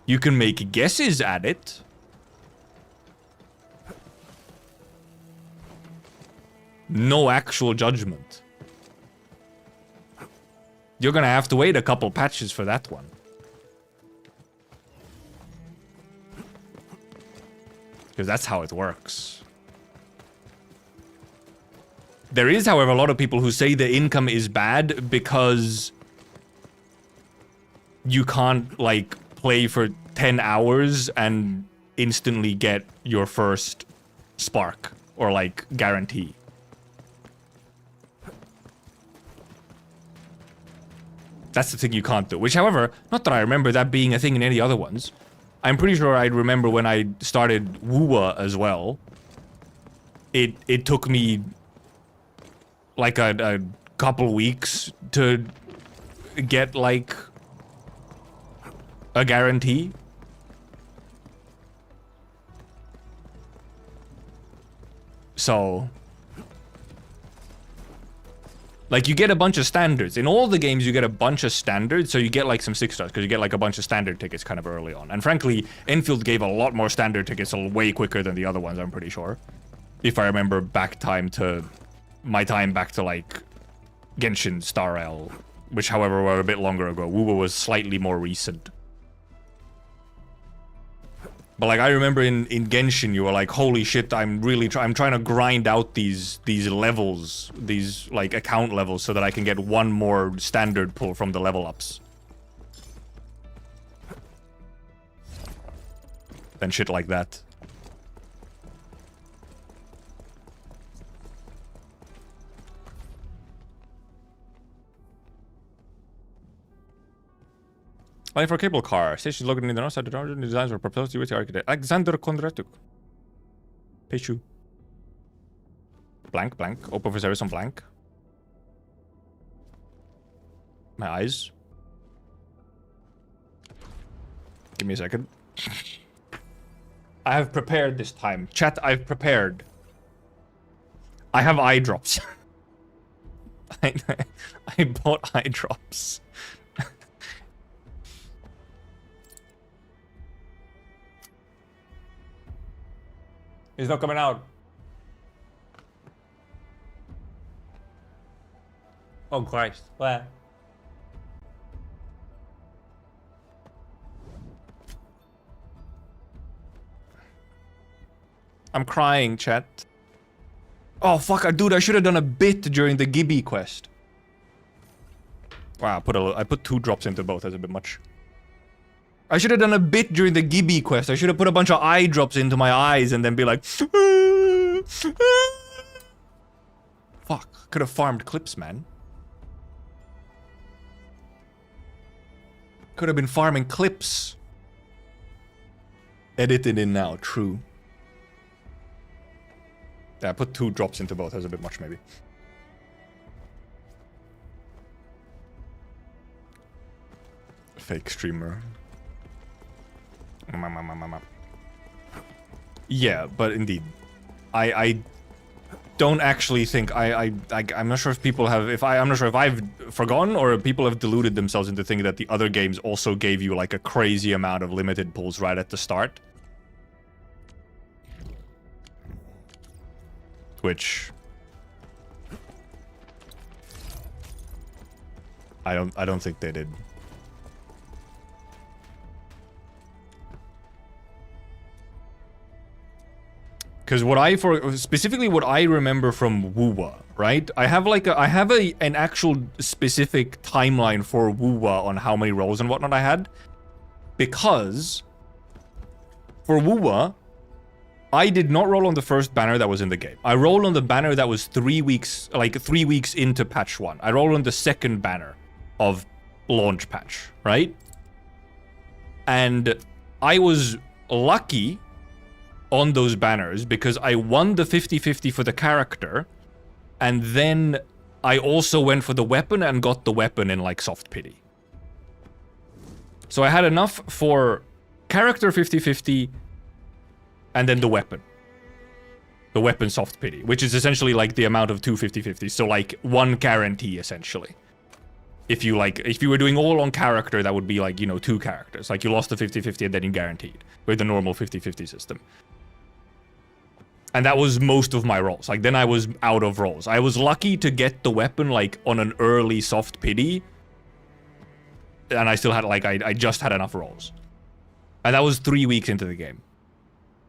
You can make guesses at it. No actual judgment. You're gonna have to wait a couple patches for that one. Because that's how it works. There is, however, a lot of people who say the income is bad because you can't, like, play for 10 hours and instantly get your first spark or, like, guarantee. That's the thing you can't do. Which, however, not that I remember that being a thing in any other ones. I'm pretty sure I remember when I started WUWA as well. It took me like a couple weeks to get like a guarantee. So, like, you get a bunch of standards. In all the games, you get a bunch of standards, so you get, like, some 6 stars, because you get, like, a bunch of standard tickets kind of early on. And frankly, Enfield gave a lot more standard tickets way quicker than the other ones, I'm pretty sure. If I remember back time to... my time back to, like, Genshin Star Rail, which, however, were a bit longer ago. WUWA was slightly more recent. But, like, I remember in Genshin, you were like, holy shit, I'm trying to grind out these levels, these, like, account levels, so that I can get one more standard pull from the level ups. And shit like that. Life for a cable car. Station located in the north side of the northern designs were proposed to the architect Alexander Kondratuk. Pechu. Blank, blank. Open for service on blank. My eyes. Give me a second. I have prepared this time. Chat, I've prepared. I have eye drops. I bought eye drops. It's not coming out. Oh Christ. Where? I'm crying, chat. Oh fuck, dude, I should have done a bit during the Gibby quest. Wow, I put 2 drops into both, that's a bit much. I should have done a bit during the Gibby quest. I should have put a bunch of eye drops into my eyes and then be like... Fuck, could have farmed clips, man. Could have been farming clips. Edited in now, true. Yeah, I put 2 drops into both, that's a bit much maybe. Fake streamer. Yeah, but indeed. I don't actually think I'm not sure if people have I'm not sure if I've forgotten or people have deluded themselves into thinking that the other games also gave you like a crazy amount of limited pulls right at the start. Which I don't think they did. Because specifically what I remember from Wuwa, right? I have an actual specific timeline for Wuwa on how many rolls and whatnot I had. Because for Wuwa, I did not roll on the first banner that was in the game. I rolled on the banner that was 3 weeks, like 3 weeks into patch 1. I rolled on the second banner of launch patch, right? And I was lucky on those banners because I won the 50-50 for the character, and then I also went for the weapon and got the weapon in like soft pity. So I had enough for character 50-50 and then the weapon. The weapon soft pity, which is essentially like the amount of 2 50-50s, so like 1 guarantee essentially. If you were doing all on character, that would be like, you know, 2 characters. Like you lost the 50-50 and then you guaranteed with the normal 50-50 system. And that was most of my rolls. Like, then I was out of rolls. I was lucky to get the weapon, like, on an early soft pity. And I still had, like, I just had enough rolls. And that was 3 weeks into the game.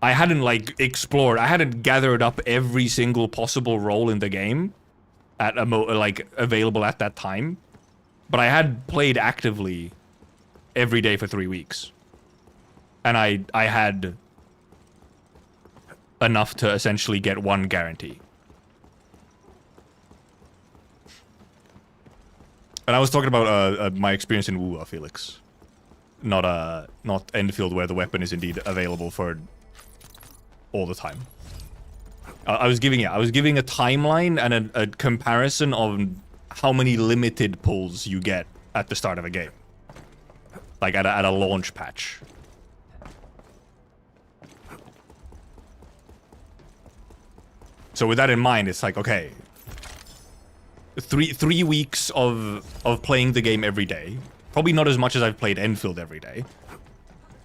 I hadn't, like, explored. I hadn't gathered up every single possible roll in the game at available at that time. But I had played actively every day for 3 weeks. And I had enough to essentially get 1 guarantee. And I was talking about my experience in Wuwa, Felix. Not Endfield, where the weapon is indeed available for all the time. I was giving a timeline and a comparison of how many limited pulls you get at the start of a game. Like at a launch patch. So with that in mind, it's like, okay, three weeks of playing the game every day. Probably not as much as I've played Enfield every day.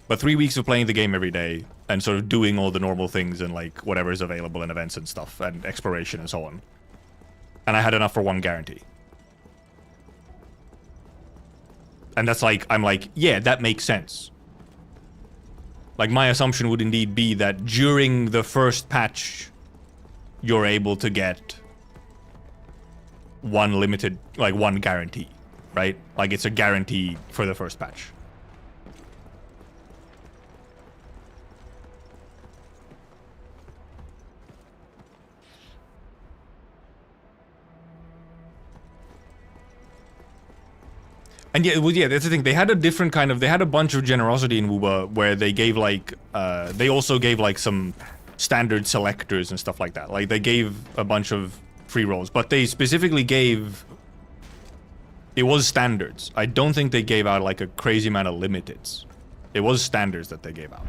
But 3 weeks of playing the game every day and sort of doing all the normal things and like whatever is available in events and stuff and exploration and so on. And I had enough for 1 guarantee. And that's like, I'm like, yeah, that makes sense. Like my assumption would indeed be that during the first patch, you're able to get 1 limited, like 1 guarantee, right? Like it's a guarantee for the first patch. And yeah, well, yeah, that's the thing. They had a different kind of... They had a bunch of generosity in Wuba where they gave, like... they also gave, like, some standard selectors and stuff like that. Like, they gave a bunch of free rolls. But they specifically gave... It was standards. I don't think they gave out, like, a crazy amount of limiteds. It was standards that they gave out.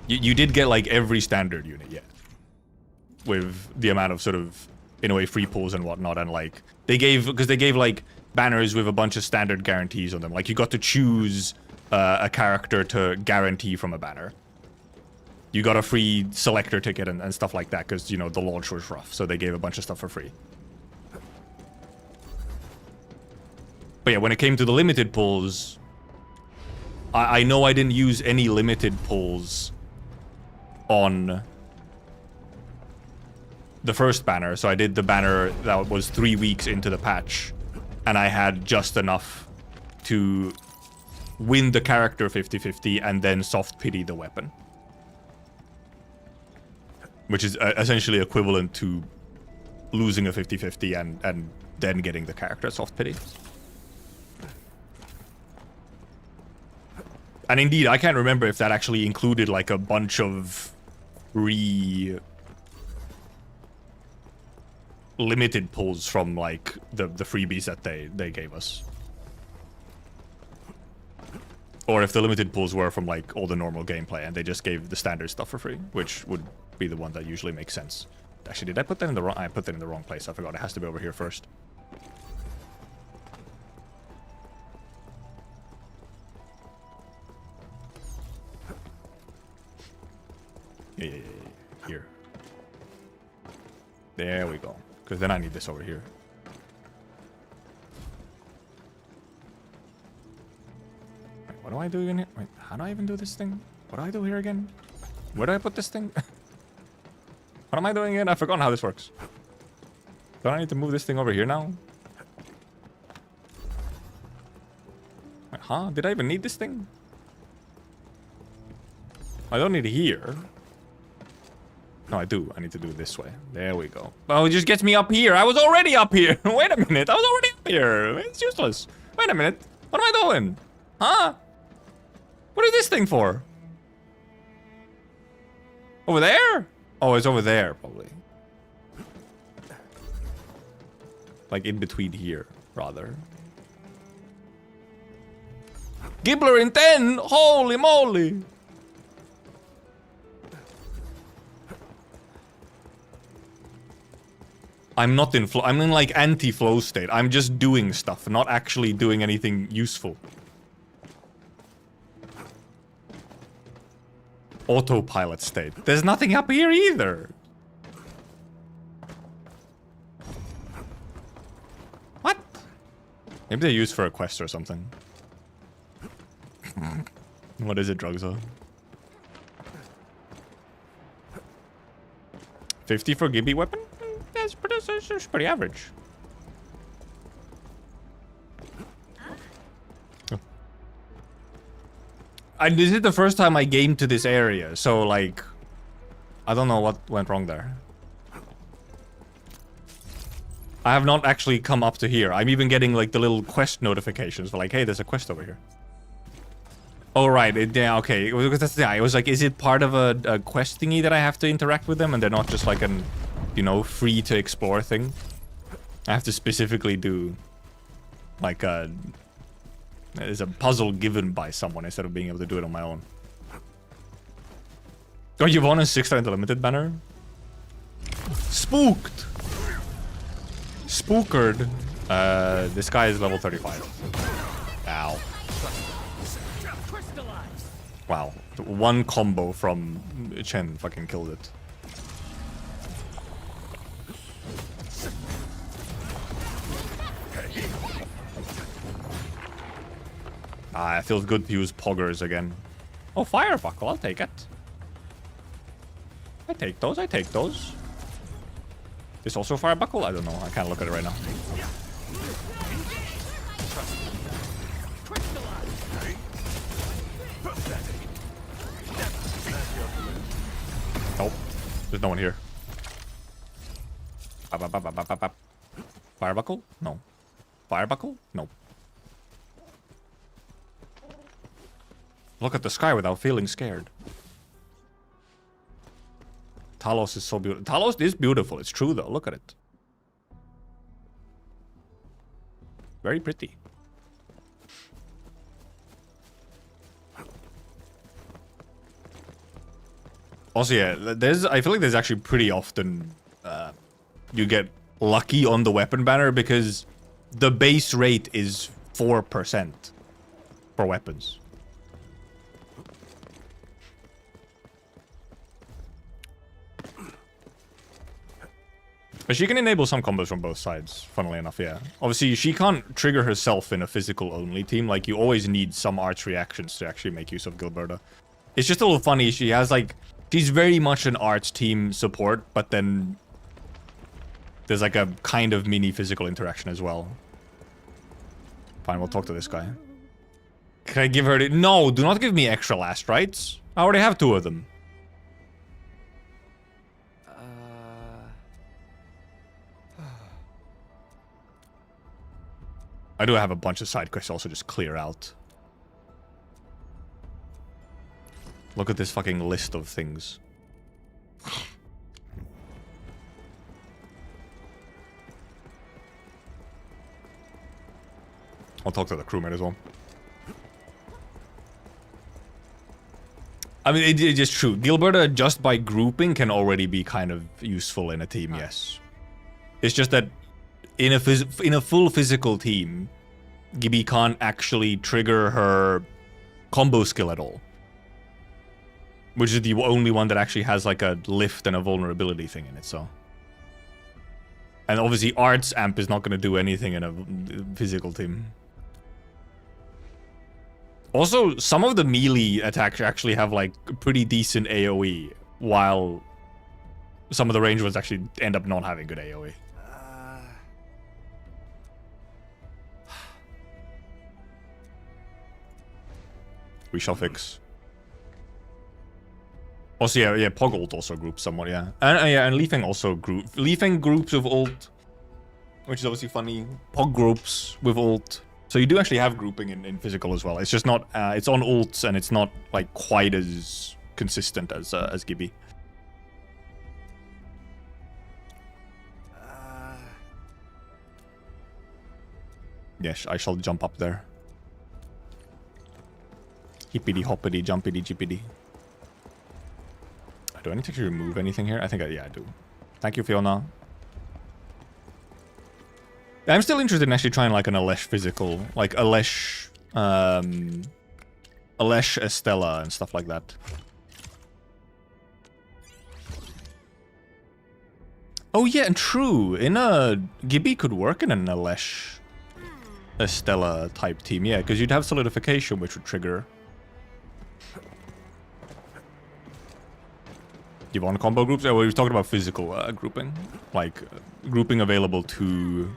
You did get, like, every standard unit, yeah. With the amount of, sort of, in a way, free pulls and whatnot. And, like, they gave... Because they gave, like... banners with a bunch of standard guarantees on them. Like, you got to choose a character to guarantee from a banner. You got a free selector ticket and stuff like that, because, you know, the launch was rough, so they gave a bunch of stuff for free. But yeah, when it came to the limited pulls, I know I didn't use any limited pulls on the first banner, so I did the banner that was 3 weeks into the patch. And I had just enough to win the character 50-50 and then soft pity the weapon. Which is essentially equivalent to losing a 50-50 and then getting the character soft pity. And indeed, I can't remember if that actually included like a bunch of limited pulls from like the freebies that they gave us, or if the limited pulls were from like all the normal gameplay and they just gave the standard stuff for free, which would be the one that usually makes sense. Actually, did I put that in the wrong? I put that in the wrong place. I forgot. It has to be over here first. Yeah. Here. There we go. Because then I need this over here. Wait, what do I do in here? Wait, how do I even do this thing? What do I do here again? Where do I put this thing? What am I doing again? I've forgotten how this works. Don't I need to move this thing over here now? Wait, huh? Did I even need this thing? I don't need it here. No, I do. I need to do it this way. There we go. Oh, it just gets me up here. I was already up here. Wait a minute. I was already up here. It's useless. Wait a minute. What am I doing? Huh? What is this thing for? Over there? Oh, it's over there, probably. Like in between here, rather. GIBBLER in 10! Holy moly! I'm not in flow. I'm in like anti-flow state. I'm just doing stuff, not actually doing anything useful. Autopilot state. There's nothing up here either. What? Maybe they're used for a quest or something. What is it, Drugza? 50 for Gibby weapon? That's pretty average. This is the first time I gamed to this area, so like, I don't know what went wrong there. I have not actually come up to here. I'm even getting like the little quest notifications for like, hey, there's a quest over here. Oh, right. Yeah, okay. It was like, is it part of a quest thingy that I have to interact with them and they're not just like an, you know, free to explore thing? I have to specifically do like there's a puzzle given by someone instead of being able to do it on my own. Oh, you won a 6-star in the limited banner? Spooked! Spookered. This guy is level 35. Ow. Wow. One combo from Chen fucking killed it. Ah, it feels good to use poggers again. Oh, fire buckle, I'll take it. I take those, I take those. This also fire buckle? I don't know, I can't look at it right now. Nope, there's no one here. Fire buckle? No. Fire buckle? No. Look at the sky without feeling scared. Talos is so beautiful. Talos is beautiful. It's true though. Look at it. Very pretty. Also, yeah, I feel like there's actually pretty often you get lucky on the weapon banner because the base rate is 4% for weapons. But she can enable some combos from both sides, funnily enough, yeah. Obviously, she can't trigger herself in a physical-only team. Like, you always need some arts reactions to actually make use of Gilberta. It's just a little funny. She has, like... She's very much an arts team support, but then... There's, like, a kind of mini physical interaction as well. Fine, we'll talk to this guy. Can I give her the... No, do not give me extra last rights. I already have 2 of them. I do have a bunch of side quests also just clear out. Look at this fucking list of things. I'll talk to the crewmate as well. I mean, it's just true. Gilberta, just by grouping, can already be kind of useful in a team, yes. It's just that in a full physical team, Gibby can't actually trigger her combo skill at all. Which is the only one that actually has like a lift and a vulnerability thing in it, so. And obviously Arts Amp is not going to do anything in a physical team. Also, some of the melee attacks actually have like pretty decent AoE, while some of the range ones actually end up not having good AoE. We shall fix. Also, yeah, Pog ult also groups somewhat, yeah. And Leafing also Leafing groups with ult, which is obviously funny. Pog groups with ult. So you do actually have grouping in physical as well. It's just not, it's on ults and it's not like quite as consistent as Gibby. Yes, I shall jump up there. Hippity hoppity jumpity jippity. Do I need to actually remove anything here? I think yeah, I do. Thank you, Fiona. I'm still interested in actually trying like an Alesh physical, like Alesh Estella and stuff like that. Oh yeah, and true. Gibby could work in an Alesh Estella type team, yeah, because you'd have solidification, which would trigger. You want combo groups? Oh, we were talking about physical grouping. Like, grouping available to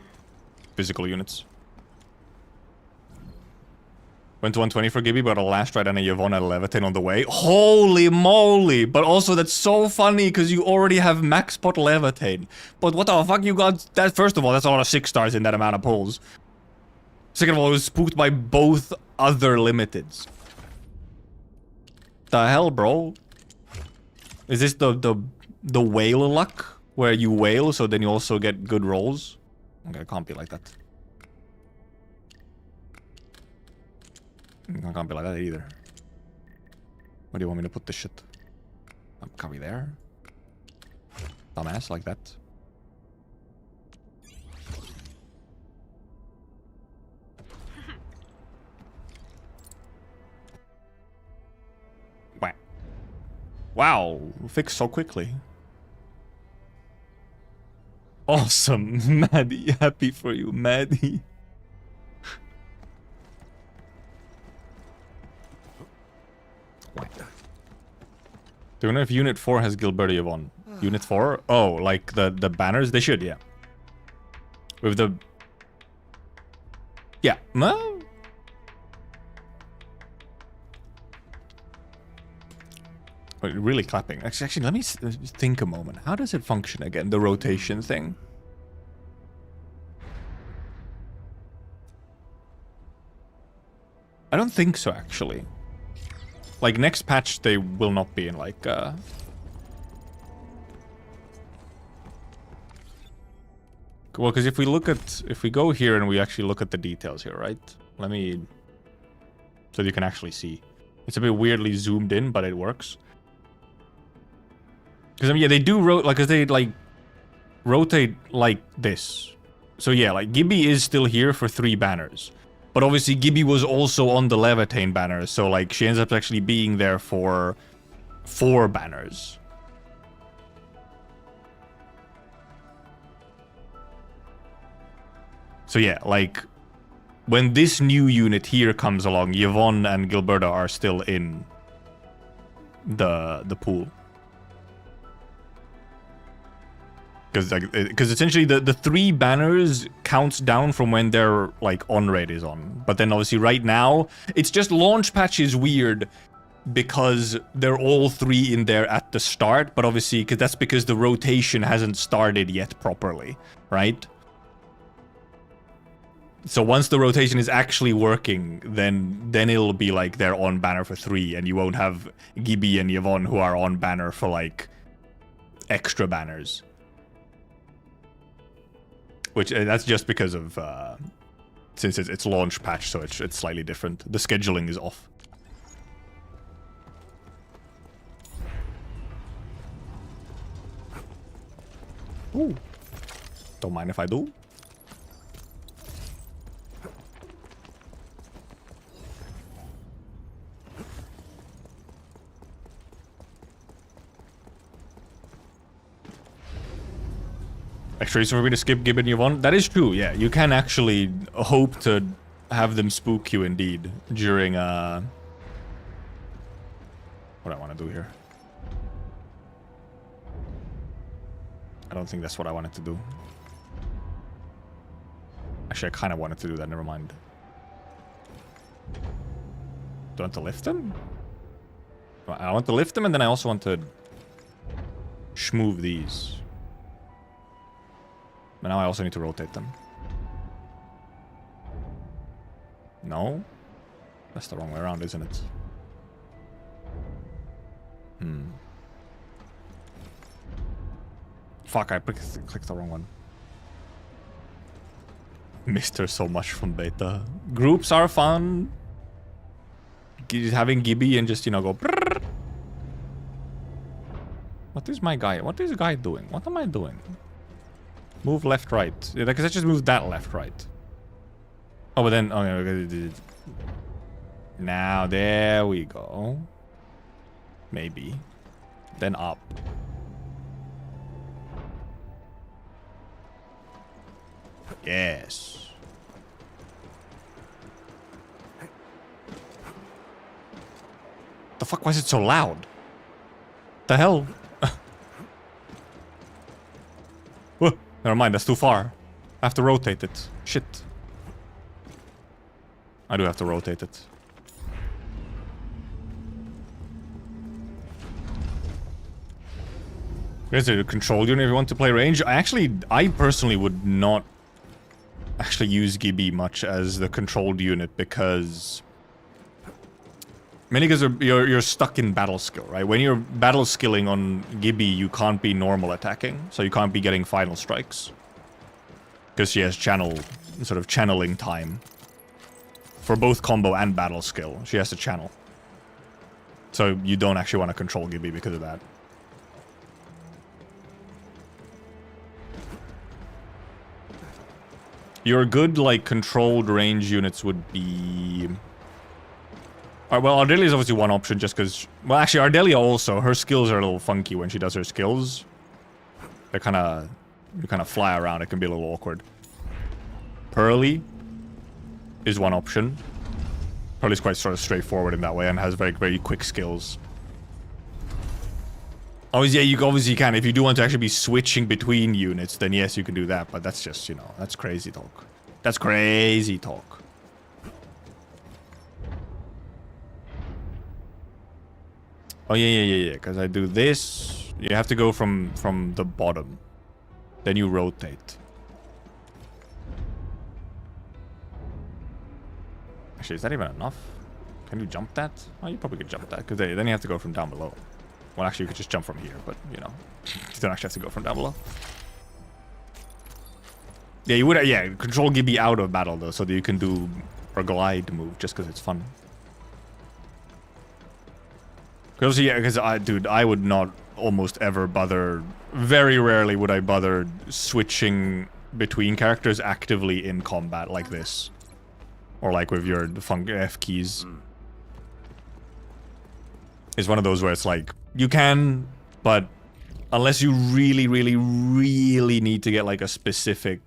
physical units. Went to 120 for Gibby, but a last ride and a Yvonne at 11 on the way. Holy moly! But also, that's so funny, because you already have max pot Levitate. But what the fuck you got? That, first of all, that's a lot of 6 stars in that amount of pulls. Second of all, it was spooked by both other limiteds. The hell, bro? Is this the whale luck? Where you whale, so then you also get good rolls? Okay, it can't be like that. It can't be like that either. Where do you want me to put this shit? Can we there? Dumbass, like that. Wow, fixed so quickly. Awesome, Maddie. Happy for you, Maddie. Do you know if Unit 4 has Gilberta Yvonne? Unit 4? Oh, like the banners? They should, yeah. With the... Yeah, no? Really clapping. Actually, let me think a moment. How does it function again? The rotation thing. I don't think so, actually. Like, next patch, they will not be in, like, Well, because if we look at... If we go here and we actually look at the details here, right? Let me... So you can actually see. It's a bit weirdly zoomed in, but it works. Because, I mean, yeah, they do... Because they, like... rotate like this. So yeah, like Gibby is still here for 3 banners. But obviously Gibby was also on the Levitain banner, so like she ends up actually being there for 4 banners. So yeah, like when this new unit here comes along, Yvonne and Gilberta are still in the pool. Because essentially the 3 banners counts down from when their like on raid is on. But then obviously right now, it's just launch patch is weird because they're all 3 in there at the start. But obviously, because that's because the rotation hasn't started yet properly, right? So once the rotation is actually working, then it'll be like they're on banner for 3, and you won't have Gibby and Yvonne who are on banner for like extra banners. Which, that's just because of, since it's launch patch, so it's slightly different. The scheduling is off. Ooh. Don't mind if I do. Extra reason for me to skip Gib and Yvonne? That is true, yeah. You can actually hope to have them spook you indeed during, what I want to do here. I don't think that's what I wanted to do. Actually, I kind of wanted to do that, never mind. Do I want to lift them? I want to lift them, and then I also want to schmoove these. But now I also need to rotate them. No? That's the wrong way around, isn't it? Fuck, I clicked the wrong one. Missed her so much from beta. Groups are fun. Having Gibby and just, you know, go... Brrr. What is my guy? What is the guy doing? What am I doing? Move left, right. Yeah, because I just moved that left, right. Oh, but then... Okay. Now, there we go. Maybe. Then up. Yes. The fuck, why is it so loud? The hell? Whoa, never mind, that's too far. I have to rotate it. Shit. I do have to rotate it. There's a control unit if you want to play range. I personally would not actually use Gibby much as the controlled unit because... Mainly because you're stuck in battle skill, right? When you're battle skilling on Gibby, you can't be normal attacking. So you can't be getting final strikes. Because she has sort of channeling time. For both combo and battle skill, she has to channel. So you don't actually want to control Gibby because of that. Your good, like, controlled range units would be... Alright, well, Ardelia is obviously one option just because... Well, actually, Ardelia also, her skills are a little funky when she does her skills. They're kind of... You kind of fly around, it can be a little awkward. Pearly is one option. Pearly's quite sort of straightforward in that way and has very, very quick skills. Obviously, yeah, you obviously can. If you do want to actually be switching between units, then yes, you can do that. But that's just, you know, that's crazy talk. That's crazy talk. Oh, yeah. Because I do this. You have to go from the bottom. Then you rotate. Actually, is that even enough? Can you jump that? Oh, you probably could jump that, because then you have to go from down below. Well, actually, you could just jump from here, but, you know, you don't actually have to go from down below. Yeah, you would, yeah, control Gibby out of battle, though, so that you can do a glide move, just because it's fun. Because, yeah, because, dude, I would not almost ever bother, very rarely would I bother switching between characters actively in combat like this. Or like with your F keys. It's one of those where it's like, you can, but unless you really, really, really need to get like a specific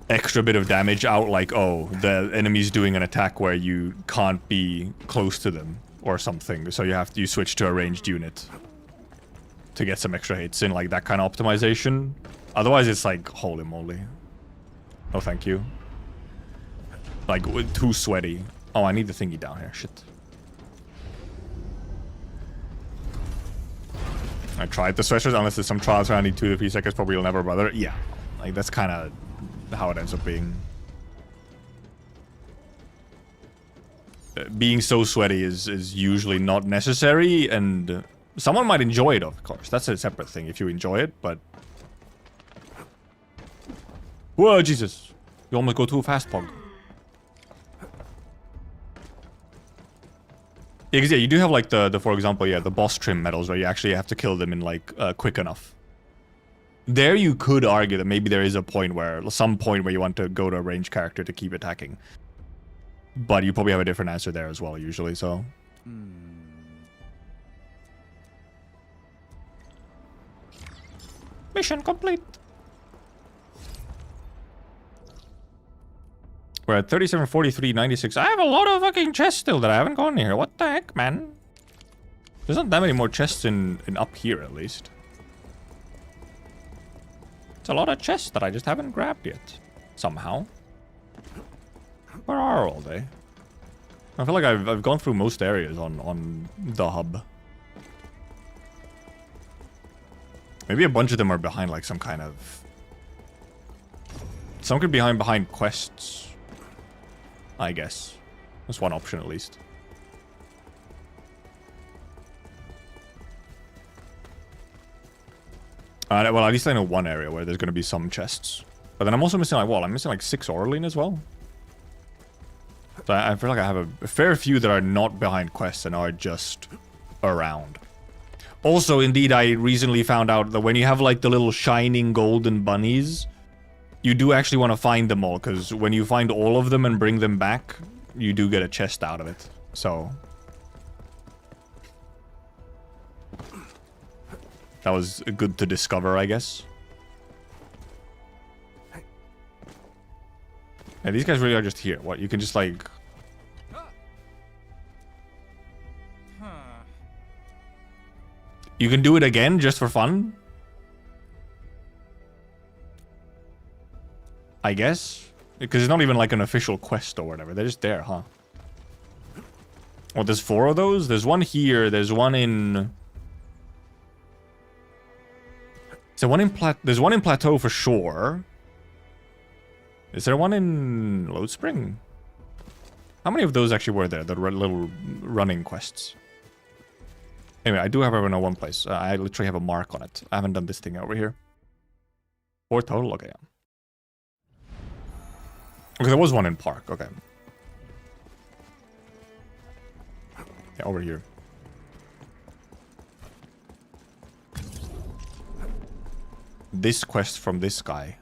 extra bit of damage out, like, oh, the enemy's doing an attack where you can't be close to them or something, so you switch to a ranged unit to get some extra hits in, like that kind of optimization. Otherwise, it's like, holy moly. Oh, thank you. Like, too sweaty. Oh, I need the thingy down here. Shit. I tried the switches, unless there's some trials where I need 2 to 3 seconds, probably you'll never bother. Yeah. Like, that's kind of how it ends up being. Being so sweaty is usually not necessary, and someone might enjoy it, of course. That's a separate thing if you enjoy it, but... Whoa, Jesus. You almost go too fast, Pog. Yeah, because yeah, you do have like the for example, yeah, the boss trim medals where you actually have to kill them in like quick enough. There you could argue that maybe there is a point where, some point where you want to go to a ranged character to keep attacking. But you probably have a different answer there as well, usually, so... Mission complete! We're at 37, 43, 96. I have a lot of fucking chests still that I haven't gone here. What the heck, man? There's not that many more chests in up here, at least. It's a lot of chests that I just haven't grabbed yet. Somehow. Where are all they? I feel like I've gone through most areas on the hub. Maybe a bunch of them are behind like some kind of... Some could be behind quests. I guess. That's one option at least. Well, at least I know one area where there's going to be some chests. But then I'm also missing like, well, I'm missing like 6 Orlean as well. So I feel like I have a fair few that are not behind quests and are just around. Also, indeed, I recently found out that when you have like the little shining golden bunnies, you do actually want to find them all, because when you find all of them and bring them back, you do get a chest out of it. So... that was good to discover, I guess. Yeah, these guys really are just here. What, you can just like... You can do it again just for fun? I guess? Because it's not even like an official quest or whatever. They're just there, huh? Oh, there's 4 of those? There's one here. There's one in... There's one in Plateau for sure. Is there one in Load Spring? How many of those actually were there? The little running quests. Anyway, I do have everyone in one place. I literally have a mark on it. I haven't done this thing over here. 4 total? Okay. Okay, there was one in Park. Okay. Yeah, over here. This quest from this guy.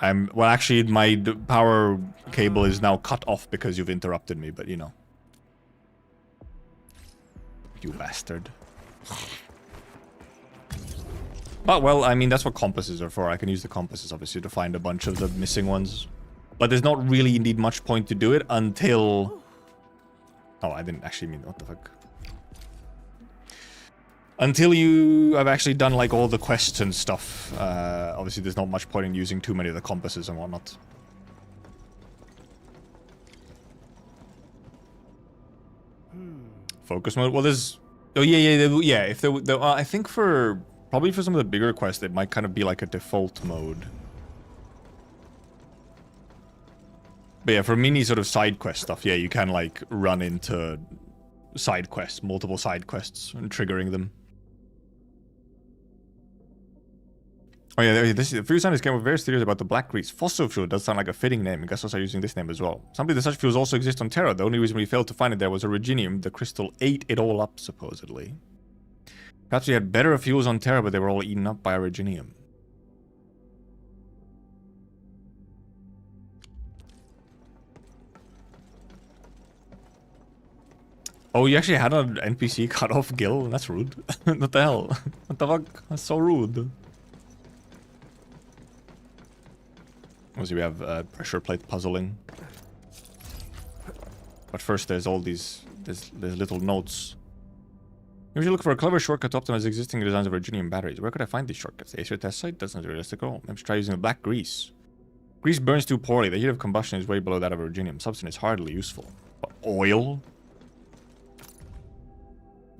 Well, actually, my power cable is now cut off because you've interrupted me, but you know. You bastard. But, well, I mean, that's what compasses are for. I can use the compasses, obviously, to find a bunch of the missing ones. But there's not really indeed much point to do it until... Oh, I didn't actually mean... What the fuck? Until you have actually done, like, all the quests and stuff. Obviously, there's not much point in using too many of the compasses and whatnot. Focus mode? Well, there's... Oh, yeah. If there I think for Probably for some of the bigger quests, it might kind of be like a default mode. But yeah, for mini sort of side quest stuff, yeah, you can like run into side quests, multiple side quests, and triggering them. Oh yeah, this is a few scientists came with various theories about the black grease. Fossil fuel does sound like a fitting name. I guess I'll start using this name as well. Some believe that such fuels also exist on Terra. The only reason we failed to find it there was originium. The crystal ate it all up, supposedly. Perhaps we had better fuels on Terra, but they were all eaten up by originium. Oh, you actually had an NPC cut off Gil? That's rude. What the hell? What the fuck? That's so rude. Obviously we have pressure plate puzzling. But first there's all these there's little notes. Maybe you look for a clever shortcut to optimize existing designs of originium batteries. Where could I find these shortcuts? The Acer test site doesn't realistic at all. Maybe try using the black grease. Grease burns too poorly. The heat of combustion is way below that of originium. Substance is hardly useful. But oil?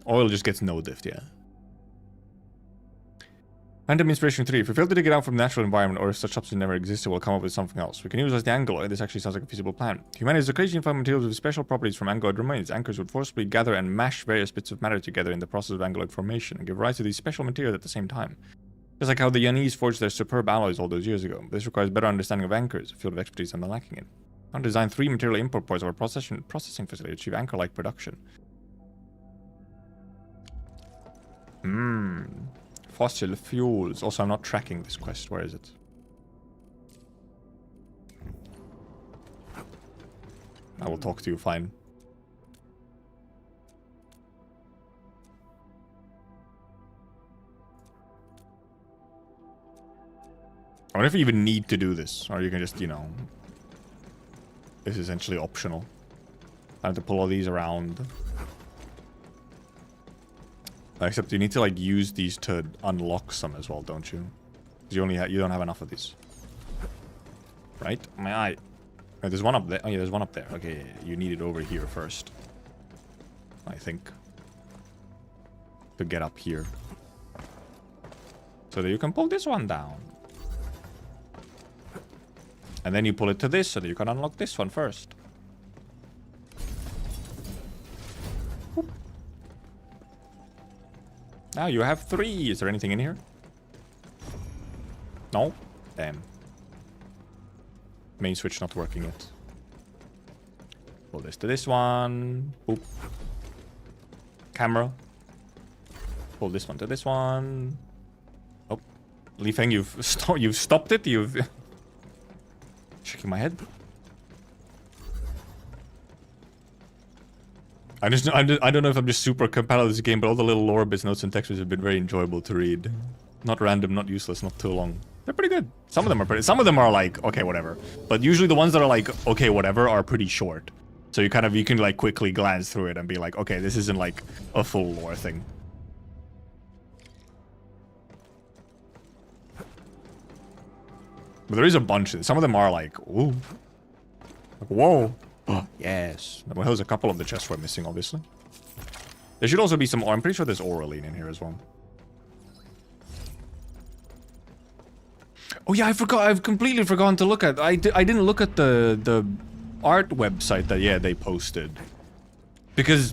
Oil just gets no diff, yeah. Random Inspiration 3. If we fail to dig it out from the natural environment, or if such substance never existed, we'll come up with something else. We can use as the ankyloid. This actually sounds like a feasible plan. Humanity is occasionally find materials with special properties from ankyloid remains. Anchors would forcibly gather and mash various bits of matter together in the process of ankyloid formation and give rise to these special materials at the same time. Just like how the Yanese forged their superb alloys all those years ago. This requires better understanding of anchors, a field of expertise I'm lacking in. I want to design 3 material import points of a processing facility to achieve anchor-like production. Fossil fuels. Also, I'm not tracking this quest. Where is it? I will talk to you, fine. I wonder if you even need to do this, or you can just, you know... It's essentially optional. I have to pull all these around. Except you need to like use these to unlock some as well, don't you? Because you don't have enough of these, right? My eye. Oh, there's one up there. Oh yeah, there's one up there. Okay, yeah, you need it over here first, I think, to get up here, so that you can pull this one down, and then you pull it to this so that you can unlock this one first. Now you have 3. Is there anything in here? No? Damn. Main switch not working yet. Pull this to this one. Boop. Camera. Pull this one to this one. Oh. Li Feng, you've stopped it? You've... Shaking my head. I don't know if I'm just super compatible with this game, but all the little lore bits, notes, and textures have been very enjoyable to read. Not random, not useless, not too long. They're pretty good. Some of them are pretty. Some of them are like, okay, whatever. But usually the ones that are like, okay, whatever, are pretty short. So you can like quickly glance through it and be like, okay, this isn't like a full lore thing. But there is a bunch. Some of them are like, ooh, like, whoa. Oh, yes. Well, there's a couple of the chests we're missing, obviously. There should also be some... I'm pretty sure there's Oraline in here as well. Oh yeah, I forgot. I've completely forgotten to look at... I didn't look at the art website that, yeah, they posted. Because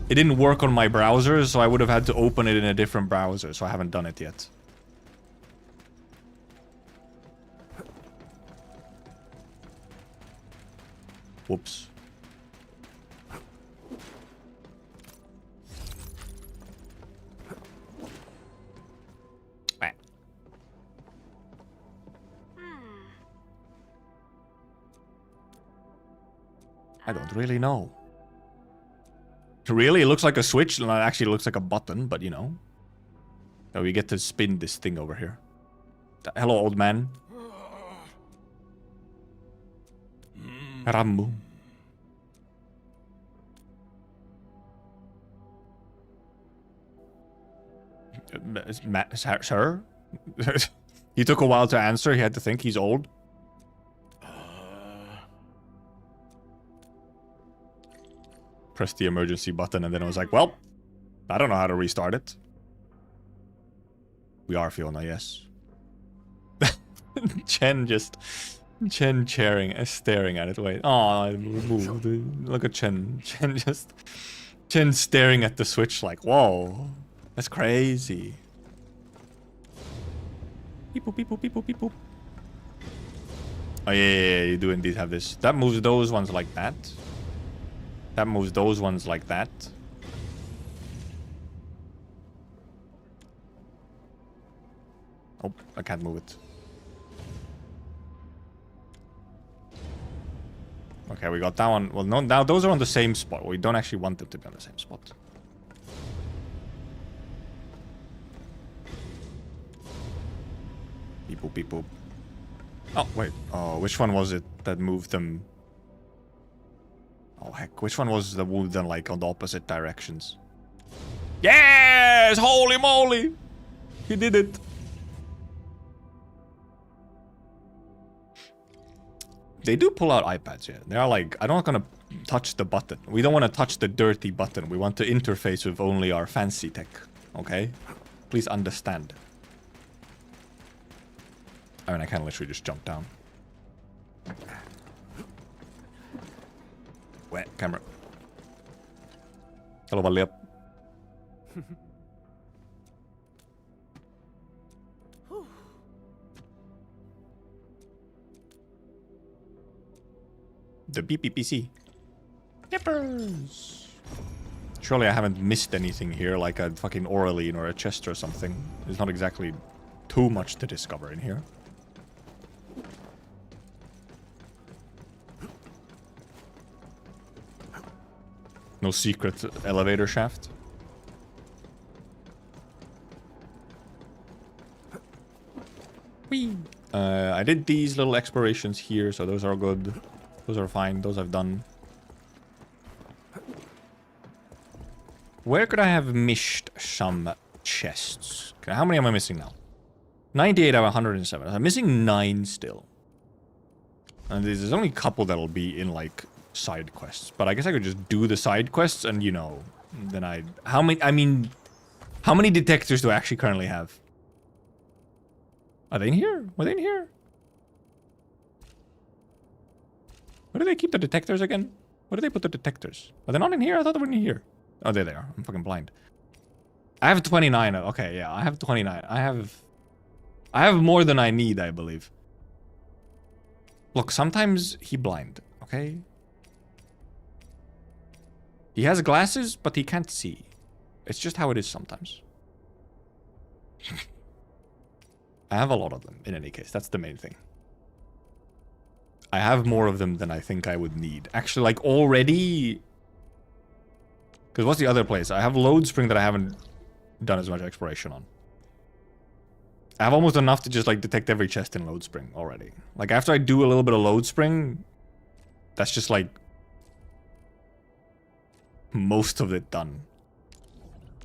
it didn't work on my browser, so I would have had to open it in a different browser, so I haven't done it yet. Whoops. I don't really know. Really? It looks like a switch, and it actually looks like a button, but you know. So we get to spin this thing over here. Hello, old man. Rambo. Sir? He took a while to answer. He had to think. He's old. Pressed the emergency button, and then I was like, well, I don't know how to restart it. We are Fiona, yes. Chen staring at it. Wait. Oh, I moved. Look at Chen. Chen staring at the Switch like, whoa. That's crazy. Beep boop, beep boop, beep boop, beep boop. Oh yeah, you do indeed have this. That moves those ones like that. That moves those ones like that. Oh, I can't move it. Okay, we got that one. Well, no, now those are on the same spot. We don't actually want them to be on the same spot. Beep boop, beep boop. Oh, wait. Oh, which one was it that moved them? Oh, heck. Which one was that moved them, like, on the opposite directions? Yes! Holy moly! He did it. They do pull out iPads, yeah. They are like, I'm not gonna touch the button. We don't want to touch the dirty button. We want to interface with only our fancy tech. Okay? Please understand. I mean, I can literally just jump down. Wet camera. Hello, Valli. The BPPC. Yippers! Surely I haven't missed anything here, like a fucking Oraline or a chest or something. There's not exactly too much to discover in here. No secret elevator shaft. Whee! I did these little explorations here, so those are good. Those are fine. Those I've done. Where could I have missed some chests? Okay, how many am I missing now? 98 out of 107. I'm missing 9 still. And there's only a couple that'll be in, like, side quests. But I guess I could just do the side quests and, you know, then how many detectors do I actually currently have? Are they in here? Were they in here? Where do they keep the detectors again? Where do they put the detectors? Are they not in here? I thought they were in here. Oh, there they are. I'm fucking blind. I have 29. Okay, yeah, I have 29. I have more than I need, I believe. Look, sometimes he blind, okay? He has glasses, but he can't see. It's just how it is sometimes. I have a lot of them, in any case. That's the main thing. I have more of them than I think I would need. Actually, like, already... Because what's the other place? I have Load Spring that I haven't done as much exploration on. I have almost enough to just, like, detect every chest in Load Spring already. Like, after I do a little bit of Load Spring, that's just, like... most of it done.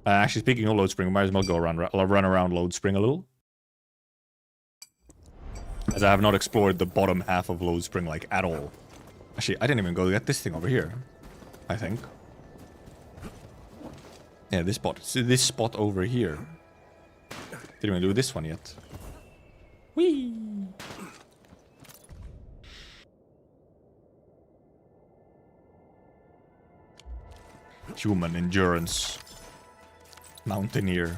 Actually, speaking of Load Spring, we might as well go run around Load Spring a little. As I have not explored the bottom half of Load Spring, like, at all. Actually, I didn't even go get this thing over here. I think. Yeah, this spot. See this spot over here. Didn't even do this one yet. Whee! Human endurance. Mountaineer.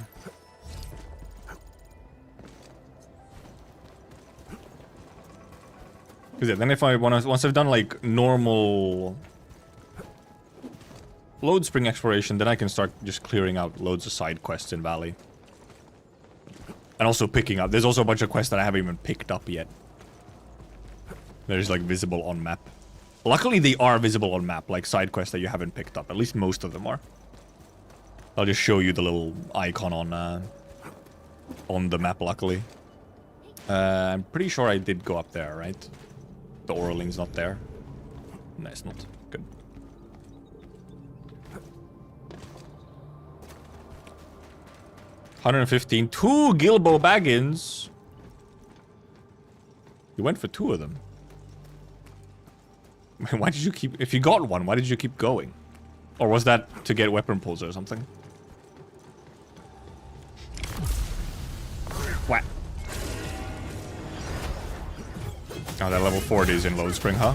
Because yeah, then if I once I've done like normal Load Spring exploration, then I can start just clearing out loads of side quests in Valley. And also picking up. There's also a bunch of quests that I haven't even picked up yet. They're just like visible on map. Luckily they are visible on map, like side quests that you haven't picked up. At least most of them are. I'll just show you the little icon on the map, luckily. I'm pretty sure I did go up there, right? The Oraling's not there. No, it's not. Good. $115. 2 Gilbo Baggins. You went for 2 of them. Why did you keep... If you got one, why did you keep going? Or was that to get weapon pulls or something? What? Oh, that level 40 is in Load Spring, huh?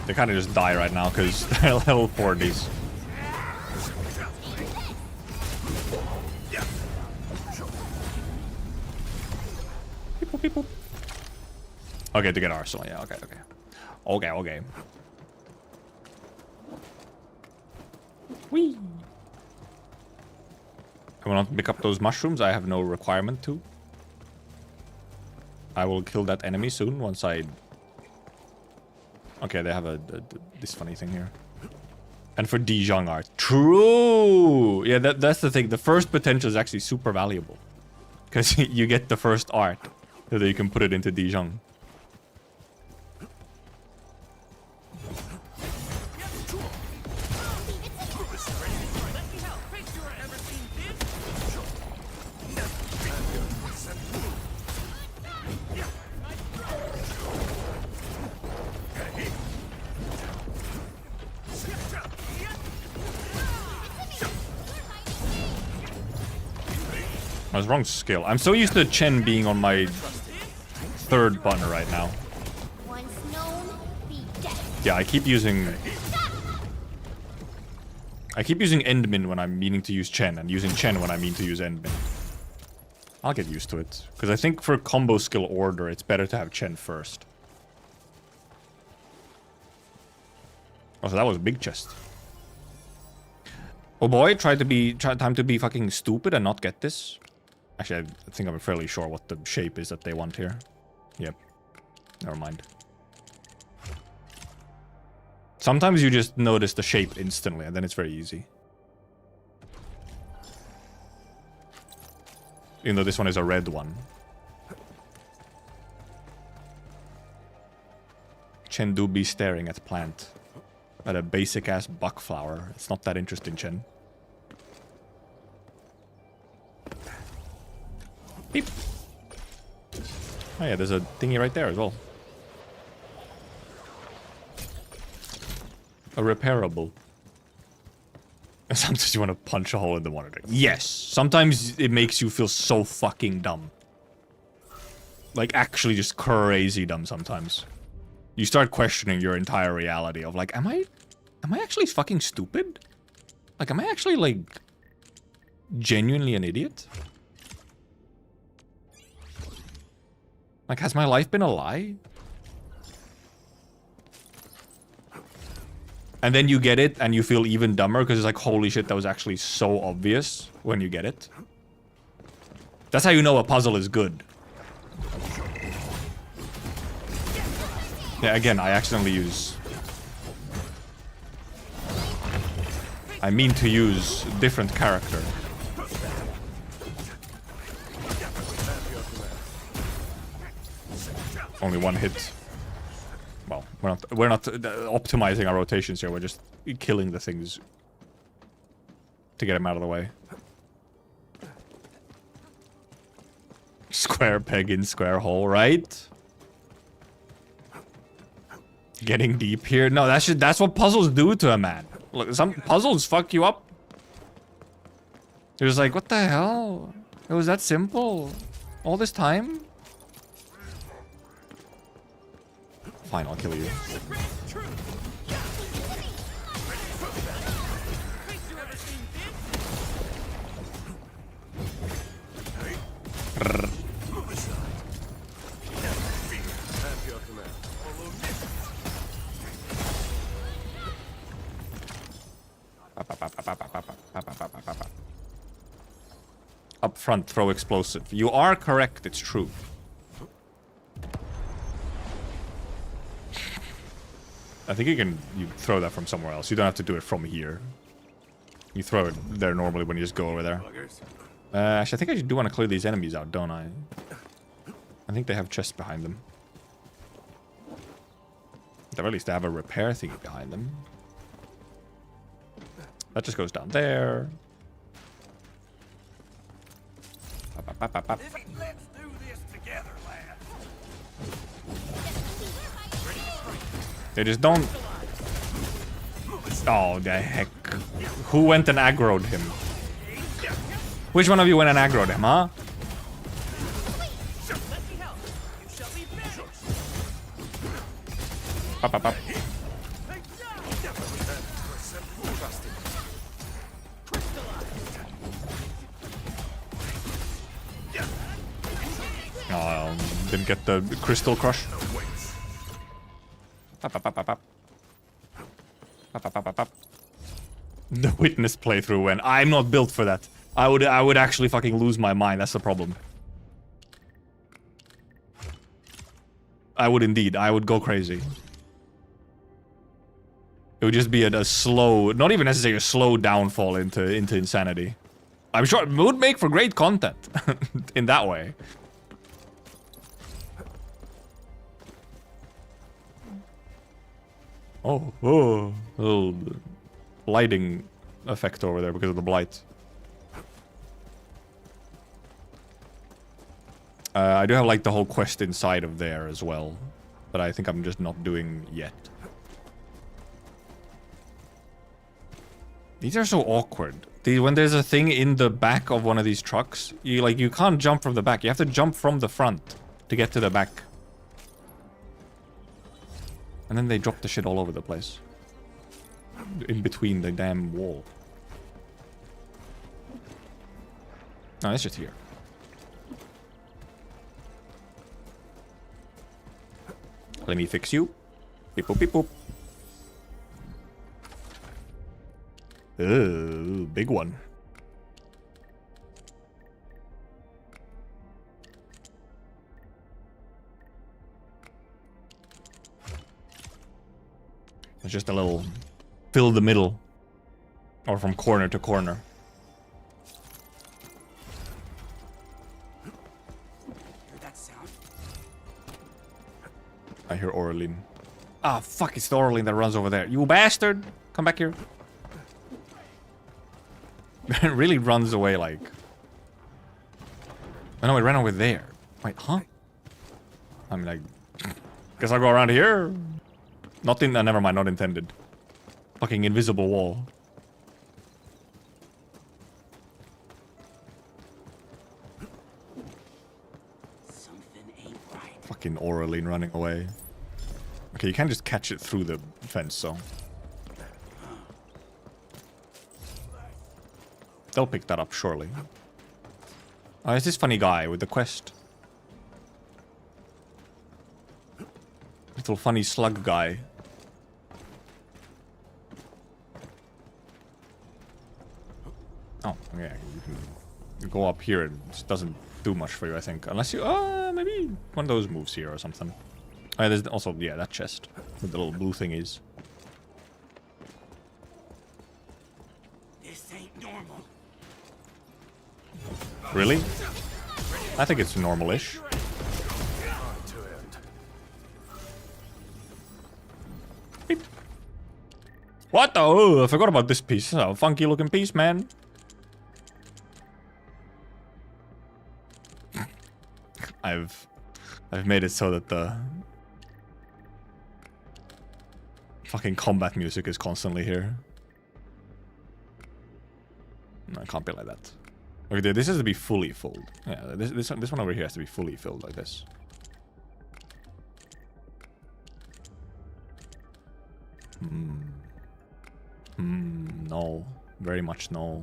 They kind of just die right now because they're level 40s. Beep, boop. Okay, to get Arsenal, yeah, okay. Okay. Whee! I will not pick up those mushrooms, I have no requirement to. I will kill that enemy soon once I... Okay, they have this funny thing here. And for Dijon art. True! Yeah, that's the thing. The first potential is actually super valuable. Because you get the first art. So that you can put it into Dijon. I was wrong skill. I'm so used to Chen being on my third button right now. Yeah, I keep using Endmin when I'm meaning to use Chen, and using Chen when I mean to use Endmin. I'll get used to it. Because I think for combo skill order, it's better to have Chen first. Oh, so that was a big chest. Oh boy, time to be fucking stupid and not get this. Actually, I think I'm fairly sure what the shape is that they want here. Yep. Never mind. Sometimes you just notice the shape instantly, and then it's very easy. Even though this one is a red one. Chen do be staring at plant. At a basic-ass buck flower. It's not that interesting, Chen. Beep. Oh yeah, there's a thingy right there as well. A repairable. Sometimes you want to punch a hole in the monitor. Yes! Sometimes it makes you feel so fucking dumb. Like, actually just crazy dumb sometimes. You start questioning your entire reality of like, am I actually fucking stupid? Like, am I actually, like, genuinely an idiot? Like, has my life been a lie? And then you get it, and you feel even dumber, because it's like, holy shit, that was actually so obvious when you get it. That's how you know a puzzle is good. Yeah, again, I accidentally use... I mean to use different character. Only one hit. Well, we're not optimizing our rotations here. We're just killing the things to get them out of the way. Square peg in square hole, right? Getting deep here. No, that's what puzzles do to a man. Look, some puzzles fuck you up. It was like, what the hell? It was that simple. All this time? Fine, I'll kill you. Up front, throw explosive. You are correct, it's true. I think you throw that from somewhere else. You don't have to do it from here. You throw it there normally when you just go over there. Actually, I think I do want to clear these enemies out, don't I? I think they have chests behind them. At the very least, they have a repair thingy behind them. That just goes down there. Let's do this together, lads. They just don't... Oh, the heck. Who went and aggroed him? Which one of you went and aggroed him, huh? Up, up, up. Oh, didn't get the crystal crush. Up, up, up, up, up. Up, up, up, up, up. The witness playthrough when I'm not built for that. I would actually fucking lose my mind. That's the problem. I would indeed. I would go crazy. It would just be a slow, not even necessarily a slow downfall into insanity. I'm sure it would make for great content in that way. Oh, little lighting effect over there because of the blight. I do have like the whole quest inside of there as well, but I think I'm just not doing yet. These are so awkward. When there's a thing in the back of one of these trucks, you can't jump from the back. You have to jump from the front to get to the back. And then they drop the shit all over the place. In between the damn wall. No, it's just here. Let me fix you. Beep boop beep boop. Ooh, big one. It's just a little fill the middle. Or from corner to corner. Hear that sound? I hear Oraline. Ah, fuck, it's the Oraline that runs over there. You bastard! Come back here. It really runs away like... Oh no, it ran over there. Wait, huh? I'm like... Guess I'll go around here. Not in... never mind, not intended. Fucking invisible wall. Something ain't right. Fucking Oraline running away. Okay, you can't just catch it through the fence, so... They'll pick that up, surely. Oh, it's this funny guy with the quest. Little funny slug guy. Oh, yeah. You can go up here. It just doesn't do much for you, I think. Unless you... maybe one of those moves here or something. Oh, there's also, yeah, that chest. With the little blue thingies. This ain't normal. Really? I think it's normal-ish. Beep. What the? Oh, I forgot about this piece. It's a funky looking piece, man. I've made it so that the fucking combat music is constantly here. No, it can't be like that. Okay, this has to be fully filled. Yeah, this one over here has to be fully filled like this. No. Very much no.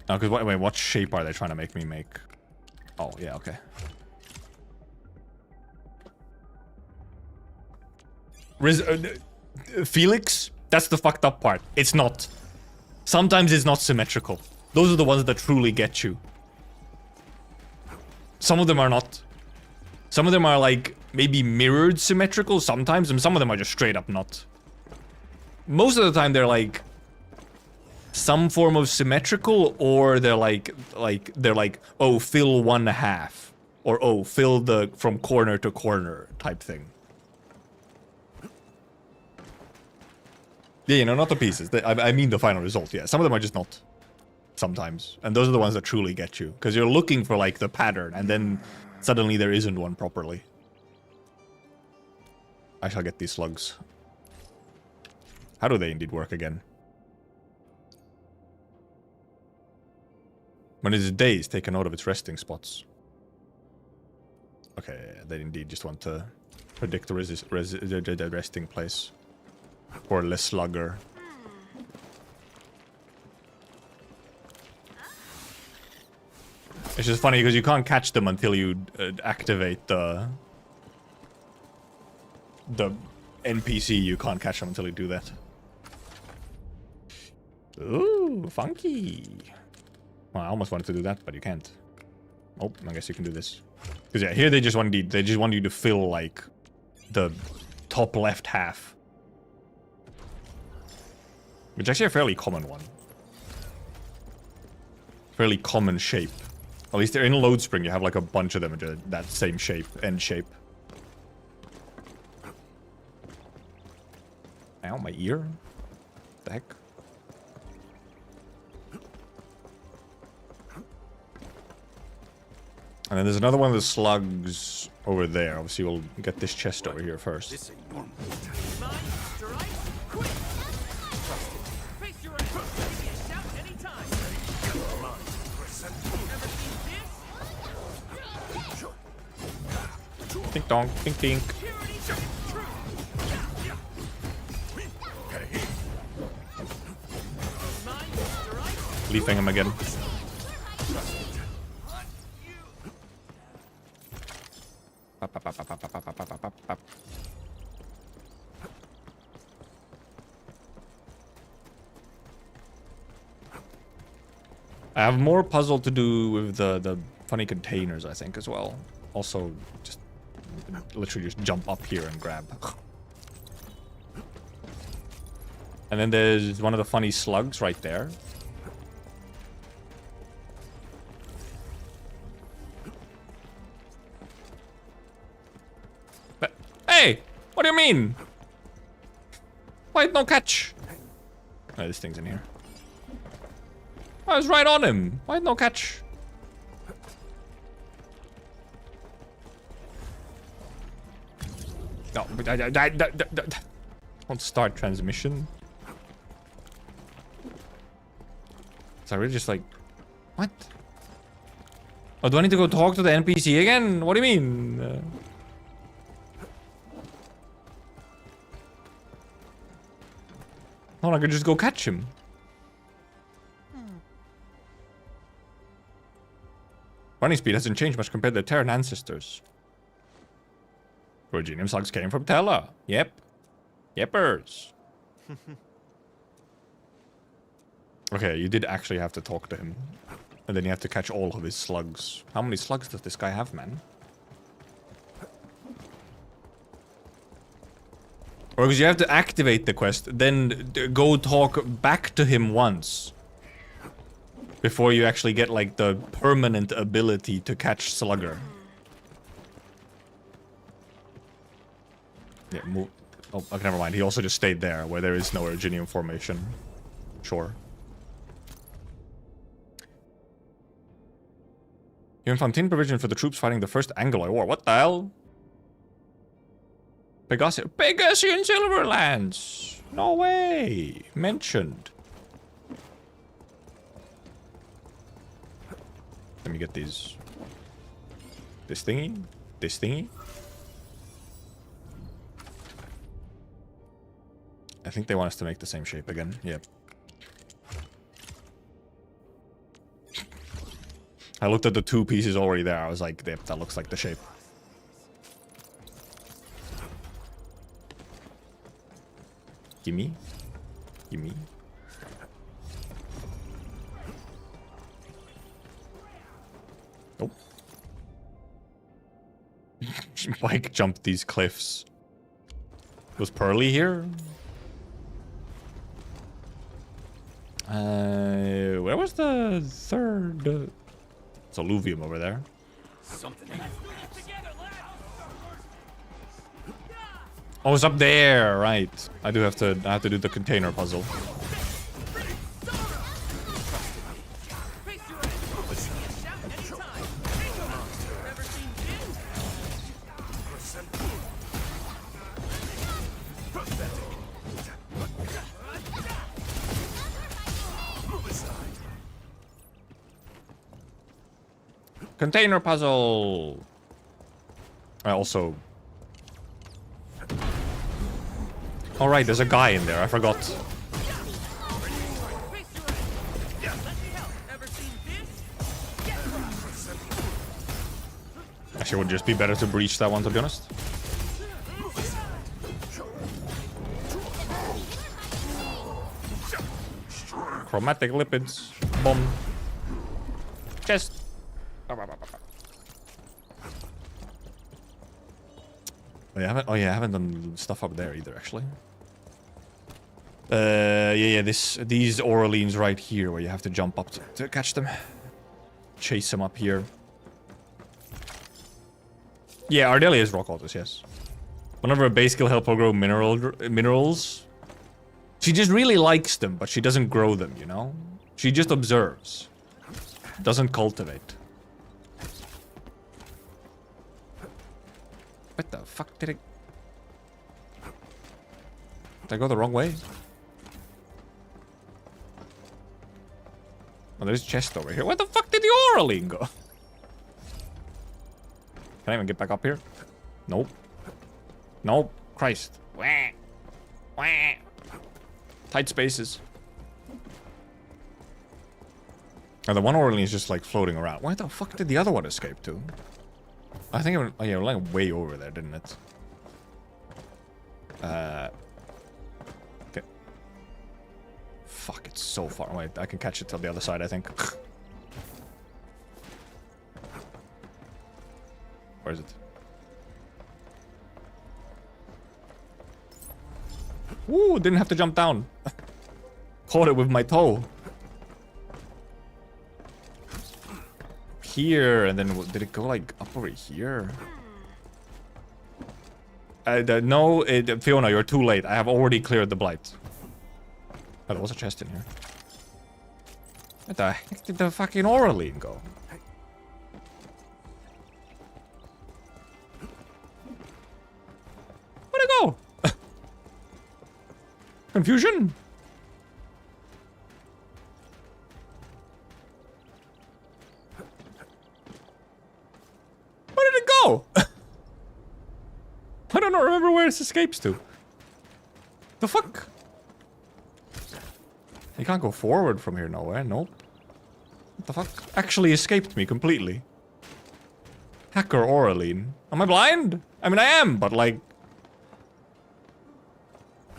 No, because wait, what shape are they trying to make me make? Oh, yeah, okay. Felix? That's the fucked up part. It's not. Sometimes it's not symmetrical. Those are the ones that truly get you. Some of them are not. Some of them are like maybe mirrored symmetrical sometimes, and some of them are just straight up not. Most of the time they're like some form of symmetrical, or they're like oh, fill 1/2, or oh, fill the from corner to corner type thing. Yeah, you know, not the pieces. I mean the final result. Yeah, some of them are just not. Sometimes, and those are the ones that truly get you, because you're looking for like the pattern, and then suddenly there isn't one properly. I shall get these slugs. How do they indeed work again? When it is days, take a note of its resting spots. Okay, they indeed just want to predict the resting place. For less slugger. It's just funny because you can't catch them until you activate the NPC. You can't catch them until you do that. Ooh, funky. Well, I almost wanted to do that, but you can't. Oh, I guess you can do this. Because yeah, here they just want you to fill like the top left half. Which is actually a fairly common one. Fairly common shape. At least they're in Load Spring, you have like a bunch of them in that same shape, end shape. Ow, my ear? What the heck? And then there's another one of the slugs over there. Obviously, we'll get this chest over here first. Dink donk, dink dink. Leafing him again. I have more puzzle to do with the funny containers, I think, as well. Also, just literally just jump up here and grab. And then there's one of the funny slugs right there. But, hey! What do you mean? Why no catch? Oh, this thing's in here. I was right on him. Why no catch? No, don't start transmission. So I really just like, what? Oh, do I need to go talk to the NPC again? What do you mean? Oh, I could just go catch him. Running speed hasn't changed much compared to the Terran ancestors. Originium slugs came from Tella. Yep. Yeppers. Okay, you did actually have to talk to him. And then you have to catch all of his slugs. How many slugs does this guy have, man? Or because you have to activate the quest, then go talk back to him once. Before you actually get, like, the permanent ability to catch Slugger. Yeah, move. Oh, okay, never mind. He also just stayed there, where there is no Originium formation. Sure. You found 10 provision for the troops fighting the first Anglo War. What the hell? Pegasian Silverlands! No way! Mentioned. Let me get these. This thingy? This thingy? I think they want us to make the same shape again. Yep. I looked at the two pieces already there. I was like, yep, that looks like the shape. Gimme. Gimme. Nope. Bike jumped these cliffs. Was Pearly here? Where was the third? It's alluvium over there. Something. Oh, it's up there, right? I have to do the container puzzle. Container puzzle. I also... Alright, there's a guy in there. I forgot. Actually, it would just be better to breach that one, to be honest. Chromatic lipids. Bomb. Chest. Oh, yeah, I haven't done stuff up there either, actually. Yeah, these Orleans right here, where you have to jump up to catch them. Chase them up here. Yeah, Ardelia is rock altus, yes. Whenever a base skill help her grow minerals, she just really likes them, but she doesn't grow them, you know? She just observes. Doesn't cultivate. What the fuck did I go the wrong way? Oh, there's a chest over here. Where the fuck did the Oraline go? Can I even get back up here? Nope. Nope. Christ. Wah. Wah. Tight spaces. Oh, the one Oraline is just like floating around. Where the fuck did the other one escape to? I think it went, oh yeah, it went like way over there, didn't it? Okay. Fuck, it's so far away. I can catch it till the other side, I think. Where is it? Ooh, didn't have to jump down. Caught it with my toe. Here, and then did it go like up over here? No, Fiona, you're too late. I have already cleared the blight. Oh, there was a chest in here. Where the heck did the fucking Oraline go? Where'd it go? Confusion? Where did it go? I don't remember where this escapes to. The fuck? You can't go forward from here nowhere, nope. What the fuck? Actually escaped me completely. Hacker Oraline. Am I blind? I mean, I am, but like...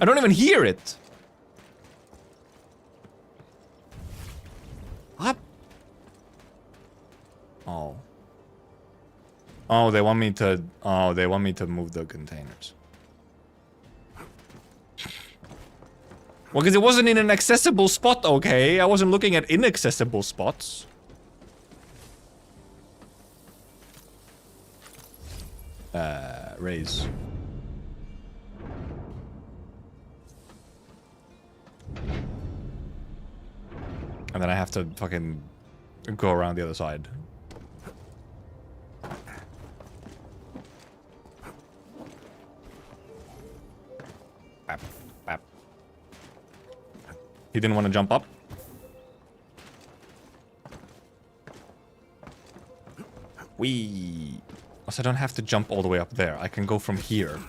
I don't even hear it. What? Oh. Oh, they want me to... Oh, they want me to move the containers. Well, because it wasn't in an accessible spot, okay? I wasn't looking at inaccessible spots. Raise. And then I have to fucking go around the other side. Bap, bap. He didn't want to jump up. Wee. Also, I don't have to jump all the way up there. I can go from here.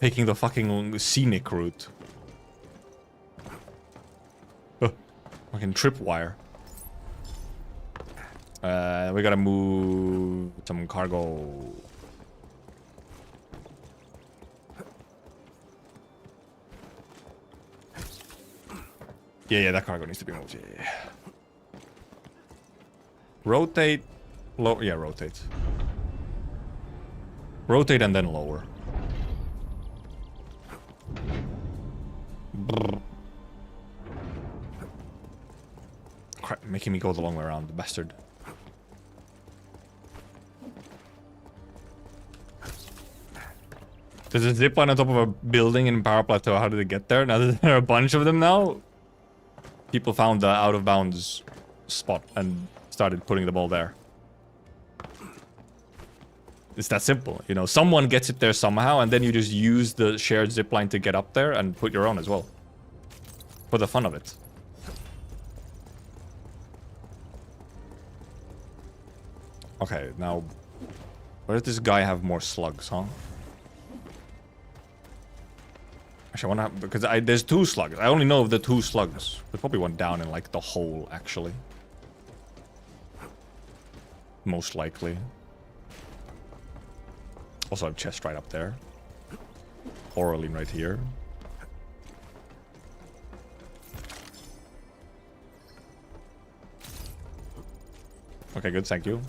Taking the fucking scenic route. Fucking tripwire. We gotta move some cargo. Yeah, that cargo needs to be moved. Yeah. Rotate. Low. Yeah, rotate. Rotate and then lower. Brr. Crap, making me go the long way around, the bastard. There's a zipline on top of a building in Power Plateau. How did it get there? Now there are a bunch of them now. People found the out of bounds spot and started putting them all there. It's that simple, you know. Someone gets it there somehow, and then you just use the shared zipline to get up there and put your own as well. For the fun of it. Okay, now... Where does this guy have more slugs, huh? Actually, I want to... Because there's 2 slugs. I only know of the 2 slugs. There's probably one down in, like, the hole, actually. Most likely. Also, a chest right up there. Oraline right here. Okay, good, thank you.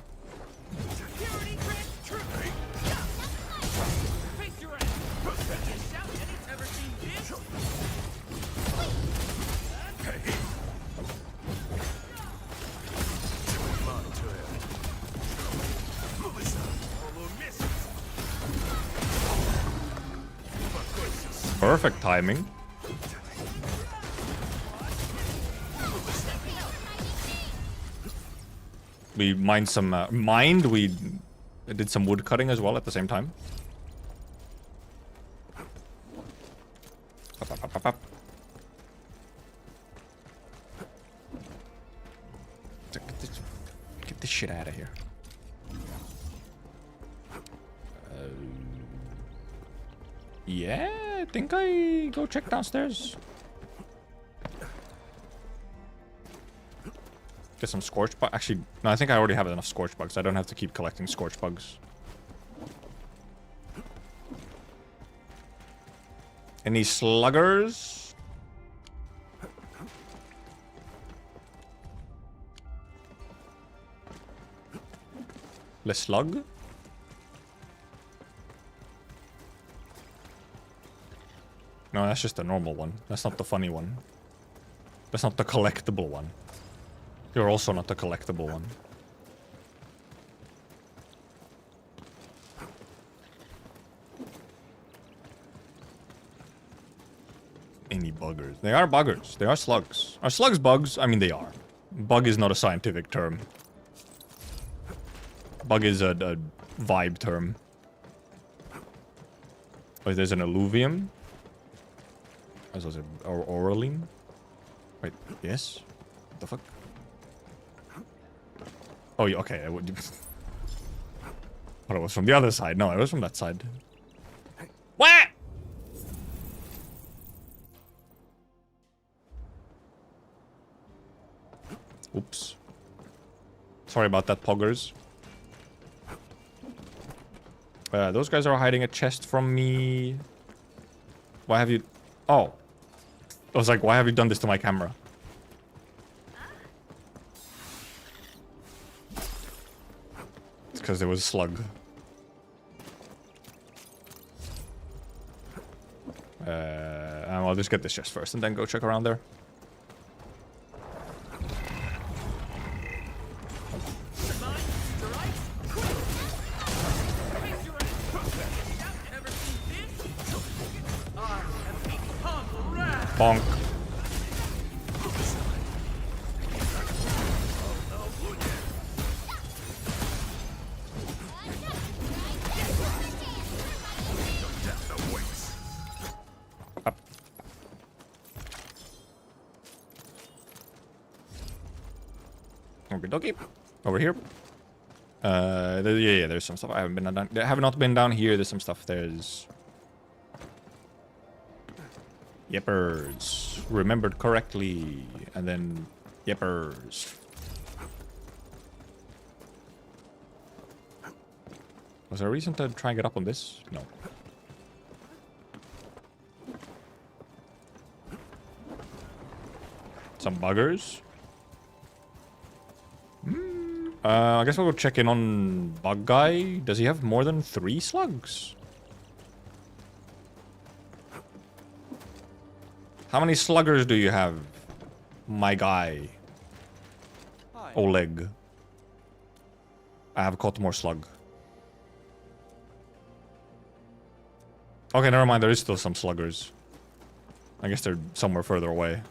Perfect timing. We mined some... we did some wood cutting as well at the same time. Up, up, up, up, up. Get this shit out of here. Yeah, I think I go check downstairs. Get some scorch bugs. Actually, no, I think I already have enough scorch bugs. I don't have to keep collecting scorch bugs. Any sluggers? Less slug? No, that's just a normal one. That's not the funny one. That's not the collectible one. You're also not the collectible one. Any buggers? They are buggers. They are slugs. Are slugs bugs? I mean, they are. Bug is not a scientific term. Bug is a vibe term. Oh, there's an alluvium. As was it, Oraline? Wait, yes? What the fuck? Oh, yeah, okay. I would. But it was from the other side. No, it was from that side. What? Oops. Sorry about that, poggers. Those guys are hiding a chest from me. Why have you... Oh. I was like, why have you done this to my camera? It's because there was a slug. I'll just get this chest first and then go check around there. Bonk. Up. Okie dokie. Over here. Yeah, there's some stuff. I haven't been down. I have not been down here. There's some stuff. There's... Yippers. Remembered correctly. And then... Yippers. Was there a reason to try and get up on this? No. Some buggers. I guess we'll go check in on Bug Guy. Does he have more than 3 slugs? How many sluggers do you have, my guy? Hi. Oleg. I have caught more slug. Okay, never mind. There is still some sluggers. I guess they're somewhere further away.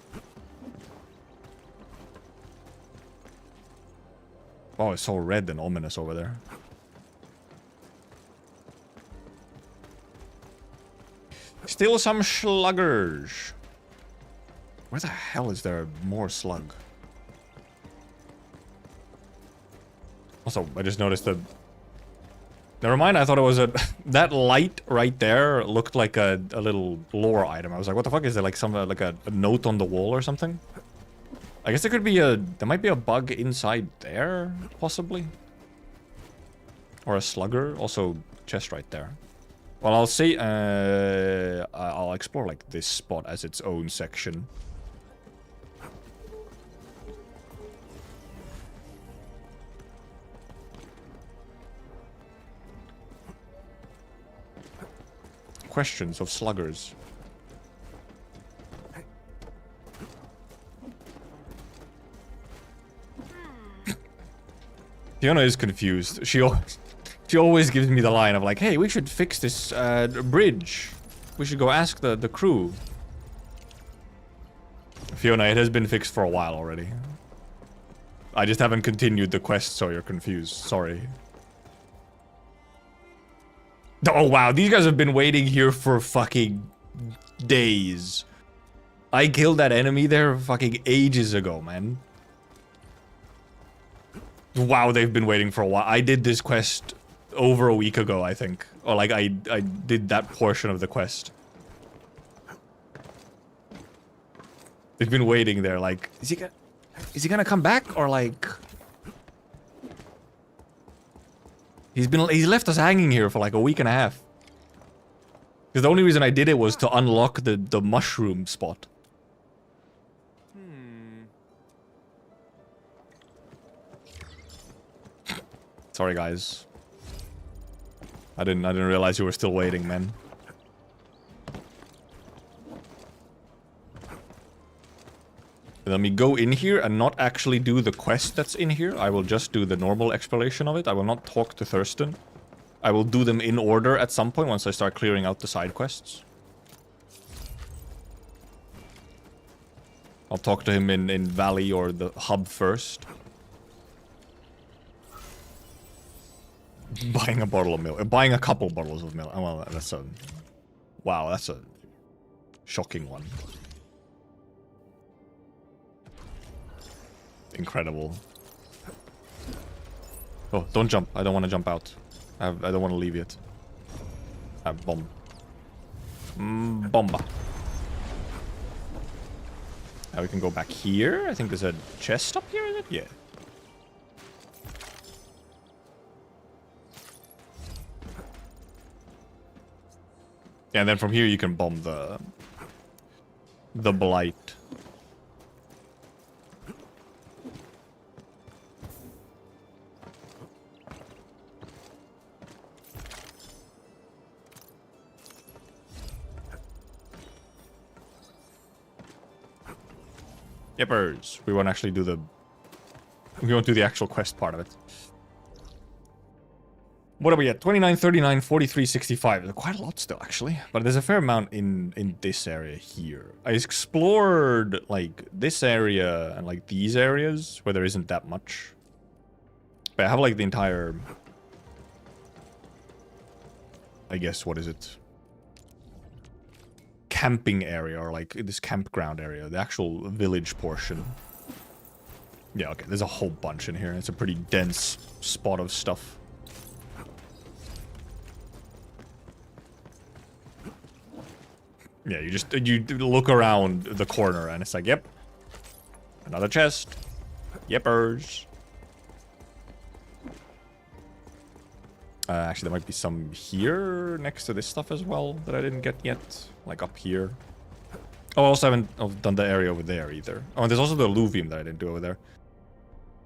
Oh, it's so red and ominous over there. Still some sluggers. Where the hell is there more slug? Also, I just noticed that... Never mind, I thought it was a... that light right there looked like a little lore item. I was like, what the fuck? Is it like some like a note on the wall or something? I guess there could be a... There might be a bug inside there, possibly. Or a slugger. Also, chest right there. Well, I'll say... I'll explore like this spot as its own section. Questions of sluggers. Fiona is confused. She always gives me the line of like, hey, we should fix this bridge. We should go ask the crew. Fiona, it has been fixed for a while already. I just haven't continued the quest, so you're confused. Sorry. Oh wow, these guys have been waiting here for fucking days. I killed that enemy there fucking ages ago, man. Wow, they've been waiting for a while. I did this quest over a week ago, I think. Or like, I did that portion of the quest. They've been waiting there, like, is he gonna come back, or like... He's left us hanging here for like a week and a half. Because the only reason I did it was to unlock the mushroom spot. Sorry, guys. I didn't realize you were still waiting, man. Let me go in here and not actually do the quest that's in here. I will just do the normal exploration of it. I will not talk to Thurston. I will do them in order at some point once I start clearing out the side quests. I'll talk to him in Valley or the hub first. Buying a bottle of milk. Buying a couple bottles of milk. Oh, well, that's a... Wow, that's a shocking one. Incredible. Oh, don't jump. I don't want to jump out. I don't want to leave yet. Bomb. Bomba. Now we can go back here. I think there's a chest up here, is it? Yeah. Yeah, and then from here you can bomb the blight. Yippers. We won't actually do the... We won't do the actual quest part of it. What are we at? 29, 39, 43, 65. There's quite a lot still, actually. But there's a fair amount in this area here. I explored, like, this area and, like, these areas where there isn't that much. But I have, like, the entire... I guess, what is it? Camping area, or like this campground area, the actual village portion. Yeah, okay, there's a whole bunch in here. It's a pretty dense spot of stuff. Yeah, you look around the corner and it's like, yep, another chest. Yippers. Actually, there might be some here next to this stuff as well that I didn't get yet. Like up here. Oh, I also haven't done the area over there either. Oh, and there's also the alluvium that I didn't do over there.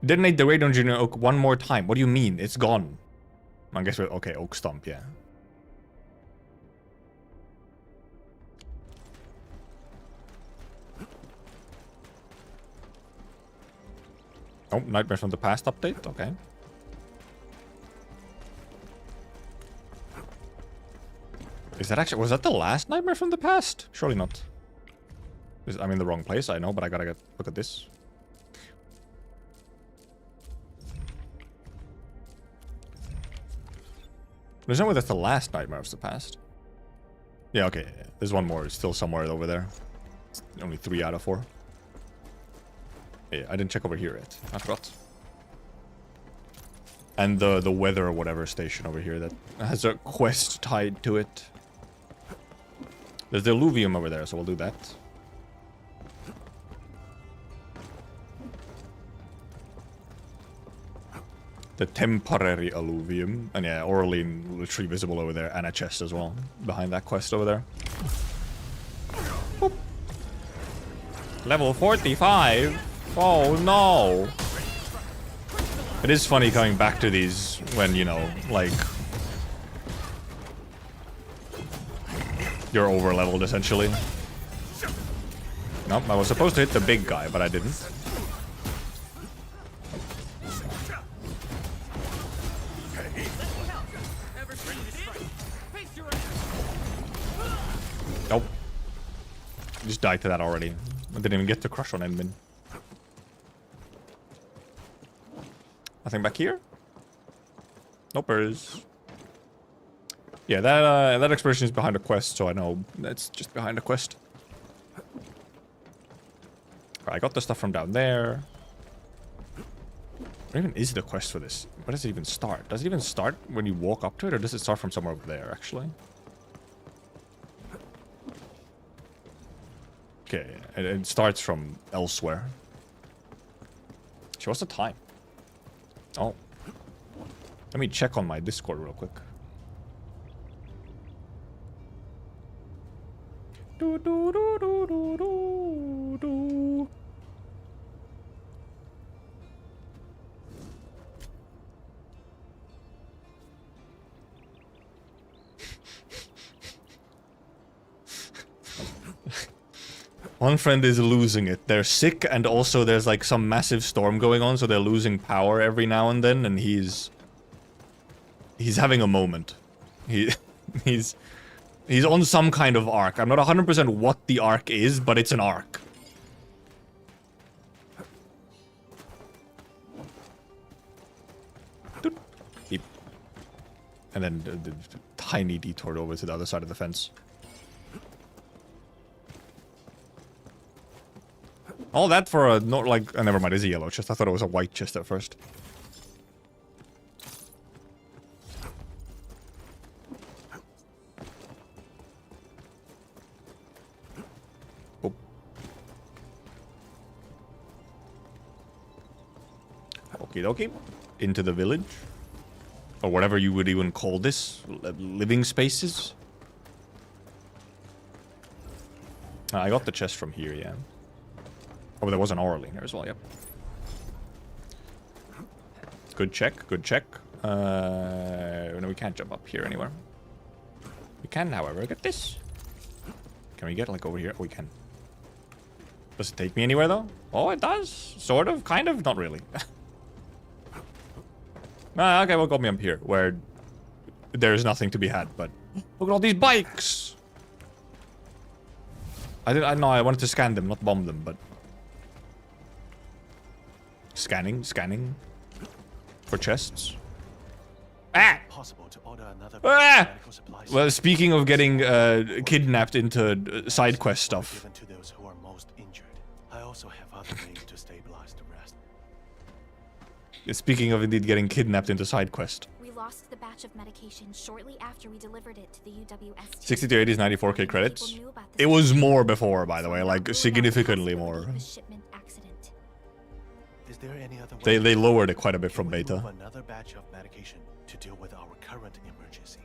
Detonate the radon junior oak one more time. What do you mean? It's gone. I guess we're... Okay, oak stump, yeah. Oh, Nightmares from the Past update? Okay. Is that actually... Was that the last Nightmare from the Past? Surely not. I'm in the wrong place, I know, but I gotta look at this. There's no way that's the last Nightmare of the Past. Yeah, okay. There's one more. It's still somewhere over there. It's only 3 out of 4. Yeah, I didn't check over here yet. I forgot. And the weather or whatever station over here that has a quest tied to it. There's the alluvium over there, so we'll do that. The temporary alluvium. And yeah, Orlean literally visible over there, and a chest as well behind that quest over there. Boop. Level 45. Oh no. It is funny coming back to these when, you know, like, you're over leveled essentially. Nope, I was supposed to hit the big guy, but I didn't. Nope. Just died to that already. I didn't even get to crush on Edmund. Nothing back here? Nope, there is. Yeah, that expression is behind a quest, so I know that's just behind a quest. Right, I got the stuff from down there. Where even is the quest for this? Where does it even start? Does it even start when you walk up to it, or does it start from somewhere over there, actually? Okay, it starts from elsewhere. So what's the time? Oh. Let me check on my Discord real quick. One friend is losing it. They're sick, and also there's like some massive storm going on, so they're losing power every now and then, and he's having a moment. He's on some kind of arc. I'm not 100% what the arc is, but it's an arc. Beep. And then the tiny detour over to the other side of the fence. All that for a, not like, never mind, it's a yellow chest. I thought it was a white chest at first. Oh. Okie dokie. Into the village. Or whatever you would even call this. Living spaces. I got the chest from here, yeah. Oh, there was an Orlean here as well, yep. Good check, good check. No, we can't jump up here anywhere. We can, however, get this. Can we get, like, over here? Oh, we can. Does it take me anywhere, though? Oh, it does. Sort of, kind of, not really. Okay, well, got me up here, where there's nothing to be had, but... Look at all these bikes! I know, I wanted to scan them, not bomb them, but... Scanning. For chests. Ah! Ah! Well, speaking of getting kidnapped into side quest stuff. To those who are most injured. I also have other ways to stabilize the rest. Speaking of indeed getting kidnapped into side quest. We lost the batch of medication shortly after we delivered it to the UWST. 60 to 80 is 94k credits. It was more before, by the way, like significantly more. They lowered it quite a bit from beta. Another batch of medication to deal with our current emergency.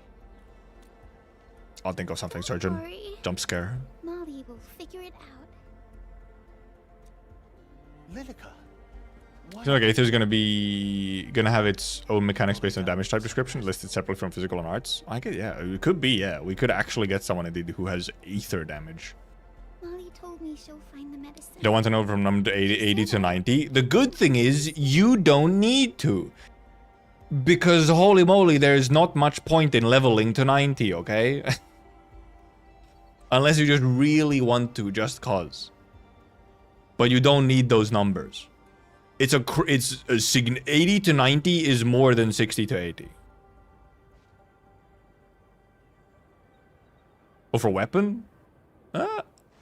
I'll think of something, Surgeon. Jump scare. Molly will figure it out. Lilica. I feel like Aether's gonna have its own mechanics based on damage type description, listed separately from physical and arts. I get, yeah, it could be, yeah. We could actually get someone indeed who has Aether damage. Molly told me she'll find the medicine. You don't want to know from number 80 to 90. The good thing is you don't need to. Because holy moly, there's not much point in leveling to 90, okay? Unless you just really want to, just cause. But you don't need those numbers. It's a 80 to 90 is more than 60 to 80. Oh, for weapon?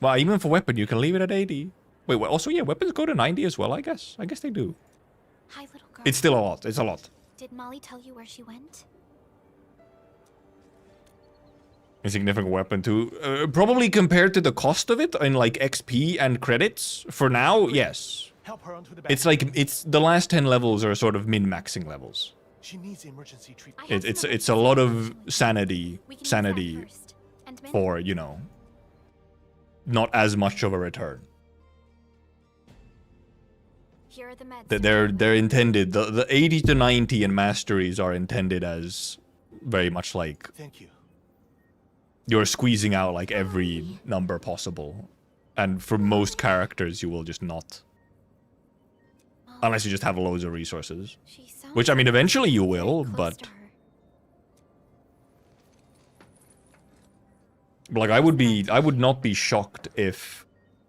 Well, even for weapon, you can leave it at 80. Wait, well, also, yeah, weapons go to 90 as well, I guess. I guess they do. Hi, little girl. It's still a lot. It's a lot. Did Molly tell you where she went? Insignificant weapon too. Probably compared to the cost of it in like XP and credits. For now, yes. It's like it's the last 10 levels are sort of min-maxing levels. She needs emergency treatment. It's a lot of sanity for, you know, not as much of a return. Here are the meds. They're intended, the 80 to 90 in masteries are intended as very much like you're squeezing out like every number possible, and for most characters you will just not, unless you just have loads of resources, which I mean eventually you will, but like I would not be shocked if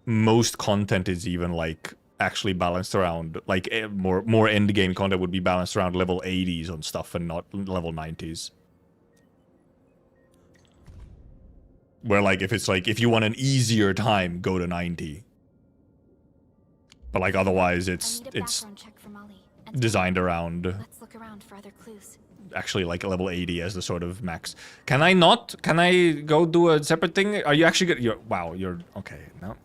most content is even like actually balanced around like more end game content would be balanced around level 80s on stuff and not level 90s. Where like if it's like if you want an easier time, go to 90. But like otherwise it's designed around Let's look around for other clues. actually like level 80 as the sort of max. Can I not? Can I go do a separate thing? Are you actually good? Wow, you're okay. No.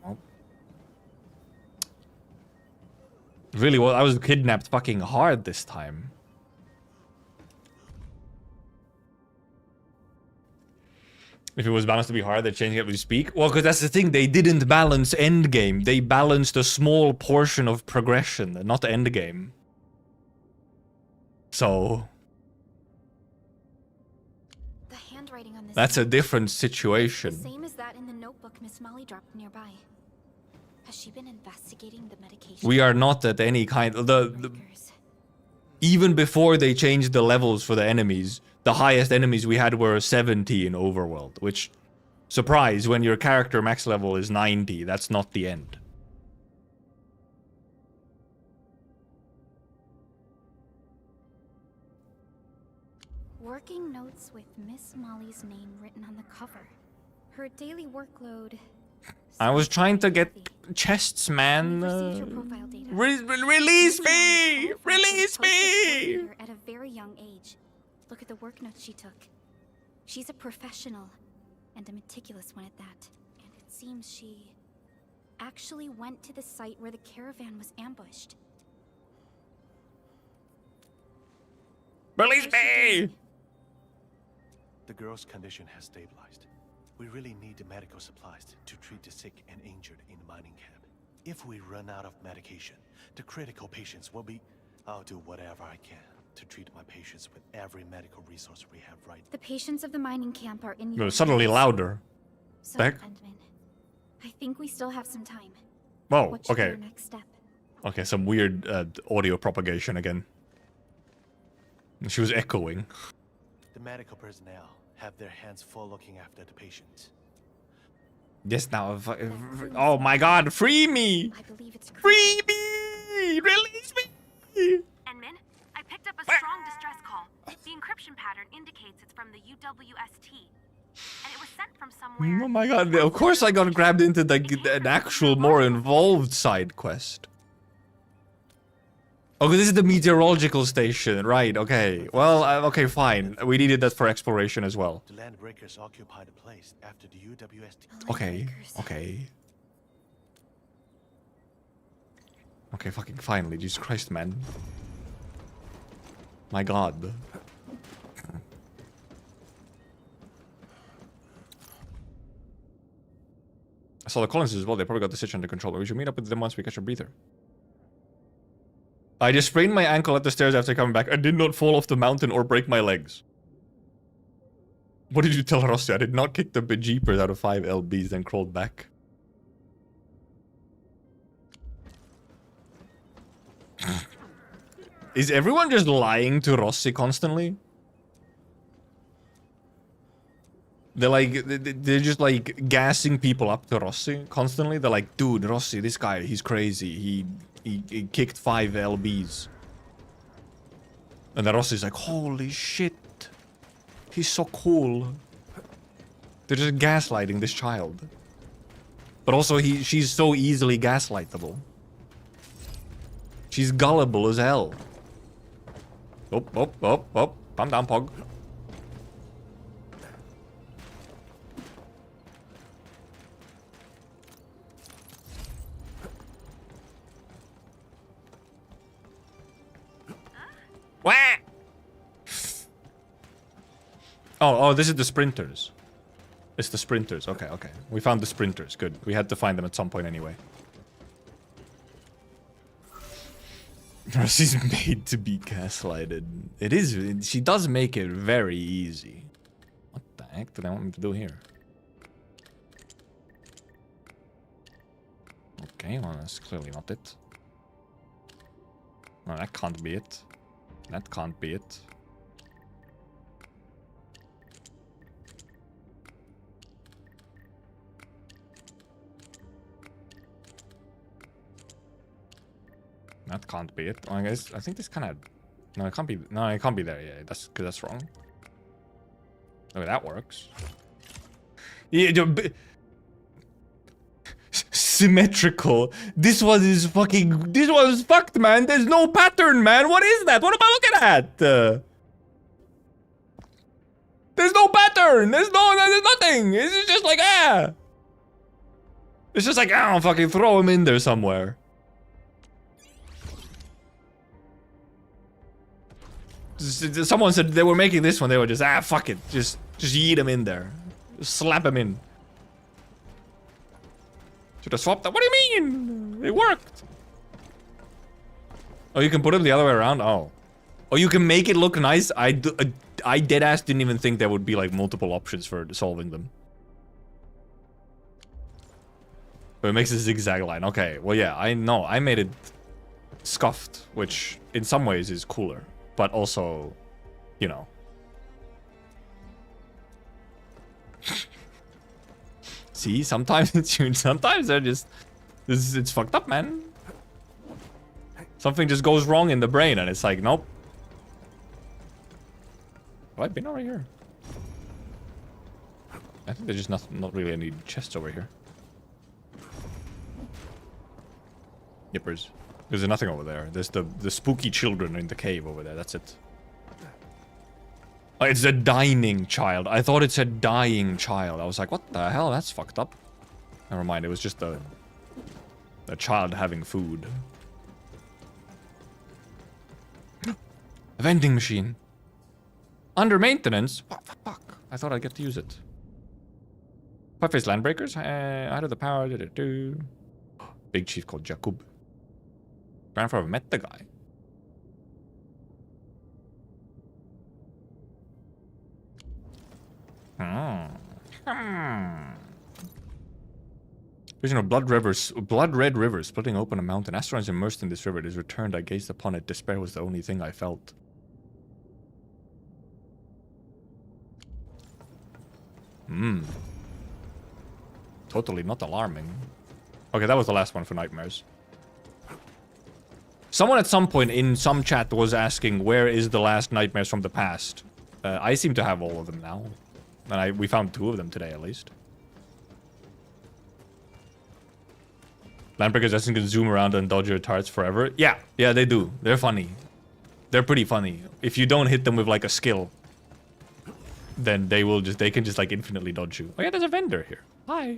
Really, well, I was kidnapped fucking hard this time. If it was balanced to be hard, they're changing it as we speak. Well, because that's the thing, they didn't balance endgame. They balanced a small portion of progression, not endgame. So The handwriting on this that's a note, different the situation. same as that in the notebook Miss Molly dropped nearby. Has she been investigating the medication? We are not at any kind even before they changed the levels for the enemies, the highest enemies we had were 70 in Overworld, which, surprise, when your character max level is 90, that's not the end. Working notes with Miss Molly's name written on the cover. Her daily workload. I was trying to get chests, man. Release me! Release me! At a very young age. Look at the work notes she took. She's a professional, and a meticulous one at that. And it seems she actually went to the site where the caravan was ambushed. Release me! The girl's condition has stabilized. We really need the medical supplies to treat the sick and injured in the mining camp. If we run out of medication, the critical patients will be... I'll do whatever I can to treat my patients with every medical resource we have right now. The patients of the mining camp are in You're suddenly louder. So, Back? Endman, I think we still have some time. Whoa, What should be okay. our next step? Okay, some weird audio propagation again. She was echoing. The medical personnel have their hands full looking after the patients. Yes, now. Oh my god, free me! Free me! Release me! Endman, I picked up a strong distress call. The encryption pattern indicates it's from the UWST. And it was sent from somewhere. Oh my god, of course I got grabbed into an actual more involved side quest. Okay, this is the meteorological station, right, okay. Well, okay, fine. We needed that for exploration as well. The land breakers occupied the place after the UWST. Okay, okay. Okay, fucking finally, Jesus Christ, man. My god. I saw the Collins as well, they probably got the situation under control, but we should meet up with them once we catch a breather. I just sprained my ankle at the stairs after coming back. I did not fall off the mountain or break my legs. What did you tell Rossi? I did not kick the bejeepers out of 5 LBs, then crawled back. Is everyone just lying to Rossi constantly? They're like, they're just like gassing people up to Rossi constantly. They're like, dude, Rossi, this guy, he's crazy. He kicked 5 LBs. And then Rossi's like, holy shit. He's so cool. They're just gaslighting this child. But also, she's so easily gaslightable. She's gullible as hell. Oh. Calm down, Pog. Wah! Oh, this is the sprinters. It's the sprinters. Okay. We found the sprinters. Good. We had to find them at some point anyway. She's made to be gaslighted. It is. She does make it very easy. What the heck did I want me to do here? Okay, well, that's clearly not it. No, that can't be it. That can't be it. That can't be it. Oh, I guess I think this kind of. No, it can't be. No, it can't be there. Yeah, that's because that's wrong. Oh, that works. Yeah, symmetrical. This one is fucking. This one is fucked, man. There's no pattern, man. What is that? What am I looking at? There's no pattern. There's nothing. It's just like It's just like I'll fucking throw him in there somewhere. Someone said they were making this one. They were just fuck it, just yeet him in there, just slap him in. Should have swapped that. What do you mean? It worked. Oh, you can put it the other way around. Oh, you can make it look nice. I deadass didn't even think there would be like multiple options for solving them. But it makes a zigzag line. Okay, well yeah, I know. I made it scuffed, which in some ways is cooler. But also, you know. See, sometimes they're just... It's fucked up, man. Something just goes wrong in the brain and it's like, nope. Have I been over here? I think there's just not really any chests over here. Yippers. There's nothing over there. There's the spooky children in the cave over there. That's it. Oh, it's a dining child. I thought it said dying child. I was like, what the hell? That's fucked up. Never mind. It was just a child having food. A vending machine. Under maintenance? What the fuck? I thought I'd get to use it. Pie-faced landbreakers? Out of the power. Big chief called Jakub. Grandfather met the guy. Vision of blood red river splitting open a mountain. Astronauts immersed in this river. It is returned. I gazed upon it. Despair was the only thing I felt. Totally not alarming. Okay, that was the last one for nightmares. Someone at some point in some chat was asking, where is the last nightmares from the past? I seem to have all of them now. And we found 2 of them today, at least. Landbreakers just can zoom around and dodge your targets forever. Yeah, they do. They're funny. They're pretty funny. If you don't hit them with, like, a skill, then they can just, like, infinitely dodge you. Oh yeah, there's a vendor here. Hi.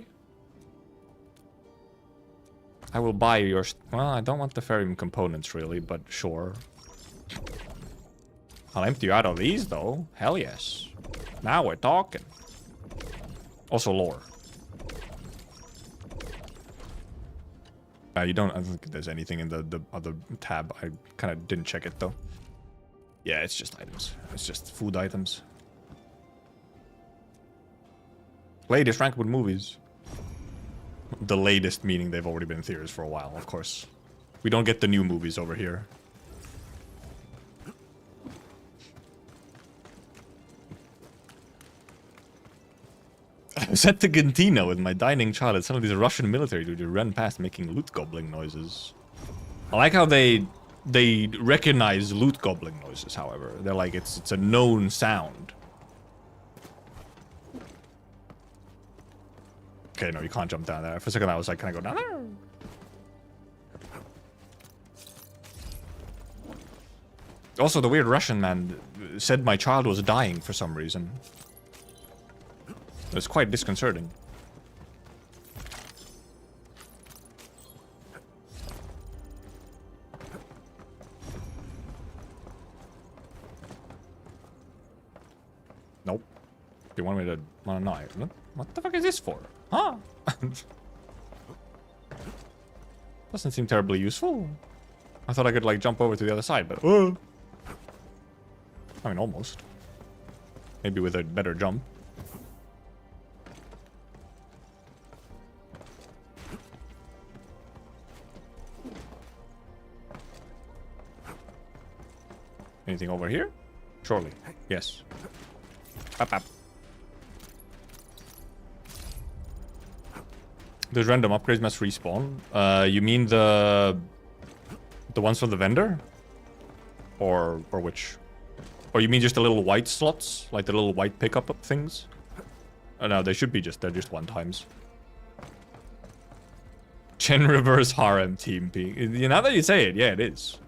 I will buy your... Well, I don't want the ferrium components, really, but sure. I'll empty you out of these, though. Hell yes. Now we're talking. Also lore. I don't think there's anything in the other tab. I kind of didn't check it, though. Yeah, it's just items. It's just food items. Latest Rankwood movies. The latest meaning they've already been in theaters for a while, of course. We don't get the new movies over here. I was at the cantina with my dining child and suddenly these Russian military dude ran past making loot gobbling noises. I like how they recognize loot gobbling noises, however. They're like, it's a known sound. Okay, no, you can't jump down there. For a second, I was like, can I go down there? Also, the weird Russian man said my child was dying for some reason. It was quite disconcerting. Nope. You want me to want to know? What the fuck is this for? Huh? Doesn't seem terribly useful. I thought I could like jump over to the other side, but I mean almost. Maybe with a better jump. Anything over here? Surely. Yes. Up. Those random upgrades must respawn. You mean the ones from the vendor? Or which? Or you mean just the little white slots? Like the little white pickup things? Oh no, they should be they're just one times. Chen reverse harem team P. Now that you say it, yeah, it is.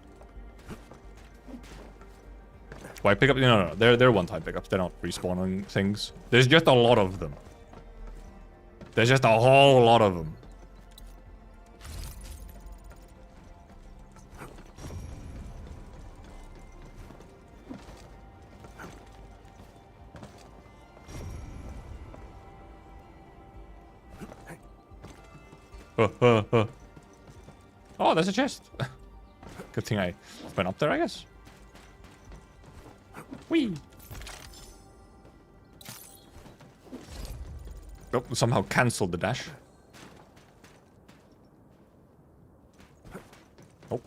White pickup? No. They're one-time pickups. They're not respawning things. There's just a lot of them. There's just a whole lot of them. Oh, there's a chest. Good thing I went up there, I guess. Whee! Oh, somehow cancelled the dash. Oh.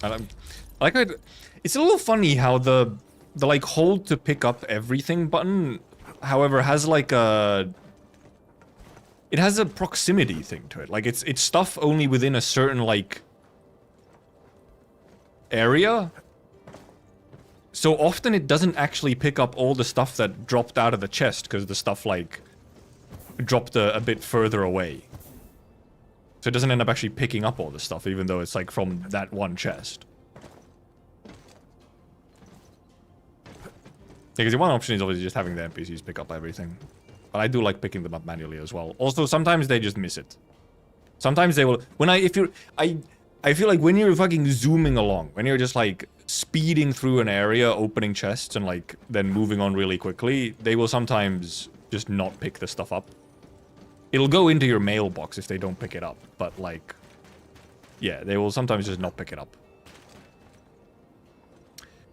I like how it's a little funny how the like hold to pick up everything button, however, has like a it has a proximity thing to it. Like it's stuff only within a certain like area. So often it doesn't actually pick up all the stuff that dropped out of the chest because the stuff like dropped a bit further away. So it doesn't end up actually picking up all the stuff even though it's like from that one chest. Because the one option is obviously just having the NPCs pick up everything. But I do like picking them up manually as well. Also, sometimes they just miss it. Sometimes they will... I feel like when you're fucking zooming along, when you're just like speeding through an area, opening chests and like then moving on really quickly, they will sometimes just not pick the stuff up. It'll go into your mailbox if they don't pick it up, but like, yeah, they will sometimes just not pick it up.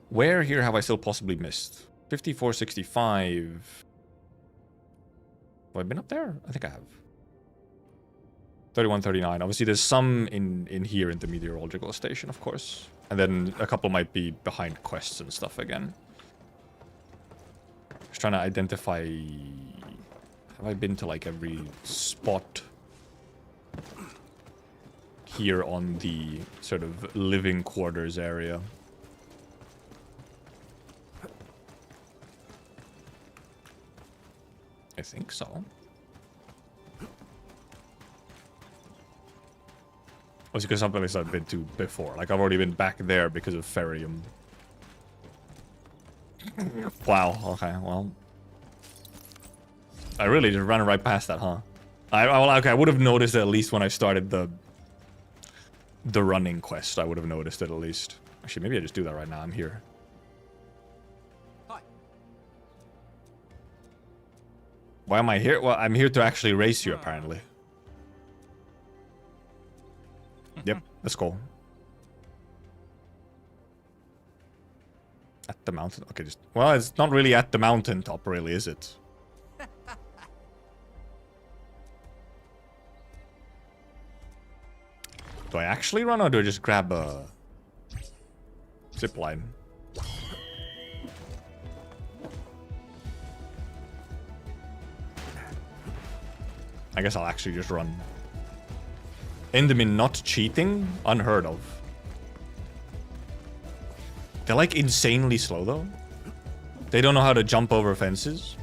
Where here have I still possibly missed? 5465. Have I been up there? I think I have. 3139. Obviously, there's some in here in the meteorological station, of course. And then a couple might be behind quests and stuff again. Just trying to identify... Have I been to, like, every spot here on the sort of living quarters area? I think so. Also, because some places I've been to before. Like, I've already been back there because of Ferrium. Wow, okay, well. I really just ran right past that, huh? Okay, I would have noticed it at least when I started the running quest. I would have noticed it at least. Actually, maybe I just do that right now. I'm here. Hi. Why am I here? Well, I'm here to actually race you, apparently. Yep, let's go. At the mountain? Okay, just... Well, it's not really at the mountaintop, really, is it? Do I actually run, or do I just grab a... zip line? I guess I'll actually just run. Enderman not cheating? Unheard of. They're like insanely slow though. They don't know how to jump over fences.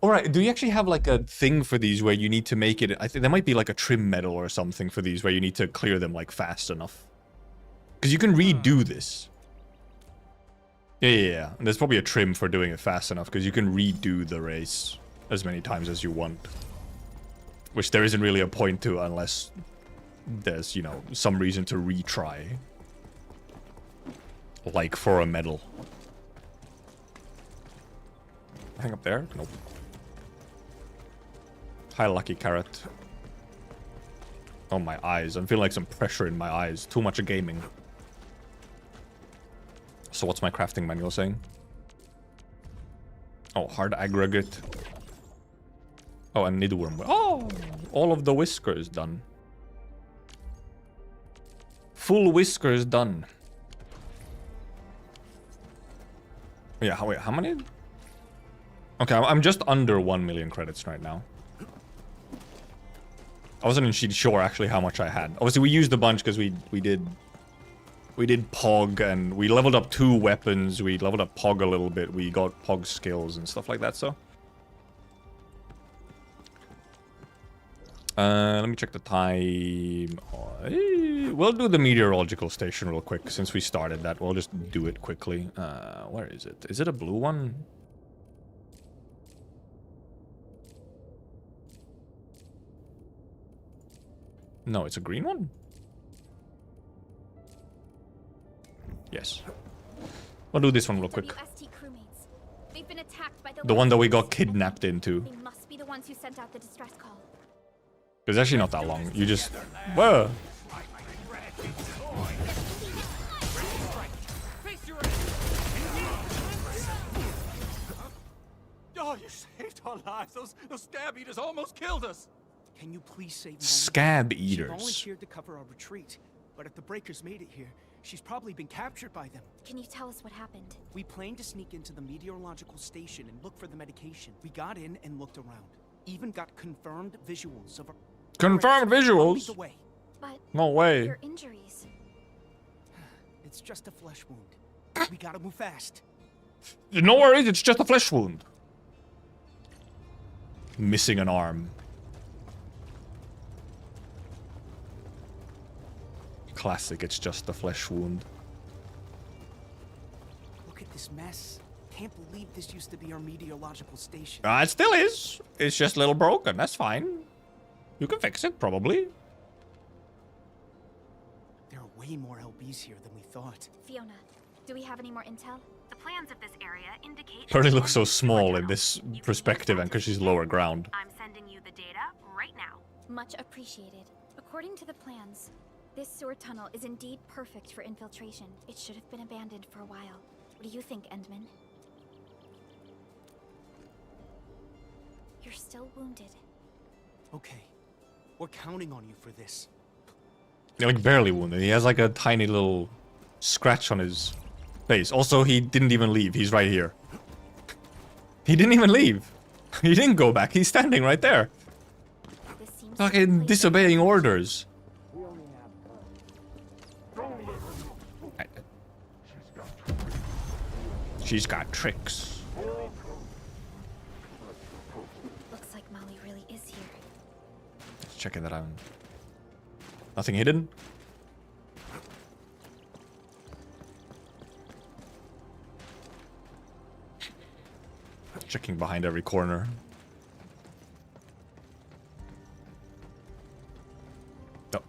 Alright, do you actually have like a thing for these where you need to make it... I think there might be like a trim medal or something for these where you need to clear them like fast enough. Because you can redo this. Yeah. And there's probably a trim for doing it fast enough because you can redo the race as many times as you want. Which there isn't really a point to unless there's, you know, some reason to retry. Like for a medal. Hang up there? Nope. Hi, Lucky Carrot. Oh, my eyes. I'm feeling like some pressure in my eyes. Too much gaming. So what's my crafting manual saying? Oh, hard aggregate. Oh, and Nidworm. Oh! All of the whiskers done. Full whiskers done. Yeah, wait, how many? Okay, I'm just under 1 million credits right now. I wasn't sure actually how much I had. Obviously, we used a bunch because we did Pog and we leveled up 2 weapons. We leveled up Pog a little bit. We got Pog skills and stuff like that. So, let me check the time. We'll do the meteorological station real quick since we started that. We'll just do it quickly. Where is it? Is it a blue one? No, it's a green one? Yes. We'll do this one real quick. They've been attacked by The one that we got kidnapped into. They must be the ones who sent out the distress call. It's actually not that long. You just... Whoa! Oh, you saved our lives. Those scab eaters almost killed us. Can you please save Molly? Scab She eaters. volunteered to cover our retreat, but if the breakers made it here, she's probably been captured by them. Can you tell us what happened? We planned to sneak into the meteorological station and look for the medication. We got in and looked around. Even got confirmed visuals of our... Confirmed visuals? But no way. Your injuries. It's just a flesh wound. We gotta move fast. No worries, it's just a flesh wound. Missing an arm. Classic, it's just a flesh wound. Look at this mess. Can't believe this used to be our meteorological station. It still is. It's just a little broken, that's fine. You can fix it, probably. There are way more LBs here than we thought. Fiona, do we have any more intel? The plans of this area indicate... Perry looks so small in this perspective and because she's lower ground. I'm sending you the data right now. Much appreciated. According to the plans, this sewer tunnel is indeed perfect for infiltration. It should have been abandoned for a while. What do you think, Endman? You're still wounded. Okay. We're counting on you for this. You're like barely wounded. He has like a tiny little scratch on his face. Also, he didn't even leave. He's right here. He didn't even leave. He didn't go back. He's standing right there. Fucking disobeying orders. She's got tricks. Looks like Molly really is here. Let's check that out. Nothing hidden? Checking behind every corner. Oh.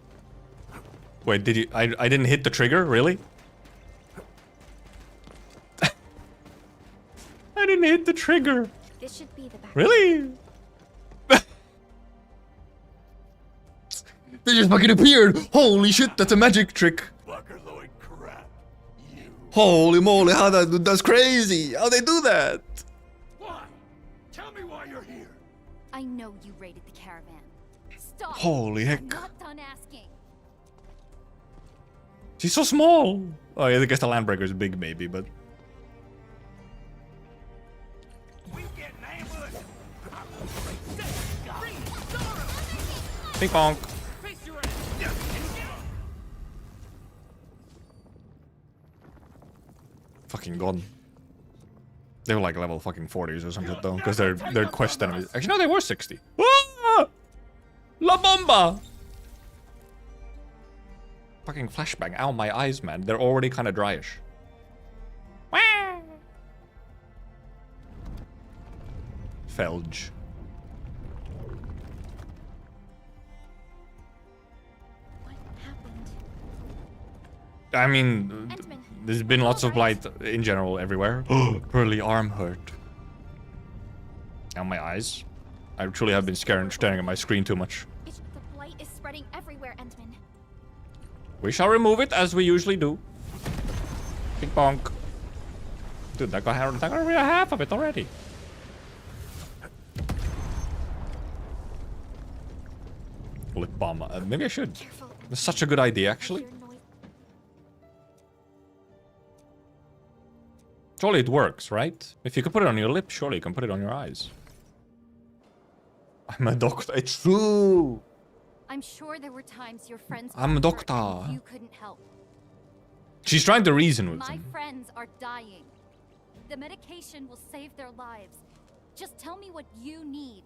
Wait, did you... I didn't hit the trigger? Really? I didn't hit the trigger. This should be the back. Really? They just fucking appeared. Holy shit, that's a magic trick. Holy moly, how that's crazy. How they do that? Why? Tell me why you're here. I know you raided the caravan. Stop. Holy heck. I'm not done asking. She's so small. Oh, yeah, I guess the Landbreaker is big, maybe, but... Ping pong. Fucking gone. They were like level fucking 40s or something though, because they're quest enemies. Actually, no, they were 60. Ah! La bomba! Fucking flashbang. Ow, my eyes, man. They're already kind of dryish. Felge. I mean, there's been lots of blight in general everywhere. Pearly arm hurt. And my eyes. I truly have been staring at my screen too much. The blight is spreading everywhere, Entman. We shall remove it as we usually do. Big bonk. Dude, that got rid of half of it already. Lip balm. Maybe I should. That's such a good idea, actually. Surely it works, right? If you can put it on your lips, surely you can put it on your eyes. I'm a doctor. It's true. I'm sure there were times your friends I'm a doctor. you couldn't help. She's trying to reason with My him. friends are dying. The medication will save their lives. Just tell me what you need.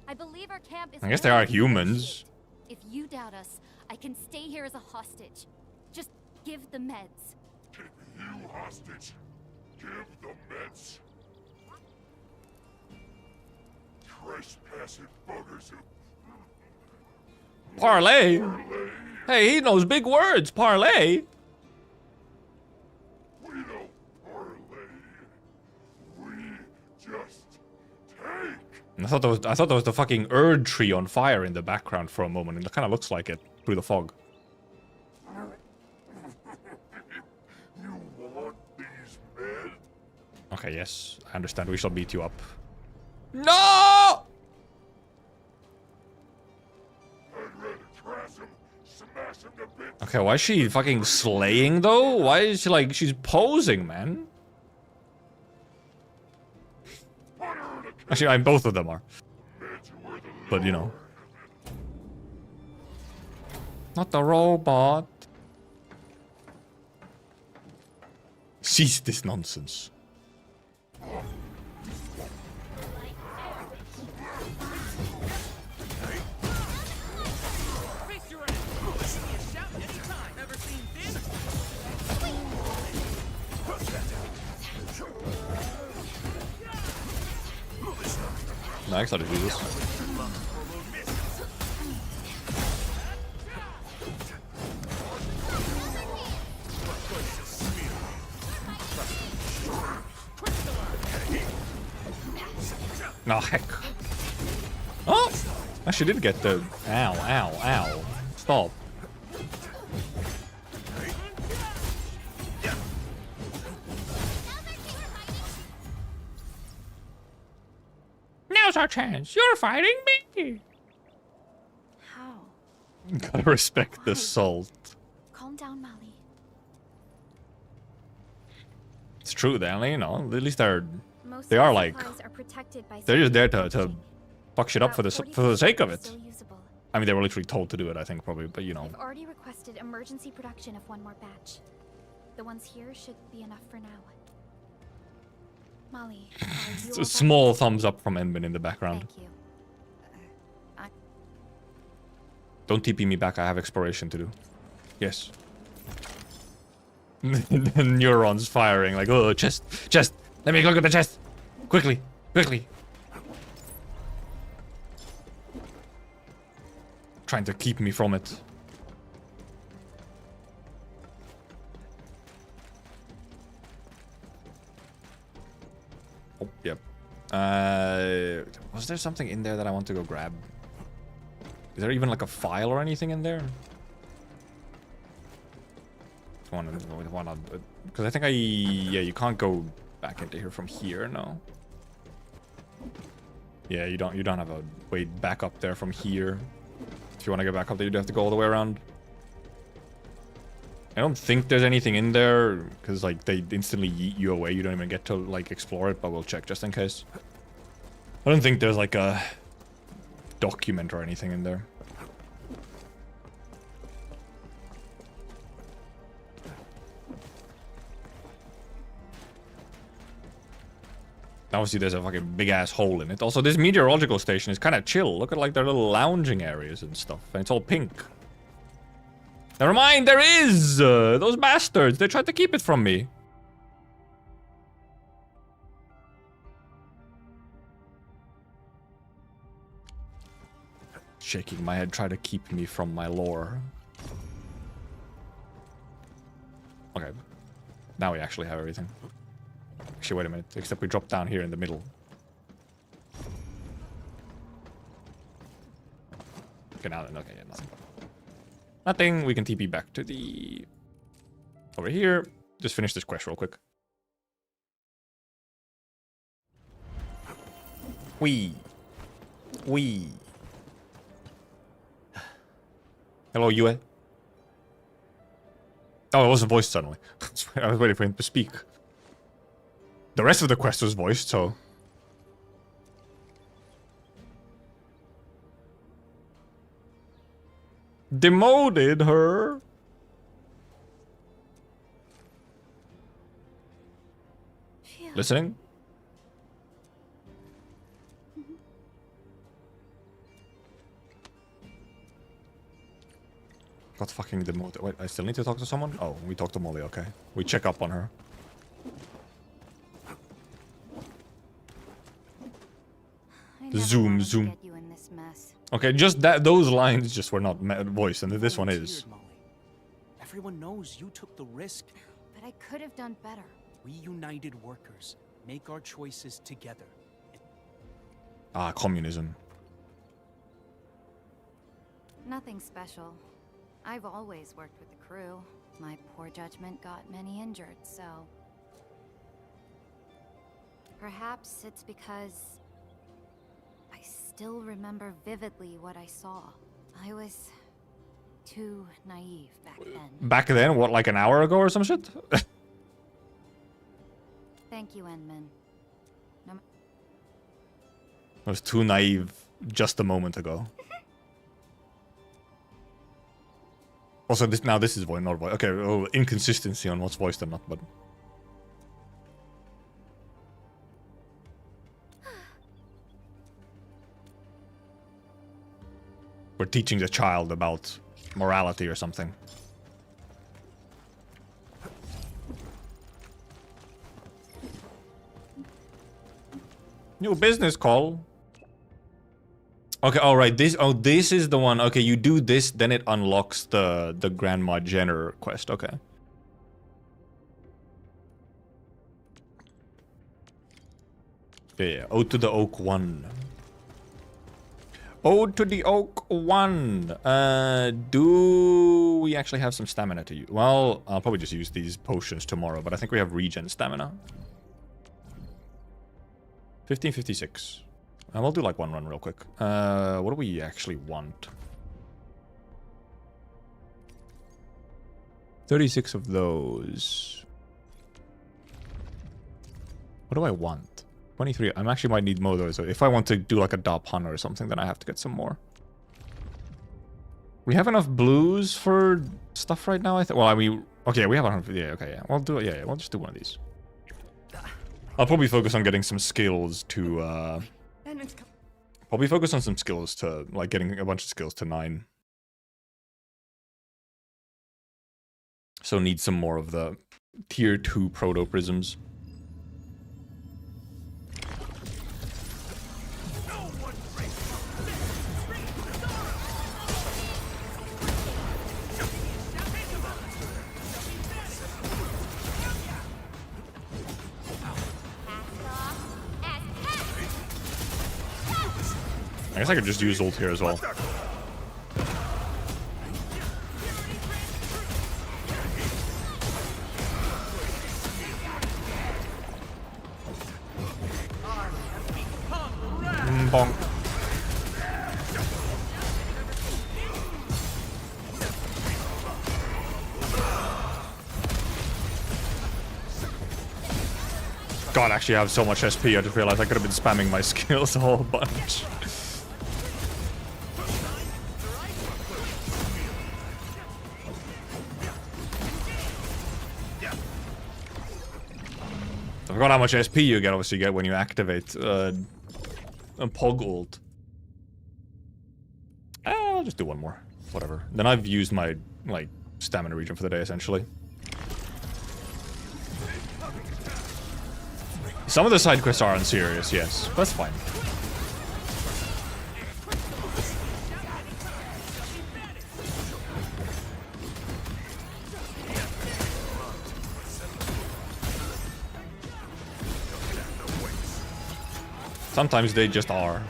I believe our camp is I guess they are humans. If you doubt us, I can stay here as a hostage. Just give the meds. Take you hostage. Give the meds. Trespassing buggers who... Parlay? Hey, he knows big words. Parlay? We don't parlay. We just take. I thought that was the fucking Erd tree on fire in the background for a moment, and it kind of looks like it through the fog. You want these meds? Okay, yes, I understand. We shall beat you up. No! Okay, why is she fucking slaying though? Why is she like, she's posing, man? Actually, both of them are. But you know. Not the robot. Cease this nonsense. No, I excited to do this. No, heck. Oh! I actually did get the... Ow, ow, ow. Stop. Now's our chance. You're fighting me. How? Gotta respect the salt. Calm down, Mali. It's true, then, you know. At least they're... Most They are like... supplies are protected by They're just there to fuck shit up for the sake of it. still usable. I mean, they were literally told to do it, I think, probably, but you know. I've already requested emergency production of one more batch. The ones here should be enough for now. Molly, are you It's all a back? small thumbs up from Enman in the background. Thank you. Don't TP me back, I have exploration to do. Yes. The neurons firing, like, oh, chest, let me look at the chest. Quickly, quickly. Trying to keep me from it. Oh, yep. Was there something in there that I want to go grab? Is there even like a file or anything in there? Because I think yeah, you can't go back into here from here, no. Yeah, you don't have a way back up there from here. If you want to get back up there, you'd have to go all the way around. I don't think there's anything in there, because like they instantly yeet you away. You don't even get to like explore it, but we'll check just in case. I don't think there's like a document or anything in there. Obviously, there's a fucking big-ass hole in it. Also, this meteorological station is kind of chill. Look at, like, their little lounging areas and stuff. And it's all pink. Never mind, there is! Those bastards! They tried to keep it from me. Shaking my head, try to keep me from my lore. Okay. Now we actually have everything. Actually, wait a minute. Except we drop down here in the middle. Okay, now then. Okay, yeah, nothing. Nothing. We can TP back to the... over here. Just finish this quest real quick. Wee. Hello, Yue. Oh, it was a voice suddenly. I was waiting for him to speak. The rest of the quest was voiced, so... Demoted her! Listening? Got fucking demoted. Wait, I still need to talk to someone? Oh, we talked to Molly, okay. We check up on her. Zoom. Okay, just that those lines just were not voiced, and this one is. Everyone knows you took the risk. But I could have done better. We united workers make our choices together. Ah, communism. Nothing special. I've always worked with the crew. My poor judgment got many injured, so... Perhaps it's because... I still remember vividly what I saw. I was... too naive back then. Back then? What, like an hour ago or some shit? Thank you, Enman. I was too naive just a moment ago. Also, this is voice, not voice. Okay, oh, inconsistency on what's voiced and not, but... We're teaching the child about morality or something. New business call. Okay, alright, this is the one. Okay, you do this, then it unlocks the Grandma Jenner quest, okay. Yeah, Ode to the Oak 1. Ode to the Oak 1. Do we actually have some stamina to use? Well, I'll probably just use these potions tomorrow, but I think we have regen stamina. 1556. And we'll do like one run real quick. What do we actually want? 36 of those. What do I want? 23. I actually might need more of those. If I want to do like a Dop Hunter or something, then I have to get some more. We have enough blues for stuff right now, I think. Well, I mean, okay, we have 100. Yeah, okay, yeah. We'll do it. Yeah, we'll just do one of these. I'll probably focus on getting some skills to, probably focus on some skills to, like, getting a bunch of skills to 9. So need some more of the tier 2 proto-prisms. I guess I could just use ult here as well. Bonk. God, actually I have so much SP, I just realized I could have been spamming my skills a whole bunch. I forgot how much SP you get, obviously, when you activate a Pog ult. I'll just do one more. Whatever. Then I've used my, like, stamina regen for the day, essentially. Some of the side quests are unserious, yes. That's fine. Sometimes they just are.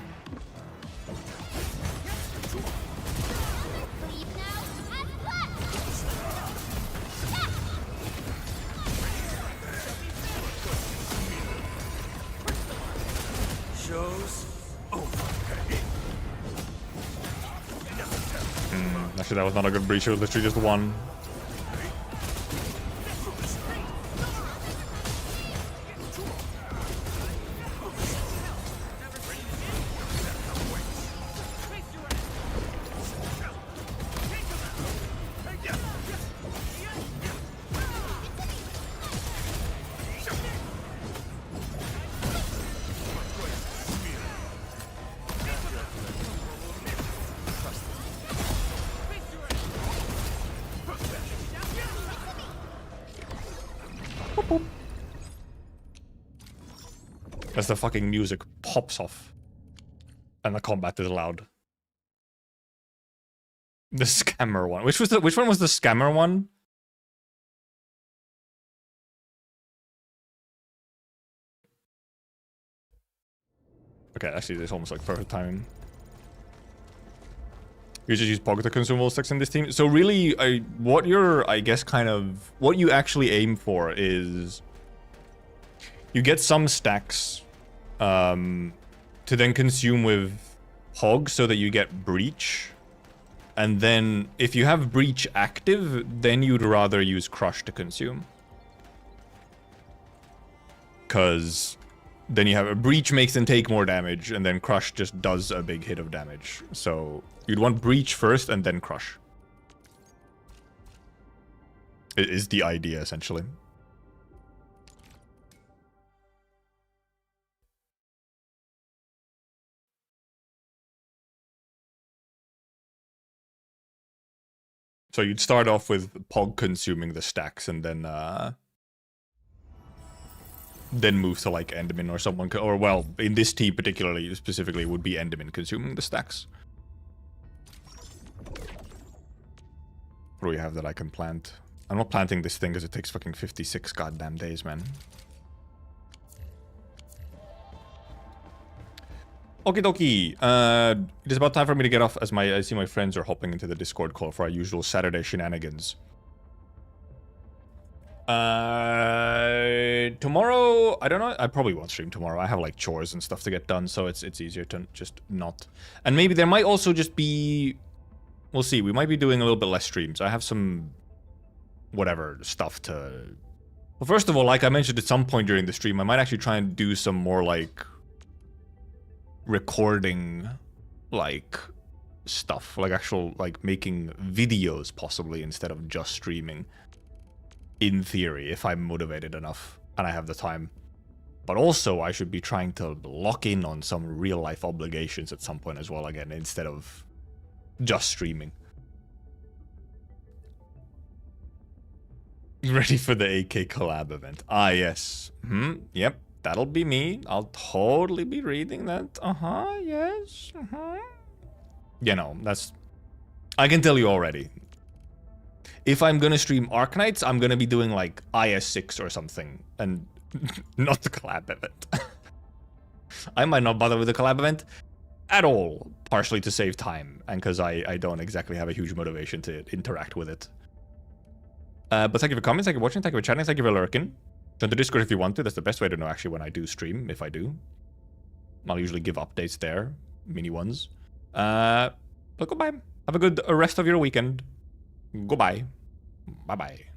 Actually, that was not a good breach. It was literally just one. As the fucking music pops off and the combat is loud. The scammer one. Which one was the scammer one? Okay, actually it's almost like perfect timing. You just use Pog to consumable stacks in this team. So really, what you actually aim for is you get some stacks to then consume with Hog so that you get Breach. And then if you have Breach active, then you'd rather use Crush to consume. Because then you have a Breach makes them take more damage, and then Crush just does a big hit of damage. So you'd want Breach first and then Crush. It is the idea, essentially. So you'd start off with Pog consuming the stacks and then move to like Enderman or someone, or well, in this team particularly, specifically, it would be Enderman consuming the stacks. What do we have that I can plant? I'm not planting this thing because it takes fucking 56 goddamn days, man. Okie dokie. It is about time for me to get off as I see my friends are hopping into the Discord call for our usual Saturday shenanigans. Tomorrow, I don't know. I probably won't stream tomorrow. I have like chores and stuff to get done, so it's easier to just not. And maybe there might also just be, we'll see. We might be doing a little bit less streams. I have some whatever stuff to. Well, first of all, like I mentioned at some point during the stream, I might actually try and do some more like recording like stuff, like actual like making videos possibly instead of just streaming, in theory, if I'm motivated enough and I have the time. But also I should be trying to lock in on some real life obligations at some point as well, again, instead of just streaming. Ready for the AK collab event? Ah, yes. Yep. That'll be me. I'll totally be reading that. Yes. You know, that's... I can tell you already. If I'm gonna stream Arknights, I'm gonna be doing like IS6 or something. And not the collab event. I might not bother with the collab event at all. Partially to save time. And because I don't exactly have a huge motivation to interact with it. But thank you for comments, thank you for watching, thank you for chatting, thank you for lurking. Join the Discord if you want to. That's the best way to know actually when I do stream, if I do. I'll usually give updates there. Mini ones. But goodbye. Have a good rest of your weekend. Goodbye. Bye-bye.